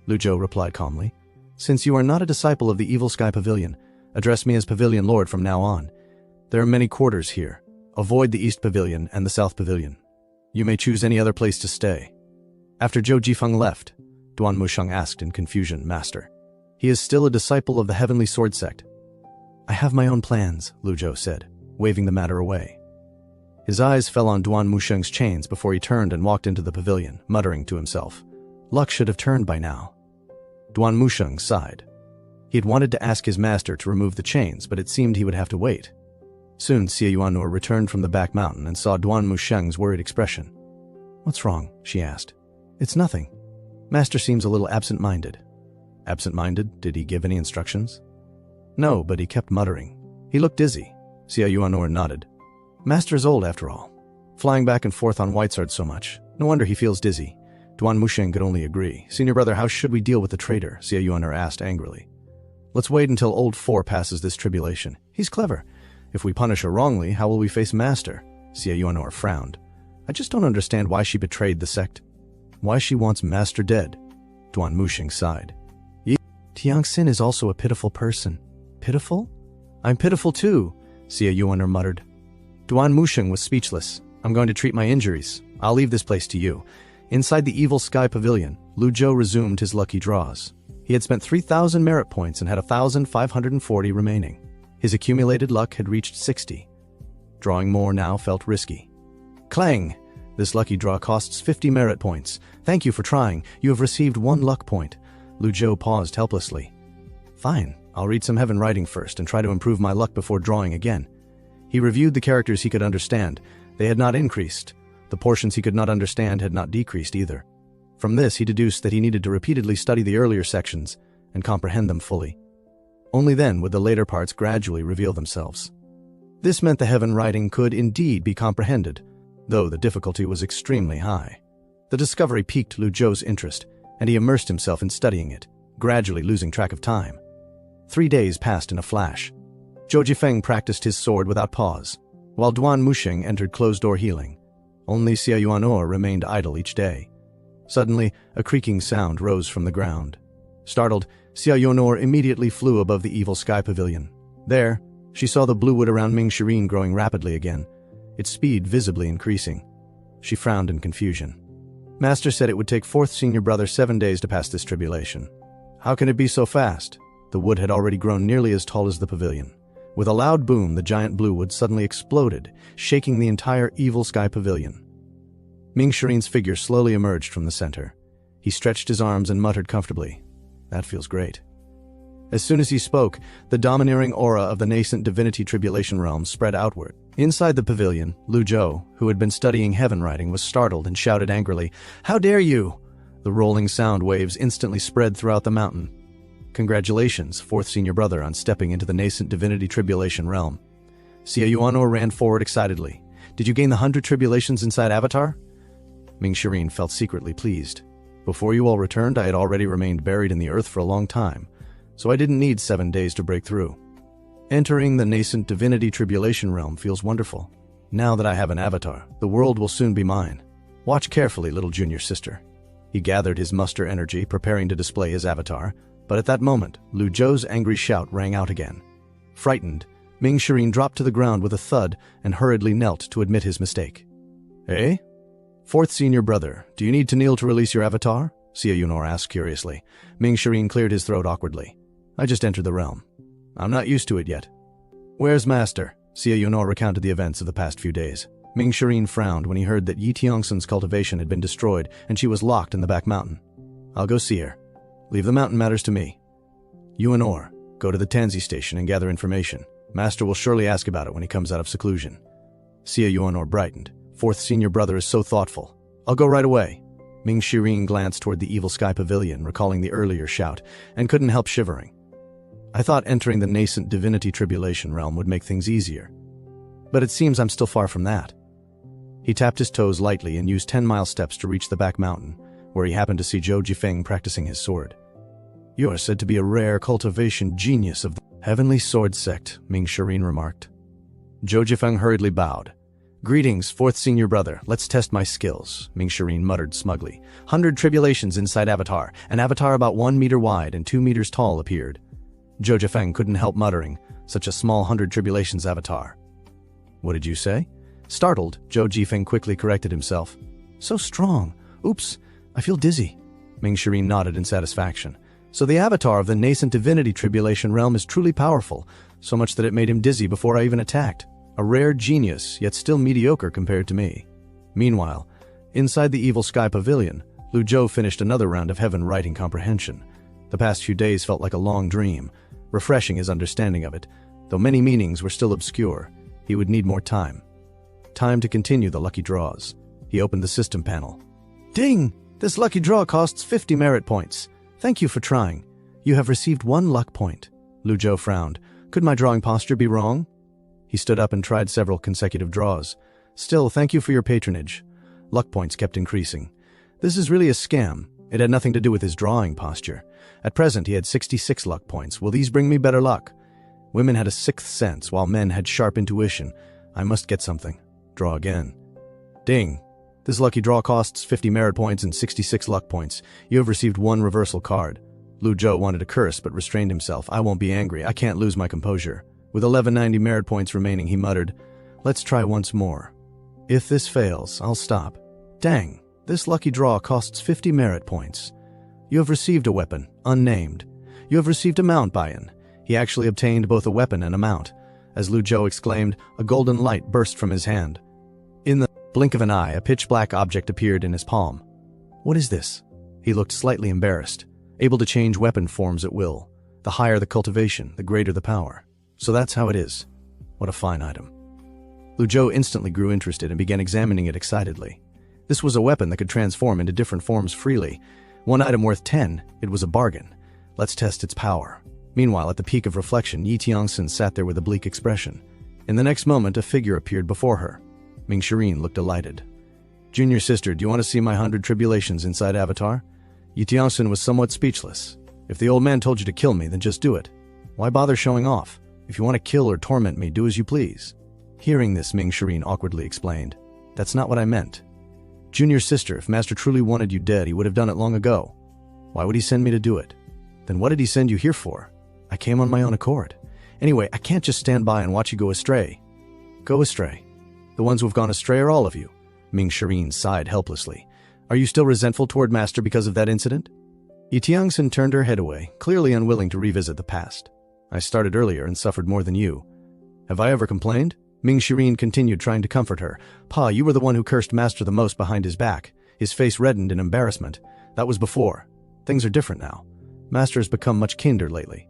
Lu Zhou replied calmly. "Since you are not a disciple of the Evil Sky Pavilion, address me as Pavilion Lord from now on. There are many quarters here. Avoid the East Pavilion and the South Pavilion. You may choose any other place to stay." After Zhou Jifeng left, Duan Musheng asked in confusion, "Master, he is still a disciple of the Heavenly Sword sect." "I have my own plans," Lu Zhou said, waving the matter away. His eyes fell on Duan Musheng's chains before he turned and walked into the pavilion, muttering to himself, "Luck should have turned by now." Duan Musheng sighed. He had wanted to ask his master to remove the chains, but it seemed he would have to wait. Soon Xia Yuan'er returned from the back mountain and saw Duan Musheng's worried expression. "What's wrong?" she asked. "It's nothing. Master seems a little absent-minded." "Absent-minded? Did he give any instructions?" "No, but he kept muttering. He looked dizzy." Xia Yuan'er nodded. "Master is old after all. Flying back and forth on whitesword so much. No wonder he feels dizzy." Duan Musheng could only agree. "Senior brother, how should we deal with the traitor?" Xia Yuan'er asked angrily. "Let's wait until Old Four passes this tribulation. He's clever. If we punish her wrongly, how will we face Master?" Xia Yuan'er frowned. "I just don't understand why she betrayed the sect. Why she wants Master dead." Duan Musheng sighed. "Tiangxin is also a pitiful person." "Pitiful? I'm pitiful too," Xia Yuan'er muttered. Duan Musheng was speechless. "I'm going to treat my injuries. I'll leave this place to you." Inside the Evil Sky Pavilion, Lu Zhou resumed his lucky draws. He had spent 3,000 merit points and had 1,540 remaining. His accumulated luck had reached 60. Drawing more now felt risky. Clang! This lucky draw costs 50 merit points. "Thank you for trying. You have received 1 luck point." Lu Zhou paused helplessly. "Fine, I'll read some heaven writing first and try to improve my luck before drawing again." He reviewed the characters he could understand. They had not increased. The portions he could not understand had not decreased either. From this, he deduced that he needed to repeatedly study the earlier sections and comprehend them fully. Only then would the later parts gradually reveal themselves. This meant the heaven writing could indeed be comprehended, though the difficulty was extremely high. The discovery piqued Lu Zhou's interest, and he immersed himself in studying it, gradually losing track of time. 3 days passed in a flash. Zhou Jifeng practiced his sword without pause, while Duan Musheng entered closed-door healing. Only Xia Yuan'er remained idle each day. Suddenly, a creaking sound rose from the ground. Startled, Xia Yuan'er immediately flew above the Evil Sky Pavilion. There, she saw the blue wood around Ming Shirin growing rapidly again, its speed visibly increasing. She frowned in confusion. Master said it would take 4th senior brother 7 days to pass this tribulation. How can it be so fast? The wood had already grown nearly as tall as the pavilion. With a loud boom, the giant blue wood suddenly exploded, shaking the entire Evil Sky Pavilion. Ming Shirin's figure slowly emerged from the center. He stretched his arms and muttered comfortably, "That feels great." As soon as he spoke, the domineering aura of the nascent divinity tribulation realm spread outward. Inside the pavilion, Lu Zhou, who had been studying heaven writing, was startled and shouted angrily, "How dare you! The rolling sound waves instantly spread throughout the mountain. Congratulations, fourth senior brother, on stepping into the nascent divinity tribulation realm. Yahello ran forward excitedly. Did you gain the 100 tribulations inside Avatar? Ming Shireen felt secretly pleased. Before you all returned, I had already remained buried in the earth for a long time, so I didn't need 7 days to break through. Entering the nascent divinity tribulation realm feels wonderful. Now that I have an avatar, the world will soon be mine. Watch carefully, little junior sister. He gathered his muster energy, preparing to display his avatar, but at that moment, Lu Zhou's angry shout rang out again. Frightened, Ming Shireen dropped to the ground with a thud and hurriedly knelt to admit his mistake. Eh? Fourth senior brother, do you need to kneel to release your avatar? Yahello asked curiously. Ming Shireen cleared his throat awkwardly. I just entered the realm. I'm not used to it yet. Where's Master? Yahello recounted the events of the past few days. Ming Shireen frowned when he heard that Yi Tiongsun's cultivation had been destroyed and she was locked in the back mountain. I'll go see her. Leave the mountain matters to me. You and Or, go to the Tanzi station and gather information. Master will surely ask about it when he comes out of seclusion. Yahello brightened. Fourth senior brother is so thoughtful. I'll go right away. Ming Shireen glanced toward the Evil Sky Pavilion, recalling the earlier shout, and couldn't help shivering. I thought entering the nascent divinity tribulation realm would make things easier. But it seems I'm still far from that. He tapped his toes lightly and used 10-mile steps to reach the back mountain, where he happened to see Zhou Jifeng practicing his sword. You are said to be a rare cultivation genius of the Heavenly Sword Sect, Ming Shireen remarked. Zhou Jifeng hurriedly bowed. Greetings, fourth senior brother. Let's test my skills, Ming Shireen muttered smugly. 100 tribulations inside Avatar. An avatar about 1 meter wide and 2 meters tall appeared. Zhou Jifeng couldn't help muttering, such a small 100 tribulations avatar. What did you say? Startled, Zhou Jifeng quickly corrected himself. So strong. Oops, I feel dizzy. Ming Shireen nodded in satisfaction. So the avatar of the nascent divinity tribulation realm is truly powerful, so much that it made him dizzy before I even attacked. A rare genius, yet still mediocre compared to me. Meanwhile, inside the Evil Sky Pavilion, Lu Zhou finished another round of heaven writing comprehension. The past few days felt like a long dream, refreshing his understanding of it. Though many meanings were still obscure, he would need more time. Time to continue the lucky draws. He opened the system panel. Ding! This lucky draw costs 50 merit points. Thank you for trying. You have received 1 luck point. Lu Zhou frowned. Could my drawing posture be wrong? He stood up and tried several consecutive draws. Still, thank you for your patronage. Luck points kept increasing. This is really a scam. It had nothing to do with his drawing posture. At present, he had 66 luck points. Will these bring me better luck? Women had a 6th sense, while men had sharp intuition. I must get something. Draw again. Ding. This lucky draw costs 50 merit points and 66 luck points. You have received 1 reversal card. Lu Zhou wanted to curse but restrained himself. I won't be angry. I can't lose my composure. With 1190 merit points remaining, he muttered, Let's try once more. If this fails, I'll stop. Dang, this lucky draw costs 50 merit points. You have received a weapon, unnamed. You have received a mount buy-in. He actually obtained both a weapon and a mount. As Lu Zhou exclaimed, a golden light burst from his hand. In the blink of an eye, a pitch-black object appeared in his palm. What is this? He looked slightly embarrassed, able to change weapon forms at will. The higher the cultivation, the greater the power. So that's how it is. What a fine item. Lu Zhou instantly grew interested and began examining it excitedly. This was a weapon that could transform into different forms freely. 1 item worth 10, it was a bargain. Let's test its power. Meanwhile, at the peak of reflection, Yi Tiongsun sat there with a bleak expression. In the next moment, a figure appeared before her. Ming Shireen looked delighted. Junior sister, do you want to see my 100 tribulations inside Avatar? Yi Tiongsun was somewhat speechless. If the old man told you to kill me, then just do it. Why bother showing off? If you want to kill or torment me, do as you please. Hearing this, Ming Shireen awkwardly explained. That's not what I meant. Junior sister, if Master truly wanted you dead, he would have done it long ago. Why would he send me to do it? Then what did he send you here for? I came on my own accord. Anyway, I can't just stand by and watch you go astray. Go astray? The ones who have gone astray are all of you. Ming Shireen sighed helplessly. Are you still resentful toward Master because of that incident? Yi Tiongsun turned her head away, clearly unwilling to revisit the past. I started earlier and suffered more than you. Have I ever complained? Ming Shireen continued, trying to comfort her. Pa, you were the one who cursed Master the most behind his back. His face reddened in embarrassment. That was before. Things are different now. Master has become much kinder lately.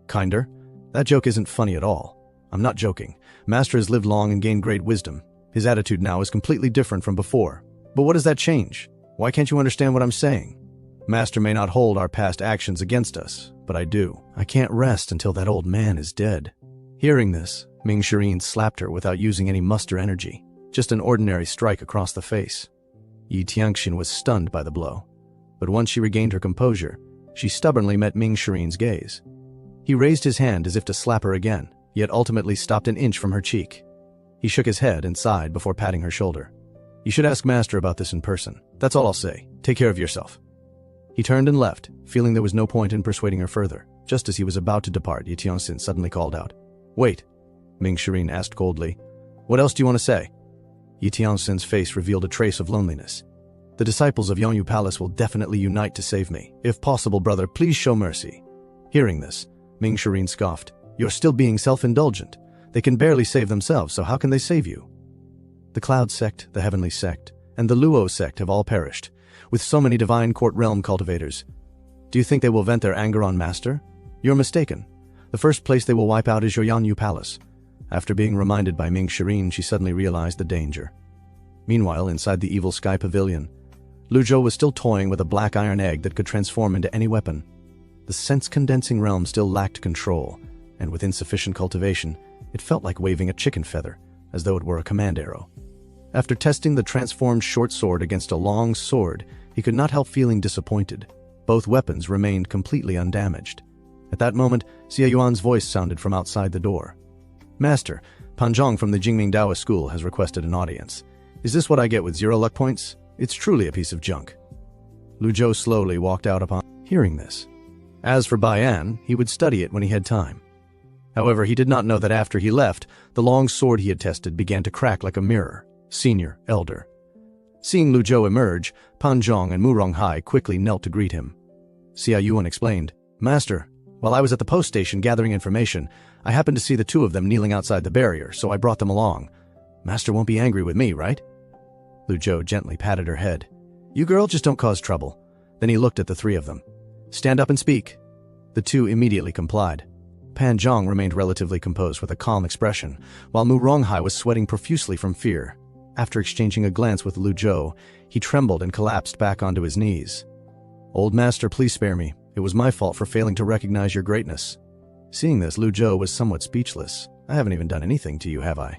Kinder? That joke isn't funny at all. I'm not joking. Master has lived long and gained great wisdom. His attitude now is completely different from before. But what does that change? Why can't you understand what I'm saying? Master may not hold our past actions against us, but I do. I can't rest until that old man is dead." Hearing this, Ming Shirin slapped her without using any muster energy, just an ordinary strike across the face. Yi Tianxin was stunned by the blow, but once she regained her composure, she stubbornly met Ming Shirin's gaze. He raised his hand as if to slap her again, yet ultimately stopped an inch from her cheek. He shook his head and sighed before patting her shoulder. "You should ask Master about this in person. That's all I'll say. Take care of yourself." He turned and left, feeling there was no point in persuading her further. Just as he was about to depart, Yi Tianxin suddenly called out, "Wait," Ming Shirin asked coldly. "What else do you want to say?" Yi Tianxin's face revealed a trace of loneliness. "The disciples of Yongyu Palace will definitely unite to save me. If possible, brother, please show mercy." Hearing this, Ming Shirin scoffed. "You're still being self-indulgent. They can barely save themselves, so how can they save you?" The Cloud Sect, the Heavenly Sect, and the Luo Sect have all perished, with so many divine court realm cultivators. Do you think they will vent their anger on Master? You're mistaken. The first place they will wipe out is your Yongyu Palace. After being reminded by Ming Shirin, she suddenly realized the danger. Meanwhile, inside the Evil Sky Pavilion, Lu Zhou was still toying with a black iron egg that could transform into any weapon. The sense-condensing realm still lacked control, and with insufficient cultivation, it felt like waving a chicken feather, as though it were a command arrow. After testing the transformed short sword against a long sword, he could not help feeling disappointed. Both weapons remained completely undamaged. At that moment, Xie Yuan's voice sounded from outside the door. "Master, Pan Zhong from the Jingming Daoist School has requested an audience. Is this what I get with 0 luck points? It's truly a piece of junk." Lu Zhou slowly walked out upon hearing this. As for Baian, he would study it when he had time. However, he did not know that after he left, the long sword he had tested began to crack like a mirror. Senior, elder. Seeing Lu Zhou emerge, Pan Zhong and Mu Ronghai quickly knelt to greet him. Xia Yuan explained, "Master, while I was at the post station gathering information, I happened to see the two of them kneeling outside the barrier, so I brought them along. Master won't be angry with me, right?" Lu Zhou gently patted her head. "You girl, just don't cause trouble." Then he looked at the three of them. "Stand up and speak." The two immediately complied. Pan Zhong remained relatively composed with a calm expression, while Mu Ronghai was sweating profusely from fear. After exchanging a glance with Lu Zhou, he trembled and collapsed back onto his knees. "Old master, please spare me. It was my fault for failing to recognize your greatness." Seeing this, Lu Zhou was somewhat speechless. "I haven't even done anything to you, have I?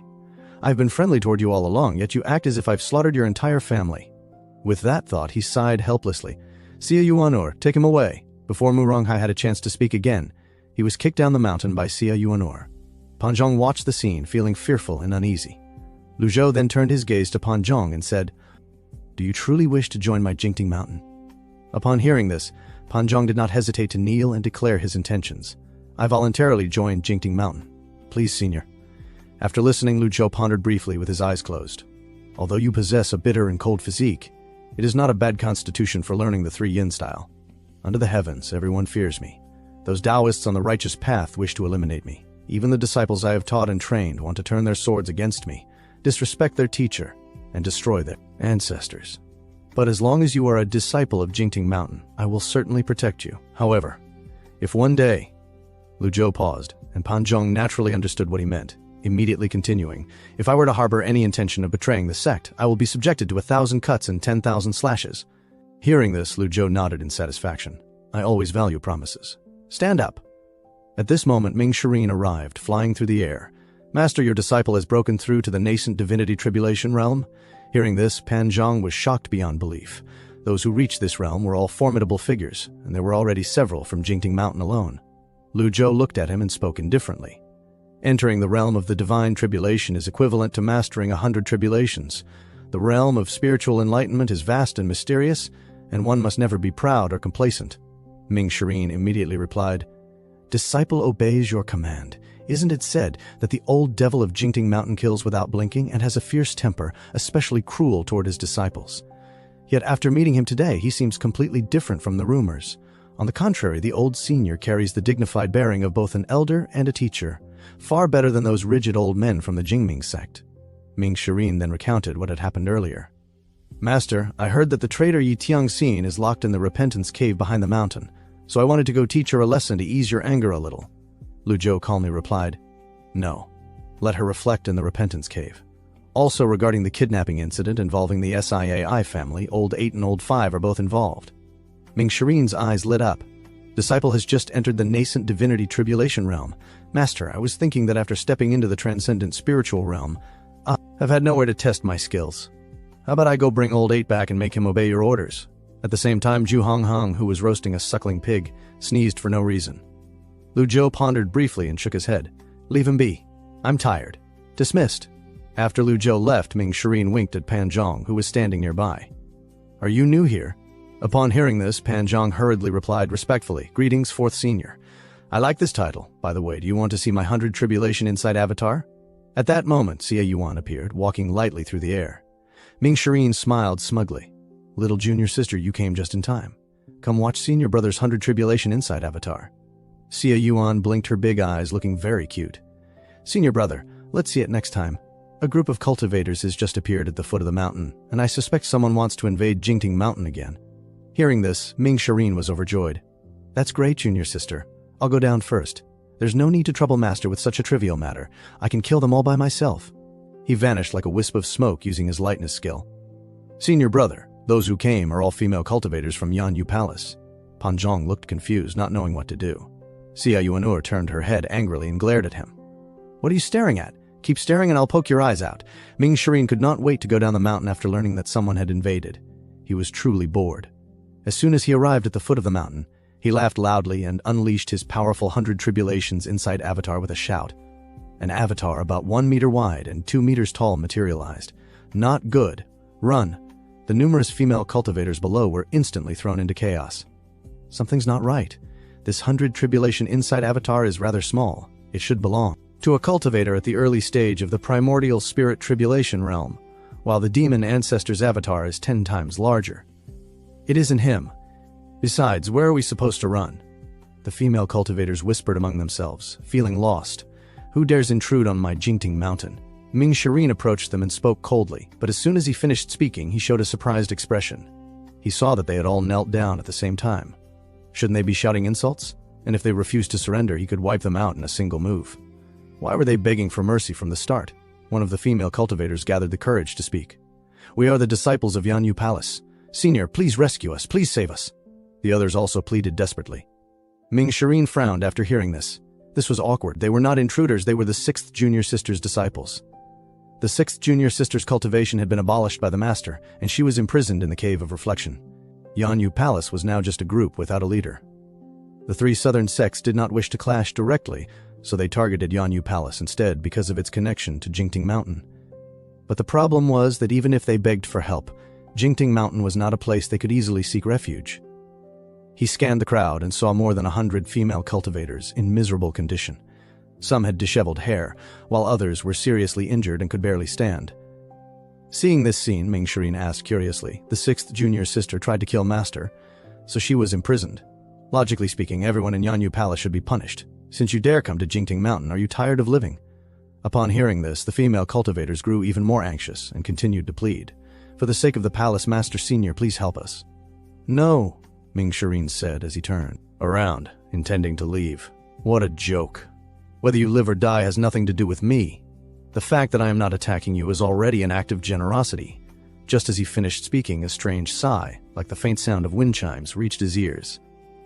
I've been friendly toward you all along, yet you act as if I've slaughtered your entire family." With that thought, he sighed helplessly. "Xie Yuanor, take him away." Before Mu Ronghai had a chance to speak again, he was kicked down the mountain by Xie Yuanor. Pan Zhong watched the scene, feeling fearful and uneasy. Lu Zhou then turned his gaze to Pan Zhong and said, "Do you truly wish to join my Jingting Mountain?" Upon hearing this, Pan Zhong did not hesitate to kneel and declare his intentions. "I voluntarily joined Jingting Mountain. Please, senior." After listening, Lu Zhou pondered briefly with his eyes closed. "Although you possess a bitter and cold physique, it is not a bad constitution for learning the 3 yin style. Under the heavens, everyone fears me. Those Taoists on the righteous path wish to eliminate me. Even the disciples I have taught and trained want to turn their swords against me, disrespect their teacher, and destroy their ancestors. But as long as you are a disciple of Jingting Mountain, I will certainly protect you. However, if one day..." Lu Zhou paused, and Pan Zhong naturally understood what he meant, immediately continuing, "If I were to harbor any intention of betraying the sect, I will be subjected to 1,000 cuts and 10,000 slashes." Hearing this, Lu Zhou nodded in satisfaction. "I always value promises. Stand up." At this moment, Ming Shirin arrived, flying through the air. "Master, your disciple has broken through to the nascent divinity tribulation realm." Hearing this, Pan Zhong was shocked beyond belief. Those who reached this realm were all formidable figures, and there were already several from Jingting Mountain alone. Lu Zhou looked at him and spoke indifferently. "Entering the realm of the divine tribulation is equivalent to mastering 100 tribulations. The realm of spiritual enlightenment is vast and mysterious, and one must never be proud or complacent." Ming Shirin immediately replied, "Disciple obeys your command. Isn't it said that the old devil of Jingting Mountain kills without blinking and has a fierce temper, especially cruel toward his disciples? Yet after meeting him today, he seems completely different from the rumors. On the contrary, the old senior carries the dignified bearing of both an elder and a teacher, far better than those rigid old men from the Jingming sect." Ming Shirin then recounted what had happened earlier. "Master, I heard that the traitor Yi Tianxin is locked in the repentance cave behind the mountain, so I wanted to go teach her a lesson to ease your anger a little." Lu Zhou calmly replied, "No. Let her reflect in the repentance cave. Also, regarding the kidnapping incident involving the SIAI family, Old 8 and Old 5 are both involved." Ming Shirin's eyes lit up. Disciple has just entered the nascent divinity tribulation realm. Master, I was thinking that after stepping into the transcendent spiritual realm, I've had nowhere to test my skills. How about I go bring old 8 back and make him obey your orders? At the same time, Zhu Honghong, who was roasting a suckling pig, sneezed for no reason. Lu Zhou pondered briefly and shook his head. Leave him be. I'm tired. Dismissed. After Lu Zhou left, Ming Shirin winked at Pan Zhong, who was standing nearby. Are you new here? Upon hearing this, Pan Zhong hurriedly replied respectfully, Greetings, 4th Senior. I like this title. By the way, do you want to see my 100 Tribulation Insight avatar? At that moment, Xie Yuan appeared, walking lightly through the air. Ming Shirin smiled smugly. Little junior sister, you came just in time. Come watch Senior Brother's 100 Tribulation Insight avatar. Xie Yuan blinked her big eyes, looking very cute. Senior Brother, let's see it next time. A group of cultivators has just appeared at the foot of the mountain, and I suspect someone wants to invade Jingting Mountain again. Hearing this, Ming Shirin was overjoyed. That's great, junior sister. I'll go down first. There's no need to trouble Master with such a trivial matter. I can kill them all by myself. He vanished like a wisp of smoke using his lightness skill. Senior Brother, those who came are all female cultivators from Yanyu Palace. Pan Zhong looked confused, not knowing what to do. Xia Yuanur turned her head angrily and glared at him. What are you staring at? Keep staring and I'll poke your eyes out. Ming Shirin could not wait to go down the mountain after learning that someone had invaded. He was truly bored. As soon as he arrived at the foot of the mountain, he laughed loudly and unleashed his powerful 100 Tribulations Insight avatar with a shout. An avatar about 1 meter wide and 2 meters tall materialized. Not good. Run. The numerous female cultivators below were instantly thrown into chaos. Something's not right. This 100 Tribulation Insight avatar is rather small. It should belong to a cultivator at the early stage of the primordial spirit tribulation realm, while the demon ancestor's avatar is 10 times larger. It isn't him. Besides, where are we supposed to run? The female cultivators whispered among themselves, feeling lost. Who dares intrude on my Jingting Mountain? Ming Shirin approached them and spoke coldly, but as soon as he finished speaking, he showed a surprised expression. He saw that they had all knelt down at the same time. Shouldn't they be shouting insults? And if they refused to surrender, he could wipe them out in a single move. Why were they begging for mercy from the start? One of the female cultivators gathered the courage to speak. We are the disciples of Yanyu Palace. Senior, please rescue us, please save us. The others also pleaded desperately. Ming Shirin frowned after hearing this. This was awkward. They were not intruders, they were the 6th Junior Sister's disciples. The 6th Junior Sister's cultivation had been abolished by the Master, and she was imprisoned in the Cave of Reflection. Yanyu Palace was now just a group without a leader. The 3 southern sects did not wish to clash directly, so they targeted Yanyu Palace instead because of its connection to Jingting Mountain. But the problem was that even if they begged for help, Jingting Mountain was not a place they could easily seek refuge. He scanned the crowd and saw more than 100 female cultivators in miserable condition. Some had disheveled hair, while others were seriously injured and could barely stand. Seeing this scene, Ming Shirin asked curiously, the 6th Junior Sister tried to kill Master, so she was imprisoned. Logically speaking, everyone in Yanyu Palace should be punished. Since you dare come to Jingting Mountain, are you tired of living? Upon hearing this, the female cultivators grew even more anxious and continued to plead. For the sake of the Palace Master Senior, please help us. No, Ming Shirin said as he turned around, intending to leave. What a joke. Whether you live or die has nothing to do with me. The fact that I am not attacking you is already an act of generosity. Just as he finished speaking, a strange sigh, like the faint sound of wind chimes, reached his ears.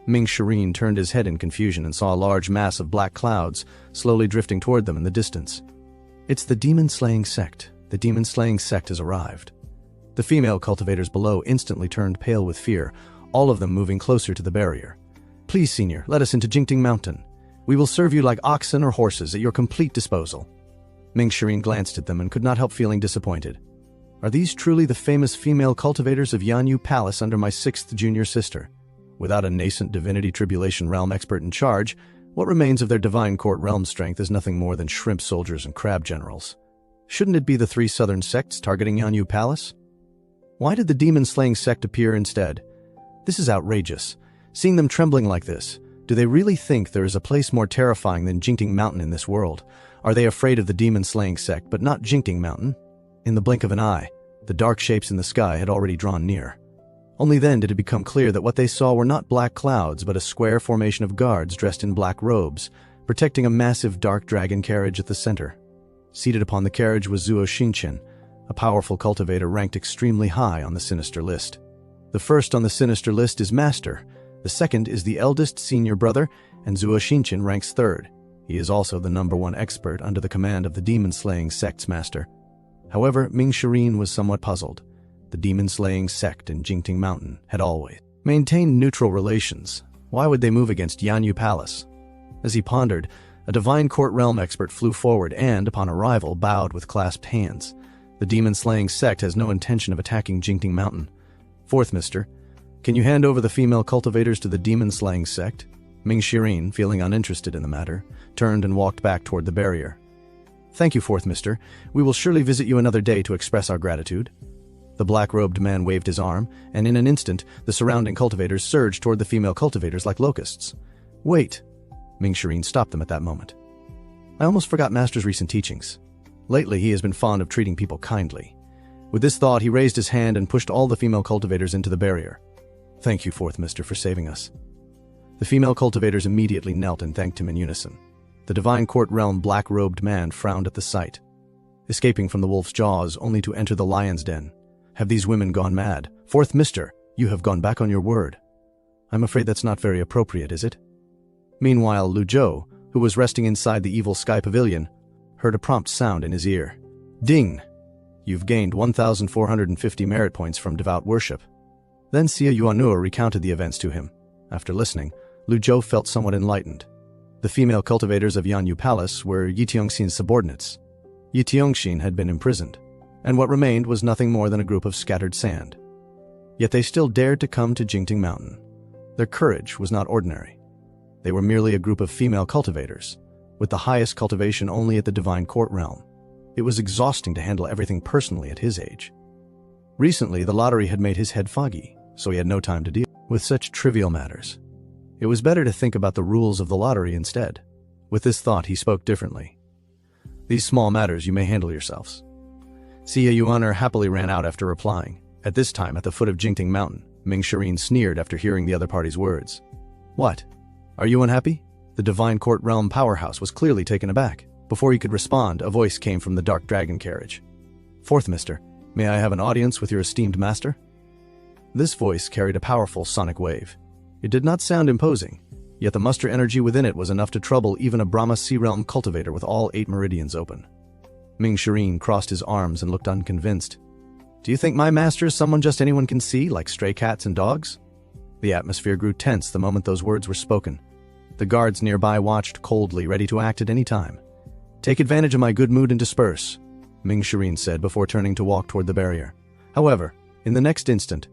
Ming Shirin turned his head in confusion and saw a large mass of black clouds slowly drifting toward them in the distance. It's the demon-slaying sect. The demon-slaying sect has arrived. The female cultivators below instantly turned pale with fear, all of them moving closer to the barrier. Please, Senior, let us into Jingting Mountain. We will serve you like oxen or horses at your complete disposal. Ming Shirin glanced at them and could not help feeling disappointed. Are these truly the famous female cultivators of Yanyu Palace under my 6th Junior Sister? Without a nascent divinity tribulation realm expert in charge, what remains of their divine court realm strength is nothing more than shrimp soldiers and crab generals. Shouldn't it be the 3 southern sects targeting Yanyu Palace? Why did the demon-slaying sect appear instead? This is outrageous. Seeing them trembling like this, do they really think there is a place more terrifying than Jingting Mountain in this world? Are they afraid of the demon-slaying sect, but not Jingting Mountain? In the blink of an eye, the dark shapes in the sky had already drawn near. Only then did it become clear that what they saw were not black clouds, but a square formation of guards dressed in black robes, protecting a massive dark dragon carriage at the center. Seated upon the carriage was Zuo Xinchen, a powerful cultivator ranked extremely high on the sinister list. The first on the sinister list is Master. The second is the eldest senior brother, and Zuo Shinshin ranks third. He is also the #1 expert under the command of the demon-slaying sect's master. However, Ming Shirin was somewhat puzzled. The demon-slaying sect in Jingting Mountain had always maintained neutral relations. Why would they move against Yanyu Palace? As he pondered, a divine court realm expert flew forward and, upon arrival, bowed with clasped hands. The demon-slaying sect has no intention of attacking Jingting Mountain. Fourth Mister, can you hand over the female cultivators to the demon-slaying sect? Ming Shirin, feeling uninterested in the matter, turned and walked back toward the barrier. Thank you, Fourth Mister. We will surely visit you another day to express our gratitude. The black-robed man waved his arm, and in an instant, the surrounding cultivators surged toward the female cultivators like locusts. Wait! Ming Shirin stopped them at that moment. I almost forgot Master's recent teachings. Lately, he has been fond of treating people kindly. With this thought, he raised his hand and pushed all the female cultivators into the barrier. Thank you, Fourth Mister, for saving us. The female cultivators immediately knelt and thanked him in unison. The divine court realm black-robed man frowned at the sight. Escaping from the wolf's jaws only to enter the lion's den. Have these women gone mad? Fourth Mister, you have gone back on your word. I'm afraid that's not very appropriate, is it? Meanwhile, Lu Zhou, who was resting inside the evil sky pavilion, heard a prompt sound in his ear. Ding! You've gained 1,450 merit points from devout worship. Then Xia Yuanur recounted the events to him. After listening, Lu Zhou felt somewhat enlightened. The female cultivators of Yanyu Palace were Yi Tiongxin's subordinates. Yi Tiongxin had been imprisoned, and what remained was nothing more than a group of scattered sand. Yet they still dared to come to Jingting Mountain. Their courage was not ordinary. They were merely a group of female cultivators, with the highest cultivation only at the divine court realm. It was exhausting to handle everything personally at his age. Recently, the lottery had made his head foggy, so he had no time to deal with such trivial matters. It was better to think about the rules of the lottery instead. With this thought, he spoke differently. These small matters you may handle yourselves. Xia Yuan'er happily ran out after replying. At this time, at the foot of Jingting Mountain, Ming Shirin sneered after hearing the other party's words. What? Are you unhappy? The divine court realm powerhouse was clearly taken aback. Before he could respond, a voice came from the dark dragon carriage. Fourth Mister, may I have an audience with your esteemed master? This voice carried a powerful sonic wave. It did not sound imposing, yet the muster energy within it was enough to trouble even a Brahma Sea Realm cultivator with all 8 meridians open. Ming Shirin crossed his arms and looked unconvinced. Do you think my master is someone just anyone can see, like stray cats and dogs? The atmosphere grew tense the moment those words were spoken. The guards nearby watched coldly, ready to act at any time. Take advantage of my good mood and disperse, Ming Shirin said before turning to walk toward the barrier. However, in the next instant,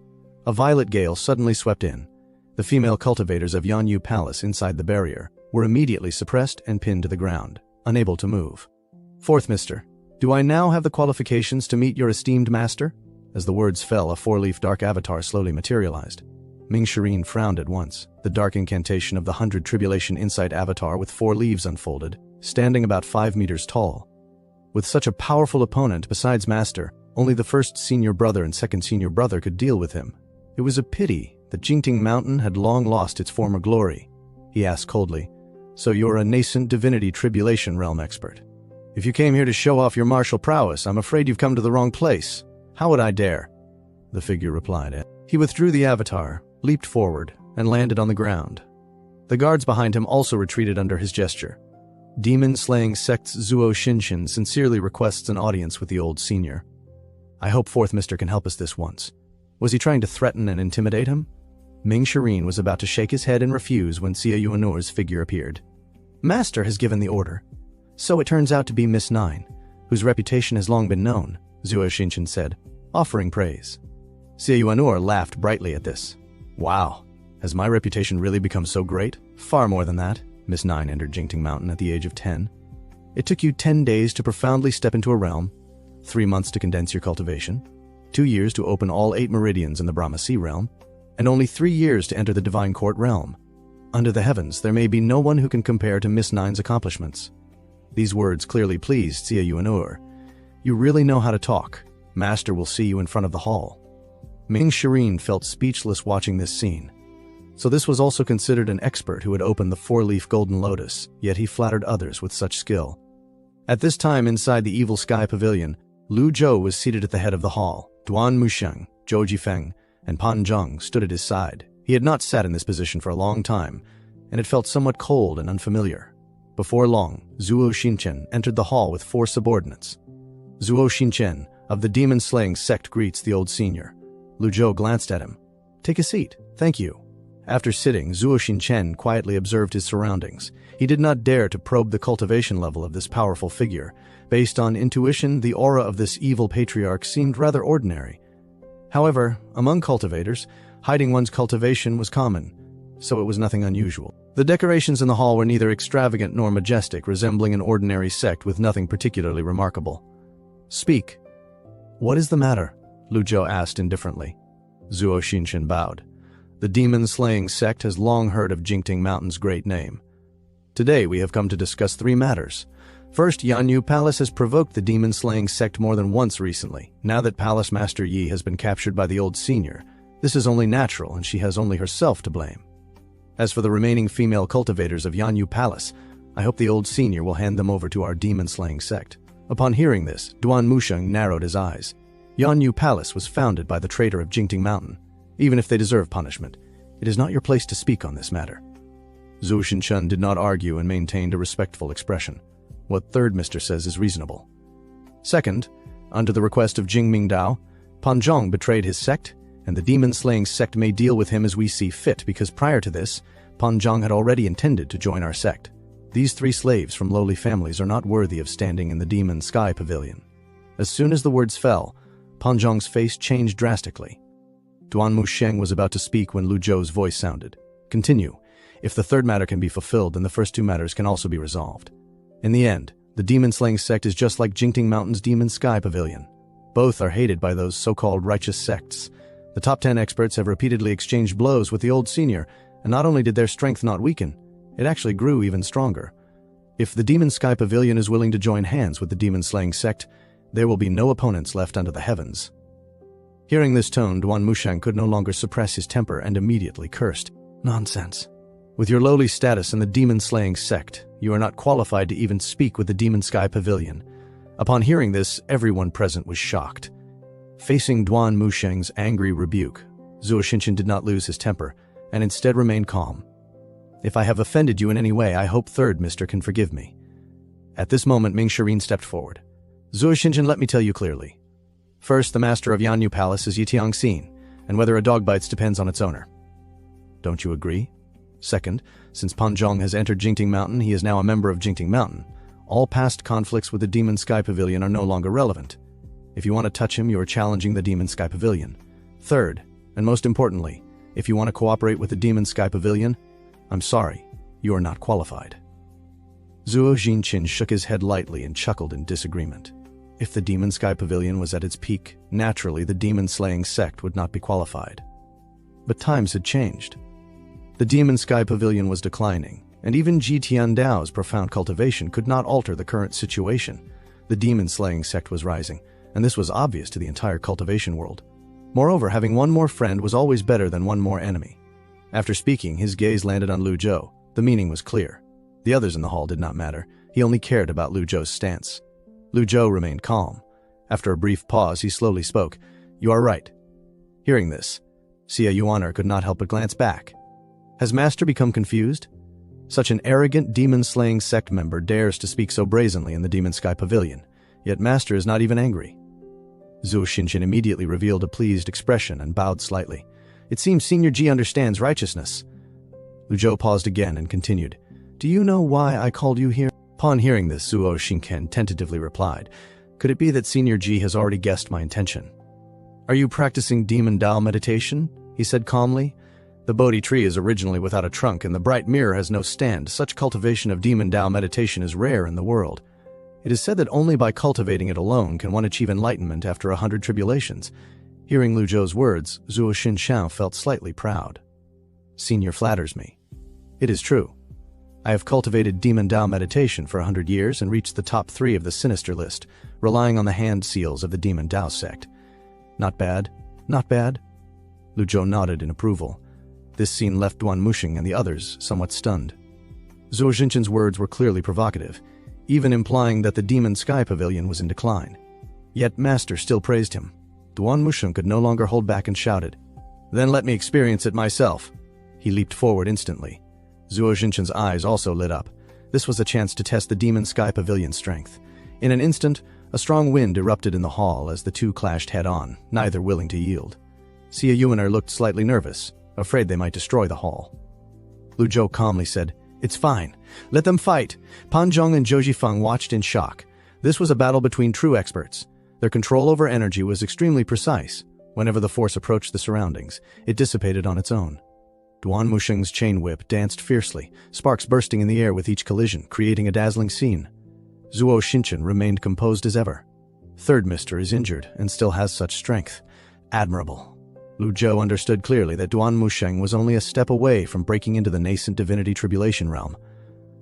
a violent gale suddenly swept in. The female cultivators of Yanyu Palace inside the barrier were immediately suppressed and pinned to the ground, unable to move. Fourth Mister, do I now have the qualifications to meet your esteemed master? As the words fell, a 4-leaf dark avatar slowly materialized. Ming Shirin frowned at once. The dark incantation of the 100 Tribulation Insight avatar with 4 leaves unfolded, standing about 5 meters tall. With such a powerful opponent besides Master, only the first senior brother and second senior brother could deal with him. It was a pity that Jingting Mountain had long lost its former glory. He asked coldly, So you're a nascent divinity tribulation realm expert. If you came here to show off your martial prowess, I'm afraid you've come to the wrong place. How would I dare? The figure replied. He withdrew the avatar, leaped forward, and landed on the ground. The guards behind him also retreated under his gesture. Demon-slaying sect's Zuo Shinshin sincerely requests an audience with the old senior. I hope Fourth Mister can help us this once. Was he trying to threaten and intimidate him? Ming Shirin was about to shake his head and refuse when Xia Yuan'er's figure appeared. Master has given the order. So it turns out to be Miss Nine, whose reputation has long been known, Zuo Shinshin said, offering praise. Xia Yuan'er laughed brightly at this. Wow, has my reputation really become so great? Far more than that. Miss Nine entered Jingting Mountain at the age of 10. It took you 10 days to profoundly step into a realm, 3 months to condense your cultivation, 2 years to open all 8 meridians in the Brahma Sea realm, and only 3 years to enter the Divine Court realm. Under the heavens, there may be no one who can compare to Miss Nine's accomplishments. These words clearly pleased Xia Yuan'er. You really know how to talk. Master will see you in front of the hall. Ming Shirin felt speechless watching this scene. So this was also considered an expert who had opened the 4-leaf golden lotus, yet he flattered others with such skill. At this time inside the evil sky pavilion, Lu Zhou was seated at the head of the hall. Duan Musheng, Zhou Jifeng, and Pan Zhang stood at his side. He had not sat in this position for a long time, and it felt somewhat cold and unfamiliar. Before long, Zuo Xinchen entered the hall with 4 subordinates. Zuo Xinchen, of the demon-slaying sect, greets the old senior. Lu Zhou glanced at him. "Take a seat, thank you." After sitting, Zuo Xinchen quietly observed his surroundings. He did not dare to probe the cultivation level of this powerful figure. Based on intuition, the aura of this evil patriarch seemed rather ordinary. However, among cultivators, hiding one's cultivation was common, so it was nothing unusual. The decorations in the hall were neither extravagant nor majestic, resembling an ordinary sect with nothing particularly remarkable. "Speak." "What is the matter?" Lu Zhou asked indifferently. Zuo Xinchen bowed. The demon-slaying sect has long heard of Jingting Mountain's great name. Today we have come to discuss 3 matters. First, Yanyu Palace has provoked the demon-slaying sect more than once recently. Now that Palace Master Yi has been captured by the old senior, this is only natural and she has only herself to blame. As for the remaining female cultivators of Yanyu Palace, I hope the old senior will hand them over to our demon-slaying sect. Upon hearing this, Duan Musheng narrowed his eyes. Yanyu Palace was founded by the traitor of Jingting Mountain. Even if they deserve punishment, it is not your place to speak on this matter. Zhou Xinchen did not argue and maintained a respectful expression. What third mister says is reasonable. Second, under the request of Jing Mingdao, Pan Zhang betrayed his sect, and the demon-slaying sect may deal with him as we see fit, because prior to this, Pan Zhang had already intended to join our sect. These 3 slaves from lowly families are not worthy of standing in the Demon Sky Pavilion. As soon as the words fell, Pan Zhang's face changed drastically. Duan Musheng was about to speak when Lu Zhou's voice sounded. "Continue. If the third matter can be fulfilled, then the first 2 matters can also be resolved." In the end, the demon-slaying sect is just like Jingting Mountain's Demon Sky Pavilion. Both are hated by those so-called righteous sects. The top 10 experts have repeatedly exchanged blows with the old senior, and not only did their strength not weaken, it actually grew even stronger. If the Demon Sky Pavilion is willing to join hands with the demon-slaying sect, there will be no opponents left under the heavens. Hearing this tone, Duan Musheng could no longer suppress his temper and immediately cursed. "Nonsense. With your lowly status in the demon-slaying sect, you are not qualified to even speak with the Demon Sky Pavilion." Upon hearing this, everyone present was shocked. Facing Duan Musheng's angry rebuke, Zuo Xinchen did not lose his temper, and instead remained calm. "If I have offended you in any way, I hope third mister can forgive me." At this moment, Ming Shirin stepped forward. "Zuo Xinchen, let me tell you clearly. First, the master of Yanyu Palace is Yitiang Xin, and whether a dog bites depends on its owner. Don't you agree? Second, since Pan Zhang has entered Jingting Mountain, he is now a member of Jingting Mountain. All past conflicts with the Demon Sky Pavilion are no longer relevant. If you want to touch him, you are challenging the Demon Sky Pavilion. Third, and most importantly, if you want to cooperate with the Demon Sky Pavilion, I'm sorry, you are not qualified." Zuo Xinchen shook his head lightly and chuckled in disagreement. If the Demon Sky Pavilion was at its peak, naturally the demon-slaying sect would not be qualified. But times had changed. The Demon Sky Pavilion was declining, and even Ji Tiandao's profound cultivation could not alter the current situation. The demon-slaying sect was rising, and this was obvious to the entire cultivation world. Moreover, having one more friend was always better than one more enemy. After speaking, his gaze landed on Lu Zhou. The meaning was clear. The others in the hall did not matter. He only cared about Lu Zhou's stance. Lu Zhou remained calm. After a brief pause, he slowly spoke. "You are right." Hearing this, Xia Yuaner could not help but glance back. Has Master become confused? Such an arrogant demon-slaying sect member dares to speak so brazenly in the Demon Sky Pavilion, yet Master is not even angry. Zhou Xinchen immediately revealed a pleased expression and bowed slightly. "It seems Senior Ji understands righteousness." Lu Zhou paused again and continued. "Do you know why I called you here?" Upon hearing this, Zuo Xinchen tentatively replied, "Could it be that Senior Ji has already guessed my intention?" "Are you practicing Demon Dao meditation?" he said calmly. "The Bodhi tree is originally without a trunk, and the bright mirror has no stand. Such cultivation of Demon Dao meditation is rare in the world. It is said that only by cultivating it alone can one achieve enlightenment after 100 tribulations." Hearing Lu Zhou's words, Zuo Xinchen felt slightly proud. "Senior flatters me. It is true. I have cultivated Demon Dao meditation for 100 years and reached the top 3 of the sinister list, relying on the hand seals of the Demon Dao sect. Not bad, not bad." Lu Zhou nodded in approval. This scene left Duan Musheng and the others somewhat stunned. Zuo Xinchen's words were clearly provocative, even implying that the Demon Sky Pavilion was in decline. Yet Master still praised him. Duan Musheng could no longer hold back and shouted, Then let me experience it myself. He leaped forward instantly. Zuo Xinchen's eyes also lit up. This was a chance to test the Demon Sky Pavilion's strength. In an instant, a strong wind erupted in the hall as the two clashed head-on, neither willing to yield. Xia Yuaner looked slightly nervous, afraid they might destroy the hall. Lu Zhou calmly said, "It's fine. Let them fight." Pan Zhong and Zhou Jifeng watched in shock. This was a battle between true experts. Their control over energy was extremely precise. Whenever the force approached the surroundings, it dissipated on its own. Duan Musheng's chain whip danced fiercely, sparks bursting in the air with each collision, creating a dazzling scene. Zuo Xinchen remained composed as ever. Third Mister is injured and still has such strength. Admirable. Lu Zhou understood clearly that Duan Musheng was only a step away from breaking into the nascent divinity tribulation realm.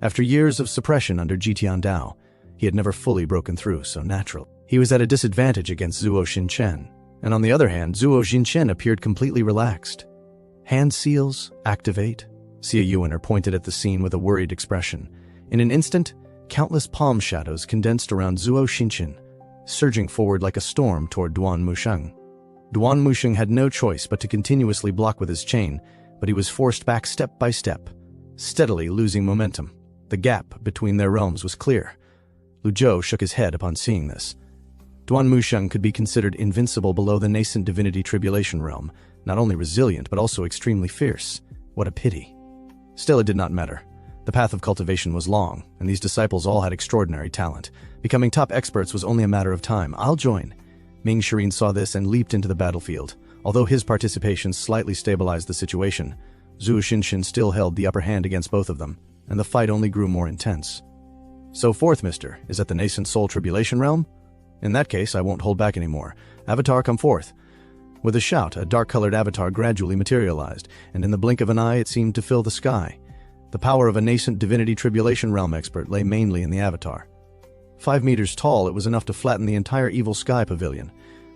After years of suppression under Jitian Dao, he had never fully broken through so natural. He was at a disadvantage against Zuo Xinchen, and on the other hand, Zuo Xinchen appeared completely relaxed. Hand seals, activate. Xia Yuaner pointed at the scene with a worried expression. In an instant, countless palm shadows condensed around Zuo Xinchen, surging forward like a storm toward Duan Musheng. Duan Musheng had no choice but to continuously block with his chain, but he was forced back step by step, steadily losing momentum. The gap between their realms was clear. Lu Zhou shook his head upon seeing this. Duan Musheng could be considered invincible below the nascent divinity tribulation realm, not only resilient but also extremely fierce. What a pity. Still, it did not matter. The path of cultivation was long, and these disciples all had extraordinary talent. Becoming top experts was only a matter of time. "I'll join." Ming Shirin saw this and leaped into the battlefield. Although his participation slightly stabilized the situation, Zuo Xinchen still held the upper hand against both of them, and the fight only grew more intense. "So fourth Mister is at the nascent soul tribulation realm? In that case, I won't hold back anymore. Avatar, come forth." With a shout, a dark-colored avatar gradually materialized, and in the blink of an eye it seemed to fill the sky. The power of a nascent divinity tribulation realm expert lay mainly in the avatar. 5 meters tall, it was enough to flatten the entire evil sky pavilion.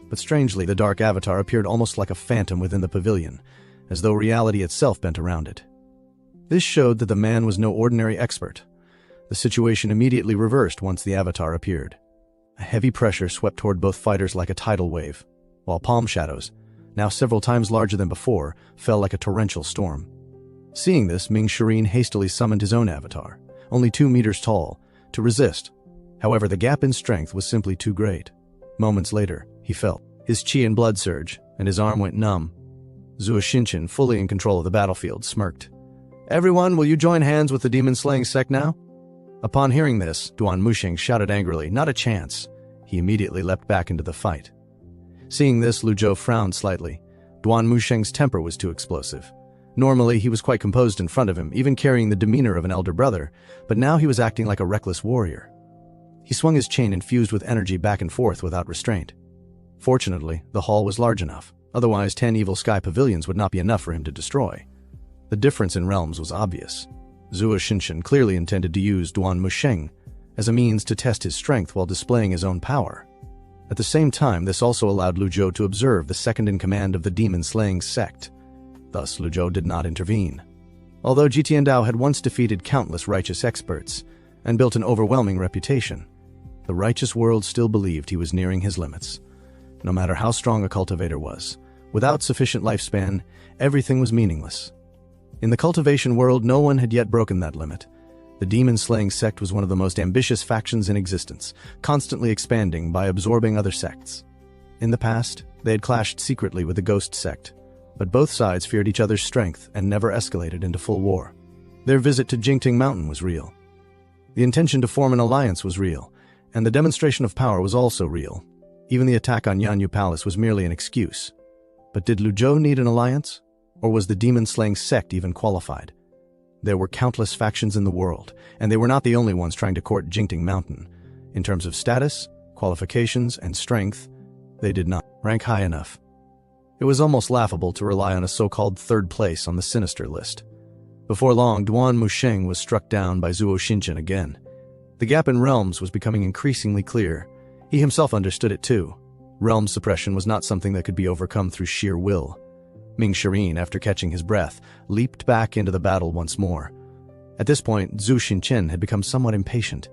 But strangely, the dark avatar appeared almost like a phantom within the pavilion, as though reality itself bent around it. This showed that the man was no ordinary expert. The situation immediately reversed once the avatar appeared. A heavy pressure swept toward both fighters like a tidal wave, while palm shadows, now several times larger than before, fell like a torrential storm. Seeing this, Ming Shirin hastily summoned his own avatar, only 2 meters tall, to resist. However, the gap in strength was simply too great. Moments later, he felt his qi and blood surge, and his arm went numb. Zuo Xinchen, fully in control of the battlefield, smirked. "Everyone, will you join hands with the demon-slaying sect now?" Upon hearing this, Duan Musheng shouted angrily, "Not a chance." He immediately leapt back into the fight. Seeing this, Lu Zhou frowned slightly. Duan Musheng's temper was too explosive. Normally, he was quite composed in front of him, even carrying the demeanor of an elder brother, but now he was acting like a reckless warrior. He swung his chain infused with energy back and forth without restraint. Fortunately, the hall was large enough. Otherwise, 10 evil sky pavilions would not be enough for him to destroy. The difference in realms was obvious. Zuo Xinchen clearly intended to use Duan Musheng as a means to test his strength while displaying his own power. At the same time, this also allowed Lu Zhou to observe the second-in-command of the demon-slaying sect. Thus, Lu Zhou did not intervene. Although Jitian Dao had once defeated countless righteous experts and built an overwhelming reputation, the righteous world still believed he was nearing his limits. No matter how strong a cultivator was, without sufficient lifespan, everything was meaningless. In the cultivation world, no one had yet broken that limit. The demon-slaying sect was one of the most ambitious factions in existence, constantly expanding by absorbing other sects. In the past, they had clashed secretly with the ghost sect, but both sides feared each other's strength and never escalated into full war. Their visit to Jingting Mountain was real. The intention to form an alliance was real, and the demonstration of power was also real. Even the attack on Yanyu Palace was merely an excuse. But did Lu Zhou need an alliance? Or was the demon-slaying sect even qualified? There were countless factions in the world, and they were not the only ones trying to court Jingting Mountain. In terms of status, qualifications, and strength, they did not rank high enough. It was almost laughable to rely on a so-called third place on the sinister list. Before long, Duan Musheng was struck down by Zuo Xinchen again. The gap in realms was becoming increasingly clear. He himself understood it too. Realm suppression was not something that could be overcome through sheer will. Ming Shirin, after catching his breath, leaped back into the battle once more. At this point, Zuo Xinchen had become somewhat impatient.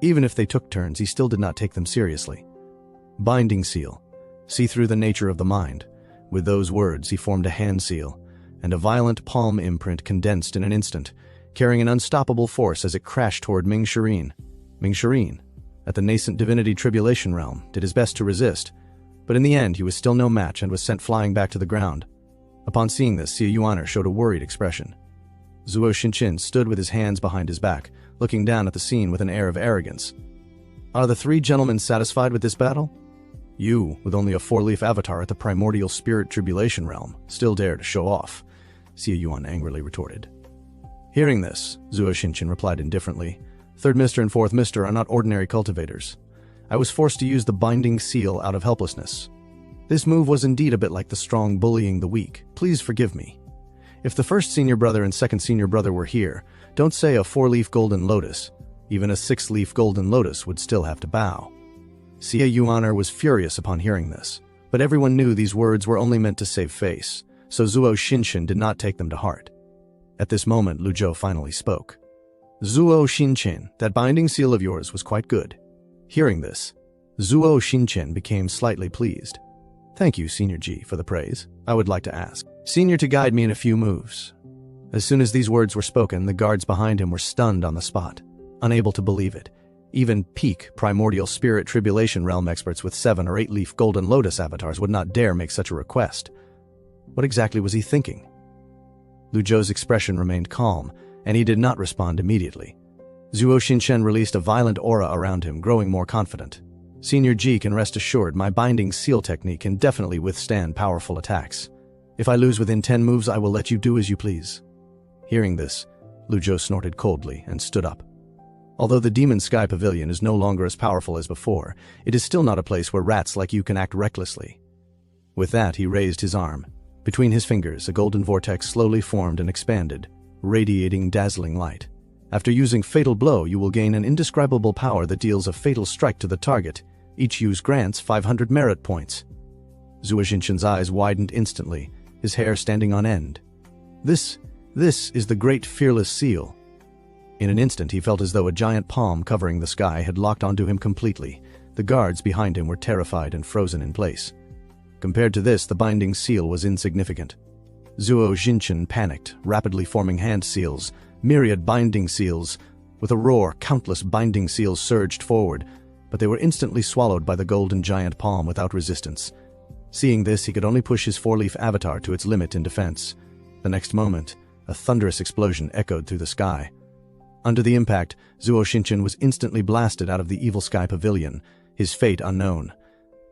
Even if they took turns, he still did not take them seriously. Binding seal. See through the nature of the mind. With those words, he formed a hand seal, and a violent palm imprint condensed in an instant, carrying an unstoppable force as it crashed toward Ming Shirin. Ming Shirin, at the nascent divinity tribulation realm, did his best to resist, but in the end he was still no match and was sent flying back to the ground. Upon seeing this, Xie Yuaner showed a worried expression. Zuo Xinchen stood with his hands behind his back, looking down at the scene with an air of arrogance. Are the three gentlemen satisfied with this battle? You, with only a four-leaf avatar at the primordial spirit tribulation realm, still dare to show off, Xie Yuan angrily retorted. Hearing this, Zuo Xinchen replied indifferently, Third Mister and Fourth Mister are not ordinary cultivators. I was forced to use the binding seal out of helplessness. This move was indeed a bit like the strong bullying the weak. Please forgive me. If the first senior brother and second senior brother were here, don't say a four-leaf golden lotus. Even a six-leaf golden lotus would still have to bow. Xie Yuaner was furious upon hearing this, but everyone knew these words were only meant to save face, so Zuo Xinchen did not take them to heart. At this moment, Lu Zhou finally spoke. Zuo Xinchen, that binding seal of yours was quite good. Hearing this, Zuo Xinchen became slightly pleased. Thank you, Senior Ji, for the praise. I would like to ask Senior to guide me in a few moves. As soon as these words were spoken, the guards behind him were stunned on the spot, unable to believe it. Even peak primordial spirit tribulation realm experts with 7 or 8 leaf golden lotus avatars would not dare make such a request. What exactly was he thinking? Lu Zhou's expression remained calm, and he did not respond immediately. Zuo Xinchen released a violent aura around him, growing more confident. Senior Ji can rest assured my binding seal technique can definitely withstand powerful attacks. If I lose within 10 moves, I will let you do as you please. Hearing this, Lu Zhou snorted coldly and stood up. Although the Demon Sky Pavilion is no longer as powerful as before, it is still not a place where rats like you can act recklessly. With that, he raised his arm. Between his fingers, a golden vortex slowly formed and expanded, radiating dazzling light. After using Fatal Blow, you will gain an indescribable power that deals a fatal strike to the target. Each use grants 500 merit points. Zuo Xinchen's eyes widened instantly, his hair standing on end. This is the Great Fearless Seal. In an instant, he felt as though a giant palm covering the sky had locked onto him completely. The guards behind him were terrified and frozen in place. Compared to this, the binding seal was insignificant. Zuo Xinchen panicked, rapidly forming hand seals, myriad binding seals. With a roar, countless binding seals surged forward, but they were instantly swallowed by the golden giant palm without resistance. Seeing this, he could only push his four-leaf avatar to its limit in defense. The next moment, a thunderous explosion echoed through the sky. Under the impact, Zuo Xinchen was instantly blasted out of the Evil Sky Pavilion, his fate unknown.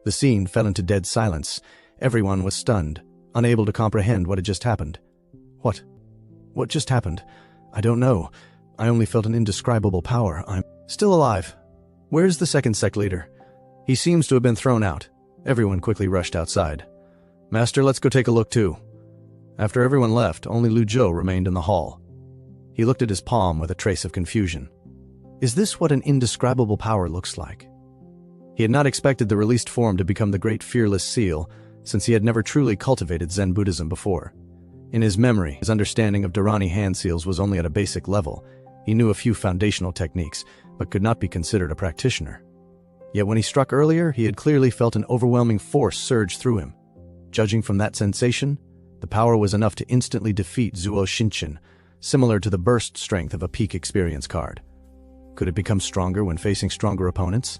The scene fell into dead silence. Everyone was stunned, unable to comprehend what had just happened. What just happened? I don't know. I only felt an indescribable power. I'm still alive. Where's the second sect leader? He seems to have been thrown out. Everyone quickly rushed outside. Master, let's go take a look too. After everyone left, only Lu Zhou remained in the hall. He looked at his palm with a trace of confusion. Is this what an indescribable power looks like? He had not expected the released form to become the Great Fearless Seal, since he had never truly cultivated Zen Buddhism before. In his memory, his understanding of Dharani hand seals was only at a basic level. He knew a few foundational techniques, but could not be considered a practitioner. Yet when he struck earlier, he had clearly felt an overwhelming force surge through him. Judging from that sensation, the power was enough to instantly defeat Zuo Xinchen, similar to the burst strength of a peak experience card. Could it become stronger when facing stronger opponents?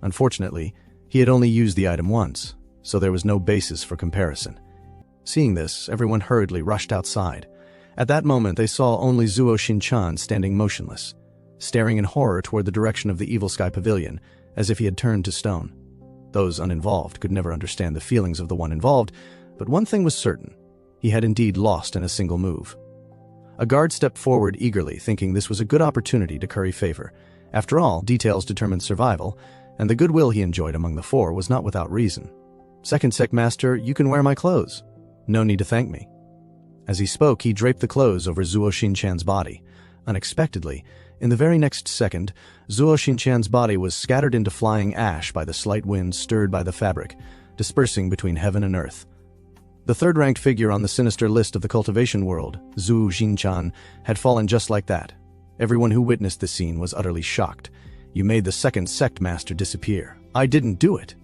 Unfortunately, he had only used the item once, so there was no basis for comparison. Seeing this, everyone hurriedly rushed outside. At that moment, they saw only Zuo Xinchen standing motionless, staring in horror toward the direction of the Evil Sky Pavilion, as if he had turned to stone. Those uninvolved could never understand the feelings of the one involved, but one thing was certain. He had indeed lost in a single move. A guard stepped forward eagerly, thinking this was a good opportunity to curry favor. After all, details determined survival, and the goodwill he enjoyed among the four was not without reason. Second Sect Master, you can wear my clothes. No need to thank me. As he spoke, he draped the clothes over Zuo Xinchen's body. Unexpectedly, in the very next second, Zuo Xinchen's body was scattered into flying ash by the slight wind stirred by the fabric, dispersing between heaven and earth. The third-ranked figure on the sinister list of the cultivation world, Zhu Xinchen, had fallen just like that. Everyone who witnessed the scene was utterly shocked. You made the second sect master disappear. I didn't do it.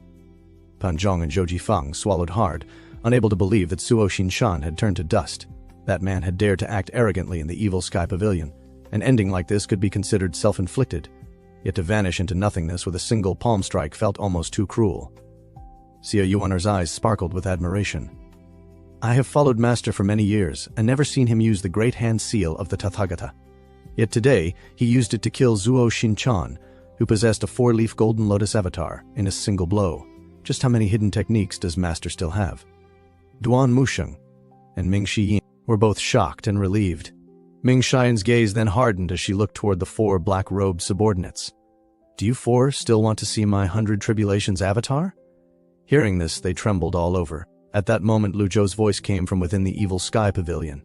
Pan Zhong and Zhou Jifeng swallowed hard, unable to believe that Suo Shinshan had turned to dust. That man had dared to act arrogantly in the evil sky pavilion. An ending like this could be considered self-inflicted, yet to vanish into nothingness with a single palm strike felt almost too cruel. Sia Yuaner's eyes sparkled with admiration. I have followed Master for many years and never seen him use the great hand seal of the Tathagata. Yet today, he used it to kill Zuo Shinchan, who possessed a 4-leaf golden lotus avatar, in a single blow. Just how many hidden techniques does Master still have? Duan Musheng and Ming Shiyin were both shocked and relieved. Ming Shiyan's gaze then hardened as she looked toward the 4 black-robed subordinates. Do you 4 still want to see my 100 Tribulations avatar? Hearing this, they trembled all over. At that moment, Lu Zhou's voice came from within the evil sky pavilion.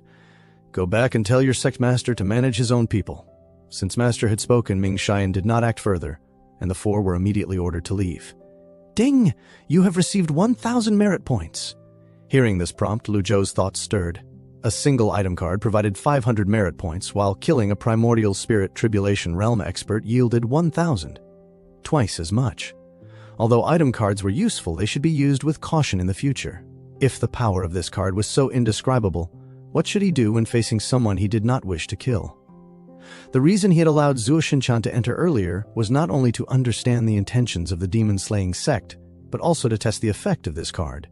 Go back and tell your sect master to manage his own people. Since Master had spoken, Ming Shiyan did not act further, and the 4 were immediately ordered to leave. Ding! You have received 1,000 merit points. Hearing this prompt, Lu Zhou's thoughts stirred. A single item card provided 500 merit points, while killing a primordial spirit tribulation realm expert yielded 1,000. Twice as much. Although item cards were useful, they should be used with caution in the future. If the power of this card was so indescribable, what should he do when facing someone he did not wish to kill? The reason he had allowed Zuo Shinchan to enter earlier was not only to understand the intentions of the demon-slaying sect, but also to test the effect of this card.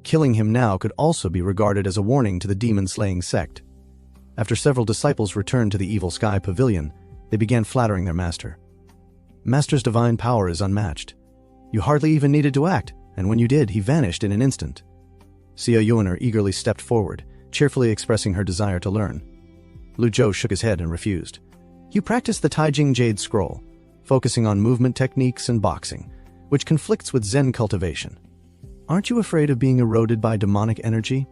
Killing him now could also be regarded as a warning to the demon-slaying sect. After several disciples returned to the evil sky pavilion, they began flattering their master. Master's divine power is unmatched. You hardly even needed to act, and when you did, he vanished in an instant. Sia Yuaner eagerly stepped forward, cheerfully expressing her desire to learn. Lu Zhou shook his head and refused. You practice the Taijing Jade Scroll, focusing on movement techniques and boxing, which conflicts with Zen cultivation. Aren't you afraid of being eroded by demonic energy?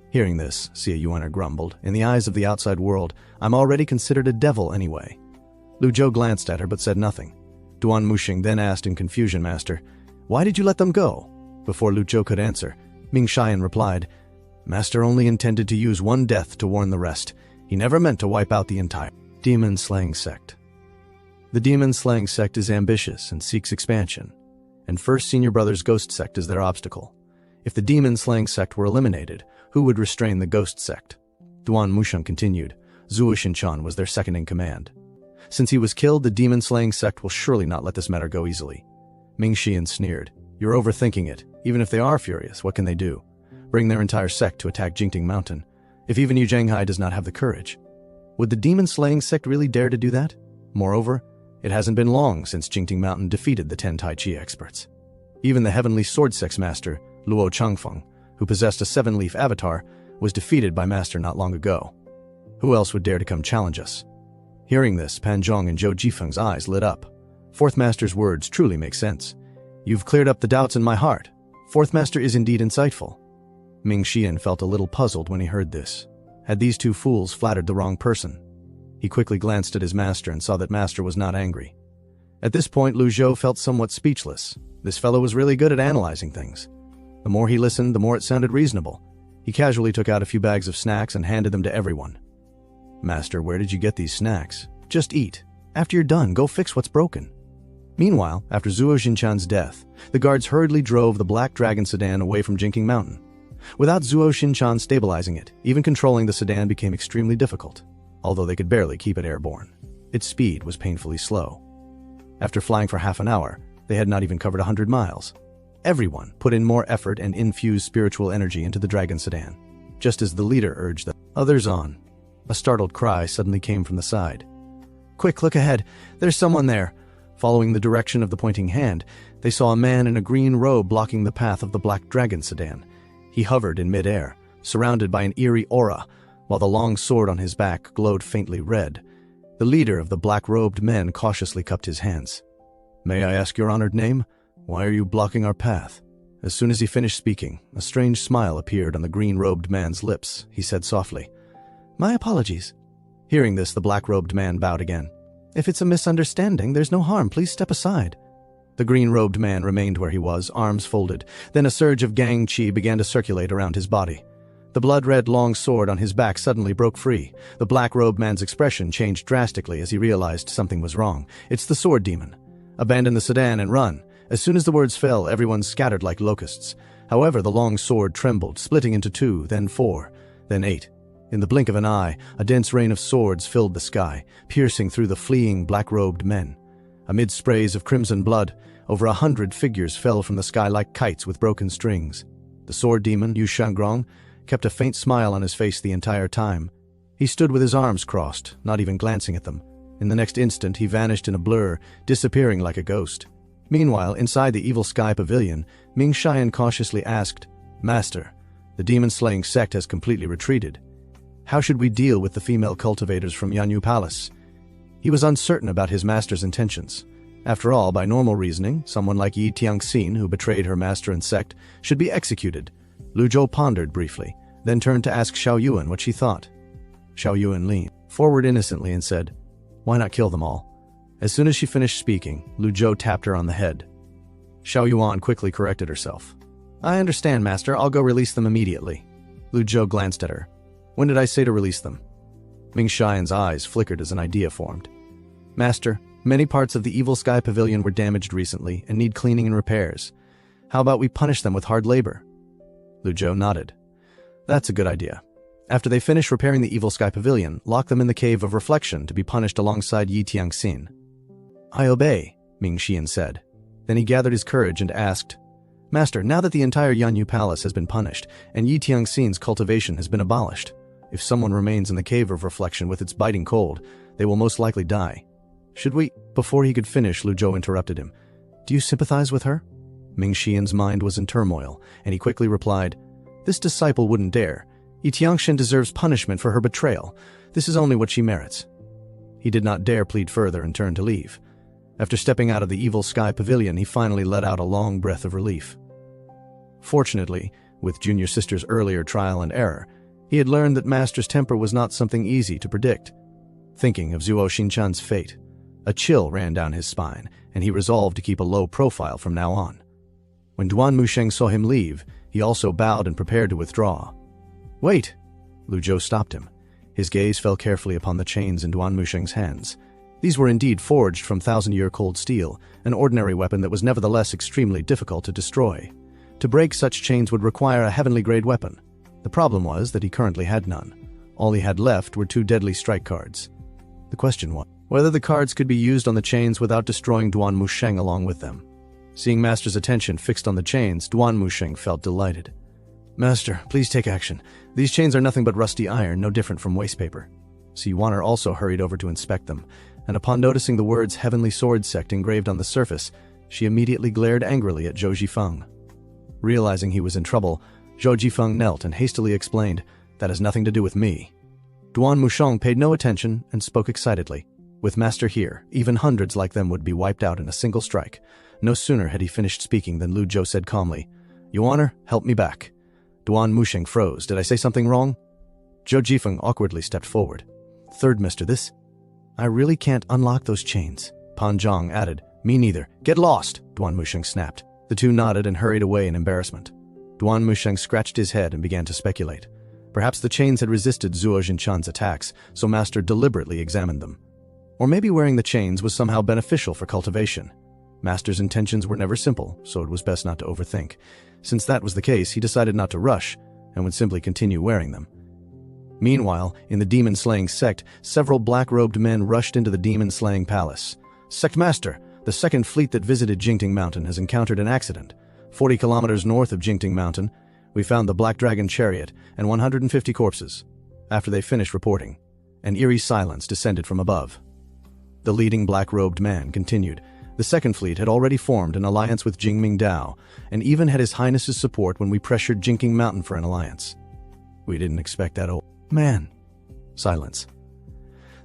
Hearing this, Sia Yuaner grumbled. In the eyes of the outside world, I'm already considered a devil anyway. Lu Zhou glanced at her but said nothing. Duan Musheng then asked in confusion, Master, why did you let them go? Before Lu Zhou could answer, Ming Shiyan replied, Master only intended to use one death to warn the rest. He never meant to wipe out the entire demon-slaying sect. The demon-slaying sect is ambitious and seeks expansion, and First Senior Brother's ghost sect is their obstacle. If the demon-slaying sect were eliminated, who would restrain the ghost sect? Duan Musheng continued. Zuo Shinchan was their second-in-command. Since he was killed, the demon-slaying sect will surely not let this matter go easily. Ming Shiyan sneered. You're overthinking it. Even if they are furious, what can they do? Bring their entire sect to attack Jingting Mountain. If even Yu Zhanghai does not have the courage. Would the demon-slaying sect really dare to do that? Moreover, it hasn't been long since Jingting Mountain defeated the 10 Tai Chi experts. Even the Heavenly Sword Sect's master, Luo Changfeng, who possessed a 7-leaf avatar, was defeated by Master not long ago. Who else would dare to come challenge us? Hearing this, Pan Zhong and Zhou Jifeng's eyes lit up. Fourth Master's words truly make sense. You've cleared up the doubts in my heart. Fourth Master is indeed insightful. Ming Shiyan felt a little puzzled when he heard this. Had these 2 fools flattered the wrong person? He quickly glanced at his master and saw that Master was not angry. At this point, Lu Zhou felt somewhat speechless. This fellow was really good at analyzing things. The more he listened, the more it sounded reasonable. He casually took out a few bags of snacks and handed them to everyone. Master, where did you get these snacks? Just eat. After you're done, go fix what's broken. Meanwhile, after Zuo Shinchan's death, the guards hurriedly drove the Black Dragon sedan away from Jingting Mountain. Without Zuo Shinchan stabilizing it, even controlling the sedan became extremely difficult, although they could barely keep it airborne. Its speed was painfully slow. After flying for half an hour, they had not even covered 100 miles. Everyone put in more effort and infused spiritual energy into the dragon sedan, just as the leader urged the others on. A startled cry suddenly came from the side. Quick, look ahead. There's someone there. Following the direction of the pointing hand, they saw a man in a green robe blocking the path of the Black Dragon sedan. He hovered in midair, surrounded by an eerie aura, while the long sword on his back glowed faintly red. The leader of the black-robed men cautiously cupped his hands. May I ask your honored name? Why are you blocking our path? As soon as he finished speaking, a strange smile appeared on the green-robed man's lips. He said softly, My apologies. Hearing this, the black-robed man bowed again. If it's a misunderstanding, there's no harm. Please step aside. The green-robed man remained where he was, arms folded. Then a surge of gang chi began to circulate around his body. The blood-red long sword on his back suddenly broke free. The black-robed man's expression changed drastically as he realized something was wrong. It's the sword demon. Abandon the sedan and run. As soon as the words fell, everyone scattered like locusts. However, the long sword trembled, splitting into 2, then 4, then 8. In the blink of an eye, a dense rain of swords filled the sky, piercing through the fleeing black-robed men. Amid sprays of crimson blood, over 100 figures fell from the sky like kites with broken strings. The sword demon, Yu Shangrong, kept a faint smile on his face the entire time. He stood with his arms crossed, not even glancing at them. In the next instant, he vanished in a blur, disappearing like a ghost. Meanwhile, inside the evil sky pavilion, Ming Xian cautiously asked, "Master, the demon-slaying sect has completely retreated. How should we deal with the female cultivators from Yanyu Palace?" He was uncertain about his master's intentions. After all, by normal reasoning, someone like Yi Tiangxin, who betrayed her master and sect, should be executed. Lu Zhou pondered briefly, then turned to ask Xiao Yuan what she thought. Xiao Yuan leaned forward innocently and said, "Why not kill them all?" As soon as she finished speaking, Lu Zhou tapped her on the head. Xiao Yuan quickly corrected herself. "I understand, Master. I'll go release them immediately." Lu Zhou glanced at her. "When did I say to release them?" Ming Xian's eyes flickered as an idea formed. "Master, many parts of the Evil Sky Pavilion were damaged recently and need cleaning and repairs. How about we punish them with hard labor?" Lu Zhou nodded. "That's a good idea. After they finish repairing the Evil Sky Pavilion, lock them in the Cave of Reflection to be punished alongside Yi Tiangxin." "I obey," Ming Xian said. Then he gathered his courage and asked, "Master, now that the entire Yanyu Palace has been punished and Yi Tiangxin's cultivation has been abolished, if someone remains in the Cave of Reflection with its biting cold, they will most likely die. Should we—" Before he could finish, Lu Zhou interrupted him. "Do you sympathize with her?" Ming Xian's mind was in turmoil, and he quickly replied, "This disciple wouldn't dare. Yi Tiangxin deserves punishment for her betrayal. This is only what she merits." He did not dare plead further and turned to leave. After stepping out of the Evil Sky Pavilion, he finally let out a long breath of relief. Fortunately, with Junior Sister's earlier trial and error, he had learned that Master's temper was not something easy to predict. Thinking of Zuo Xinchan's fate, a chill ran down his spine, and he resolved to keep a low profile from now on. When Duan Musheng saw him leave, he also bowed and prepared to withdraw. "Wait!" Lu Zhou stopped him. His gaze fell carefully upon the chains in Duan Musheng's hands. These were indeed forged from thousand-year-cold steel, an ordinary weapon that was nevertheless extremely difficult to destroy. To break such chains would require a heavenly-grade weapon. The problem was that he currently had none. All he had left were 2 deadly strike cards. The question was whether the cards could be used on the chains without destroying Duan Musheng along with them. Seeing Master's attention fixed on the chains, Duan Musheng felt delighted. "Master, please take action. These chains are nothing but rusty iron, no different from waste paper." Si Yuaner also hurried over to inspect them, and upon noticing the words Heavenly Sword Sect engraved on the surface, she immediately glared angrily at Zhou Jifeng. Realizing he was in trouble, Zhou Jifeng knelt and hastily explained, "That has nothing to do with me." Duan Musheng paid no attention and spoke excitedly. With Master here, even hundreds like them would be wiped out in a single strike. No sooner had he finished speaking than Lu Zhou said calmly, "Yuaner, help me back." Duan Musheng froze. "Did I say something wrong?" Zhou Jifeng awkwardly stepped forward. "Third Mister, this? I really can't unlock those chains." Pan Zhang added, "Me neither. Get lost," Duan Musheng snapped. The two nodded and hurried away in embarrassment. Duan Musheng scratched his head and began to speculate. Perhaps the chains had resisted Zuo Jinchan's attacks, so Master deliberately examined them. Or maybe wearing the chains was somehow beneficial for cultivation. Master's intentions were never simple, so it was best not to overthink. Since that was the case, he decided not to rush and would simply continue wearing them. Meanwhile, in the demon-slaying sect, several black-robed men rushed into the demon-slaying palace. "Sect Master, the second fleet that visited Jingting Mountain has encountered an accident. 40 kilometers north of Jingting Mountain, we found the Black Dragon chariot and 150 corpses." After they finished reporting, an eerie silence descended from above. The leading black-robed man continued. "The second fleet had already formed an alliance with Jingming Dao, and even had His Highness's support when we pressured Jingting Mountain for an alliance. We didn't expect that old man." Silence.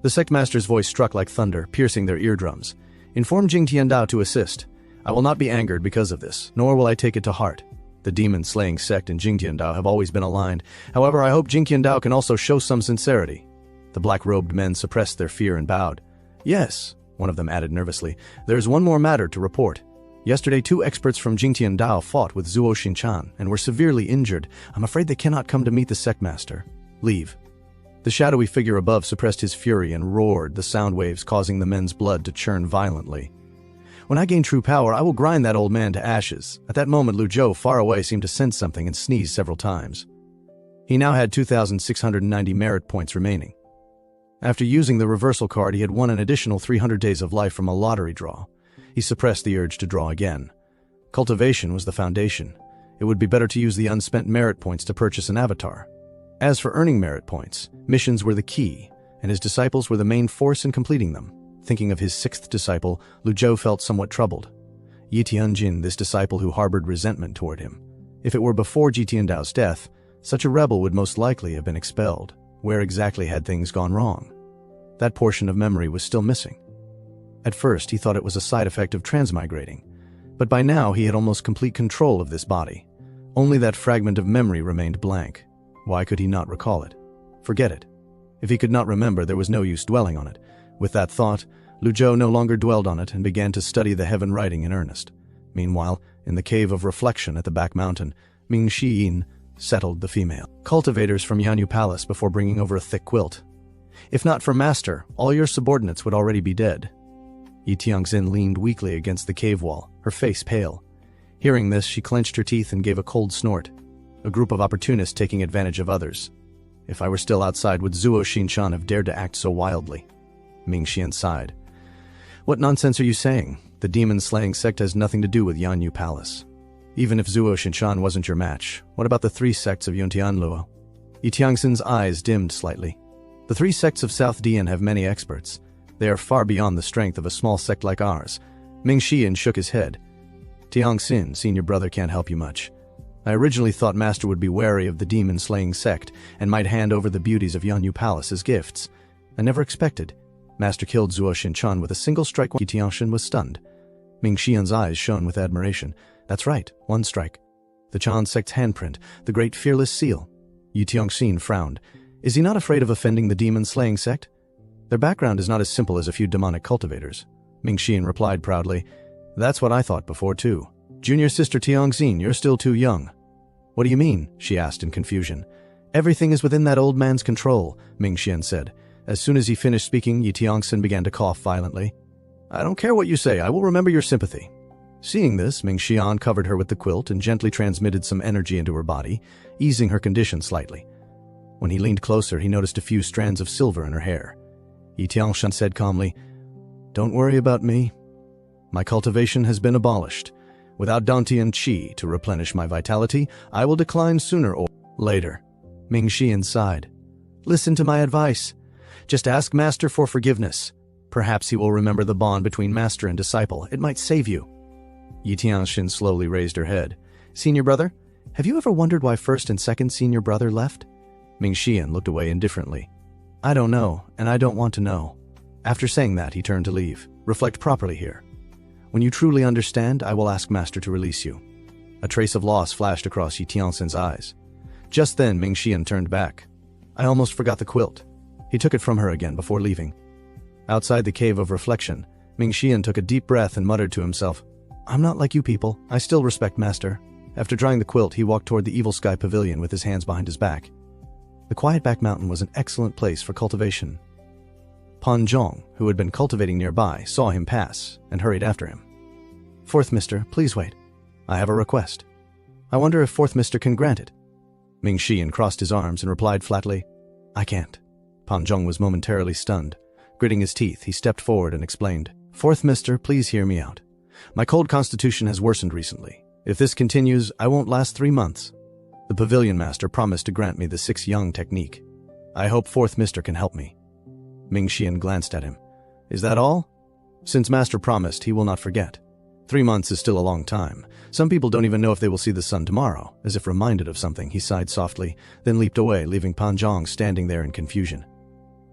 The sect master's voice struck like thunder, piercing their eardrums. "Inform Jingtian Dao to assist. I will not be angered because of this, nor will I take it to heart. The demon-slaying sect and Jingtian Dao have always been aligned. However, I hope Jingtian Dao can also show some sincerity." The black-robed men suppressed their fear and bowed. "Yes," one of them added nervously, "there's one more matter to report. Yesterday, 2 experts from Jingtian Dao fought with Zuo Xinchan and were severely injured. I'm afraid they cannot come to meet the sect master. Leave." The shadowy figure above suppressed his fury and roared, the sound waves causing the men's blood to churn violently. When I gain true power, I will grind that old man to ashes. At that moment, Lu Zhou, far away, seemed to sense something and sneezed several times. He now had 2,690 merit points remaining. After using the reversal card, he had won an additional 300 days of life from a lottery draw. He suppressed the urge to draw again. Cultivation was the foundation. It would be better to use the unspent merit points to purchase an avatar. As for earning merit points, missions were the key, and his disciples were the main force in completing them. Thinking of his sixth disciple, Lu Zhou felt somewhat troubled. Yi Tianjin, this disciple who harbored resentment toward him. If it were before Ji Tiandao's death, such a rebel would most likely have been expelled. Where exactly had things gone wrong? That portion of memory was still missing. At first, he thought it was a side effect of transmigrating, but by now he had almost complete control of this body. Only that fragment of memory remained blank. Why could he not recall it? Forget it. If he could not remember, there was no use dwelling on it. With that thought, Lu Zhou no longer dwelled on it and began to study the heaven writing in earnest. Meanwhile, in the cave of reflection at the back mountain, Ming Xiyin settled the female cultivators from Yanyu Palace before bringing over a thick quilt. If not for Master, all your subordinates would already be dead. Yi Tianxin leaned weakly against the cave wall, her face pale. Hearing this, she clenched her teeth and gave a cold snort. A group of opportunists taking advantage of others. If I were still outside, would Zuo Xinshan have dared to act so wildly? Ming Xian sighed. What nonsense are you saying? The demon-slaying sect has nothing to do with Yanyu Palace. Even if Zuo Xinshan wasn't your match, what about the three sects of Yuntianluo? Yi Tianxin's eyes dimmed slightly. The three sects of South Dian have many experts. They are far beyond the strength of a small sect like ours. Ming Xian shook his head. Tianxin, senior brother, can't help you much. I originally thought Master would be wary of the demon-slaying sect and might hand over the beauties of Yanyu Palace as gifts. I never expected. Master killed Zuo Xinshan with a single strike. Yi Tianxin was stunned. Ming Xian's eyes shone with admiration. That's right, one strike. The Chan sect's handprint, the great fearless seal. Yi Tianxin frowned. Is he not afraid of offending the demon-slaying sect? Their background is not as simple as a few demonic cultivators. Ming Xian replied proudly. That's what I thought before too. Junior sister Tianxin, you're still too young. What do you mean? She asked in confusion. Everything is within that old man's control, Ming Xian said. As soon as he finished speaking, Yi Tianxin began to cough violently. I don't care what you say, I will remember your sympathy. Seeing this, Ming Xian covered her with the quilt and gently transmitted some energy into her body, easing her condition slightly. When he leaned closer, he noticed a few strands of silver in her hair. Yi Tianxin said calmly, Don't worry about me. My cultivation has been abolished. Without Dantian Qi to replenish my vitality, I will decline sooner or later. Ming Xian sighed. Listen to my advice. Just ask Master for forgiveness. Perhaps he will remember the bond between Master and disciple. It might save you. Yi Tianxin slowly raised her head. Senior brother, have you ever wondered why first and second senior brother left? Ming Xian looked away indifferently. I don't know, and I don't want to know. After saying that, he turned to leave. Reflect properly here. When you truly understand, I will ask Master to release you. A trace of loss flashed across Yi Tianxin's eyes. Just then, Ming Xian turned back. I almost forgot the quilt. He took it from her again before leaving. Outside the cave of reflection, Ming Xian took a deep breath and muttered to himself, I'm not like you people. I still respect Master. After drying the quilt, he walked toward the Evil Sky Pavilion with his hands behind his back. The quiet back mountain was an excellent place for cultivation. Pan Zhong, who had been cultivating nearby, saw him pass and hurried after him. Fourth Mister, please wait. I have a request. I wonder if Fourth Mister can grant it. Ming Xian crossed his arms and replied flatly, I can't. Pan Zhong was momentarily stunned. Gritting his teeth, he stepped forward and explained, Fourth Mister, please hear me out. My cold constitution has worsened recently. If this continues, I won't last 3 months. The Pavilion Master promised to grant me the 6 Young technique. I hope Fourth Mister can help me. Ming Xian glanced at him. Is that all? Since Master promised, he will not forget. 3 months is still a long time. Some people don't even know if they will see the sun tomorrow. As if reminded of something, he sighed softly, then leaped away, leaving Pan Zhong standing there in confusion.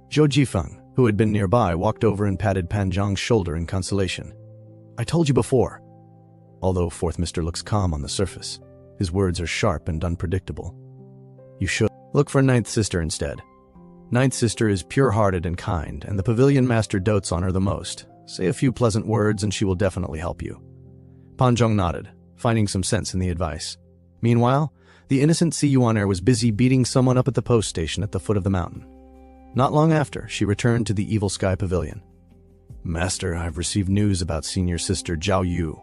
Zhou Jifeng, who had been nearby, walked over and patted Pan Zhong's shoulder in consolation. I told you before. Although Fourth Mister looks calm on the surface, his words are sharp and unpredictable. You should look for Ninth Sister instead. Ninth Sister is pure-hearted and kind, and the Pavilion Master dotes on her the most. Say a few pleasant words and she will definitely help you. Pan Zhong nodded, finding some sense in the advice. Meanwhile, the innocent Si Yuan was busy beating someone up at the post station at the foot of the mountain. Not long after, she returned to the Evil Sky Pavilion. Master, I've received news about senior sister Zhao Yu.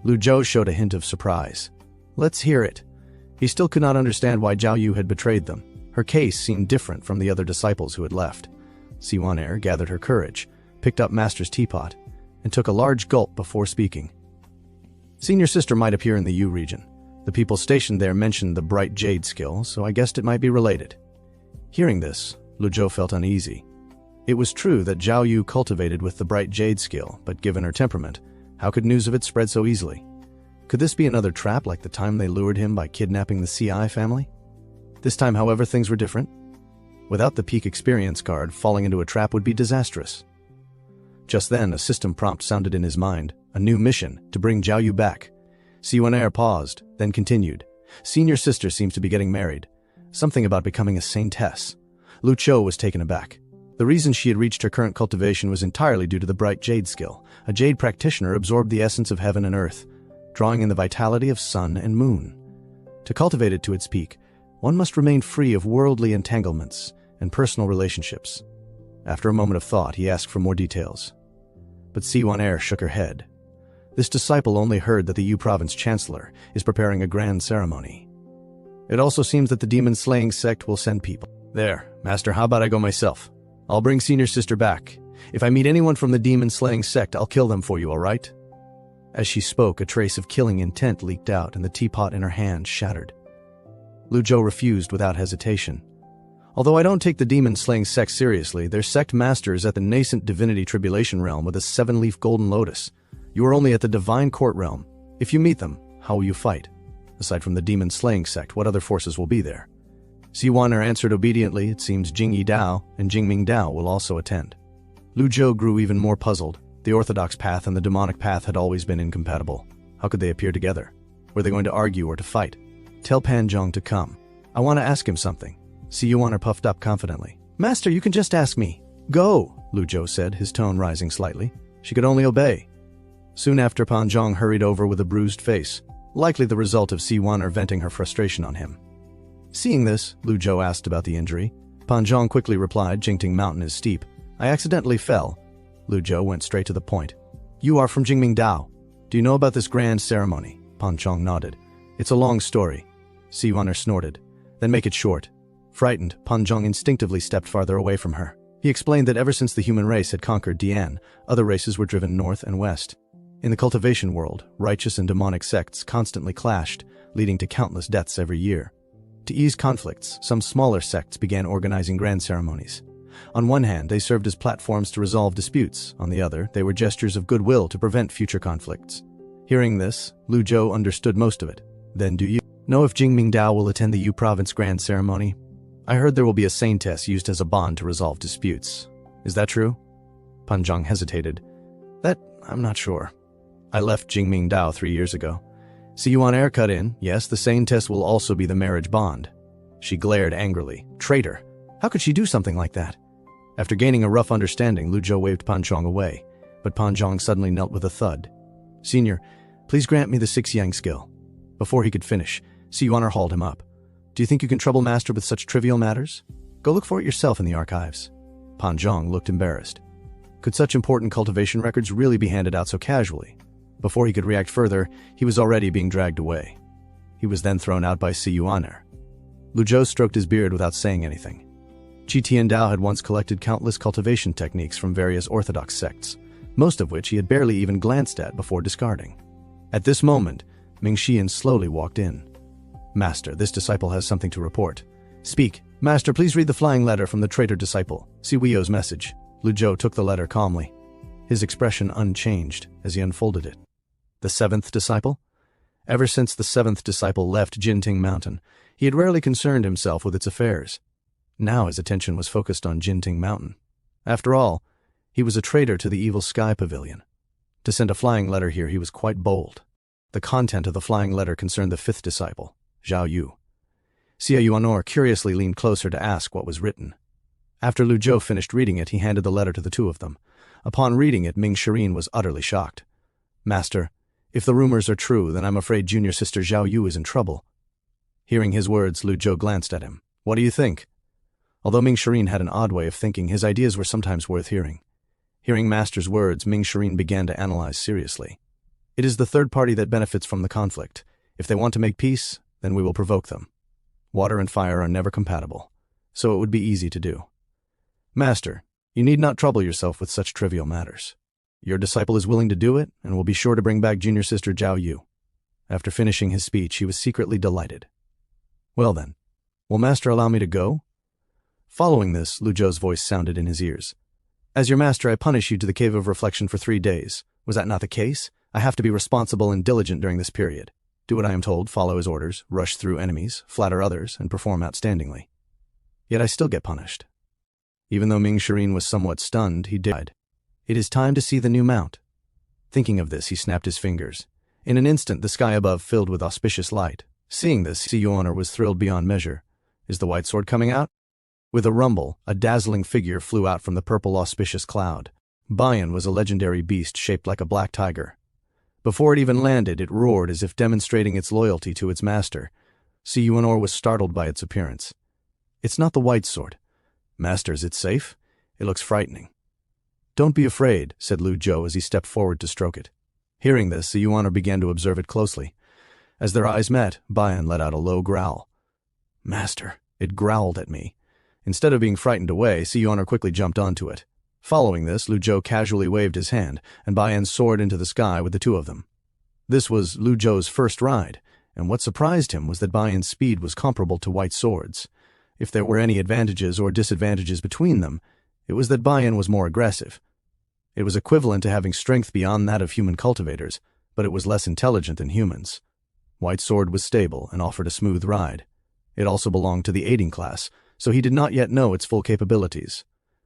Lu Zhou showed a hint of surprise. Let's hear it. He still could not understand why Zhao Yu had betrayed them. Her case seemed different from the other disciples who had left. Siwaner gathered her courage, picked up Master's teapot, and took a large gulp before speaking. Senior sister might appear in the Yu region. The people stationed there mentioned the bright jade skill, so I guessed it might be related. Hearing this, Lu Zhou felt uneasy. It was true that Zhao Yu cultivated with the bright jade skill, but given her temperament, how could news of it spread so easily? Could this be another trap like the time they lured him by kidnapping the CI family? This time, however, things were different. Without the peak experience card, falling into a trap would be disastrous. Just then, a system prompt sounded in his mind, a new mission to bring Zhao Yu back. Siwaner paused, then continued. Senior sister seems to be getting married. Something about becoming a saintess. Lu Zhou was taken aback. The reason she had reached her current cultivation was entirely due to the bright jade skill. A jade practitioner absorbed the essence of heaven and earth, drawing in the vitality of sun and moon. To cultivate it to its peak, one must remain free of worldly entanglements and personal relationships. After a moment of thought, he asked for more details. But Siwaner shook her head. This disciple only heard that the Yu province chancellor is preparing a grand ceremony. It also seems that the demon-slaying sect will send people. There, Master, how about I go myself? I'll bring senior sister back. If I meet anyone from the demon-slaying sect, I'll kill them for you, all right? As she spoke, a trace of killing intent leaked out and the teapot in her hand shattered. Lu Zhou refused without hesitation. Although I don't take the demon-slaying sect seriously, their sect master is at the nascent divinity tribulation realm with a 7-leaf golden lotus. You are only at the divine court realm. If you meet them, how will you fight? Aside from the demon-slaying sect, what other forces will be there? Siwaner answered obediently. It seems Jingyi Dao and Jingming Dao will also attend. Lu Zhou grew even more puzzled. The orthodox path and the demonic path had always been incompatible. How could they appear together? Were they going to argue or to fight? Tell Panzhong to come. I want to ask him something. Siwaner puffed up confidently. Master, you can just ask me. Go, Lu Zhou said, his tone rising slightly. She could only obey. Soon after, Panzhong hurried over with a bruised face, likely the result of Siwaner venting her frustration on him. Seeing this, Lu Zhou asked about the injury. Panzhong quickly replied, Jingting Mountain is steep. I accidentally fell. Lu Zhou went straight to the point. You are from Jingming Dao. Do you know about this grand ceremony? Panzhong nodded. It's a long story. Siwaner snorted. Then make it short. Frightened, Panzhong instinctively stepped farther away from her. He explained that ever since the human race had conquered Dian, other races were driven north and west. In the cultivation world, righteous and demonic sects constantly clashed, leading to countless deaths every year. To ease conflicts, some smaller sects began organizing grand ceremonies. On one hand, they served as platforms to resolve disputes. On the other, they were gestures of goodwill to prevent future conflicts. Hearing this, Lu Zhou understood most of it. Then do you know if Jingming Dao will attend the Yu province grand ceremony? I heard there will be a saintess used as a bond to resolve disputes. Is that true? Panzhong hesitated. That, I'm not sure. I left Jingming Dao 3 years ago. Siwaner cut in. Yes, the saintess will also be the marriage bond. She glared angrily. Traitor! How could she do something like that? After gaining a rough understanding, Lu Zhou waved Panzhong away, but Panzhong suddenly knelt with a thud. Senior, please grant me the 6 yang skill. Before he could finish, Siwaner hauled him up. Do you think you can trouble Master with such trivial matters? Go look for it yourself in the archives. Panzhong looked embarrassed. Could such important cultivation records really be handed out so casually? Before he could react further, he was already being dragged away. He was then thrown out by Siwaner. Lu Zhou stroked his beard without saying anything. Qitian Dao had once collected countless cultivation techniques from various orthodox sects, most of which he had barely even glanced at before discarding. At this moment, Mingxian slowly walked in. Master, this disciple has something to report. Speak. Master, please read the flying letter from the traitor disciple. See Weio's message. Lu Zhou took the letter calmly, his expression unchanged as he unfolded it. The 7th disciple? Ever since the 7th disciple left Jinting Mountain, he had rarely concerned himself with its affairs. Now his attention was focused on Jinting Mountain. After all, he was a traitor to the evil sky pavilion. To send a flying letter here, he was quite bold. The content of the flying letter concerned the 5th disciple, Zhao Yu. Xia Yuanor curiously leaned closer to ask what was written. After Lu Zhou finished reading it, he handed the letter to the two of them. Upon reading it, Ming Shirin was utterly shocked. Master, if the rumors are true, then I'm afraid junior sister Zhao Yu is in trouble. Hearing his words, Lu Zhou glanced at him. What do you think? Although Ming Shirin had an odd way of thinking, his ideas were sometimes worth hearing. Hearing Master's words, Ming Shirin began to analyze seriously. It is the third party that benefits from the conflict. If they want to make peace, then we will provoke them. Water and fire are never compatible, so it would be easy to do. Master, you need not trouble yourself with such trivial matters. Your disciple is willing to do it, and will be sure to bring back junior sister Zhao Yu. After finishing his speech, he was secretly delighted. Well then, will Master allow me to go? Following this, Lu Zhou's voice sounded in his ears. As your master, I punish you to the Cave of Reflection for 3 days. Was that not the case? I have to be responsible and diligent during this period. Do what I am told, follow his orders, rush through enemies, flatter others, and perform outstandingly. Yet I still get punished. Even though Ming Shirin was somewhat stunned, he died. It is time to see the new mount. Thinking of this, he snapped his fingers. In an instant, the sky above filled with auspicious light. Seeing this, Si Yuan'er was thrilled beyond measure. Is the white sword coming out? With a rumble, a dazzling figure flew out from the purple auspicious cloud. Bayan was a legendary beast shaped like a black tiger. Before it even landed, it roared as if demonstrating its loyalty to its master. Si Yuan'er was startled by its appearance. It's not the white sword. Master, is it safe? It looks frightening. Don't be afraid, said Lu Zhou as he stepped forward to stroke it. Hearing this, Si Yuan'er began to observe it closely. As their eyes met, Bayan let out a low growl. Master, it growled at me. Instead of being frightened away, Si Yuan'er quickly jumped onto it. Following this, Lu Zhou casually waved his hand, and Bayan soared into the sky with the two of them. This was Lu Zhou's first ride, and what surprised him was that Bayan's speed was comparable to white swords. If there were any advantages or disadvantages between them, it was that Bayan was more aggressive. It was equivalent to having strength beyond that of human cultivators, but it was less intelligent than humans. White Sword was stable and offered a smooth ride. It also belonged to the aiding class, so he did not yet know its full capabilities.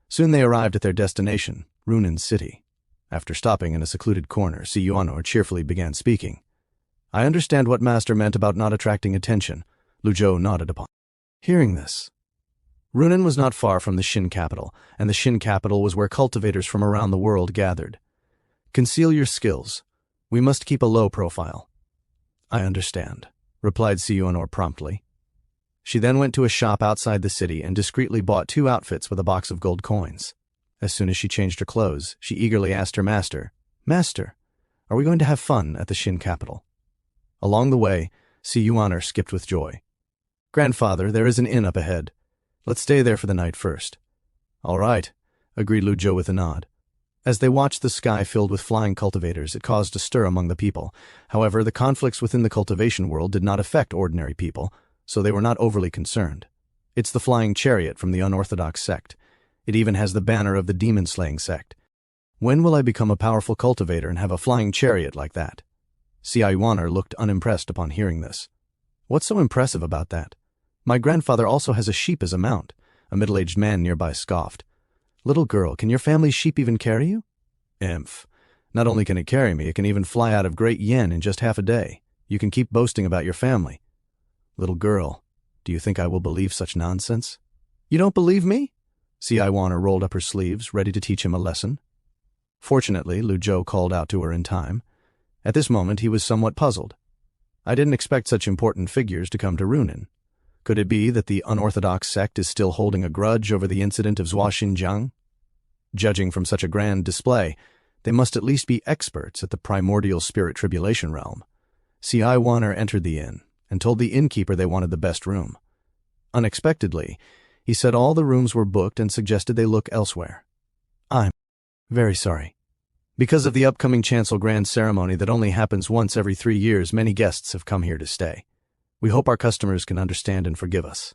Soon they arrived at their destination, Runin's city. After stopping in a secluded corner, Si Yuan'er cheerfully began speaking. I understand what Master meant about not attracting attention. Lu Zhou nodded upon. Hearing this, Runin was not far from the Shin capital, and the Shin capital was where cultivators from around the world gathered. Conceal your skills. We must keep a low profile. I understand, replied Si Yuan'er promptly. She then went to a shop outside the city and discreetly bought 2 outfits with a box of gold coins. As soon as she changed her clothes, she eagerly asked her master, Master, are we going to have fun at the Shin capital? Along the way, Si Yuan'er skipped with joy. Grandfather, there is an inn up ahead. Let's stay there for the night first. All right, agreed Lu Zhou with a nod. As they watched the sky filled with flying cultivators, it caused a stir among the people. However, the conflicts within the cultivation world did not affect ordinary people, so they were not overly concerned. It's the flying chariot from the unorthodox sect. It even has the banner of the demon-slaying sect. When will I become a powerful cultivator and have a flying chariot like that? Si Yuan'er looked unimpressed upon hearing this. What's so impressive about that? My grandfather also has a sheep as a mount, a middle-aged man nearby scoffed. Little girl, can your family's sheep even carry you? Imph. Not only can it carry me, it can even fly out of Great Yen in just half a day. You can keep boasting about your family. Little girl, do you think I will believe such nonsense? You don't believe me? Si Yuan'er rolled up her sleeves, ready to teach him a lesson. Fortunately, Lu Zhou called out to her in time. At this moment, he was somewhat puzzled. I didn't expect such important figures to come to Runin. Could it be that the unorthodox sect is still holding a grudge over the incident of Zhua Xinjiang? Judging from such a grand display, they must at least be experts at the primordial spirit tribulation realm. Si Yuan'er entered the inn and told the innkeeper they wanted the best room. Unexpectedly, he said all the rooms were booked and suggested they look elsewhere. I'm very sorry. Because of the upcoming chancel grand ceremony that only happens once every 3 years, many guests have come here to stay. We hope our customers can understand and forgive us.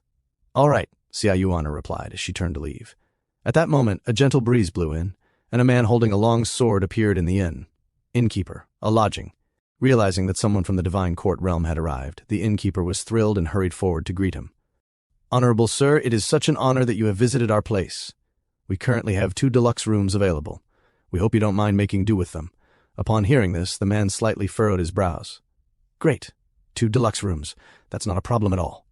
All right, Si Yuan'er replied as she turned to leave. At that moment, a gentle breeze blew in, and a man holding a long sword appeared in the inn. Innkeeper, a lodging. Realizing that someone from the divine court realm had arrived, the innkeeper was thrilled and hurried forward to greet him. Honorable sir, it is such an honor that you have visited our place. We currently have 2 deluxe rooms available. We hope you don't mind making do with them. Upon hearing this, the man slightly furrowed his brows. Great. 2 deluxe rooms. That's not a problem at all.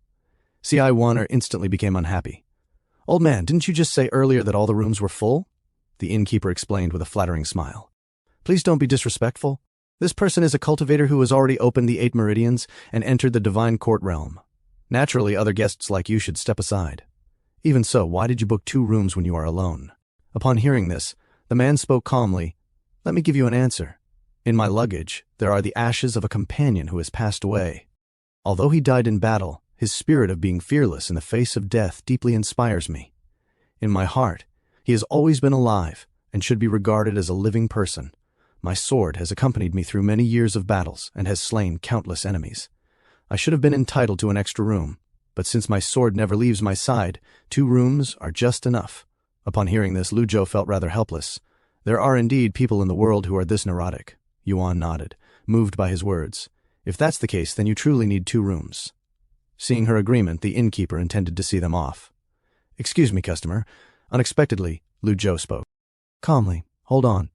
Si Yuan'er instantly became unhappy. Old man, didn't you just say earlier that all the rooms were full? The innkeeper explained with a flattering smile. Please don't be disrespectful. This person is a cultivator who has already opened the 8 meridians and entered the divine court realm. Naturally, other guests like you should step aside. Even so, why did you book 2 rooms when you are alone? Upon hearing this, The man spoke calmly. Let me give you an answer. In my luggage, there are the ashes of a companion who has passed away. Although he died in battle, his spirit of being fearless in the face of death deeply inspires me. In my heart, he has always been alive and should be regarded as a living person. My sword has accompanied me through many years of battles and has slain countless enemies. I should have been entitled to an extra room, but since my sword never leaves my side, 2 rooms are just enough. Upon hearing this, Lu Zhou felt rather helpless. There are indeed people in the world who are this neurotic. Yuan nodded, moved by his words. If that's the case, then you truly need 2 rooms. Seeing her agreement, the innkeeper intended to see them off. Excuse me, customer. Unexpectedly, Lu Zhou spoke. Calmly, hold on.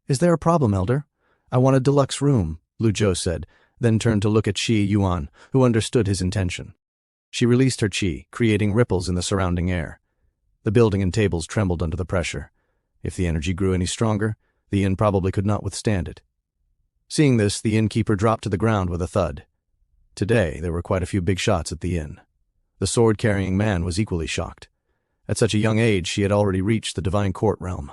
Is there a problem, elder? I want a deluxe room, Lu Zhou said, then turned to look at Qi Yuan, who understood his intention. She released her qi, creating ripples in the surrounding air. The building and tables trembled under the pressure. If the energy grew any stronger, the inn probably could not withstand it. Seeing this, the innkeeper dropped to the ground with a thud. Today, there were quite a few big shots at the inn. The sword-carrying man was equally shocked. At such a young age, she had already reached the divine court realm.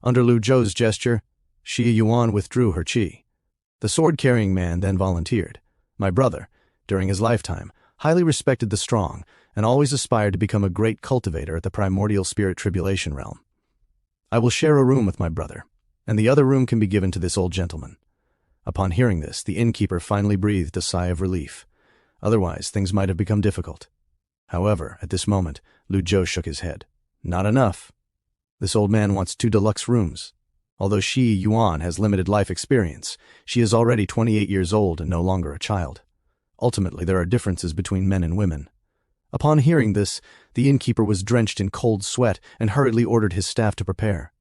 Under Lu Zhou's gesture, Qi Yuan withdrew her qi. The sword-carrying man then volunteered. My brother, during his lifetime, highly respected the strong and always aspired to become a great cultivator at the primordial spirit tribulation realm. I will share a room with my brother, and the other room can be given to this old gentleman. Upon hearing this, the innkeeper finally breathed a sigh of relief. Otherwise, things might have become difficult. However, at this moment, Lu Zhou shook his head. Not enough. This old man wants 2 deluxe rooms. Although Qi Yuan has limited life experience, she is already 28 years old and no longer a child. Ultimately, there are differences between men and women. Upon hearing this, the innkeeper was drenched in cold sweat and hurriedly ordered his staff to prepare.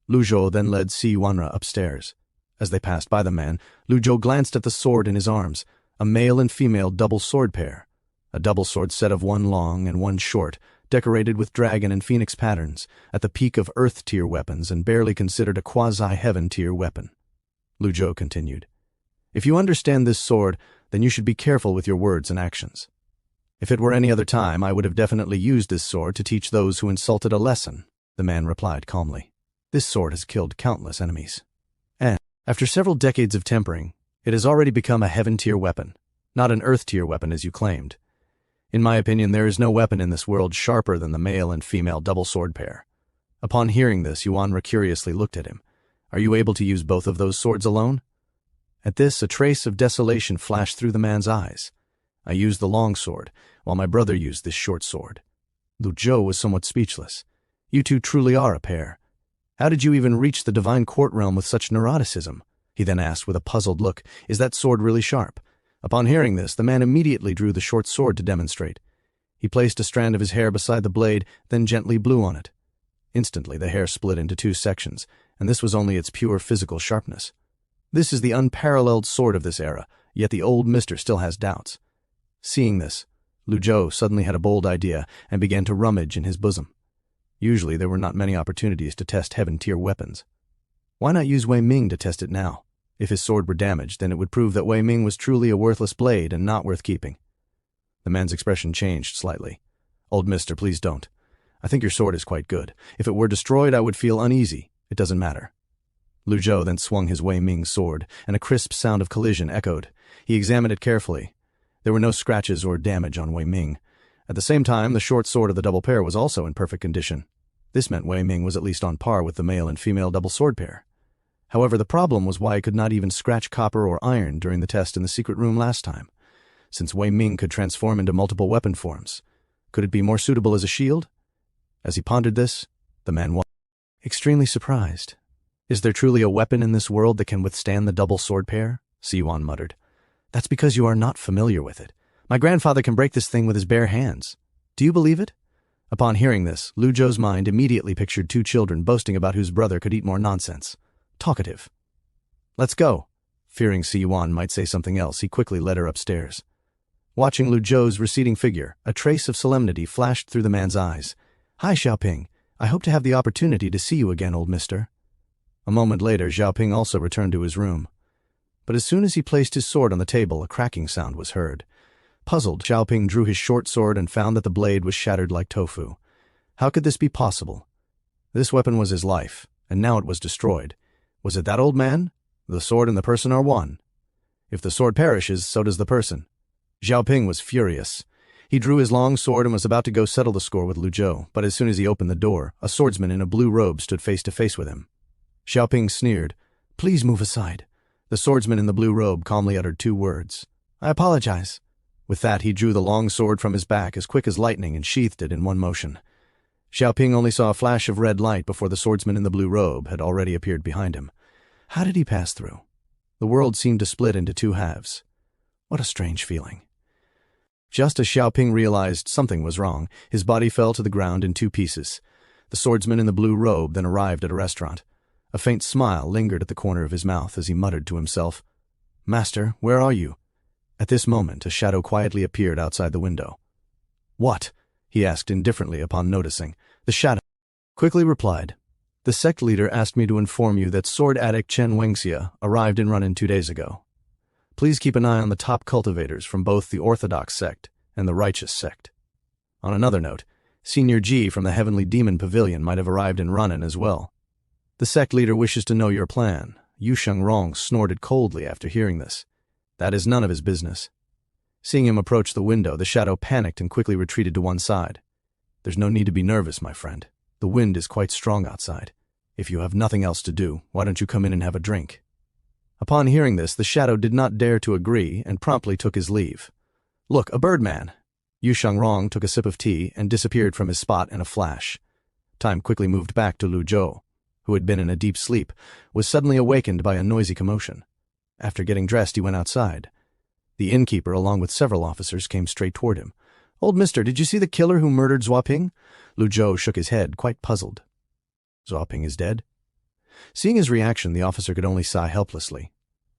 Lu Zhou then led Si Yuanra upstairs. As they passed by the man, Lu Zhou glanced at the sword in his arms, a male and female double sword pair. A double sword set of 1 long and 1 short, decorated with dragon and phoenix patterns, at the peak of Earth-tier weapons and barely considered a quasi-heaven-tier weapon. Lu Zhou continued. If you understand this sword, then you should be careful with your words and actions. If it were any other time, I would have definitely used this sword to teach those who insulted a lesson, the man replied calmly. This sword has killed countless enemies. And, after several decades of tempering, it has already become a heaven-tier weapon, not an earth-tier weapon as you claimed. In my opinion, there is no weapon in this world sharper than the male and female double sword pair. Upon hearing this, Yuanra curiously looked at him. Are you able to use both of those swords alone? At this, a trace of desolation flashed through the man's eyes. I used the long sword, while my brother used this short sword. Lu Zhou was somewhat speechless. You 2 truly are a pair. How did you even reach the divine court realm with such neuroticism? He then asked with a puzzled look. Is that sword really sharp? Upon hearing this, the man immediately drew the short sword to demonstrate. He placed a strand of his hair beside the blade, then gently blew on it. Instantly, the hair split into 2 sections, and this was only its pure physical sharpness. This is the unparalleled sword of this era, yet the old mister still has doubts. Seeing this, Lu Zhou suddenly had a bold idea and began to rummage in his bosom. Usually, there were not many opportunities to test heaven-tier weapons. Why not use Wei Ming to test it now? If his sword were damaged, then it would prove that Wei Ming was truly a worthless blade and not worth keeping. The man's expression changed slightly. Old mister, please don't. I think your sword is quite good. If it were destroyed, I would feel uneasy. It doesn't matter. Lu Zhou then swung his Wei Ming sword, and a crisp sound of collision echoed. He examined it carefully. There were no scratches or damage on Wei Ming. At the same time, the short sword of the double pair was also in perfect condition. This meant Wei Ming was at least on par with the male and female double sword pair. However, the problem was why I could not even scratch copper or iron during the test in the secret room last time. Since Wei Ming could transform into multiple weapon forms, could it be more suitable as a shield? As he pondered this, the man was extremely surprised. Is there truly a weapon in this world that can withstand the double sword pair? Siwan muttered. That's because you are not familiar with it. My grandfather can break this thing with his bare hands. Do you believe it? Upon hearing this, Lu Zhou's mind immediately pictured 2 children boasting about whose brother could eat more nonsense. Talkative. Let's go. Fearing Si Yuan might say something else, he quickly led her upstairs. Watching Lu Zhou's receding figure, a trace of solemnity flashed through the man's eyes. Hi, Xiaoping. I hope to have the opportunity to see you again, old mister. A moment later, Xiaoping also returned to his room. But as soon as he placed his sword on the table, a cracking sound was heard. Puzzled, Xiaoping drew his short sword and found that the blade was shattered like tofu. How could this be possible? This weapon was his life, and now it was destroyed. Was it that old man? The sword and the person are one. If the sword perishes, so does the person. Xiaoping was furious. He drew his long sword and was about to go settle the score with Lu Zhou, but as soon as he opened the door, a swordsman in a blue robe stood face to face with him. Xiaoping sneered. "Please move aside." The swordsman in the blue robe calmly uttered 2 words. "I apologize." With that, he drew the long sword from his back as quick as lightning and sheathed it in one motion. Xiaoping only saw a flash of red light before the swordsman in the blue robe had already appeared behind him. How did he pass through? The world seemed to split into 2 halves. What a strange feeling. Just as Xiaoping realized something was wrong, his body fell to the ground in 2 pieces. The swordsman in the blue robe then arrived at a restaurant. A faint smile lingered at the corner of his mouth as he muttered to himself, "Master, where are you?" At this moment, a shadow quietly appeared outside the window. "What?" he asked indifferently upon noticing. The shadow quickly replied, "The sect leader asked me to inform you that sword addict Chen Wengxia arrived in Runan 2 days ago. Please keep an eye on the top cultivators from both the Orthodox sect and the Righteous sect." On another note, Senior Ji from the Heavenly Demon Pavilion might have arrived in Runan as well. "The sect leader wishes to know your plan." Yu Shengrong snorted coldly after hearing this. That is none of his business. Seeing him approach the window, the shadow panicked and quickly retreated to one side. "There's no need to be nervous, my friend. The wind is quite strong outside. If you have nothing else to do, why don't you come in and have a drink?" Upon hearing this, the shadow did not dare to agree and promptly took his leave. "Look, a birdman!" Yu Shengrong took a sip of tea and disappeared from his spot in a flash. Time quickly moved back to Lu Zhou, who had been in a deep sleep, was suddenly awakened by a noisy commotion. After getting dressed, he went outside. The innkeeper, along with several officers, came straight toward him. "Old mister, did you see the killer who murdered Zhuaping?" Lu Zhou shook his head, quite puzzled. "Zhuaping is dead?" Seeing his reaction, the officer could only sigh helplessly.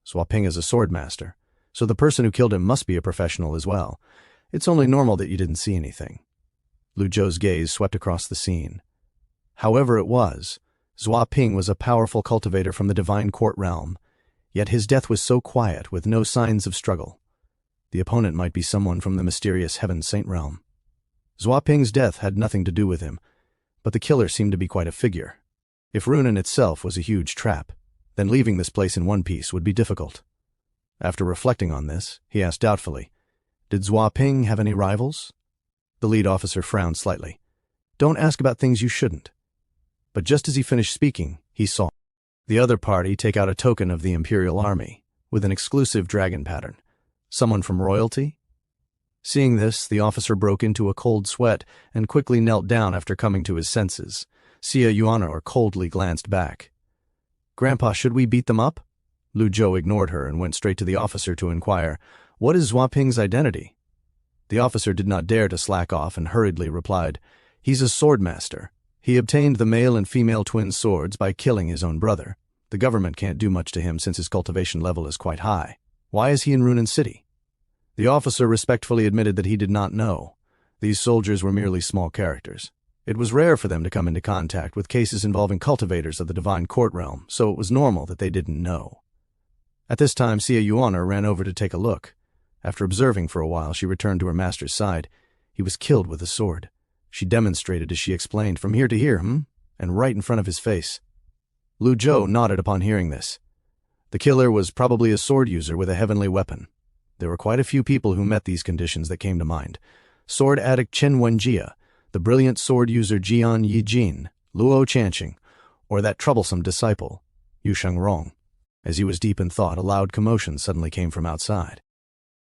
Zhuaping is a swordmaster, so the person who killed him must be a professional as well. It's only normal that you didn't see anything. Lu Zhou's gaze swept across the scene. However it was, Zhuaping was a powerful cultivator from the divine court realm, yet his death was so quiet, with no signs of struggle. The opponent might be someone from the mysterious Heaven Saint realm. Zhuaping's death had nothing to do with him, but the killer seemed to be quite a figure. If Runan itself was a huge trap, then leaving this place in one piece would be difficult. After reflecting on this, he asked doubtfully, "Did Zhuaping have any rivals?" The lead officer frowned slightly. "Don't ask about things you shouldn't." But just as he finished speaking, he saw the other party take out a token of the Imperial Army, with an exclusive dragon pattern. Someone from royalty? Seeing this, the officer broke into a cold sweat and quickly knelt down after coming to his senses. Xia Yuanor coldly glanced back. "Grandpa, should we beat them up?" Lu Zhou ignored her and went straight to the officer to inquire, "What is Zhuaping's identity?" The officer did not dare to slack off and hurriedly replied, "He's a swordmaster. He obtained the male and female twin swords by killing his own brother. The government can't do much to him since his cultivation level is quite high. Why is he in Runan City?" The officer respectfully admitted that he did not know. These soldiers were merely small characters. It was rare for them to come into contact with cases involving cultivators of the divine court realm, so it was normal that they didn't know. At this time, Xia Yuanor ran over to take a look. After observing for a while, she returned to her master's side. He was killed with a sword. She demonstrated as she explained, "From here to here, and right in front of his face." Lu Zhou nodded upon hearing this. The killer was probably a sword user with a heavenly weapon. There were quite a few people who met these conditions that came to mind. Sword addict Chen Wenjia, the brilliant sword user Jian Yijin, Luo Chanqing, or that troublesome disciple, Yu Shengrong. As he was deep in thought, a loud commotion suddenly came from outside.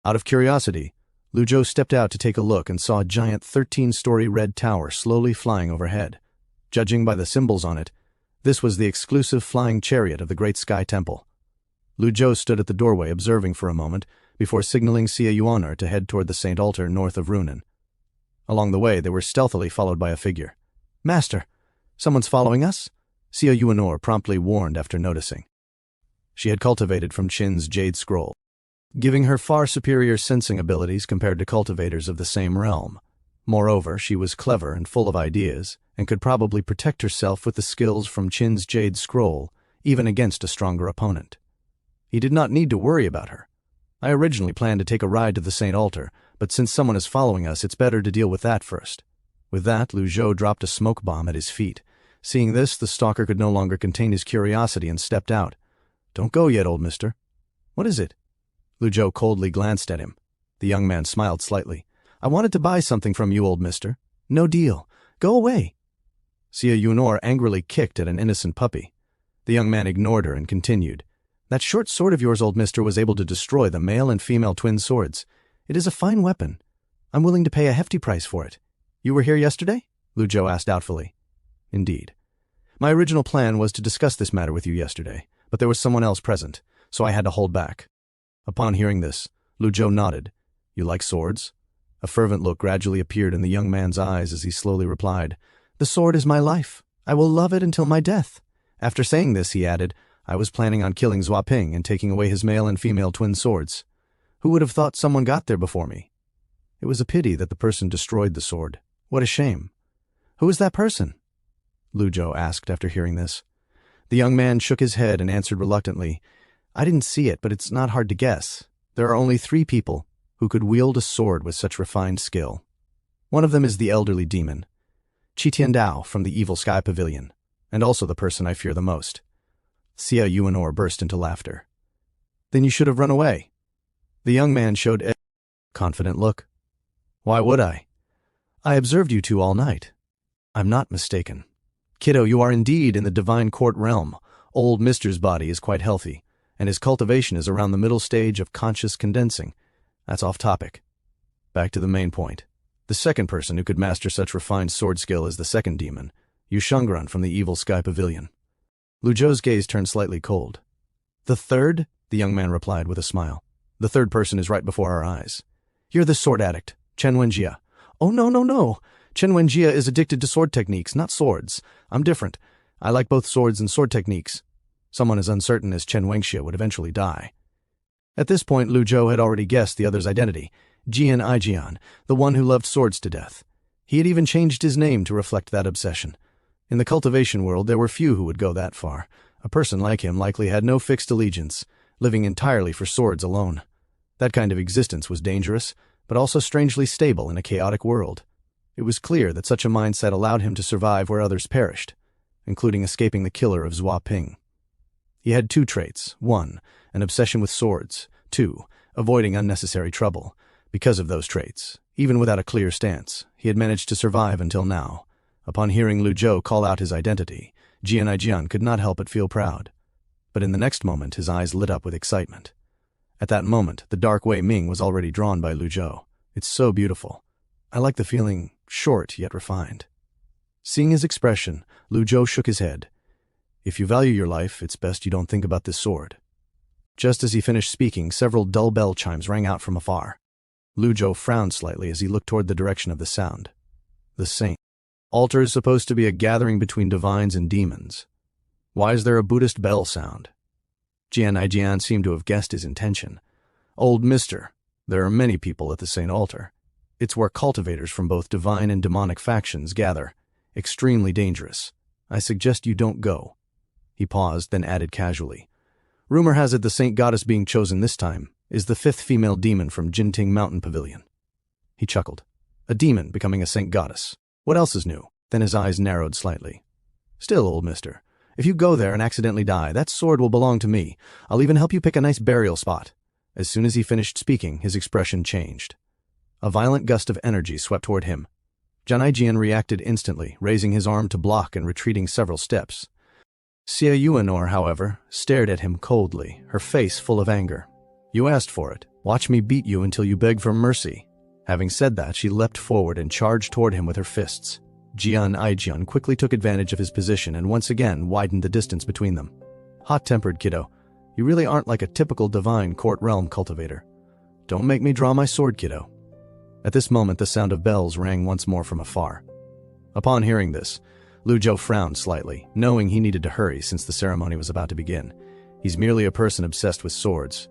Out of curiosity, Lu Zhou stepped out to take a look and saw a giant 13-story red tower slowly flying overhead. Judging by the symbols on it, this was the exclusive flying chariot of the Great Sky Temple. Lu Zhou stood at the doorway observing for a moment before signaling Xia Yuanor to head toward the Saint Altar north of Runan. Along the way, they were stealthily followed by a figure. "Master, someone's following us?" Xia Yuanor promptly warned after noticing. She had cultivated from Qin's Jade Scroll, giving her far superior sensing abilities compared to cultivators of the same realm. Moreover, she was clever and full of ideas, and could probably protect herself with the skills from Qin's Jade Scroll, even against a stronger opponent. He did not need to worry about her. I originally planned to take a ride to the Saint Altar, but since someone is following us, it's better to deal with that first. With that, Lu Zhou dropped a smoke bomb at his feet. Seeing this, the stalker could no longer contain his curiosity and stepped out. "Don't go yet, old mister." "What is it?" Lu Zhou coldly glanced at him. The young man smiled slightly. "I wanted to buy something from you, old mister. No deal. Go away." Xia Yunor angrily kicked at an innocent puppy. The young man ignored her and continued. "That short sword of yours, old mister, was able to destroy the male and female twin swords. It is a fine weapon. I'm willing to pay a hefty price for it. You were here yesterday?" Lu Zhou asked doubtfully. "Indeed. My original plan was to discuss this matter with you yesterday, but there was someone else present, so I had to hold back." Upon hearing this, Lu Zhou nodded. "You like swords?" A fervent look gradually appeared in the young man's eyes as he slowly replied, "The sword is my life. I will love it until my death." After saying this, he added, "I was planning on killing Zhua Ping and taking away his male and female twin swords. Who would have thought someone got there before me? It was a pity that the person destroyed the sword. What a shame." "Who is that person?" Lu Zhou asked after hearing this. The young man shook his head and answered reluctantly, "I didn't see it, but it's not hard to guess. There are only 3 people who could wield a sword with such refined skill. One of them is the elderly demon, Qi Tiandao from the Evil Sky Pavilion, and also the person I fear the most." Xia Yuanor burst into laughter. "Then you should have run away." The young man showed a confident look. "Why would I? I observed you two all night. I'm not mistaken. Kiddo, you are indeed in the divine court realm. Old Mister's body is quite healthy, and his cultivation is around the middle stage of conscious condensing. That's off topic. Back to the main point. The second person who could master such refined sword skill is the second demon, Yu Shengran from the Evil Sky Pavilion." Lu Zhou's gaze turned slightly cold. "The third?" the young man replied with a smile. "The third person is right before our eyes. You're the sword addict, Chen Wenjie." "Oh, no. Chen Wenjie is addicted to sword techniques, not swords. I'm different. I like both swords and sword techniques. Someone as uncertain as Chen Wenjie would eventually die." At this point, Lu Zhou had already guessed the other's identity, Jian Aijian, the one who loved swords to death. He had even changed his name to reflect that obsession. In the cultivation world, there were few who would go that far. A person like him likely had no fixed allegiance, living entirely for swords alone. That kind of existence was dangerous, but also strangely stable in a chaotic world. It was clear that such a mindset allowed him to survive where others perished, including escaping the killer of Zhua Ping. He had 2 traits. 1, an obsession with swords. 2, avoiding unnecessary trouble. Because of those traits, even without a clear stance, he had managed to survive until now. Upon hearing Lu Zhou call out his identity, Jian Aijian could not help but feel proud. But in the next moment, his eyes lit up with excitement. At that moment, the dark Wei Ming was already drawn by Lu Zhou. "It's so beautiful. I like the feeling, short yet refined." Seeing his expression, Lu Zhou shook his head. "If you value your life, it's best you don't think about this sword." Just as he finished speaking, several dull bell chimes rang out from afar. Lu Zhou frowned slightly as he looked toward the direction of the sound. The saint. Altar is supposed to be a gathering between divines and demons. Why is there a Buddhist bell sound? Jian Aijian seemed to have guessed his intention. "Old mister, there are many people at the saint altar. It's where cultivators from both divine and demonic factions gather. Extremely dangerous. I suggest you don't go." He paused, then added casually, "Rumor has it the saint goddess being chosen this time is the 5th female demon from Jinting Mountain Pavilion." He chuckled. "A demon becoming a saint goddess. What else is new?" Then his eyes narrowed slightly. "Still, old mister, if you go there and accidentally die, that sword will belong to me. I'll even help you pick a nice burial spot." As soon as he finished speaking, his expression changed. A violent gust of energy swept toward him. Jian Aijian reacted instantly, raising his arm to block and retreating several steps. Xia Yuanor, however, stared at him coldly, her face full of anger. "You asked for it. Watch me beat you until you beg for mercy." Having said that, she leapt forward and charged toward him with her fists. Jian Aijian quickly took advantage of his position and once again widened the distance between them. "Hot-tempered, kiddo. You really aren't like a typical divine court realm cultivator. Don't make me draw my sword, kiddo." At this moment, the sound of bells rang once more from afar. Upon hearing this, Lu Zhou frowned slightly, knowing he needed to hurry since the ceremony was about to begin. He's merely a person obsessed with swords.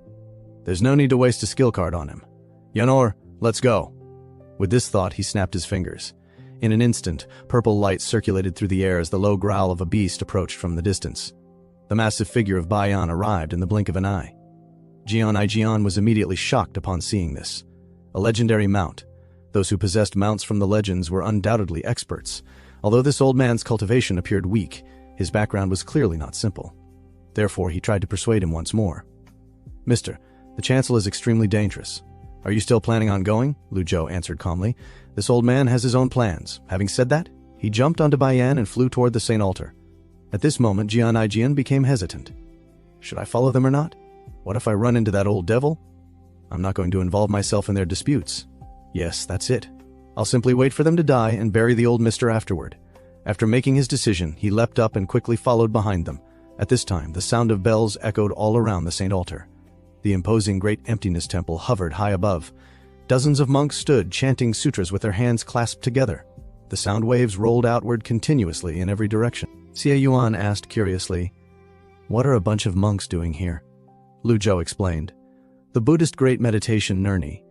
There's no need to waste a skill card on him. "Yanor, let's go." With this thought, he snapped his fingers. In an instant, purple light circulated through the air as the low growl of a beast approached from the distance. The massive figure of Baiyan arrived in the blink of an eye. Jian Aijian was immediately shocked upon seeing this. A legendary mount. Those who possessed mounts from the legends were undoubtedly experts, but this was a Although this old man's cultivation appeared weak, his background was clearly not simple. Therefore, he tried to persuade him once more. "Mister, the chancel is extremely dangerous. Are you still planning on going?" Lu Zhou answered calmly. "This old man has his own plans." Having said that, he jumped onto Baiyan and flew toward the Saint Altar. At this moment, Jian became hesitant. Should I follow them or not? What if I run into that old devil? I'm not going to involve myself in their disputes. Yes, that's it. I'll simply wait for them to die and bury the old mister afterward. After making his decision, he leapt up and quickly followed behind them. At this time, the sound of bells echoed all around the Saint Altar. The imposing Great Emptiness Temple hovered high above. Dozens of monks stood, chanting sutras with their hands clasped together. The sound waves rolled outward continuously in every direction. Xie Yuan asked curiously, "What are a bunch of monks doing here?" Lu Zhou explained, "The Buddhist Great Meditation Nirni.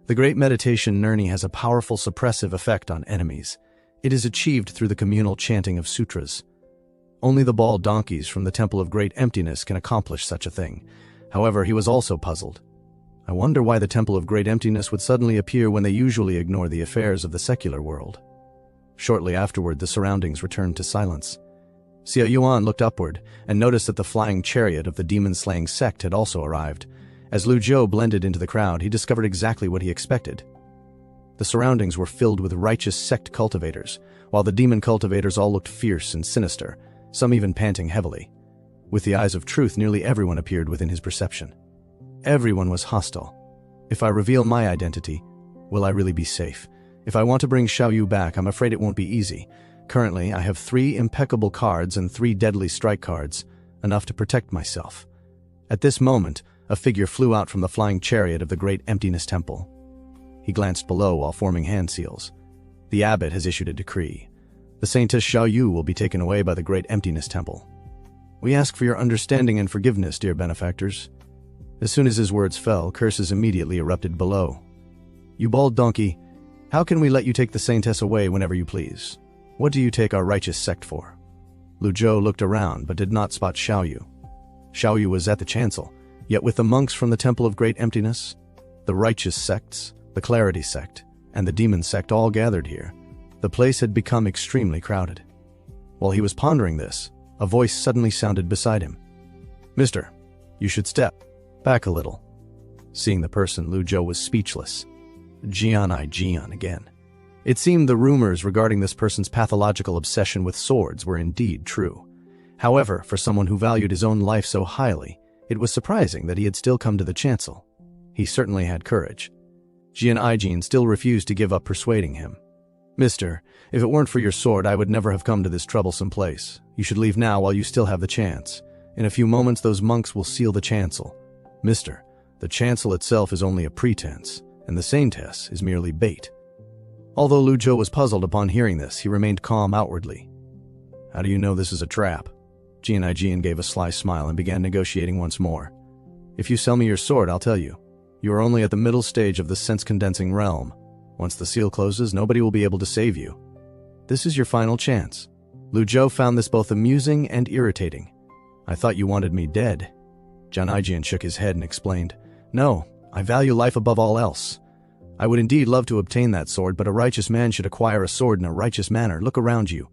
The Great Meditation Nirni has a powerful suppressive effect on enemies. It is achieved through the communal chanting of sutras. Only the bald donkeys from the Temple of Great Emptiness can accomplish such a thing." However, he was also puzzled. I wonder why the Temple of Great Emptiness would suddenly appear when they usually ignore the affairs of the secular world. Shortly afterward, the surroundings returned to silence. Xie Yuan looked upward and noticed that the flying chariot of the demon-slaying sect had also arrived. As Lu Zhou blended into the crowd, he discovered exactly what he expected. The surroundings were filled with righteous sect cultivators, while the demon cultivators all looked fierce and sinister, some even panting heavily. With the eyes of truth, nearly everyone appeared within his perception. Everyone was hostile. If I reveal my identity, will I really be safe? If I want to bring Xiaoyu back, I'm afraid it won't be easy. Currently, I have 3 impeccable cards and 3 deadly strike cards, enough to protect myself. At this moment, a figure flew out from the flying chariot of the Great Emptiness Temple. He glanced below while forming hand seals. The abbot has issued a decree. The saintess Xiaoyu will be taken away by the Great Emptiness Temple. We ask for your understanding and forgiveness, dear benefactors. As soon as his words fell, curses immediately erupted below. You bald donkey, how can we let you take the saintess away whenever you please? What do you take our righteous sect for? Lu Zhou looked around but did not spot Xiaoyu. Xiaoyu was at the chancel, yet with the monks from the Temple of Great Emptiness, the righteous sects, the Clarity sect, and the demon sect all gathered here, the place had become extremely crowded. While he was pondering this, a voice suddenly sounded beside him. "Mister, you should step back a little." Seeing the person, Lu Zhou was speechless. Jian again. It seemed the rumors regarding this person's pathological obsession with swords were indeed true. However, for someone who valued his own life so highly, it was surprising that he had still come to the chancel. He certainly had courage. Jian still refused to give up persuading him. "Mister, if it weren't for your sword, I would never have come to this troublesome place. You should leave now while you still have the chance. In a few moments, those monks will seal the chancel. Mister, the chancel itself is only a pretense, and the saintess is merely bait." Although Lu Zhou was puzzled upon hearing this, he remained calm outwardly. "How do you know this is a trap?" Jian gave a sly smile and began negotiating once more. "If you sell me your sword, I'll tell you. You are only at the middle stage of the sense-condensing realm. Once the seal closes, nobody will be able to save you. This is your final chance." Lu Zhou found this both amusing and irritating. "I thought you wanted me dead." Jian shook his head and explained, "No, I value life above all else. I would indeed love to obtain that sword, but a righteous man should acquire a sword in a righteous manner. Look around you.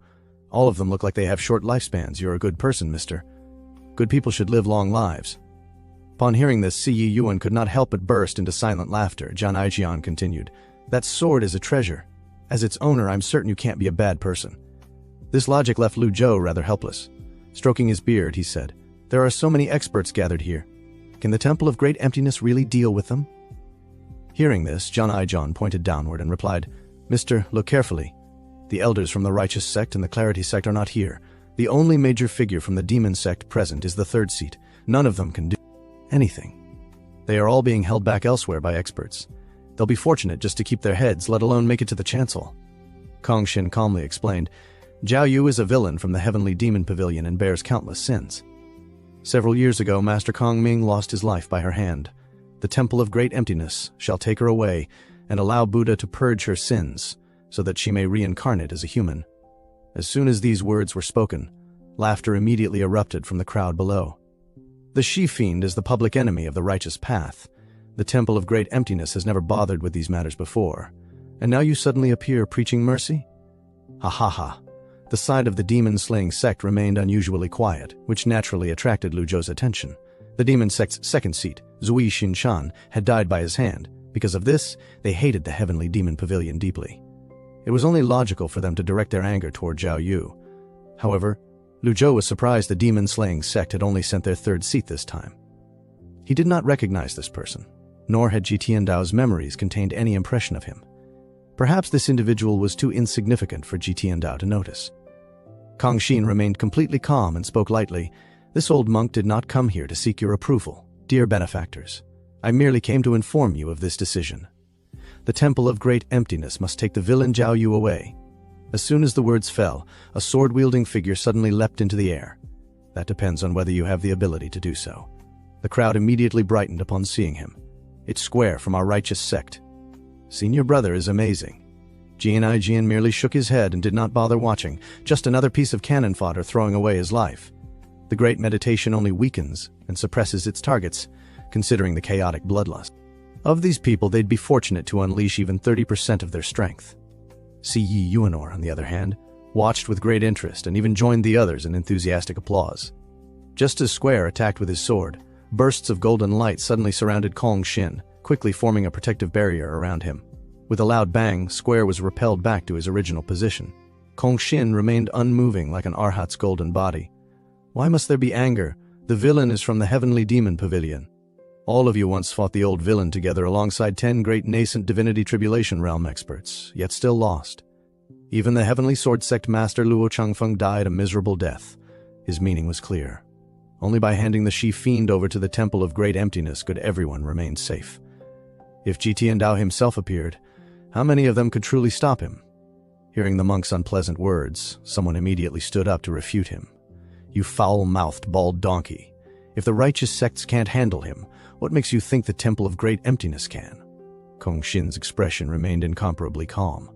All of them look like they have short lifespans. You're a good person, mister. Good people should live long lives." Upon hearing this, Xie Yuan could not help but burst into silent laughter. Jian continued, "That sword is a treasure. As its owner, I'm certain you can't be a bad person." This logic left Lu Zhou rather helpless. Stroking his beard, he said, "There are so many experts gathered here. Can the Temple of Great Emptiness really deal with them?" Hearing this, Jian pointed downward and replied, "Mister, look carefully. The elders from the Righteous sect and the Clarity sect are not here. The only major figure from the Demon sect present is the 3rd seat. None of them can do anything. They are all being held back elsewhere by experts. They'll be fortunate just to keep their heads, let alone make it to the chancel." Kong Xin calmly explained, "Zhao Yu is a villain from the Heavenly Demon Pavilion and bears countless sins. Several years ago, Master Kong Ming lost his life by her hand. The Temple of Great Emptiness shall take her away and allow Buddha to purge her sins so that she may reincarnate as a human." As soon as these words were spoken, laughter immediately erupted from the crowd below. "The she-fiend is the public enemy of the righteous path. The Temple of Great Emptiness has never bothered with these matters before. And now you suddenly appear preaching mercy? Ha ha ha. The side of the demon-slaying sect remained unusually quiet, which naturally attracted Lu Zhou's attention. The demon sect's second seat, Zui Xinshan, had died by his hand. Because of this, they hated the heavenly demon pavilion deeply. It was only logical for them to direct their anger toward Zhao Yu. However, Lu Zhou was surprised the demon-slaying sect had only sent their third seat this time. He did not recognize this person, nor had Jitian Dao's memories contained any impression of him. Perhaps this individual was too insignificant for Jitian Dao to notice. Kong Xin remained completely calm and spoke lightly. "This old monk did not come here to seek your approval, dear benefactors. I merely came to inform you of this decision. The Temple of Great Emptiness must take the villain Zhao Yu away." As soon as the words fell, a sword-wielding figure suddenly leapt into the air. That depends on whether you have the ability to do so. The crowd immediately brightened upon seeing him. "It's Square from our righteous sect. Senior brother is amazing." Jian merely shook his head and did not bother watching, just another piece of cannon fodder throwing away his life. The great meditation only weakens and suppresses its targets, considering the chaotic bloodlust. Of these people, they'd be fortunate to unleash even 30% of their strength. Yi Yuanor, on the other hand, watched with great interest and even joined the others in enthusiastic applause. Just as Square attacked with his sword, bursts of golden light suddenly surrounded Kong Xin, quickly forming a protective barrier around him. With a loud bang, Square was repelled back to his original position. Kong Xin remained unmoving like an arhat's golden body. "Why must there be anger? The villain is from the heavenly demon pavilion. All of you once fought the old villain together alongside 10 great nascent divinity tribulation realm experts, yet still lost. Even the heavenly sword sect master Luo Changfeng died a miserable death." His meaning was clear. Only by handing the she-fiend over to the Temple of Great Emptiness could everyone remain safe. If Jitian Dao himself appeared, how many of them could truly stop him? Hearing the monk's unpleasant words, someone immediately stood up to refute him. "You foul-mouthed bald donkey. If the righteous sects can't handle him, what makes you think the Temple of Great Emptiness can?" Kong Xin's expression remained incomparably calm.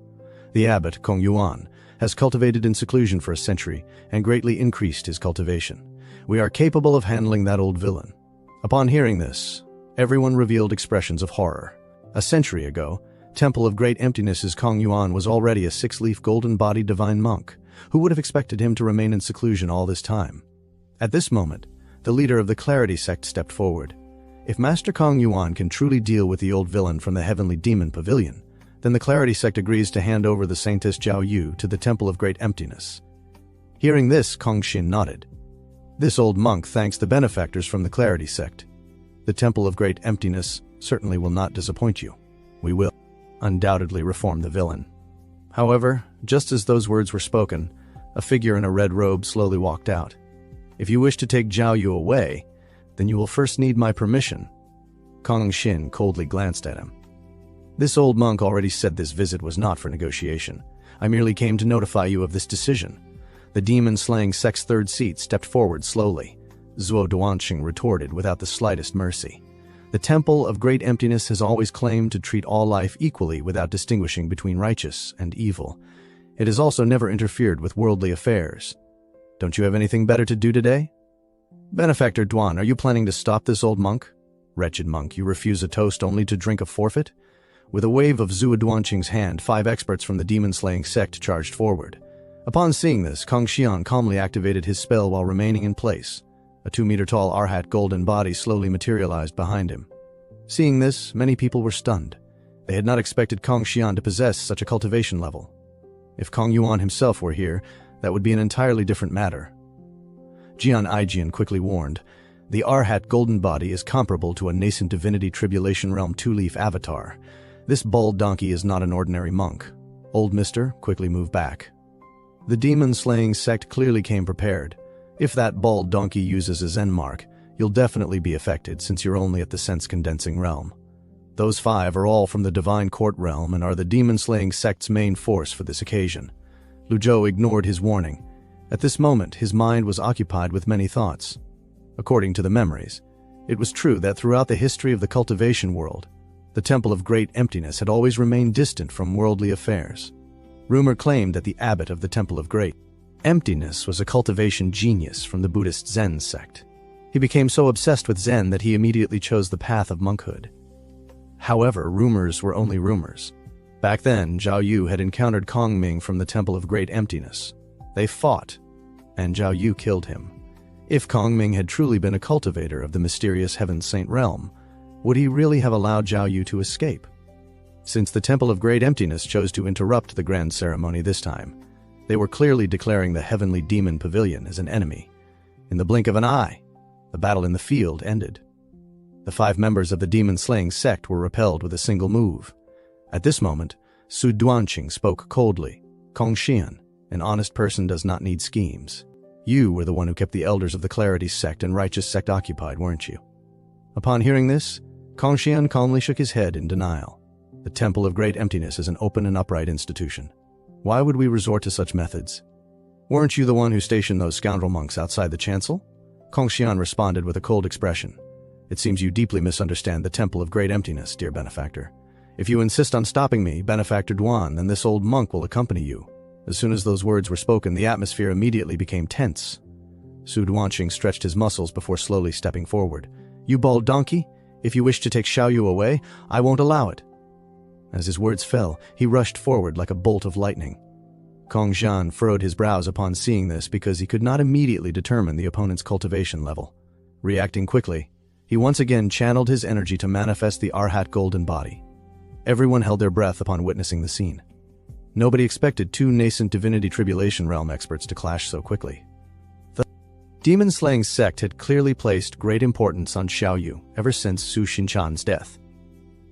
"The abbot, Kong Yuan, has cultivated in seclusion for a century and greatly increased his cultivation. We are capable of handling that old villain." Upon hearing this, everyone revealed expressions of horror. A century ago, Temple of Great Emptiness's Kong Yuan was already a 6-leaf golden-bodied divine monk. Who would have expected him to remain in seclusion all this time? At this moment, the leader of the Clarity sect stepped forward. If Master Kong Yuan can truly deal with the old villain from the Heavenly Demon Pavilion, then the Clarity sect agrees to hand over the Saintess Zhao Yu to the Temple of Great Emptiness. Hearing this, Kong Xin nodded. This old monk thanks the benefactors from the Clarity sect. The Temple of Great Emptiness certainly will not disappoint you. We will undoubtedly reform the villain. However, just as those words were spoken, a figure in a red robe slowly walked out. "If you wish to take Zhao Yu away, then you will first need my permission." Kong Xin coldly glanced at him. "This old monk already said this visit was not for negotiation. I merely came to notify you of this decision." The demon-slaying sect's third seat stepped forward slowly. Zuo Duanqing retorted without the slightest mercy. "The Temple of Great Emptiness has always claimed to treat all life equally without distinguishing between righteous and evil. It has also never interfered with worldly affairs. Don't you have anything better to do today?" "Benefactor Duan, are you planning to stop this old monk? Wretched monk, you refuse a toast only to drink a forfeit?" With a wave of Zuo Duanqing's hand, 5 experts from the demon-slaying sect charged forward. Upon seeing this, Kong Xian calmly activated his spell while remaining in place. A 2-meter-tall Arhat golden body slowly materialized behind him. Seeing this, many people were stunned. They had not expected Kong Xian to possess such a cultivation level. If Kong Yuan himself were here, that would be an entirely different matter. Jian Aijian quickly warned, "The Arhat golden body is comparable to a nascent divinity tribulation realm 2-leaf avatar. This bald donkey is not an ordinary monk. Old mister, quickly move back." The demon-slaying sect clearly came prepared. If that bald donkey uses a Zen mark, you'll definitely be affected since you're only at the sense-condensing realm. Those 5 are all from the Divine Court realm and are the demon-slaying sect's main force for this occasion. Lu Zhou ignored his warning. At this moment, his mind was occupied with many thoughts. According to the memories, it was true that throughout the history of the cultivation world, the Temple of Great Emptiness had always remained distant from worldly affairs. Rumor claimed that the abbot of the Temple of Great Emptiness was a cultivation genius from the Buddhist Zen sect. He became so obsessed with Zen that he immediately chose the path of monkhood. However, rumors were only rumors. Back then, Zhao Yu had encountered Kong Ming from the Temple of Great Emptiness. They fought, and Zhao Yu killed him. If Kong Ming had truly been a cultivator of the mysterious Heaven Saint realm, would he really have allowed Zhao Yu to escape? Since the Temple of Great Emptiness chose to interrupt the grand ceremony this time, they were clearly declaring the Heavenly Demon Pavilion as an enemy. In the blink of an eye, the battle in the field ended. The 5 members of the demon-slaying sect were repelled with a single move. At this moment, Su Duanqing spoke coldly. Kong Xian, an honest person does not need schemes. You were the one who kept the elders of the Clarity sect and Righteous sect occupied, weren't you? Upon hearing this, Kong Xian calmly shook his head in denial. The Temple of Great Emptiness is an open and upright institution. Why would we resort to such methods? Weren't you the one who stationed those scoundrel monks outside the chancel? Kong Xian responded with a cold expression. It seems you deeply misunderstand the Temple of Great Emptiness, dear benefactor. If you insist on stopping me, Benefactor Duan, then this old monk will accompany you. As soon as those words were spoken, the atmosphere immediately became tense. Su Duanqing stretched his muscles before slowly stepping forward. You bald donkey, if you wish to take Xiaoyu away, I won't allow it. As his words fell, he rushed forward like a bolt of lightning. Kong Xian furrowed his brows upon seeing this because he could not immediately determine the opponent's cultivation level. Reacting quickly, he once again channeled his energy to manifest the Arhat golden body. Everyone held their breath upon witnessing the scene. Nobody expected 2 nascent Divinity Tribulation Realm experts to clash so quickly. The demon-slaying sect had clearly placed great importance on Xiaoyu ever since Su Xinchan's death.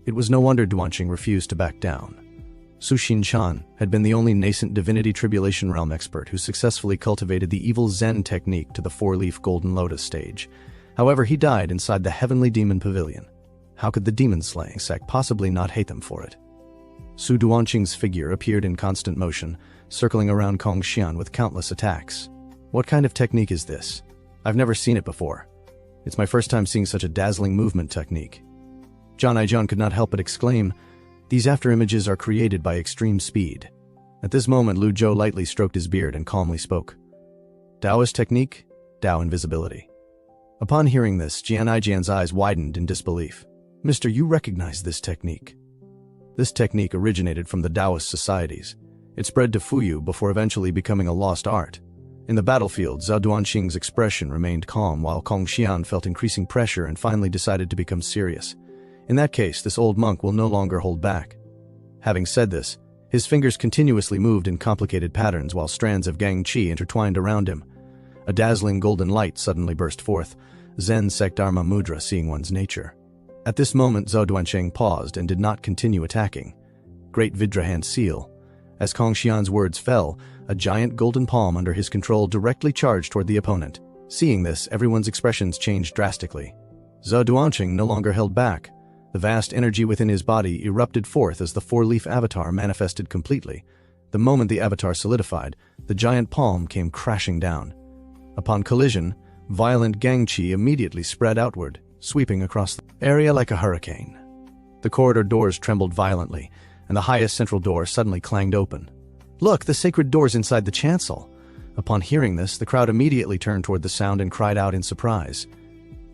It was no wonder Duanqing refused to back down. Su Xinchan had been the only nascent Divinity Tribulation Realm expert who successfully cultivated the evil Zen technique to the 4-leaf Golden Lotus stage. However, he died inside the Heavenly Demon Pavilion. How could the demon-slaying sect possibly not hate them for it? Su Duanqing's figure appeared in constant motion, circling around Kong Xian with countless attacks. What kind of technique is this? I've never seen it before. It's my first time seeing such a dazzling movement technique. Zhang Aizhan could not help but exclaim, these afterimages are created by extreme speed. At this moment, Lu Zhou lightly stroked his beard and calmly spoke. Taoist technique, Tao invisibility. Upon hearing this, Zhang Aizhan's eyes widened in disbelief. Mister, you recognize this technique. This technique originated from the Taoist societies. It spread to Fuyu before eventually becoming a lost art. In the battlefield, Zhao Duanqing's expression remained calm while Kong Xian felt increasing pressure and finally decided to become serious. In that case, this old monk will no longer hold back. Having said this, his fingers continuously moved in complicated patterns while strands of Gang Qi intertwined around him. A dazzling golden light suddenly burst forth, Zen sect Dharma Mudra seeing one's nature. At this moment, Zhao Duanqing paused and did not continue attacking. Great Vidrahand seal. As Kong Xian's words fell, a giant golden palm under his control directly charged toward the opponent. Seeing this, everyone's expressions changed drastically. Zhao Duanqing no longer held back. The vast energy within his body erupted forth as the 4-leaf avatar manifested completely. The moment the avatar solidified, the giant palm came crashing down. Upon collision, violent Gang Qi immediately spread outward, sweeping across the area like a hurricane. The corridor doors trembled violently, and the highest central door suddenly clanged open. Look, the sacred doors inside the chancel! Upon hearing this, the crowd immediately turned toward the sound and cried out in surprise.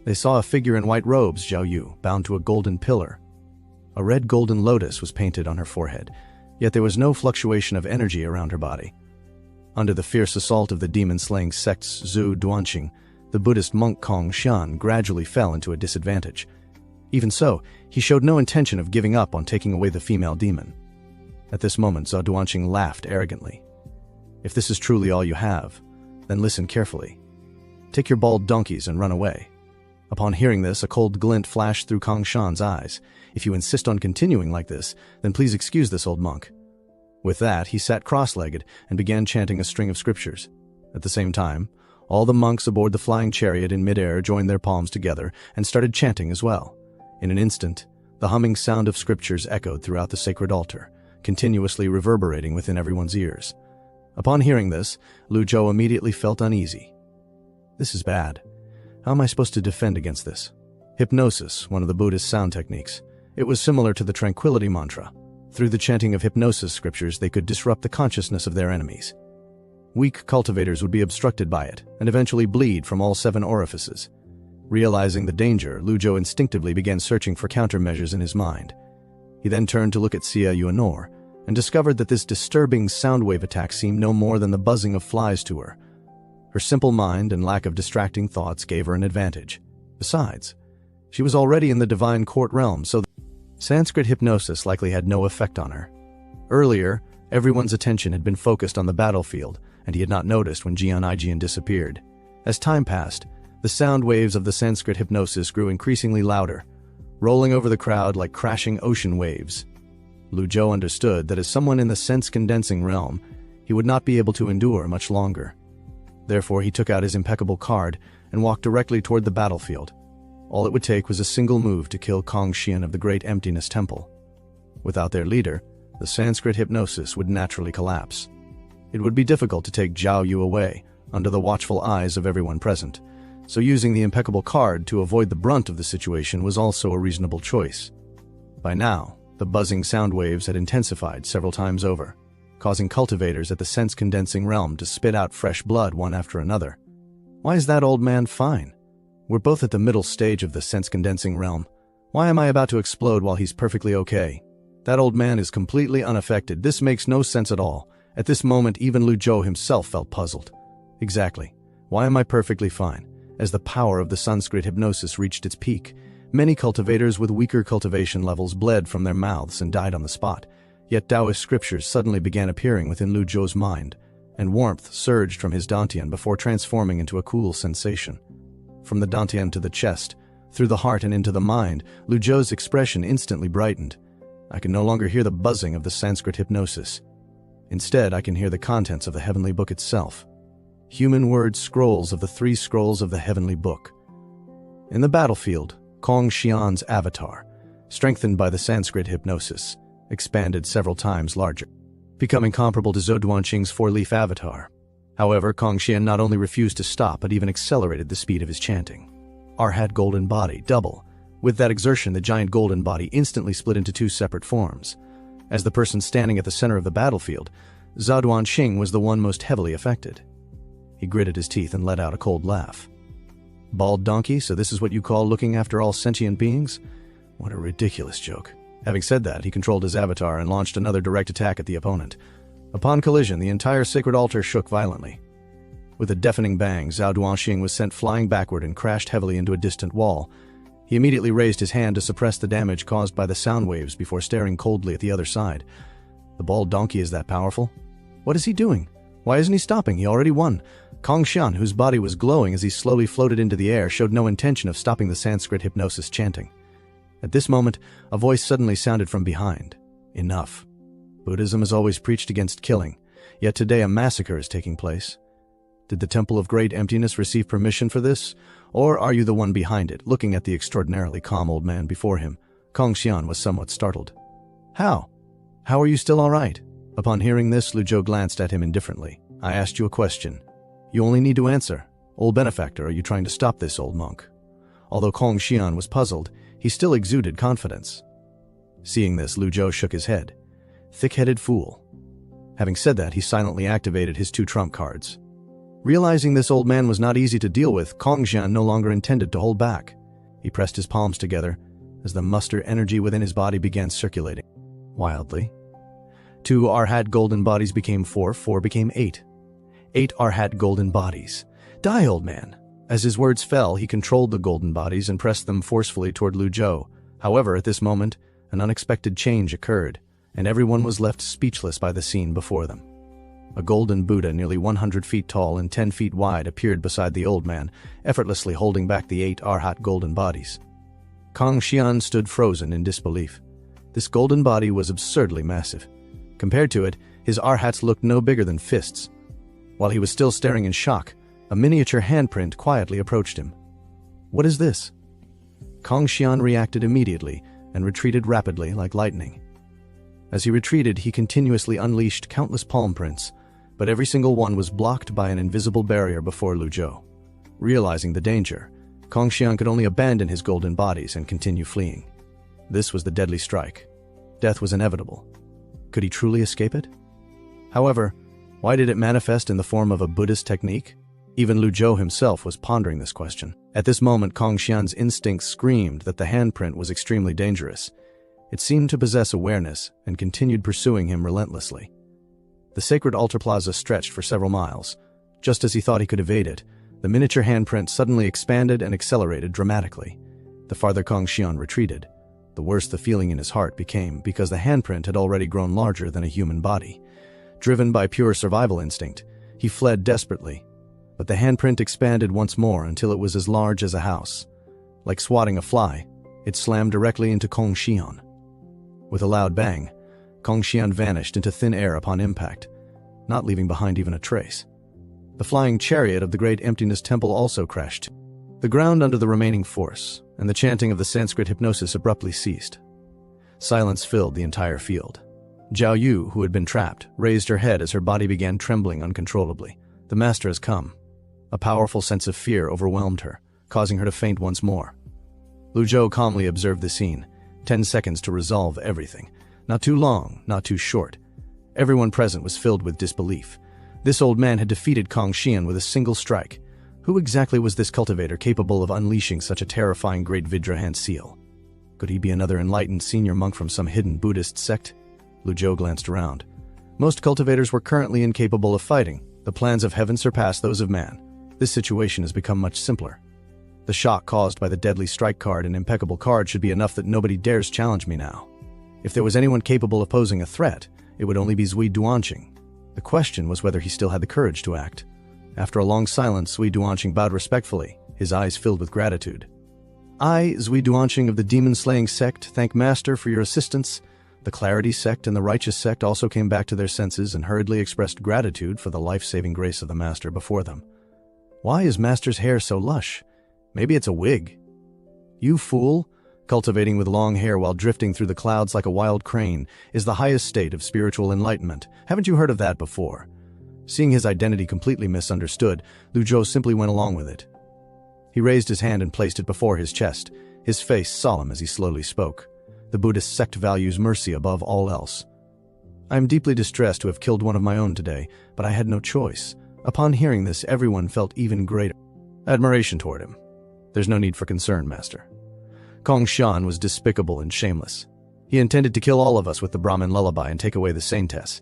They saw a figure in white robes, Zhao Yu, bound to a golden pillar. A red golden lotus was painted on her forehead, yet there was no fluctuation of energy around her body. Under the fierce assault of the demon-slaying sect's Zhu Duanqing, the Buddhist monk Kong Xian gradually fell into a disadvantage. Even so, he showed no intention of giving up on taking away the female demon. At this moment, Zhao Duanqing laughed arrogantly. If this is truly all you have, then listen carefully. Take your bald donkeys and run away. Upon hearing this, a cold glint flashed through Kong Xian's eyes. If you insist on continuing like this, then please excuse this old monk. With that, he sat cross-legged and began chanting a string of scriptures. At the same time, all the monks aboard the flying chariot in midair joined their palms together and started chanting as well. In an instant, the humming sound of scriptures echoed throughout the sacred altar, continuously reverberating within everyone's ears. Upon hearing this, Lu Zhou immediately felt uneasy. This is bad. How am I supposed to defend against this? Hypnosis, one of the Buddhist sound techniques. It was similar to the tranquility mantra. Through the chanting of hypnosis scriptures, they could disrupt the consciousness of their enemies. Weak cultivators would be obstructed by it and eventually bleed from all 7 orifices. Realizing the danger, Lu Zhou instinctively began searching for countermeasures in his mind. He then turned to look at Xia Yuanor. and discovered that this disturbing sound wave attack seemed no more than the buzzing of flies to her. Her simple mind and lack of distracting thoughts gave her an advantage. Besides, she was already in the divine court realm, so Sanskrit hypnosis likely had no effect on her. Earlier, everyone's attention had been focused on the battlefield, and he had not noticed when Jian disappeared. As time passed, the sound waves of the Sanskrit hypnosis grew increasingly louder, rolling over the crowd like crashing ocean waves. Lu Zhou understood that as someone in the sense-condensing realm, he would not be able to endure much longer. Therefore, he took out his impeccable card and walked directly toward the battlefield. All it would take was a single move to kill Kong Xian of the Great Emptiness Temple. Without their leader, the Sanskrit hypnosis would naturally collapse. It would be difficult to take Zhao Yu away, under the watchful eyes of everyone present, so using the impeccable card to avoid the brunt of the situation was also a reasonable choice. By now, the buzzing sound waves had intensified several times over, causing cultivators at the sense-condensing realm to spit out fresh blood one after another. Why is that old man fine? We're both at the middle stage of the sense-condensing realm. Why am I about to explode while he's perfectly okay? That old man is completely unaffected. This makes no sense at all. At this moment, even Lu Zhou himself felt puzzled. Exactly. Why am I perfectly fine? As the power of the Sanskrit hypnosis reached its peak, many cultivators with weaker cultivation levels bled from their mouths and died on the spot. Yet Taoist scriptures suddenly began appearing within Lu Zhou's mind, and warmth surged from his dantian before transforming into a cool sensation. From the dantian to the chest, through the heart and into the mind, Lu Zhou's expression instantly brightened. I can no longer hear the buzzing of the Sanskrit hypnosis. Instead, I can hear the contents of the heavenly book itself. Human word scrolls of the 3 scrolls of the heavenly book. In the battlefield, Kong Xian's avatar, strengthened by the Sanskrit hypnosis, expanded several times larger, becoming comparable to Zhou Duanqing's 4-leaf avatar. However, Kong Xian not only refused to stop but even accelerated the speed of his chanting. Arhat golden body, double. With that exertion, the giant golden body instantly split into 2 separate forms. As the person standing at the center of the battlefield, Zhou Duanqing was the one most heavily affected. He gritted his teeth and let out a cold laugh. Bald donkey, so this is what you call looking after all sentient beings? What a ridiculous joke. Having said that, he controlled his avatar and launched another direct attack at the opponent. Upon collision, the entire sacred altar shook violently. With a deafening bang, Zhou Duanqing was sent flying backward and crashed heavily into a distant wall. He immediately raised his hand to suppress the damage caused by the sound waves before staring coldly at the other side. The bald donkey is that powerful? What is he doing? Why isn't he stopping? He already won. Kong Xian, whose body was glowing as he slowly floated into the air, showed no intention of stopping the Sanskrit hypnosis chanting. At this moment, a voice suddenly sounded from behind. Enough. Buddhism has always preached against killing, yet today a massacre is taking place. Did the Temple of Great Emptiness receive permission for this? Or are you the one behind it? Looking at the extraordinarily calm old man before him, Kong Xian was somewhat startled. How? How are you still all right? Upon hearing this, Lu Zhou glanced at him indifferently. I asked you a question. You only need to answer. Old benefactor, are you trying to stop this old monk? Although Kong Xian was puzzled, he still exuded confidence. Seeing this, Lu Zhou shook his head. Thick-headed fool. Having said that, he silently activated his 2 trump cards. Realizing this old man was not easy to deal with, Kong Xian no longer intended to hold back. He pressed his palms together as the muster energy within his body began circulating wildly. 2 Arhat golden bodies became 4, 4 became 8. 8 Arhat golden bodies. Die, old man! As his words fell, he controlled the golden bodies and pressed them forcefully toward Lu Zhou. However, at this moment, an unexpected change occurred, and everyone was left speechless by the scene before them. A golden Buddha nearly 100 feet tall and 10 feet wide appeared beside the old man, effortlessly holding back the 8 Arhat golden bodies. Kong Xian stood frozen in disbelief. This golden body was absurdly massive. Compared to it, his Arhats looked no bigger than fists. While he was still staring in shock, a miniature handprint quietly approached him. What is this? Kong Xian reacted immediately and retreated rapidly like lightning. As he retreated, he continuously unleashed countless palm prints, but every single one was blocked by an invisible barrier before Lu Zhou. Realizing the danger, Kong Xian could only abandon his golden bodies and continue fleeing. This was the deadly strike. Death was inevitable. Could he truly escape it? However, why did it manifest in the form of a Buddhist technique? Even Lu Zhou himself was pondering this question. At this moment, Kong Xian's instincts screamed that the handprint was extremely dangerous. It seemed to possess awareness and continued pursuing him relentlessly. The sacred altar plaza stretched for several miles. Just as he thought he could evade it, the miniature handprint suddenly expanded and accelerated dramatically. The farther Kong Xian retreated, the worse the feeling in his heart became because the handprint had already grown larger than a human body. Driven by pure survival instinct, he fled desperately, but the handprint expanded once more until it was as large as a house. Like swatting a fly, it slammed directly into Kong Xian. With a loud bang, Kong Xian vanished into thin air upon impact, not leaving behind even a trace. The flying chariot of the great emptiness temple also crashed. The ground under the remaining force, and the chanting of the Sanskrit hypnosis abruptly ceased. Silence filled the entire field. Zhao Yu, who had been trapped, raised her head as her body began trembling uncontrollably. The master has come. A powerful sense of fear overwhelmed her, causing her to faint once more. Lu Zhou calmly observed the scene. 10 seconds to resolve everything. Not too long, not too short. Everyone present was filled with disbelief. This old man had defeated Kong Xian with a single strike. Who exactly was this cultivator capable of unleashing such a terrifying great Vidrahan seal? Could he be another enlightened senior monk from some hidden Buddhist sect? Lu Zhou glanced around. Most cultivators were currently incapable of fighting. The plans of heaven surpass those of man. This situation has become much simpler. The shock caused by the deadly strike card and impeccable card should be enough that nobody dares challenge me now. If there was anyone capable of posing a threat, it would only be Zui Duanqing. The question was whether he still had the courage to act. After a long silence, Zui Duanqing bowed respectfully, his eyes filled with gratitude. I, Zui Duanqing of the demon-slaying sect, thank Master for your assistance. The Clarity sect and the Righteous sect also came back to their senses and hurriedly expressed gratitude for the life-saving grace of the Master before them. Why is Master's hair so lush? Maybe it's a wig. You fool! Cultivating with long hair while drifting through the clouds like a wild crane is the highest state of spiritual enlightenment. Haven't you heard of that before? Seeing his identity completely misunderstood, Lu Zhou simply went along with it. He raised his hand and placed it before his chest, his face solemn as he slowly spoke. The Buddhist sect values mercy above all else. I am deeply distressed to have killed one of my own today, but I had no choice. Upon hearing this, everyone felt even greater admiration toward him. There's no need for concern, Master. Kong Xian was despicable and shameless. He intended to kill all of us with the Brahmin lullaby and take away the saintess.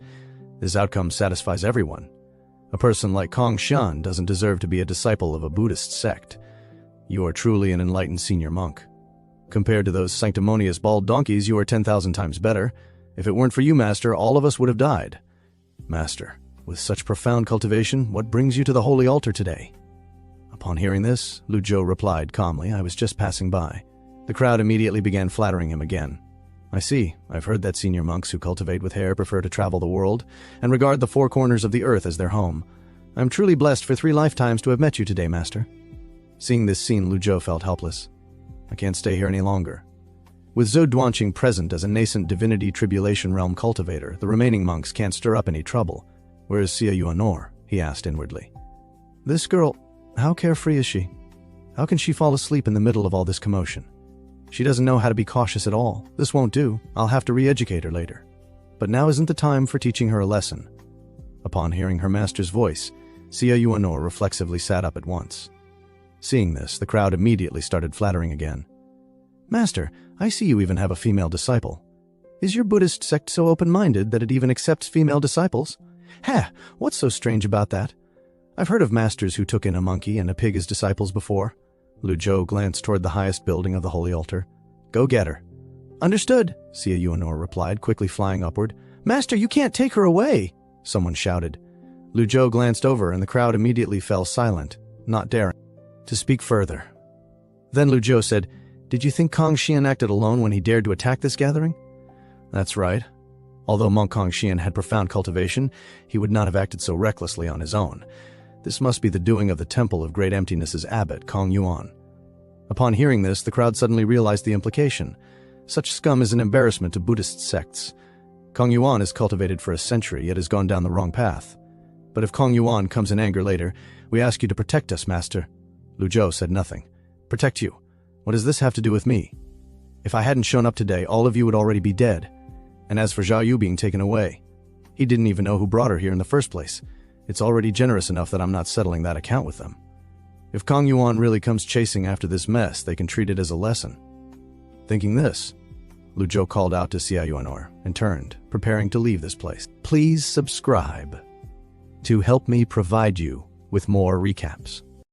This outcome satisfies everyone. A person like Kong Xian doesn't deserve to be a disciple of a Buddhist sect. You are truly an enlightened senior monk. Compared to those sanctimonious bald donkeys, you are 10,000 times better. If it weren't for you, Master, all of us would have died. Master, with such profound cultivation, what brings you to the holy altar today? Upon hearing this, Lu Zhou replied calmly, I was just passing by. The crowd immediately began flattering him again. I see. I've heard that senior monks who cultivate with hair prefer to travel the world and regard the four corners of the earth as their home. I'm truly blessed for 3 lifetimes to have met you today, Master. Seeing this scene, Lu Zhou felt helpless. I can't stay here any longer. With Zhou Duanqing present as a nascent divinity tribulation realm cultivator, the remaining monks can't stir up any trouble. Where is Xia Yuanor? He asked inwardly. This girl, how carefree is she? How can she fall asleep in the middle of all this commotion? She doesn't know how to be cautious at all. This won't do. I'll have to re-educate her later. But now isn't the time for teaching her a lesson. Upon hearing her master's voice, Xia Yuanor reflexively sat up at once. Seeing this, the crowd immediately started flattering again. Master, I see you even have a female disciple. Is your Buddhist sect so open-minded that it even accepts female disciples? What's so strange about that? I've heard of masters who took in a monkey and a pig as disciples before. Lu Zhou glanced toward the highest building of the holy altar. Go get her. Understood, Xia Yuanor replied, quickly flying upward. Master, you can't take her away, someone shouted. Lu Zhou glanced over and the crowd immediately fell silent, not daring to speak further. Then Lu Zhou said, Did you think Kong Xian acted alone when he dared to attack this gathering? That's right. Although monk Kong Xian had profound cultivation, he would not have acted so recklessly on his own. This must be the doing of the Temple of Great Emptiness's abbot, Kong Yuan. Upon hearing this, the crowd suddenly realized the implication. Such scum is an embarrassment to Buddhist sects. Kong Yuan is cultivated for a century, yet has gone down the wrong path. But if Kong Yuan comes in anger later, we ask you to protect us, Master. Lu Zhou said nothing. Protect you? What does this have to do with me? If I hadn't shown up today, all of you would already be dead. And as for Zhao Yu being taken away, he didn't even know who brought her here in the first place. It's already generous enough that I'm not settling that account with them. If Kong Yuan really comes chasing after this mess, they can treat it as a lesson. Thinking this, Lujo called out to Xiaoyuanor and turned, preparing to leave this place. Please subscribe to help me provide you with more recaps.